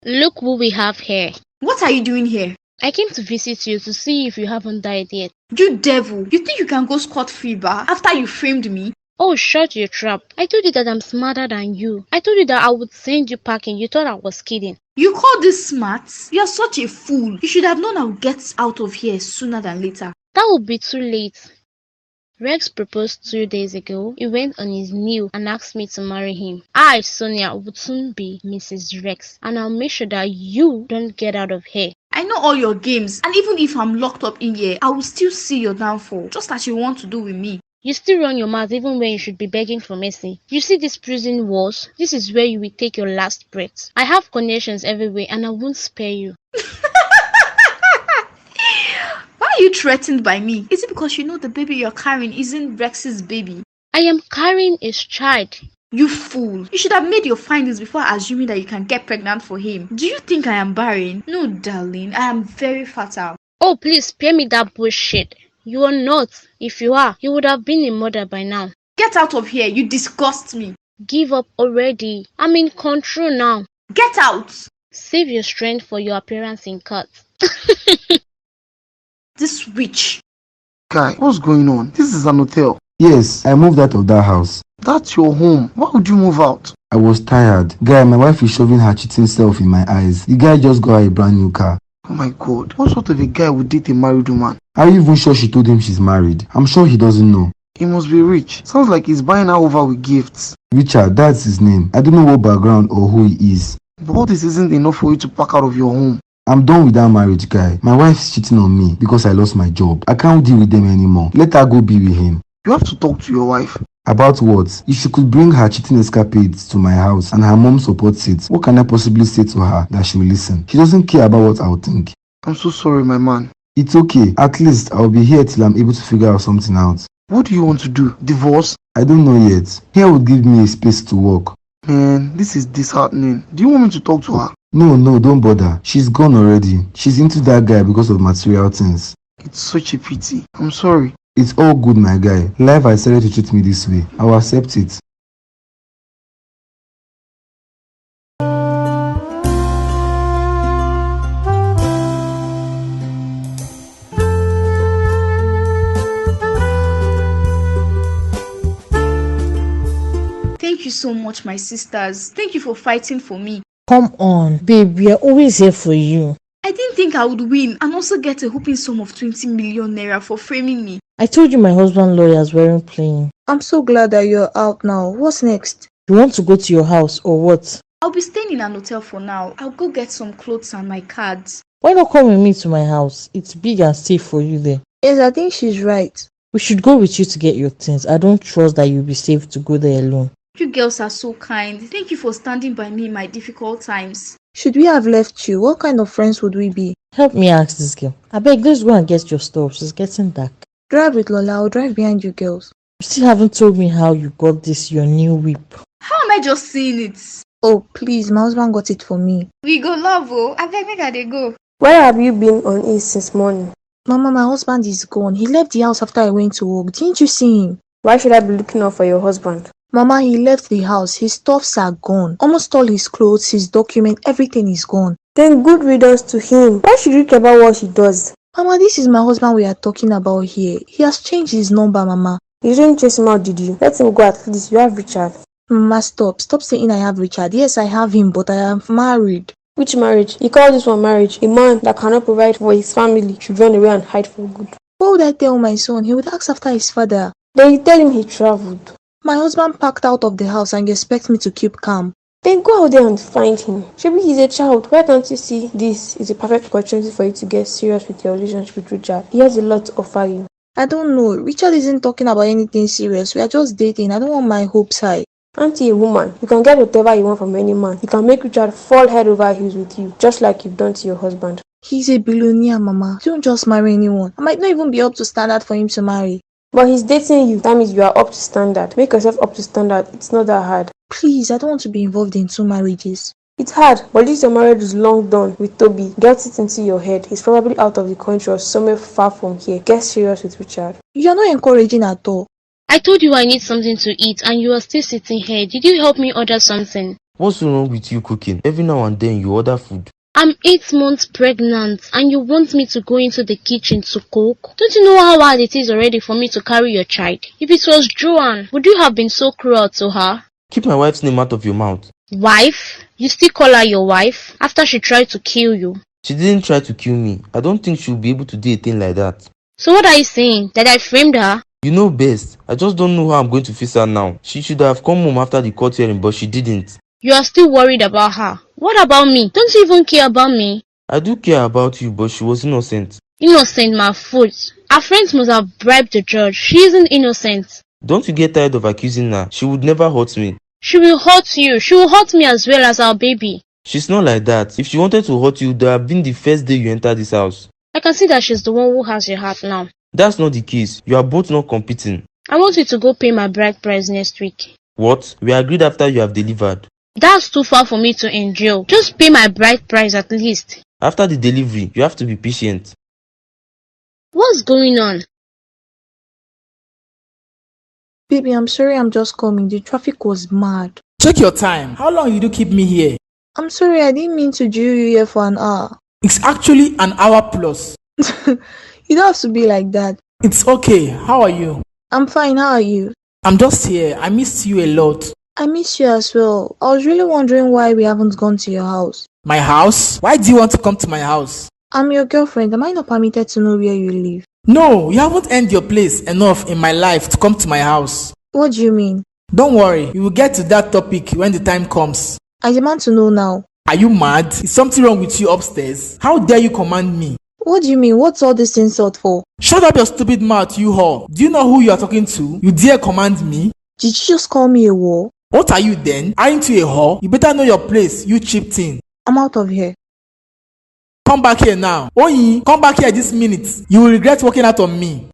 Look who we have here. What are you doing here? I came to visit you to see if you haven't died yet. You devil! You think you can go scot-free, ba? After you framed me? Oh, shut your trap. I told you that I'm smarter than you. I told you that I would send you packing. You thought I was kidding. You call this smart? You're such a fool. You should have known I would get out of here sooner than later. That would be too late. Rex proposed 2 days ago. He went on his knee and asked me to marry him. I, Sonia, would soon be Mrs. Rex, and I'll make sure that you don't get out of here. I know all your games, and even if I'm locked up in here, I will still see your downfall, just as you want to do with me. You still run your mouth even when you should be begging for mercy. You see these prison walls? This is where you will take your last breath. I have connections everywhere and I won't spare you. Why are you threatened by me? Is it because you know the baby you're carrying isn't Rex's baby? I am carrying his child. You fool. You should have made your findings before assuming that you can get pregnant for him. Do you think I am barren? No, darling. I am very fertile. Oh, please spare me that bullshit. You are not. If you are, you would have been a mother by now. Get out of here. You disgust me. Give up already. I'm in control now. Get out. Save your strength for your appearance in court. This witch. Guy, what's going on? This is an hotel. Yes, I moved out of that house. That's your home. Why would you move out? I was tired. Guy, my wife is shoving her cheating self in my eyes. The guy just got her a brand new car. Oh my god, what sort of a guy would date a married woman? Are you even sure she told him she's married? I'm sure he doesn't know. He must be rich. Sounds like he's buying her over with gifts. Richard, that's his name. I don't know what background or who he is. But all this isn't enough for you to pack out of your home. I'm done with that marriage guy. My wife's cheating on me because I lost my job. I can't deal with them anymore. Let her go be with him. You have to talk to your wife. About what? If she could bring her cheating escapades to my house and her mom supports it, what can I possibly say to her that she will listen? She doesn't care about what I'll think. I'm so sorry, my man. It's okay. At least I'll be here till I'm able to figure out something out. What do you want to do? Divorce? I don't know yet. Here would give me a space to work. Man, this is disheartening. Do you want me to talk to her? No, don't bother. She's gone already. She's into that guy because of material things. It's such a pity. I'm sorry. It's all good, my guy. Life has decided to treat me this way. I will accept it. Thank you so much, my sisters. Thank you for fighting for me. Come on, babe, we are always here for you. I didn't think I would win and also get a whooping sum of 20 million naira for framing me. I told you my husband lawyers weren't playing. I'm so glad that you're out now. What's next? You want to go to your house or what? I'll be staying in an hotel for now. I'll go get some clothes and my cards. Why not come with me to my house? It's big and safe for you there. Yes, I think she's right. We should go with you to get your things. I don't trust that you'll be safe to go there alone. You girls are so kind. Thank you for standing by me in my difficult times. Should we have left you? What kind of friends would we be? Help me ask this girl. Abeg, let's go and get your stuff. It's getting dark. Drive with Lola. I'll drive behind you girls. You still haven't told me how you got this, your new whip. How am I just seeing it? Oh, please, my husband got it for me. We go love, oh. I beg, make they go. Where have you been on it since morning? Mama, my husband is gone. He left the house after I went to work. Didn't you see him? Why should I be looking out for your husband? Mama, he left the house. His stuffs are gone. Almost all his clothes, his document, everything is gone. Then good riddance to him. Why should you care about what he does? Mama, this is my husband we are talking about here. He has changed his number, Mama. You didn't chase him out, did you? Let him go, at least you have Richard. Mama, stop. Stop saying I have Richard. Yes, I have him, but I am married. Which marriage? You call this one marriage? A man that cannot provide for his family should run away and hide for good. What would I tell my son? He would ask after his father. Then you tell him he traveled. My husband packed out of the house and you expect me to keep calm. Then go out there and find him. Maybe he's a child. Why can't you see this is a perfect opportunity for you to get serious with your relationship with Richard? He has a lot to offer you. I don't know. Richard isn't talking about anything serious. We are just dating. I don't want my hopes high. Aren't you a woman? You can get whatever you want from any man. You can make Richard fall head over heels with you, just like you've done to your husband. He's a billionaire, Mama. Don't just marry anyone. I might not even be up to standard for him to marry. But he's dating you. That means you are up to standard. Make yourself up to standard. It's not that hard. Please, I don't want to be involved in 2 marriages. It's hard, but this your marriage is long done with Toby. Get it into your head. He's probably out of the country or somewhere far from here. Get serious with Richard. You're not encouraging at all. I told you I need something to eat and you are still sitting here. Did you help me order something? What's so wrong with you cooking? Every now and then you order food. I'm 8 months pregnant and you want me to go into the kitchen to cook? Don't you know how hard it is already for me to carry your child? If it was Joanne, would you have been so cruel to her? Keep my wife's name out of your mouth. Wife? You still call her your wife after she tried to kill you? She didn't try to kill me. I don't think she'll be able to do a thing like that. So what are you saying? That I framed her? You know best. I just don't know how I'm going to face her now. She should have come home after the court hearing, but she didn't. You are still worried about her. What about me? Don't you even care about me? I do care about you, but she was innocent. Innocent, my foot. Our friends must have bribed the judge. She isn't innocent. Don't you get tired of accusing her? She would never hurt me. She will hurt you. She will hurt me as well as our baby. She's not like that. If she wanted to hurt you, that would have been the first day you entered this house. I can see that she's the one who has your heart now. That's not the case. You are both not competing. I want you to go pay my bride price next week. What? We agreed after you have delivered. That's too far for me to endure. Just pay my bride price at least. After the delivery, you have to be patient. What's going on? Baby, I'm sorry I'm just coming. The traffic was mad. Check your time. How long did you keep me here? I'm sorry, I didn't mean to drill you here for an hour. It's actually an hour plus. You don't have to be like that. It's okay. How are you? I'm fine, how are you? I'm just here. I missed you a lot. I miss you as well. I was really wondering why we haven't gone to your house. My house? Why do you want to come to my house? I'm your girlfriend. Am I not permitted to know where you live? No, you haven't earned your place enough in my life to come to my house. What do you mean? Don't worry. We will get to that topic when the time comes. I demand to know now. Are you mad? Is something wrong with you upstairs? How dare you command me? What do you mean? What's all this insult for? Shut up your stupid mouth, you whore. Do you know who you are talking to? You dare command me? Did you just call me a whore? What are you then? Aren't you a whore? You better know your place, you cheap thing. I'm out of here. Come back here now. Oyi, come back here this minute. You will regret walking out on me.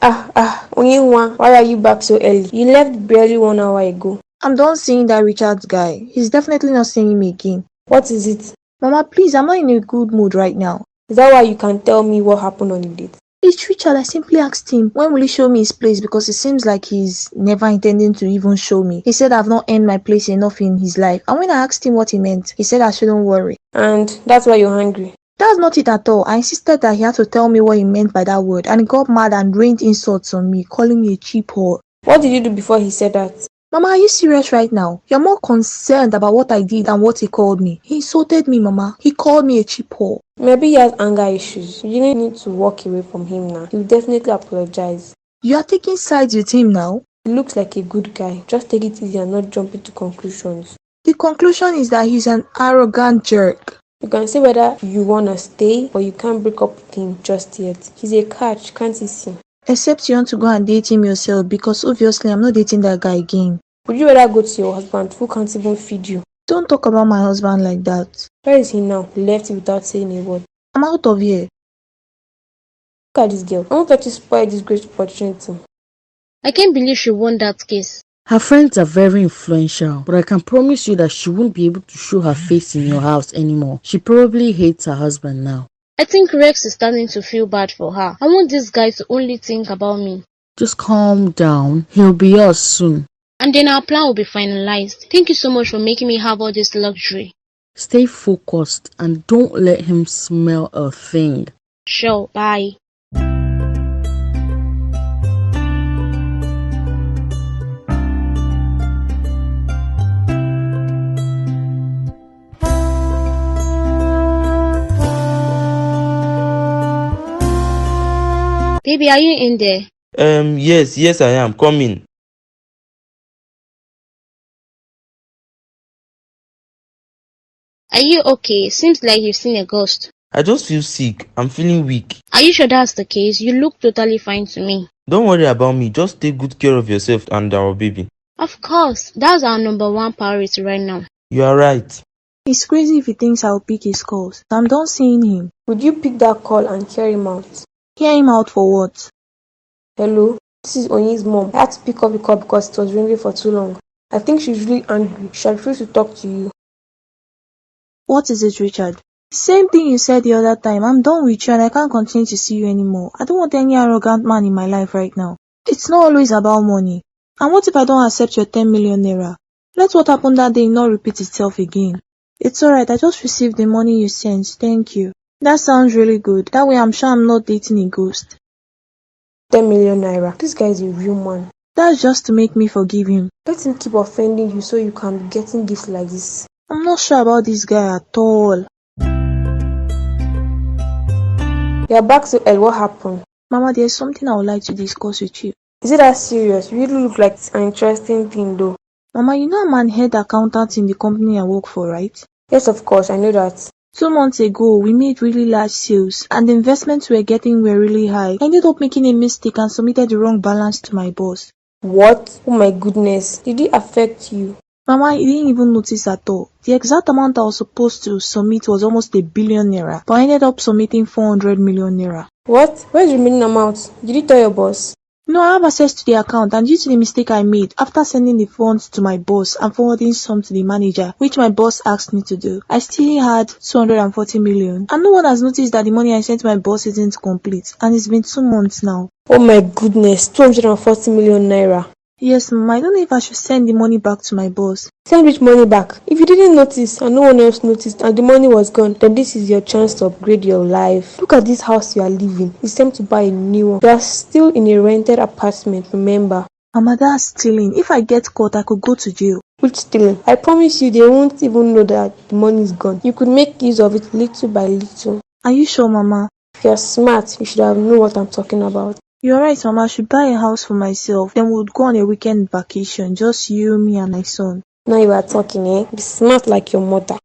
Onyewa, why are you back so early? You left barely 1 hour ago. I'm done seeing that Richard guy. He's definitely not seeing him again. What is it? Mama, please, I'm not in a good mood right now. Is that why you can tell me what happened on the date? It's Richard. I simply asked him, when will he show me his place? Because it seems like he's never intending to even show me. He said I've not earned my place enough in his life. And when I asked him what he meant, he said I shouldn't worry. And that's why you're angry? That's not it at all. I insisted that he had to tell me what he meant by that word. And he got mad and rained insults on me, calling me a cheap whore. What did you do before he said that? Mama, are you serious right now? You're more concerned about what I did than what he called me. He insulted me, Mama. He called me a cheap whore. Maybe he has anger issues. You didn't need to walk away from him now. He'll definitely apologize. You are taking sides with him now? He looks like a good guy. Just take it easy and not jump into conclusions. The conclusion is that he's an arrogant jerk. You can say whether you wanna stay, but you can't break up with him just yet. He's a catch, can't you see? Except you want to go and date him yourself, because obviously I'm not dating that guy again. Would you rather go to your husband who can't even feed you? Don't talk about my husband like that. Where is he now? He left you without saying a word. I'm out of here. Look at this girl. I won't let you spoil this great opportunity. I can't believe she won that case. Her friends are very influential, but I can promise you that she won't be able to show her face in your house anymore. She probably hates her husband now. I think Rex is starting to feel bad for her. I want this guy to only think about me. Just calm down. He'll be yours soon. And then our plan will be finalized. Thank you so much for making me have all this luxury. Stay focused and don't let him smell a thing. Sure, bye. Baby, are you in there? Yes, I am. Come in. Are you okay? Seems like you've seen a ghost. I just feel sick. I'm feeling weak. Are you sure that's the case? You look totally fine to me. Don't worry about me. Just take good care of yourself and our baby. Of course, that's our number one priority right now. You are right. It's crazy if he thinks I'll pick his calls. I'm done seeing him. Would you pick that call and hear him out? Hear him out for what? Hello? This is Onyi's mom. I had to pick up the call because it was ringing for too long. I think she's really angry. She refused to talk to you. What is it, Richard? Same thing you said the other time. I'm done with you and I can't continue to see you anymore. I don't want any arrogant man in my life right now. It's not always about money. And what if I don't accept your 10 million naira? Let what happened that day not repeat itself again. It's alright, I just received the money you sent. Thank you. That sounds really good. That way I'm sure I'm not dating a ghost. 10 million naira. This guy is a real man. That's just to make me forgive him. Let him keep offending you so you can be getting gifts like this. I'm not sure about this guy at all. You're back to Ed. What happened? Mama, there's something I would like to discuss with you. Is it that serious? You really look like it's an interesting thing though. Mama, you know I'm an head accountant in the company I work for, right? Yes, of course, I know that. 2 months ago, we made really large sales and the investments we were getting were really high. I ended up making a mistake and submitted the wrong balance to my boss. What? Oh my goodness. Did it affect you? Mama, you didn't even notice at all. The exact amount I was supposed to submit was almost 1 billion naira, but I ended up submitting 400 million naira. What? Where's the remaining amount? Did you tell your boss? No, I have access to the account, and due to the mistake I made, after sending the funds to my boss and forwarding some to the manager, which my boss asked me to do, I still had 240 million. And no one has noticed that the money I sent my boss isn't complete, and it's been 2 months now. Oh my goodness, 240 million naira. Yes, Mama, I don't know if I should send the money back to my boss. Send which money back? If you didn't notice and no one else noticed and the money was gone, then this is your chance to upgrade your life. Look at this house you are living. It's time to buy a new one. You are still in a rented apartment, remember? Mama, that's stealing. If I get caught, I could go to jail. Which stealing? I promise you they won't even know that the money is gone. You could make use of it little by little. Are you sure, Mama? If you're smart, you should have known what I'm talking about. You're right, Mama. I should buy a house for myself. Then we'll go on a weekend vacation. Just you, me, and my son. Now you are talking, eh? Be smart like your mother.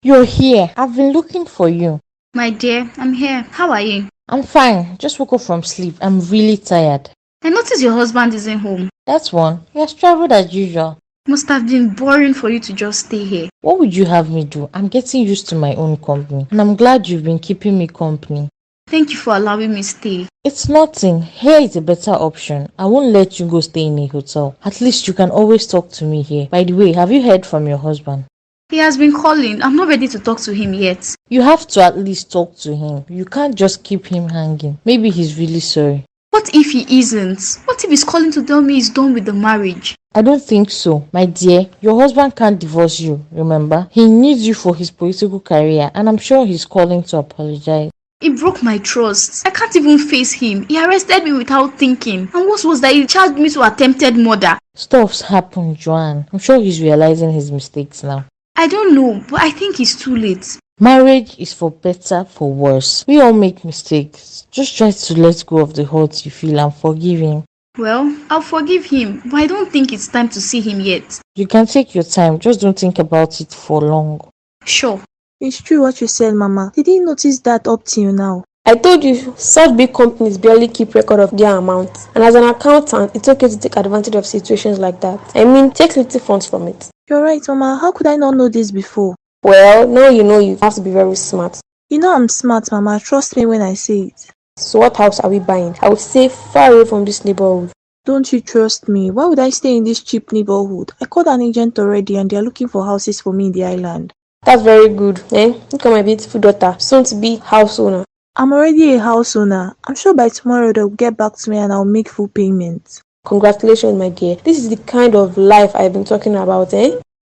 You're here. I've been looking for you. My dear, I'm here. How are you? I'm fine. Just woke up from sleep. I'm really tired. I noticed your husband isn't home. That's one. He has traveled as usual. Must have been boring for you to just stay here. What would you have me do? I'm getting used to my own company. And I'm glad you've been keeping me company. Thank you for allowing me stay. It's nothing. Here is a better option. I won't let you go stay in a hotel. At least you can always talk to me here. By the way, have you heard from your husband? He has been calling. I'm not ready to talk to him yet. You have to at least talk to him. You can't just keep him hanging. Maybe he's really sorry. What if he isn't? What if he's calling to tell me he's done with the marriage? I don't think so. My dear, your husband can't divorce you, remember? He needs you for his political career and I'm sure he's calling to apologize. He broke my trust. I can't even face him. He arrested me without thinking. And what was that? He charged me to attempted murder. Stuff's happened, Joanne. I'm sure he's realizing his mistakes now. I don't know, but I think it's too late. Marriage is for better, for worse. We all make mistakes. Just try to let go of the hurt you feel and forgive him. Well, I'll forgive him, but I don't think it's time to see him yet. You can take your time. Just don't think about it for long. Sure. It's true what you said, Mama. Did you notice that up till now? I told you, such big companies barely keep record of their amounts. And as an accountant, it's okay to take advantage of situations like that. I mean, take little funds from it. You're right, Mama. How could I not know this before? Well, now you know you have to be very smart. You know I'm smart, Mama. Trust me when I say it. So what house are we buying? I would say far away from this neighborhood. Don't you trust me? Why would I stay in this cheap neighborhood? I called an agent already and they're looking for houses for me in the island. That's very good. Look at my beautiful daughter, soon to be house owner. I'm already a house owner. I'm sure by tomorrow they'll get back to me and I'll make full payments. Congratulations, my dear. This is the kind of life I've been talking about,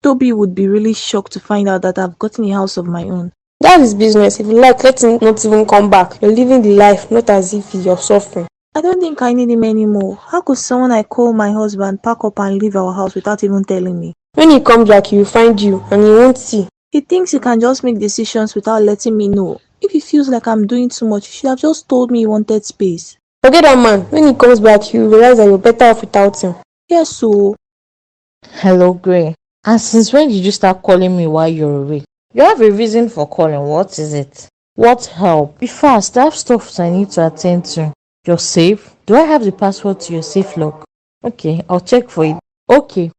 Toby would be really shocked to find out that I've gotten a house of my own. That is business. If you like, let him not even come back. You're living the life, not as if you're suffering. I don't think I need him anymore. How could someone I call my husband pack up and leave our house without even telling me? When he comes back, he will find you and he won't see. He thinks he can just make decisions without letting me know. If he feels like I'm doing too much, he should have just told me he wanted space. Forget that man. When he comes back, you realize that you're better off without him. Yes, so. Hello, Gray. And since when did you start calling me while you're away? You have a reason for calling. What is it? What help? Be fast. I have stuff I need to attend to. Your safe? Do I have the password to your safe lock? Okay, I'll check for it. Okay.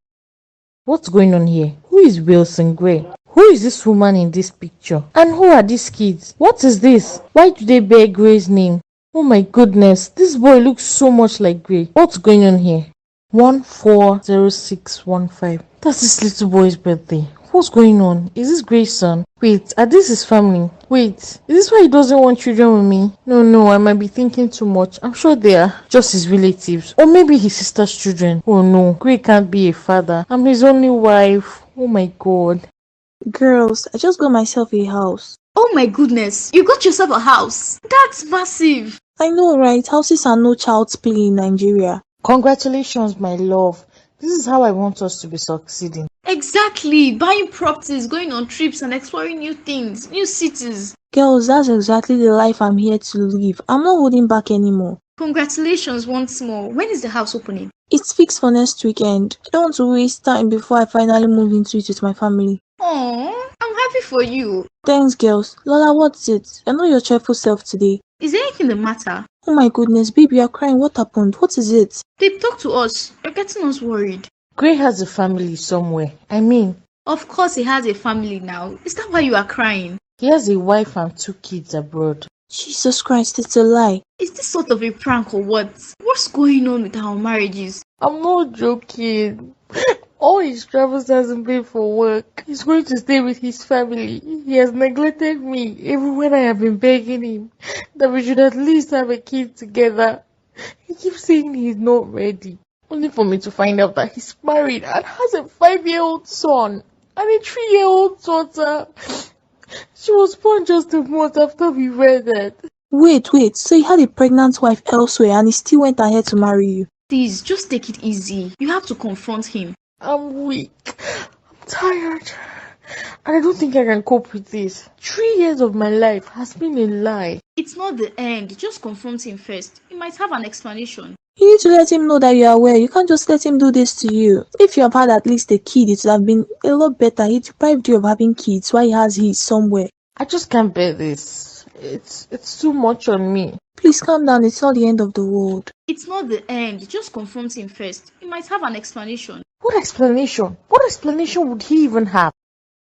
What's going on here? Who is Wilson Gray? Who is this woman in this picture? And who are these kids? What is this? Why do they bear Gray's name? Oh my goodness, this boy looks so much like Gray. What's going on here? 140615. That's this little boy's birthday. What's going on? Is this Gray's son? Wait, are this his family? Wait, is this why he doesn't want children with me? No, I might be thinking too much. I'm sure they are just his relatives. Or maybe his sister's children. Oh no, Gray can't be a father. I'm his only wife. Oh my god. Girls, I just got myself a house. Oh my goodness, you got yourself a house. That's massive. I know, right? Houses are no child's play in Nigeria. Congratulations, my love. This is how I want us to be succeeding. Exactly. Buying properties, going on trips and exploring new things, new cities. Girls, that's exactly the life I'm here to live. I'm not holding back anymore. Congratulations once more. When is the house opening? It's fixed for next weekend. I don't want to waste time before I finally move into it with my family. Aww, I'm happy for you. Thanks, girls. Lola, what's it? I know your cheerful self today. Is there anything the matter? Oh my goodness, baby, you're crying. What happened? What is it? They talked to us. You're getting us worried. Gray has a family somewhere. Of course he has a family now. Is that why you are crying? He has a wife and 2 kids abroad. Jesus Christ, it's a lie. Is this sort of a prank or what? What's going on with our marriages? I'm not joking. All his travels hasn't been for work. He's going to stay with his family. He has neglected me even when I have been begging him that we should at least have a kid together. He keeps saying he's not ready. Only for me to find out that he's married and has a 5-year-old son and a 3-year-old daughter. She was born just a month after we wedded. Wait, so he had a pregnant wife elsewhere and he still went ahead to marry you? Please, just take it easy. You have to confront him. I'm weak. I'm tired. And I don't think I can cope with this. 3 years of my life has been a lie. It's not the end. Just confront him first. He might have an explanation. You need to let him know that you are aware. You can't just let him do this to you. If you have had at least a kid, it would have been a lot better. He deprived you of having kids while he has his somewhere. I just can't bear this. It's too much on me. Please calm down. It's not the end of the world. It's not the end. Just confront him first. He might have an explanation. What explanation? What explanation would he even have?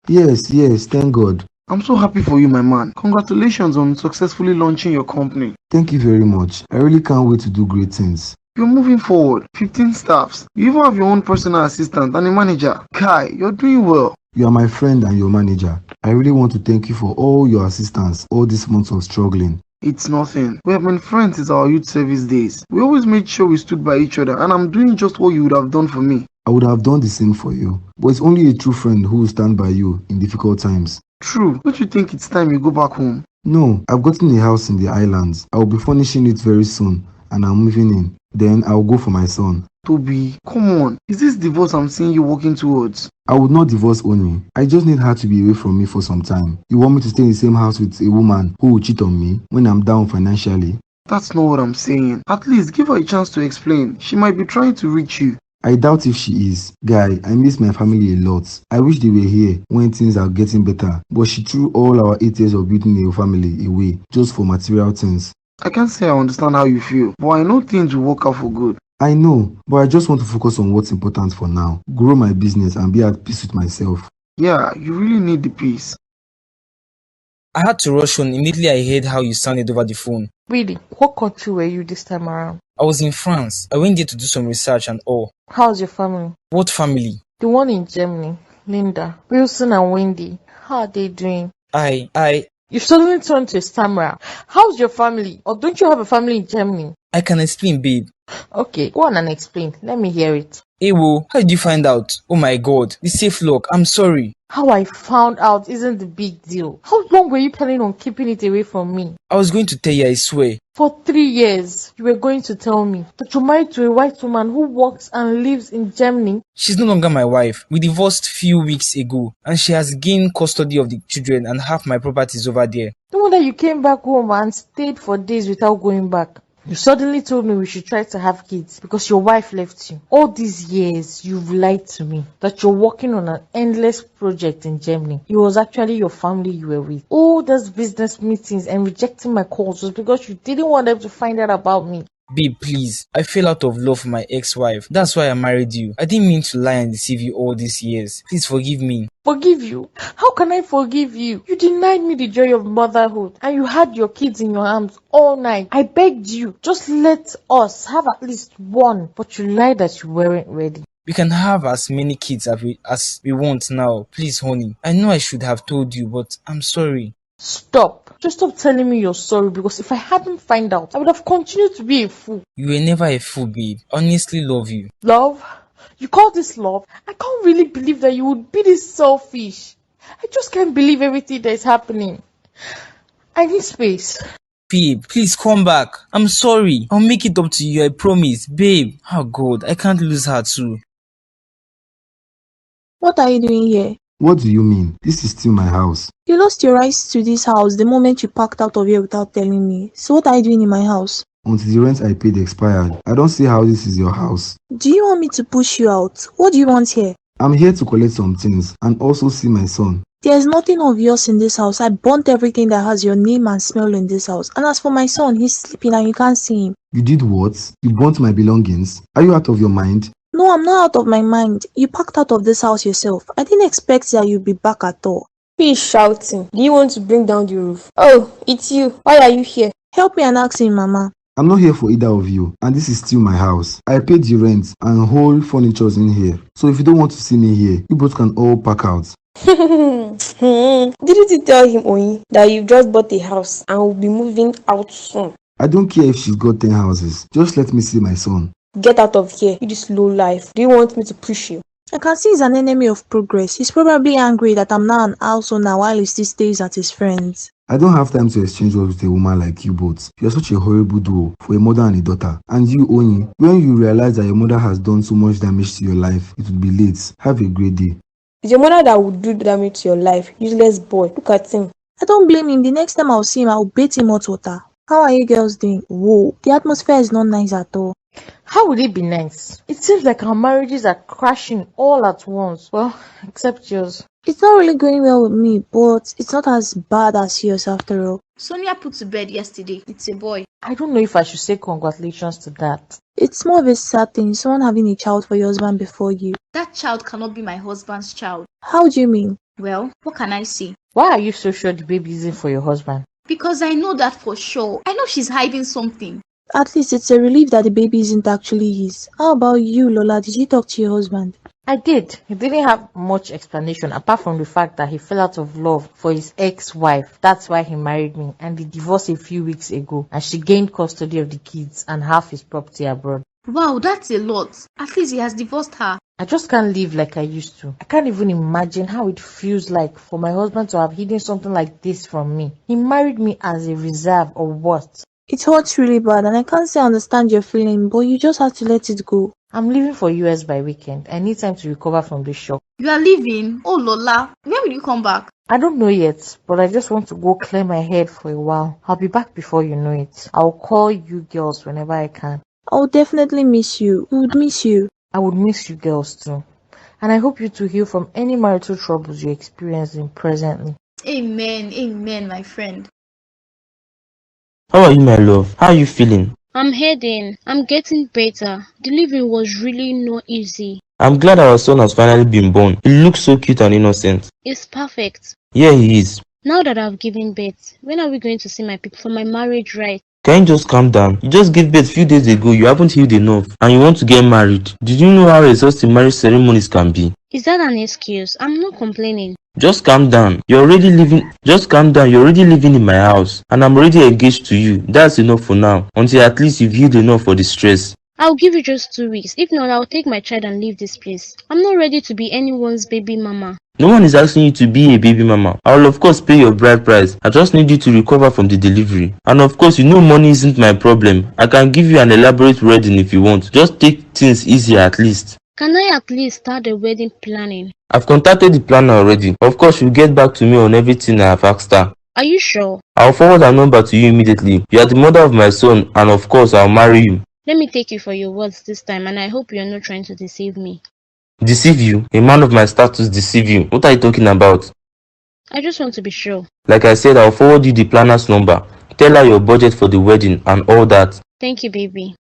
Yes, thank God. I'm so happy for you, my man. Congratulations on successfully launching your company. Thank you very much. I really can't wait to do great things. You're moving forward. 15 staffs. You even have your own personal assistant and a manager. Kai, you're doing well. You are my friend and your manager. I really want to thank you for all your assistance all these months of struggling. It's nothing. We have been friends since our youth service days. We always made sure we stood by each other, and I'm doing just what you would have done for me. I would have done the same for you, but it's only a true friend who will stand by you in difficult times. True. Don't you think it's time you go back home? No, I've gotten a house in the islands. I will be furnishing it very soon, and I'm moving in. Then I'll go for my son. Toby, come on. Is this divorce I'm seeing you working towards? I would not divorce Oni. I just need her to be away from me for some time. You want me to stay in the same house with a woman who will cheat on me when I'm down financially? That's not what I'm saying. At least give her a chance to explain. She might be trying to reach you. I doubt if she is. Guy, I miss my family a lot. I wish they were here when things are getting better. But she threw all our 8 years of building a family away just for material things. I can't say I understand how you feel, but I know things will work out for good. I know, but I just want to focus on what's important for now. Grow my business and be at peace with myself. Yeah, you really need the peace. I had to rush on immediately I heard how you sounded over the phone. Really? What country were you this time around? I was in France. I went there to do some research and all. How's your family? What family? The one in Germany, Linda, Wilson and Wendy. How are they doing? You suddenly turned to a stammerer. How's your family? Or don't you have a family in Germany? I can explain, babe. Okay, go on and explain. Let me hear it. Ewo, how did you find out? Oh my god, the safe lock. I'm sorry. How I found out isn't the big deal. How long were you planning on keeping it away from me? I was going to tell you, I swear. For 3 years, you were going to tell me that you're married to a white woman who works and lives in Germany. She's no longer my wife. We divorced few weeks ago, and she has gained custody of the children and half my properties over there. No wonder you came back home and stayed for days without going back. You suddenly told me we should try to have kids because your wife left you. All these years, you've lied to me that you're working on an endless project in Germany. It was actually your family you were with. All those business meetings and rejecting my calls was because you didn't want them to find out about me. Babe, please. I fell out of love for my ex-wife. That's why I married you. I didn't mean to lie and deceive you all these years. Please forgive me. Forgive you? How can I forgive you? You denied me the joy of motherhood and you had your kids in your arms all night. I begged you, just let us have at least one, but you lied that you weren't ready. We can have as many kids as we want now. Please, honey. I know I should have told you, but I'm sorry. Stop. Just stop telling me you're sorry because if I hadn't found out, I would have continued to be a fool. You were never a fool, babe. I honestly love you. Love? You call this love? I can't really believe that you would be this selfish. I just can't believe everything that is happening. I need space. Babe, please come back. I'm sorry. I'll make it up to you, I promise. Babe. Oh God, I can't lose her too. What are you doing here? What do you mean? This is still my house. You lost your rights to this house the moment you packed out of here without telling me. So what are you doing in my house? Until the rent I paid expired. I don't see how this is your house. Do you want me to push you out? What do you want here? I'm here to collect some things and also see my son. There's nothing of yours in this house. I burnt everything that has your name and smell in this house. And as for my son, he's sleeping and you can't see him. You did what? You burnt my belongings? Are you out of your mind? No, I'm not out of my mind. You packed out of this house yourself. I didn't expect that you'd be back at all. Who is shouting? Do you want to bring down the roof? Oh, it's you. Why are you here? Help me and ask him, Mama. I'm not here for either of you, and this is still my house. I paid the rent and whole furniture's in here. So if you don't want to see me here, you both can all pack out. Didn't you tell him, Oyin, that you've just bought a house and will be moving out soon? I don't care if she's got 10 houses. Just let me see my son. Get out of here, you this low life. Do you want me to push you? I can see he's an enemy of progress. He's probably angry that I'm now an house owner while he still stays at his friends. I don't have time to exchange words with a woman like you both. You're such a horrible duo for a mother and a daughter. And you, Oni, when you realize that your mother has done so much damage to your life, it would be late. Have a great day. It's your mother that would do damage to your life. Useless boy. Look at him. I don't blame him. The next time I'll see him, I'll bathe him hot water. How are you girls doing? Whoa, the atmosphere is not nice at all. How would it be nice? It seems like our marriages are crashing all at once. Well, except yours. It's not really going well with me, but it's not as bad as yours after all. Sonia put to bed yesterday. It's a boy. I don't know if I should say congratulations to that. It's more of a sad thing, someone having a child for your husband before you. That child cannot be my husband's child. How do you mean? Well, what can I say? Why are you so sure the baby isn't for your husband? Because I know that for sure. I know she's hiding something. At least it's a relief that the baby isn't actually his. How about you, Lola? Did you talk to your husband? I did. He didn't have much explanation apart from the fact that he fell out of love for his ex-wife. That's why he married me, and they divorced a few weeks ago and she gained custody of the kids and half his property abroad. Wow, that's a lot. At least he has divorced her. I just can't live like I used to. I can't even imagine how it feels like for my husband to have hidden something like this from me. He married me as a reserve or what? It hurts really bad and I can't say I understand your feeling, but you just have to let it go. I'm leaving for US by weekend. I need time to recover from this shock. You are leaving? Oh Lola, when will you come back? I don't know yet, but I just want to go clear my head for a while. I'll be back before you know it. I'll call you girls whenever I can. I'll definitely miss you. We would miss you. I would miss you girls too. And I hope you to heal from any marital troubles you're experiencing presently. Amen, amen, my friend. How are you, my love? How are you feeling? I'm heading. I'm getting better. Delivery was really not easy. I'm glad our son has finally been born. He looks so cute and innocent. It's perfect. Yeah, he is. Now that I've given birth, when are we going to see my people for my marriage rite? Can you just calm down? You just gave birth a few days ago. You haven't healed enough. And you want to get married. Did you know how exhausting marriage ceremonies can be? Is that an excuse? I'm not complaining. Just calm down. Just calm down. You're already living in my house. And I'm already engaged to you. That's enough for now. Until at least you've healed enough for the stress. I'll give you just 2 weeks. If not, I'll take my child and leave this place. I'm not ready to be anyone's baby mama. No one is asking you to be a baby mama. I will of course pay your bride price. I just need you to recover from the delivery. And of course, you know money isn't my problem. I can give you an elaborate wedding if you want. Just take things easy at least. Can I at least start the wedding planning? I've contacted the planner already. Of course, she'll get back to me on everything I have asked her. Are you sure? I'll forward her number to you immediately. You are the mother of my son, and of course, I'll marry you. Let me take you for your words this time, and I hope you're not trying to deceive me. Deceive you? A man of my status deceive you? What are you talking about? I just want to be sure. Like I said, I'll forward you the planner's number. Tell her your budget for the wedding and all that. Thank you, baby.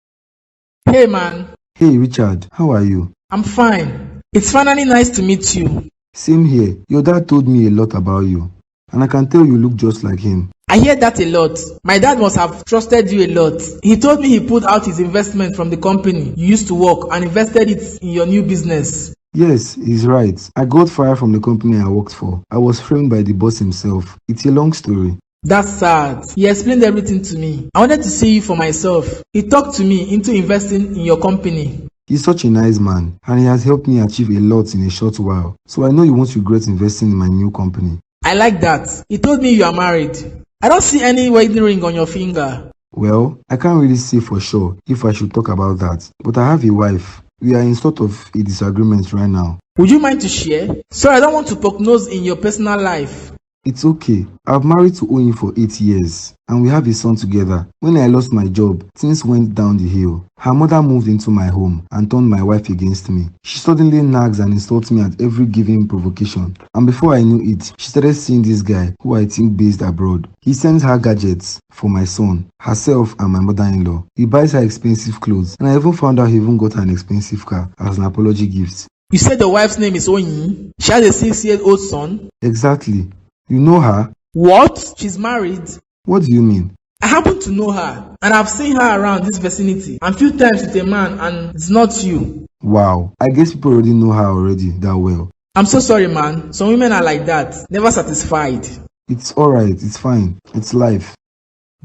Hey man, Hey Richard, how are you? I'm fine. It's finally nice to meet you. Same here. Your dad told me a lot about you. And I can tell you look just like him. I hear that a lot. My dad must have trusted you a lot. He told me he pulled out his investment from the company you used to work and invested it in your new business. Yes, he's right. I got fired from the company I worked for. I was framed by the boss himself. It's a long story. That's sad. He explained everything to me. I wanted to see you for myself. He talked to me into investing in your company. He's such a nice man, and he has helped me achieve a lot in a short while. So I know you won't regret investing in my new company. I like that. He told me you are married. I don't see any wedding ring on your finger. Well, I can't really say for sure if I should talk about that, but I have a wife. We are in sort of a disagreement right now. Would you mind to share? Sorry, I don't want to poke nose in your personal life. It's okay. I've married to Oyin for 8 years, and we have a son together. When I lost my job, things went down the hill. Her mother moved into my home and turned my wife against me. She suddenly nags and insults me at every given provocation. And before I knew it, she started seeing this guy, who I think based abroad. He sends her gadgets for my son, herself and my mother-in-law. He buys her expensive clothes, and I even found out he even got her an expensive car as an apology gift. You said your wife's name is Oyin. She has a 6-year-old son. Exactly. You know her? What? She's married? What do you mean? I happen to know her, and I've seen her around this vicinity and few times with a man, and it's not you. Wow, I guess people already know her already that well. I'm so sorry, man. Some women are like that, never satisfied. It's alright, it's fine. It's life.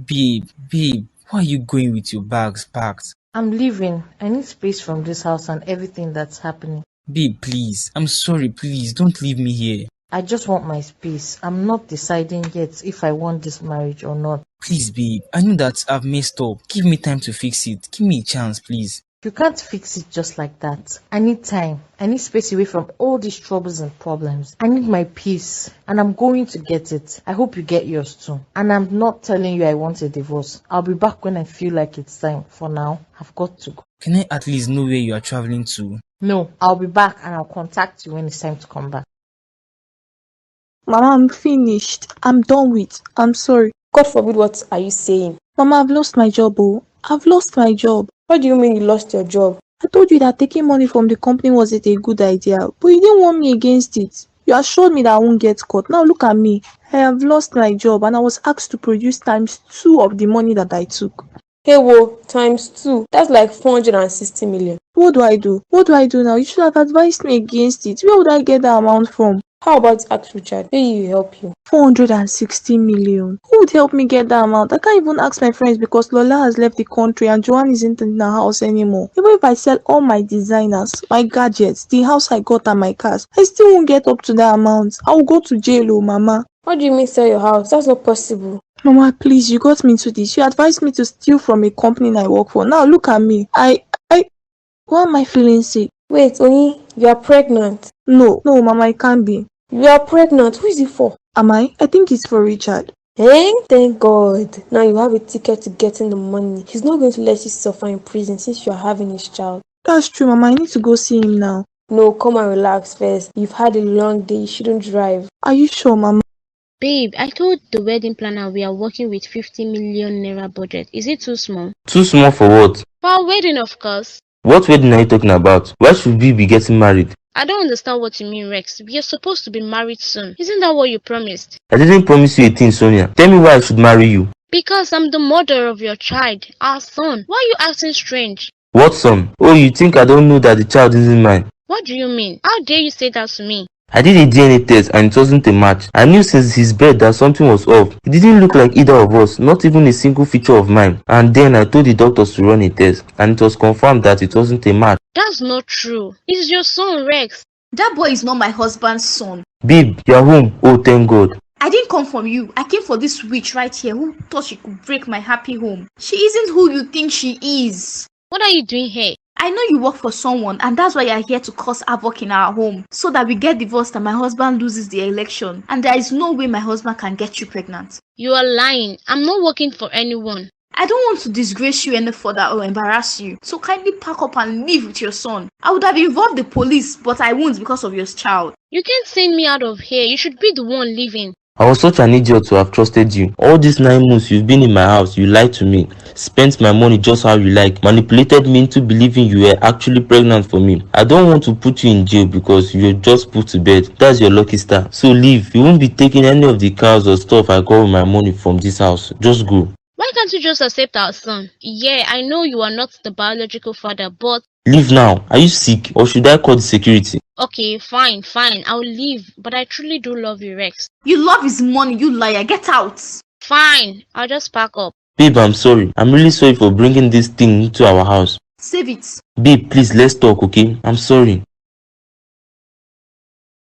Babe, why are you going with your bags packed? I'm leaving. I need space from this house and everything that's happening. Babe, please. I'm sorry, please. Don't leave me here. I just want my space. I'm not deciding yet if I want this marriage or not. Please, babe. I know that I've messed up. Give me time to fix it. Give me a chance, please. You can't fix it just like that. I need time. I need space away from all these troubles and problems. I need my peace. And I'm going to get it. I hope you get yours too. And I'm not telling you I want a divorce. I'll be back when I feel like it's time. For now, I've got to go. Can I at least know where you are traveling to? No, I'll be back and I'll contact you when it's time to come back. Mama, I'm finished. I'm done with. I'm sorry. God forbid, what are you saying? Mama, I've lost my job, oh. I've lost my job. What do you mean you lost your job? I told you that taking money from the company wasn't a good idea, but you didn't want me against it. You assured me that I won't get caught. Now look at me. I have lost my job and I was asked to produce ×2 of the money that I took. Hey, whoa, ×2. That's like 460 million. What do I do? What do I do now? You should have advised me against it. Where would I get that amount from? How about ask Richard? Maybe he'll help you. 460 million. Who would help me get that amount? I can't even ask my friends because Lola has left the country and Joanne isn't in the house anymore. Even if I sell all my designers, my gadgets, the house I got and my cars, I still won't get up to that amount. I will go to jail, oh Mama. What do you mean sell your house? That's not possible. Mama, please, you got me into this. You advised me to steal from a company I work for. Now look at me. Why am I feeling sick? Wait, Oni, you are pregnant. No, Mama, it can't be. You are pregnant. Who is it for? Am I? I think it's for Richard. Eh? Thank God. Now you have a ticket to getting the money. He's not going to let you suffer in prison since you are having his child. That's true, Mama. I need to go see him now. No, come and relax first. You've had a long day. You shouldn't drive. Are you sure, Mama? Babe, I told the wedding planner we are working with 50 million naira budget. Is it too small? Too small for what? For our wedding, of course. What wedding are you talking about? Why should we be getting married? I don't understand what you mean, Rex. We are supposed to be married soon. Isn't that what you promised? I didn't promise you a thing, Sonia. Tell me why I should marry you. Because I'm the mother of your child, our son. Why are you acting strange? What son? Oh, you think I don't know that the child isn't mine? What do you mean? How dare you say that to me? I did a DNA test and it wasn't a match. I knew since his birth that something was off. It didn't look like either of us, not even a single feature of mine. And then I told the doctors to run a test and it was confirmed that it wasn't a match. That's not true. It's your son, Rex. That boy is not my husband's son. Babe, you're home. Oh, thank God. I didn't come from you. I came for this witch right here who thought she could break my happy home. She isn't who you think she is. What are you doing here? I know you work for someone and that's why you're here to cause havoc in our home so that we get divorced and my husband loses the election and there is no way my husband can get you pregnant. You are lying. I'm not working for anyone. I don't want to disgrace you any further or embarrass you, so kindly pack up and leave with your son. I would have involved the police, but I won't because of your child. You can't send me out of here. You should be the one leaving. I was such an idiot to have trusted you. All these 9 months you've been in my house, you lied to me, spent my money just how you like, manipulated me into believing you were actually pregnant for me. I don't want to put you in jail because you're just put to bed. That's your lucky star. So leave. You won't be taking any of the cars or stuff I got with my money from this house. Just go. Why can't you just accept our son? Yeah, I know you are not the biological father, but... Leave now. Are you sick or should I call the security? Okay, fine. I'll leave. But I truly do love you, Rex. You love his money, you liar. Get out. Fine. I'll just pack up. Babe, I'm sorry. I'm really sorry for bringing this thing into our house. Save it. Babe, please, let's talk, okay? I'm sorry.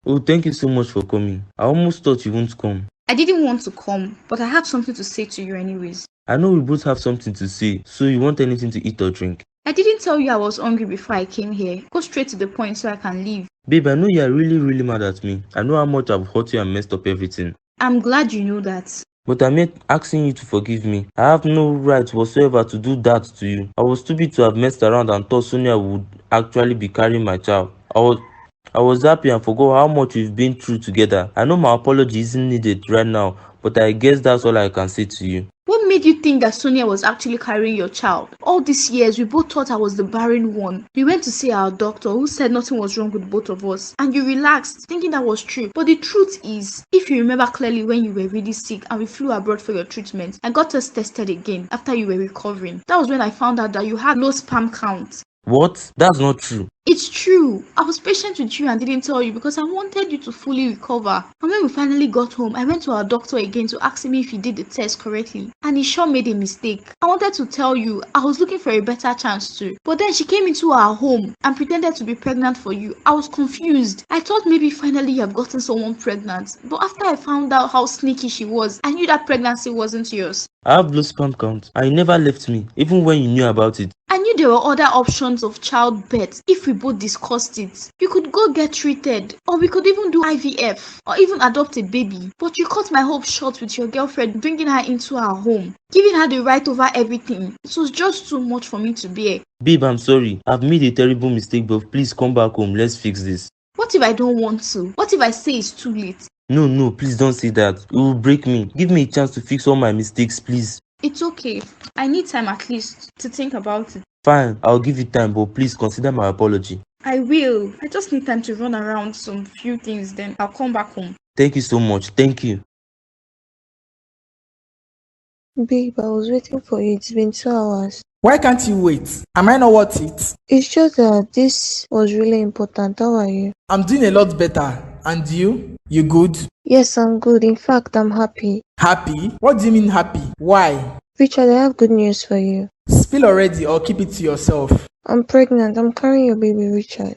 Oh, thank you so much for coming. I almost thought you won't come. I didn't want to come, but I have something to say to you anyways. I know we both have something to say, so you want anything to eat or drink? I didn't tell you I was hungry before I came here. Go straight to the point so I can leave. Babe, I know you are really mad at me. I know how much I've hurt you and messed up everything. I'm glad you know that. But I meant asking you to forgive me. I have no right whatsoever to do that to you. I was stupid to have messed around and thought Sonia would actually be carrying my child. I was happy and forgot how much we've been through together. I know my apology isn't needed right now, but I guess that's all I can say to you. What made you think that Sonia was actually carrying your child? All these years, we both thought I was the barren one. We went to see our doctor who said nothing was wrong with both of us. And you relaxed, thinking that was true. But the truth is, if you remember clearly when you were really sick and we flew abroad for your treatment, I got us tested again after you were recovering. That was when I found out that you had low sperm count. What? That's not true. It's true. I was patient with you and didn't tell you because I wanted you to fully recover. And when we finally got home, I went to our doctor again to ask him if he did the test correctly. And he sure made a mistake. I wanted to tell you I was looking for a better chance too. But then she came into our home and pretended to be pregnant for you. I was confused. I thought maybe finally you have gotten someone pregnant. But after I found out how sneaky she was, I knew that pregnancy wasn't yours. I have low sperm count and you never left me, even when you knew about it. I knew there were other options of childbirth if we both discussed it. You could go get treated, or we could even do IVF, or even adopt a baby. But you cut my hope short with your girlfriend bringing her into our home, giving her the right over everything. It was just too much for me to bear. Babe, I'm sorry. I've made a terrible mistake, but please come back home. Let's fix this. What if I don't want to? What if I say it's too late? No, please don't say that. It will break me. Give me a chance to fix all my mistakes, please. It's okay. I need time at least to think about it. Fine, I'll give you time, but please consider my apology. I will. I just need time to run around some few things, then I'll come back home. Thank you so much. Thank you. Babe, I was waiting for you. It's been 2 hours. Why can't you wait? Am I not worth it? It's just that this was really important. How are you? I'm doing a lot better. And you? You good? Yes, I'm good. In fact, I'm happy. Happy? What do you mean happy? Why? Richard, I have good news for you. Spill already or keep it to yourself. I'm pregnant. I'm carrying your baby, Richard.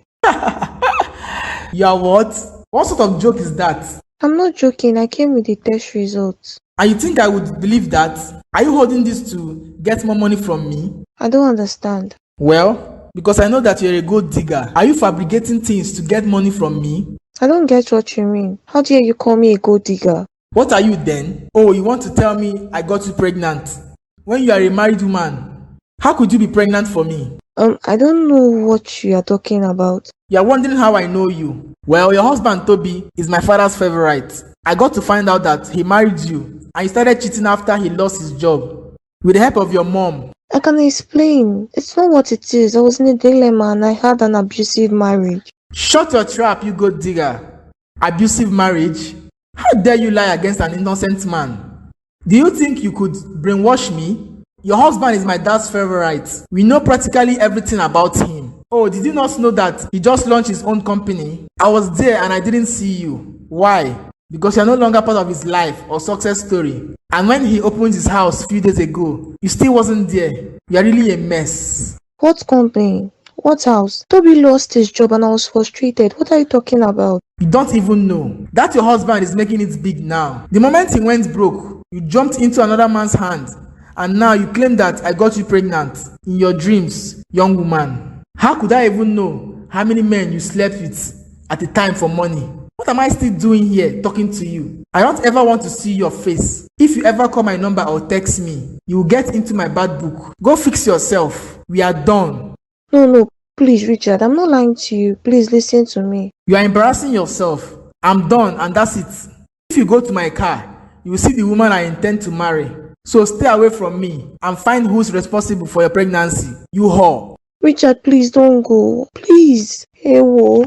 You are what? What sort of joke is that? I'm not joking. I came with the test results. And you think I would believe that? Are you holding this to get more money from me? I don't understand. Well, because I know that you're a gold digger. Are you fabricating things to get money from me? I don't get what you mean. How dare you call me a gold digger? What are you then? Oh, you want to tell me I got you pregnant when you are a married woman? How could you be pregnant for me? I don't know what you are talking about. You're wondering how I know you. Well, your husband Toby is my father's favorite. I got to find out that he married you and he started cheating after he lost his job. With the help of your mom. I can explain. It's not what it is. I was in a dilemma and I had an abusive marriage. Shut your trap, you gold digger. Abusive marriage? How dare you lie against an innocent man? Do you think you could brainwash me? Your husband is my dad's favorite. We know practically everything about him. Oh, did you not know that he just launched his own company? I was there and I didn't see you. Why? Because you're no longer part of his life or success story. And when he opened his house a few days ago, you still wasn't there. You're really a mess. What company? What house? Toby lost his job and I was frustrated. What are you talking about? You don't even know. That your husband is making it big now. The moment he went broke, you jumped into another man's hand. And now you claim that I got you pregnant in your dreams, young woman. How could I even know how many men you slept with at the time for money? What am I still doing here talking to you? I don't ever want to see your face. If you ever call my number or text me, you will get into my bad book. Go fix yourself. We are done. No, please, Richard, I'm not lying to you. Please listen to me. You are embarrassing yourself. I'm done and that's it. If you go to my car, you will see the woman I intend to marry. So stay away from me and find who's responsible for your pregnancy. You whore. Richard, please don't go. Please. Hey, whoa.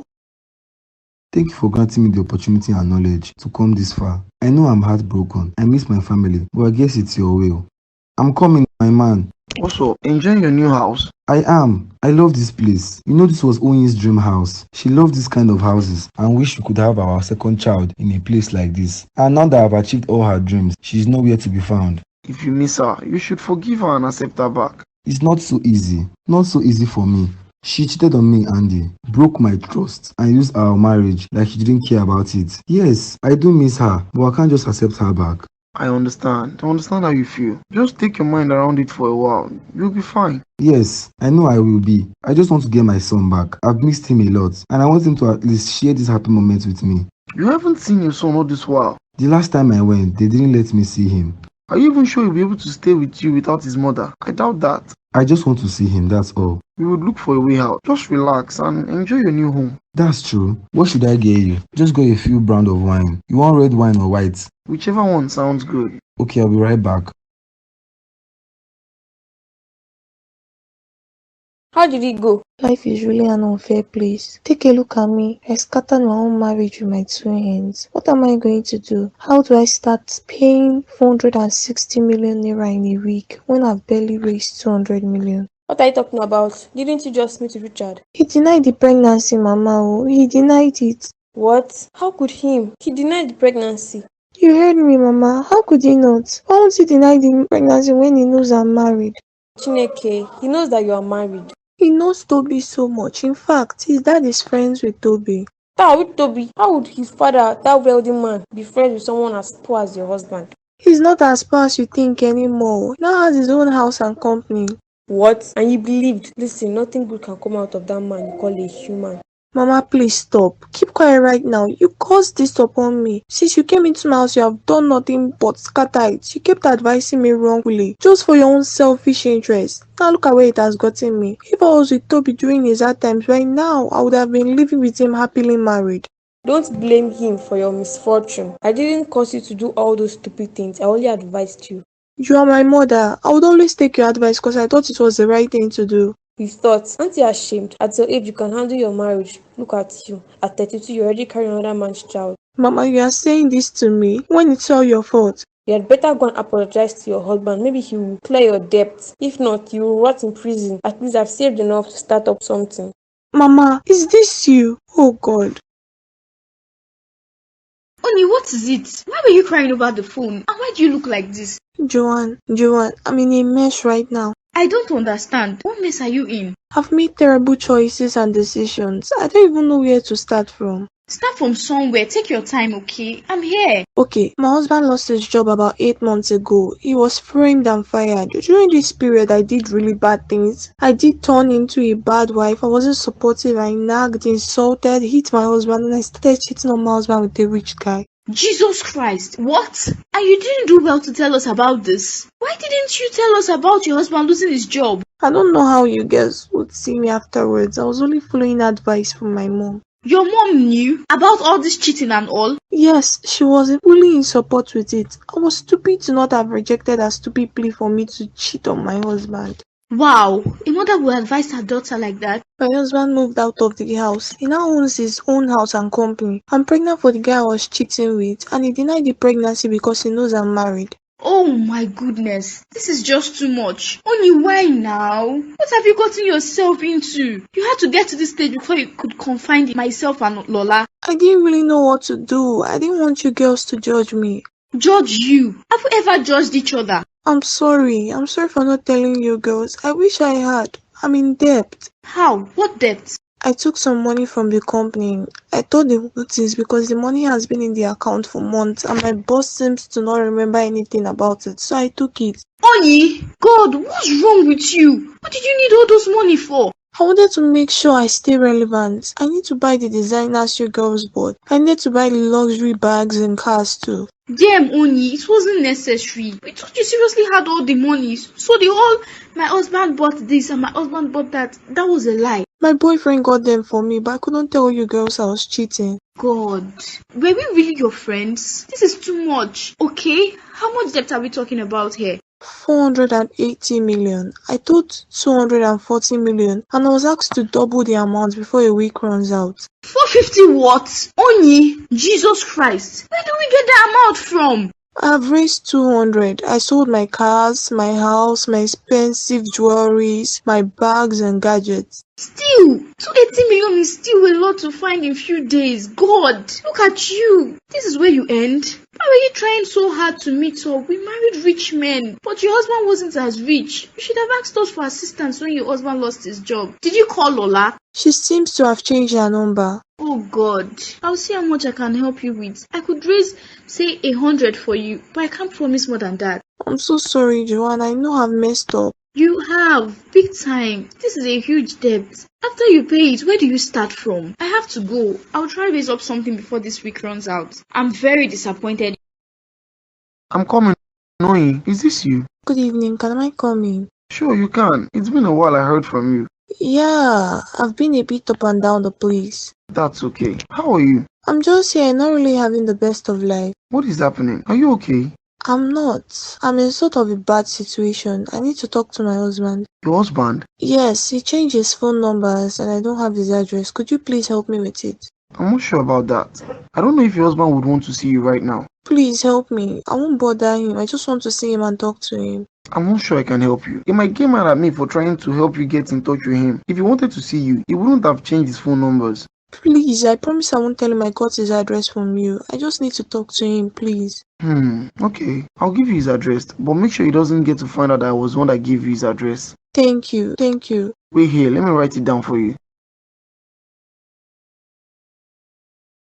Thank you for granting me the opportunity and knowledge to come this far. I know I'm heartbroken. I miss my family, but I guess it's your will. I'm coming, my man. Also, enjoying your new house? I am. I love this place. You know, this was Oyin's dream house. She loved this kind of houses and wish we could have our second child in a place like this. And now that I've achieved all her dreams, she's nowhere to be found. If you miss her, you should forgive her and accept her back. It's not so easy. Not so easy for me. She cheated on me, Andy, broke my trust, and used our marriage like she didn't care about it. Yes, I do miss her, but I can't just accept her back. I understand. I understand how you feel. Just take your mind around it for a while. You'll be fine. Yes, I know I will be. I just want to get my son back. I've missed him a lot, and I want him to at least share this happy moment with me. You haven't seen your son all this while. The last time I went, they didn't let me see him. Are you even sure he'll be able to stay with you without his mother? I doubt that. I just want to see him, that's all. We would look for a way out. Just relax and enjoy your new home. That's true. What should I get you? Just got a few brand of wine. You want red wine or white? Whichever one sounds good. Okay, I'll be right back. How did it go? Life is really an unfair place. Take a look at me. I scattered my own marriage with my two hands. What am I going to do? How do I start paying 460 million naira in a week when I've barely raised 200 million? What are you talking about? Didn't you just meet Richard? He denied the pregnancy, Mama. Oh, he denied it. What? How could him? He denied the pregnancy. You heard me, Mama. How could he not? Why won't he deny the pregnancy when he knows I'm married? Chineke, he knows that you are married. He knows Toby so much. In fact, his dad is friends with Toby. With Toby, how would his father, that wealthy man, be friends with someone as poor as your husband? He's not as poor as you think anymore. He now has his own house and company. What? And you believed? Listen, nothing good can come out of that man you call a human. Mama, please stop. Keep quiet right now. You caused this upon me. Since you came into my house, you have done nothing but scatter it. You kept advising me wrongly, just for your own selfish interest. Now look at where it has gotten me. If I was with Toby during his hard times, right now, I would have been living with him happily married. Don't blame him for your misfortune. I didn't cause you to do all those stupid things. I only advised you. You are my mother. I would always take your advice because I thought it was the right thing to do. You thought? Aren't you ashamed? At your age, you can handle your marriage. Look at you. At 32, you already carry another man's child. Mama, you are saying this to me when it's all your fault. You had better go and apologize to your husband. Maybe he will clear your debts. If not, you will rot in prison. At least I've saved enough to start up something. Mama, is this you? Oh God. Oni, what is it? Why were you crying over the phone? And why do you look like this? Joanne, I'm in a mess right now. I don't understand. What mess are you in? I've made terrible choices and decisions. I don't even know where to start from. Start from somewhere. Take your time, okay? I'm here. Okay, my husband lost his job about 8 months ago. He was framed and fired. During this period, I did really bad things. I did turn into a bad wife. I wasn't supportive. I nagged, insulted, hit my husband, and I started cheating on my husband with a rich guy. Jesus Christ, what? And you didn't do well to tell us about this. Why didn't you tell us about your husband losing his job? I don't know how you guys would see me afterwards. I was only following advice from my mom. Your mom knew about all this cheating and all? Yes, she was fully in support with it. I was stupid to not have rejected her stupid plea for me to cheat on my husband. Wow, a mother would advise her daughter like that? My husband moved out of the house. He now owns his own house and company. I'm pregnant for the guy I was cheating with, and he denied the pregnancy because he knows I'm married. Oh my goodness, this is just too much. Only why now? What have you gotten yourself into? You had to get to this stage before you could confide in myself and Lola. I didn't really know what to do. I didn't want you girls to judge me. Judge you? Have we ever judged each other? I'm sorry. I'm sorry for not telling you girls. I wish I had. I'm in debt. How? What debt? I took some money from the company. I told the whole things because the money has been in the account for months and my boss seems to not remember anything about it, so I took it. Oni, God, what's wrong with you? What did you need all those money for? I wanted to make sure I stay relevant. I need to buy the designers you girls bought. I need to buy the luxury bags and cars too. Damn, Oni, it wasn't necessary. I thought you seriously had all the money. So the whole, my husband bought this and my husband bought that was a lie. My boyfriend got them for me, but I couldn't tell you girls I was cheating. God, were we really your friends? This is too much, okay? How much debt are we talking about here? 480 million. I thought 240 million, and I was asked to double the amount before a week runs out. 450 what? Oni, Jesus Christ. Where do we get that amount from? I've raised 200. I sold my cars, my house, my expensive jewelries, my bags and gadgets. Still, 280 million is still a lot to find in few days. God, look at you. This is where you end. Why were you trying so hard to meet up? We married rich men, but your husband wasn't as rich. You should have asked us for assistance when your husband lost his job. Did you call Lola? She seems to have changed her number. Oh God, I'll see how much I can help you with. I could raise, say, 100 for you, but I can't promise more than that. I'm so sorry, Joanne. I know I've messed up. You have, big time. This is a huge debt. After you pay it, where do you start from? I have to go. I'll try to raise up something before this week runs out. I'm very disappointed. I'm coming. Noi, is this you? Good evening. Can I come in? Sure, you can. It's been a while I heard from you. Yeah, I've been a bit up and down the place. That's okay. How are you? I'm just here, not really having the best of life. What is happening? Are you okay? I'm not. I'm in sort of a bad situation. I need to talk to my husband. Your husband? Yes, he changed his phone numbers and I don't have his address. Could you please help me with it? I'm not sure about that. I don't know if your husband would want to see you right now. Please help me. I won't bother him. I just want to see him and talk to him. I'm not sure I can help you. He might get mad at me for trying to help you get in touch with him. If he wanted to see you, he wouldn't have changed his phone numbers. Please, I promise I won't tell him I got his address from you. I just need to talk to him, please. Okay. I'll give you his address, but make sure he doesn't get to find out that I was the one that gave you his address. Thank you. Wait here, let me write it down for you.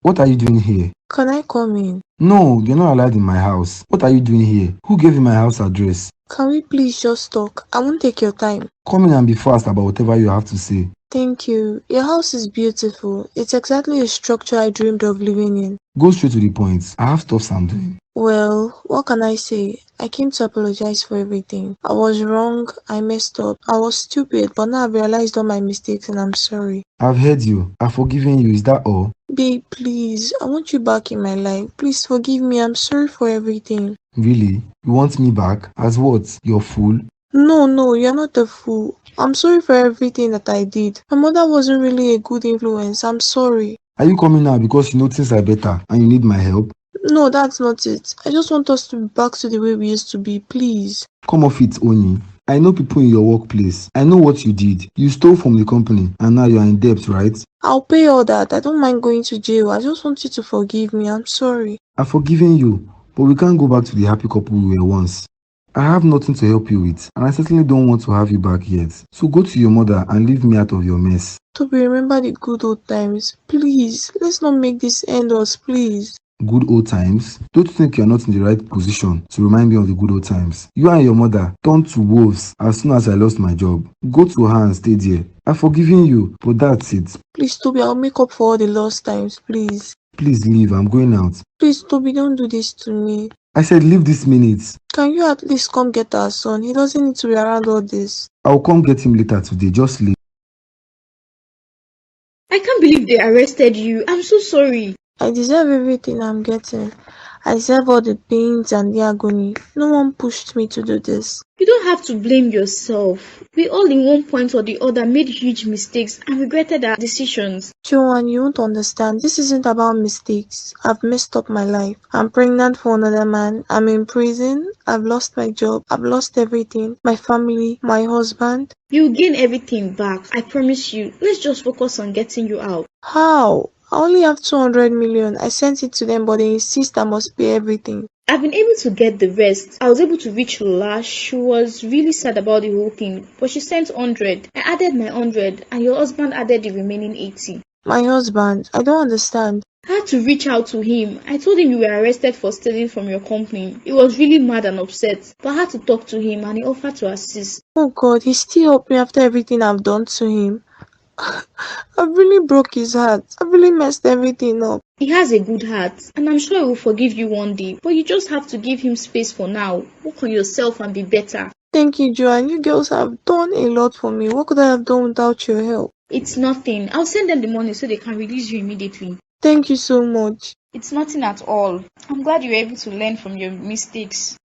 What are you doing here? Can I come in? No, you're not allowed in my house. What are you doing here? Who gave you my house address? Can we please just talk? I won't take your time. Come in and be fast about whatever you have to say. Thank you. Your house is beautiful. It's exactly a structure I dreamed of living in. Go straight to the point. I have stuff I'm doing. Well, what can I say? I came to apologize for everything. I was wrong. I messed up. I was stupid, but now I've realized all my mistakes and I'm sorry. I've heard you. I've forgiven you. Is that all? Babe, please. I want you back in my life. Please forgive me. I'm sorry for everything. Really? You want me back? As what? You're fool? No, you're not a fool. I'm sorry for everything that I did. My mother wasn't really a good influence. I'm sorry. Are you coming now because you know things are better and you need my help? No, that's not it. I just want us to be back to the way we used to be, please. Come off it, Oni. I know people in your workplace. I know what you did. You stole from the company and now you're in debt, right? I'll pay all that. I don't mind going to jail. I just want you to forgive me. I'm sorry. I've forgiven you, but we can't go back to the happy couple we were once. I have nothing to help you with, and I certainly don't want to have you back yet. So go to your mother and leave me out of your mess. Toby, remember the good old times. Please, let's not make this end us, please. Good old times? Don't you think you're not in the right position to remind me of the good old times? You and your mother turned to wolves as soon as I lost my job. Go to her and stay there. I've forgiven you, but that's it. Please, Toby, I'll make up for all the lost times, please. Please leave, I'm going out. Please, Toby, don't do this to me. I said leave this minute. Can you at least come get our son? He doesn't need to be around all this. I'll come get him later today. Just leave. I can't believe they arrested you. I'm so sorry. I deserve everything I'm getting. I deserve all the pains and the agony. No one pushed me to do this. You don't have to blame yourself. We all in one point or the other made huge mistakes and regretted our decisions. Joanne, you won't understand. This isn't about mistakes. I've messed up my life. I'm pregnant for another man. I'm in prison. I've lost my job. I've lost everything. My family, my husband. You'll gain everything back. I promise you. Let's just focus on getting you out. How? I only have 200 million. I sent it to them, but they insist I must pay everything. I've been able to get the rest. I was able to reach Lola. She was really sad about the whole thing, but she sent 100. I added my 100, and your husband added the remaining 80. My husband? I don't understand. I had to reach out to him. I told him you were arrested for stealing from your company. He was really mad and upset, but I had to talk to him and he offered to assist. Oh God, he still helped me after everything I've done to him. I've really broke his heart. I've really messed everything up. He has a good heart, and I'm sure he will forgive you one day, but you just have to give him space for now. Work on yourself and be better. Thank you, Joanne. You girls have done a lot for me. What could I have done without your help? It's nothing. I'll send them the money so they can release you immediately. Thank you so much. It's nothing at all. I'm glad you were able to learn from your mistakes.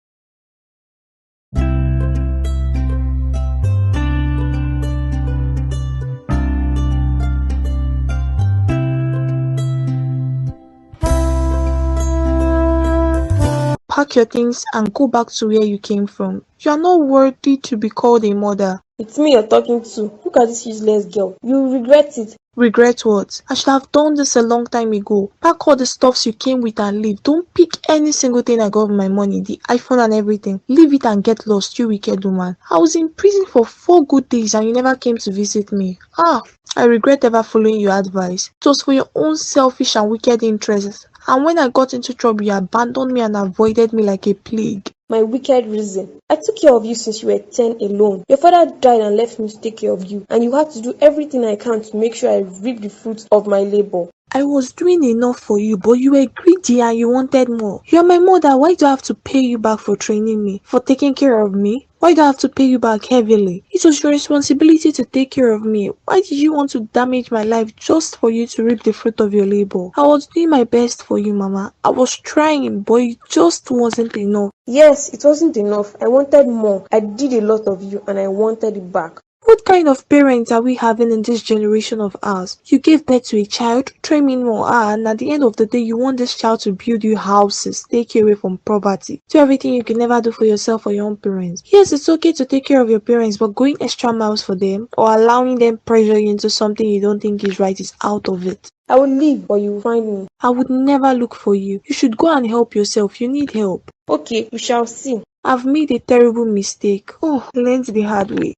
Pack your things and go back to where you came from. You are not worthy to be called a mother. It's me you're talking to. Look at this useless girl. You'll regret it. Regret what? I should have done this a long time ago. Pack all the stuffs you came with and leave. Don't pick any single thing I got with my money, the iPhone and everything. Leave it and get lost, you wicked woman. I was in prison for 4 good days and you never came to visit me. I regret ever following your advice. It was for your own selfish and wicked interests. And when I got into trouble, you abandoned me and avoided me like a plague. My wicked reason. I took care of you since you were 10 alone. Your father died and left me to take care of you, and you had to do everything I can to make sure I reap the fruits of my labor. I was doing enough for you, but you were greedy and you wanted more. You're my mother. Why do I have to pay you back for training me, for taking care of me? Why do I have to pay you back heavily? It was your responsibility to take care of me. Why did you want to damage my life just for you to reap the fruit of your labor? I was doing my best for you, Mama. I was trying, but it just wasn't enough. Yes, it wasn't enough. I wanted more. I did a lot of you and I wanted it back. What kind of parents are we having in this generation of ours? You gave birth to a child, train me more, and at the end of the day, you want this child to build you houses, take you away from poverty, do everything you can never do for yourself or your own parents. Yes, it's okay to take care of your parents, but going extra miles for them or allowing them pressure you into something you don't think is right is out of it. I will leave, but you will find me. I would never look for you. You should go and help yourself. You need help. Okay, we shall see. I've made a terrible mistake. Learned the hard way.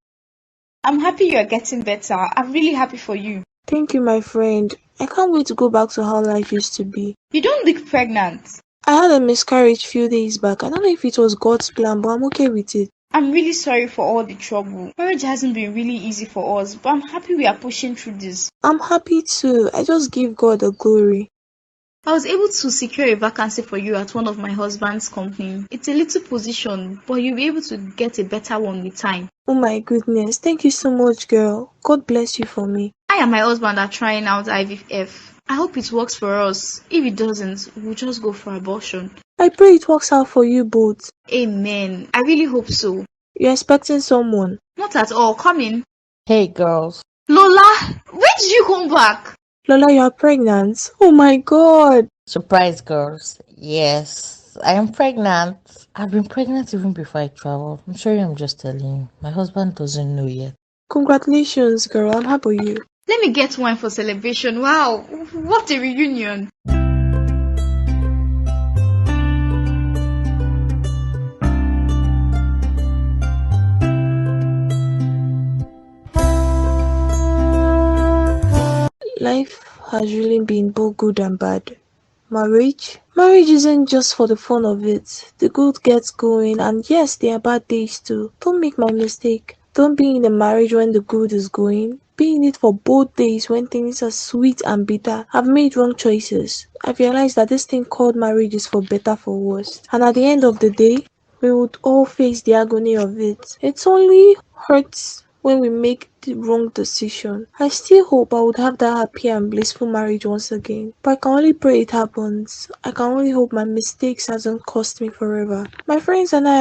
I'm happy you're getting better. I'm really happy for you. Thank you, my friend. I can't wait to go back to how life used to be. You don't look pregnant. I had a miscarriage a few days back. I don't know if it was God's plan, but I'm okay with it. I'm really sorry for all the trouble. Marriage hasn't been really easy for us, but I'm happy we are pushing through this. I'm happy too. I just give God the glory. I was able to secure a vacancy for you at one of my husband's company. It's a little position, but you'll be able to get a better one with time. Oh my goodness. Thank you so much, girl. God bless you for me. I and my husband are trying out IVF. I hope it works for us. If it doesn't, we'll just go for abortion. I pray it works out for you both. Amen. I really hope so. You're expecting someone? Not at all. Come in. Hey, girls. Lola, when did you come back? Lola, you're pregnant. Oh my God. Surprise, girls. Yes, I am pregnant. I've been pregnant even before I traveled. I'm sorry, I'm just telling you. My husband doesn't know yet. Congratulations, girl. I'm happy for you. Let me get wine for celebration. Wow, what a reunion. Life has really been both good and bad. Marriage isn't just for the fun of it. The good gets going, and yes, there are bad days too. Don't make my mistake. Don't be in a marriage when the good is going. Be in it for both days when things are sweet and bitter. I've made wrong choices. I've realized that this thing called marriage is for better, for worse. And at the end of the day, we would all face the agony of it. It's only hurts when we make the wrong decision. I still hope I would have that happy and blissful marriage once again, but I can only pray it happens. I can only hope my mistakes hasn't cost me forever. My friends and I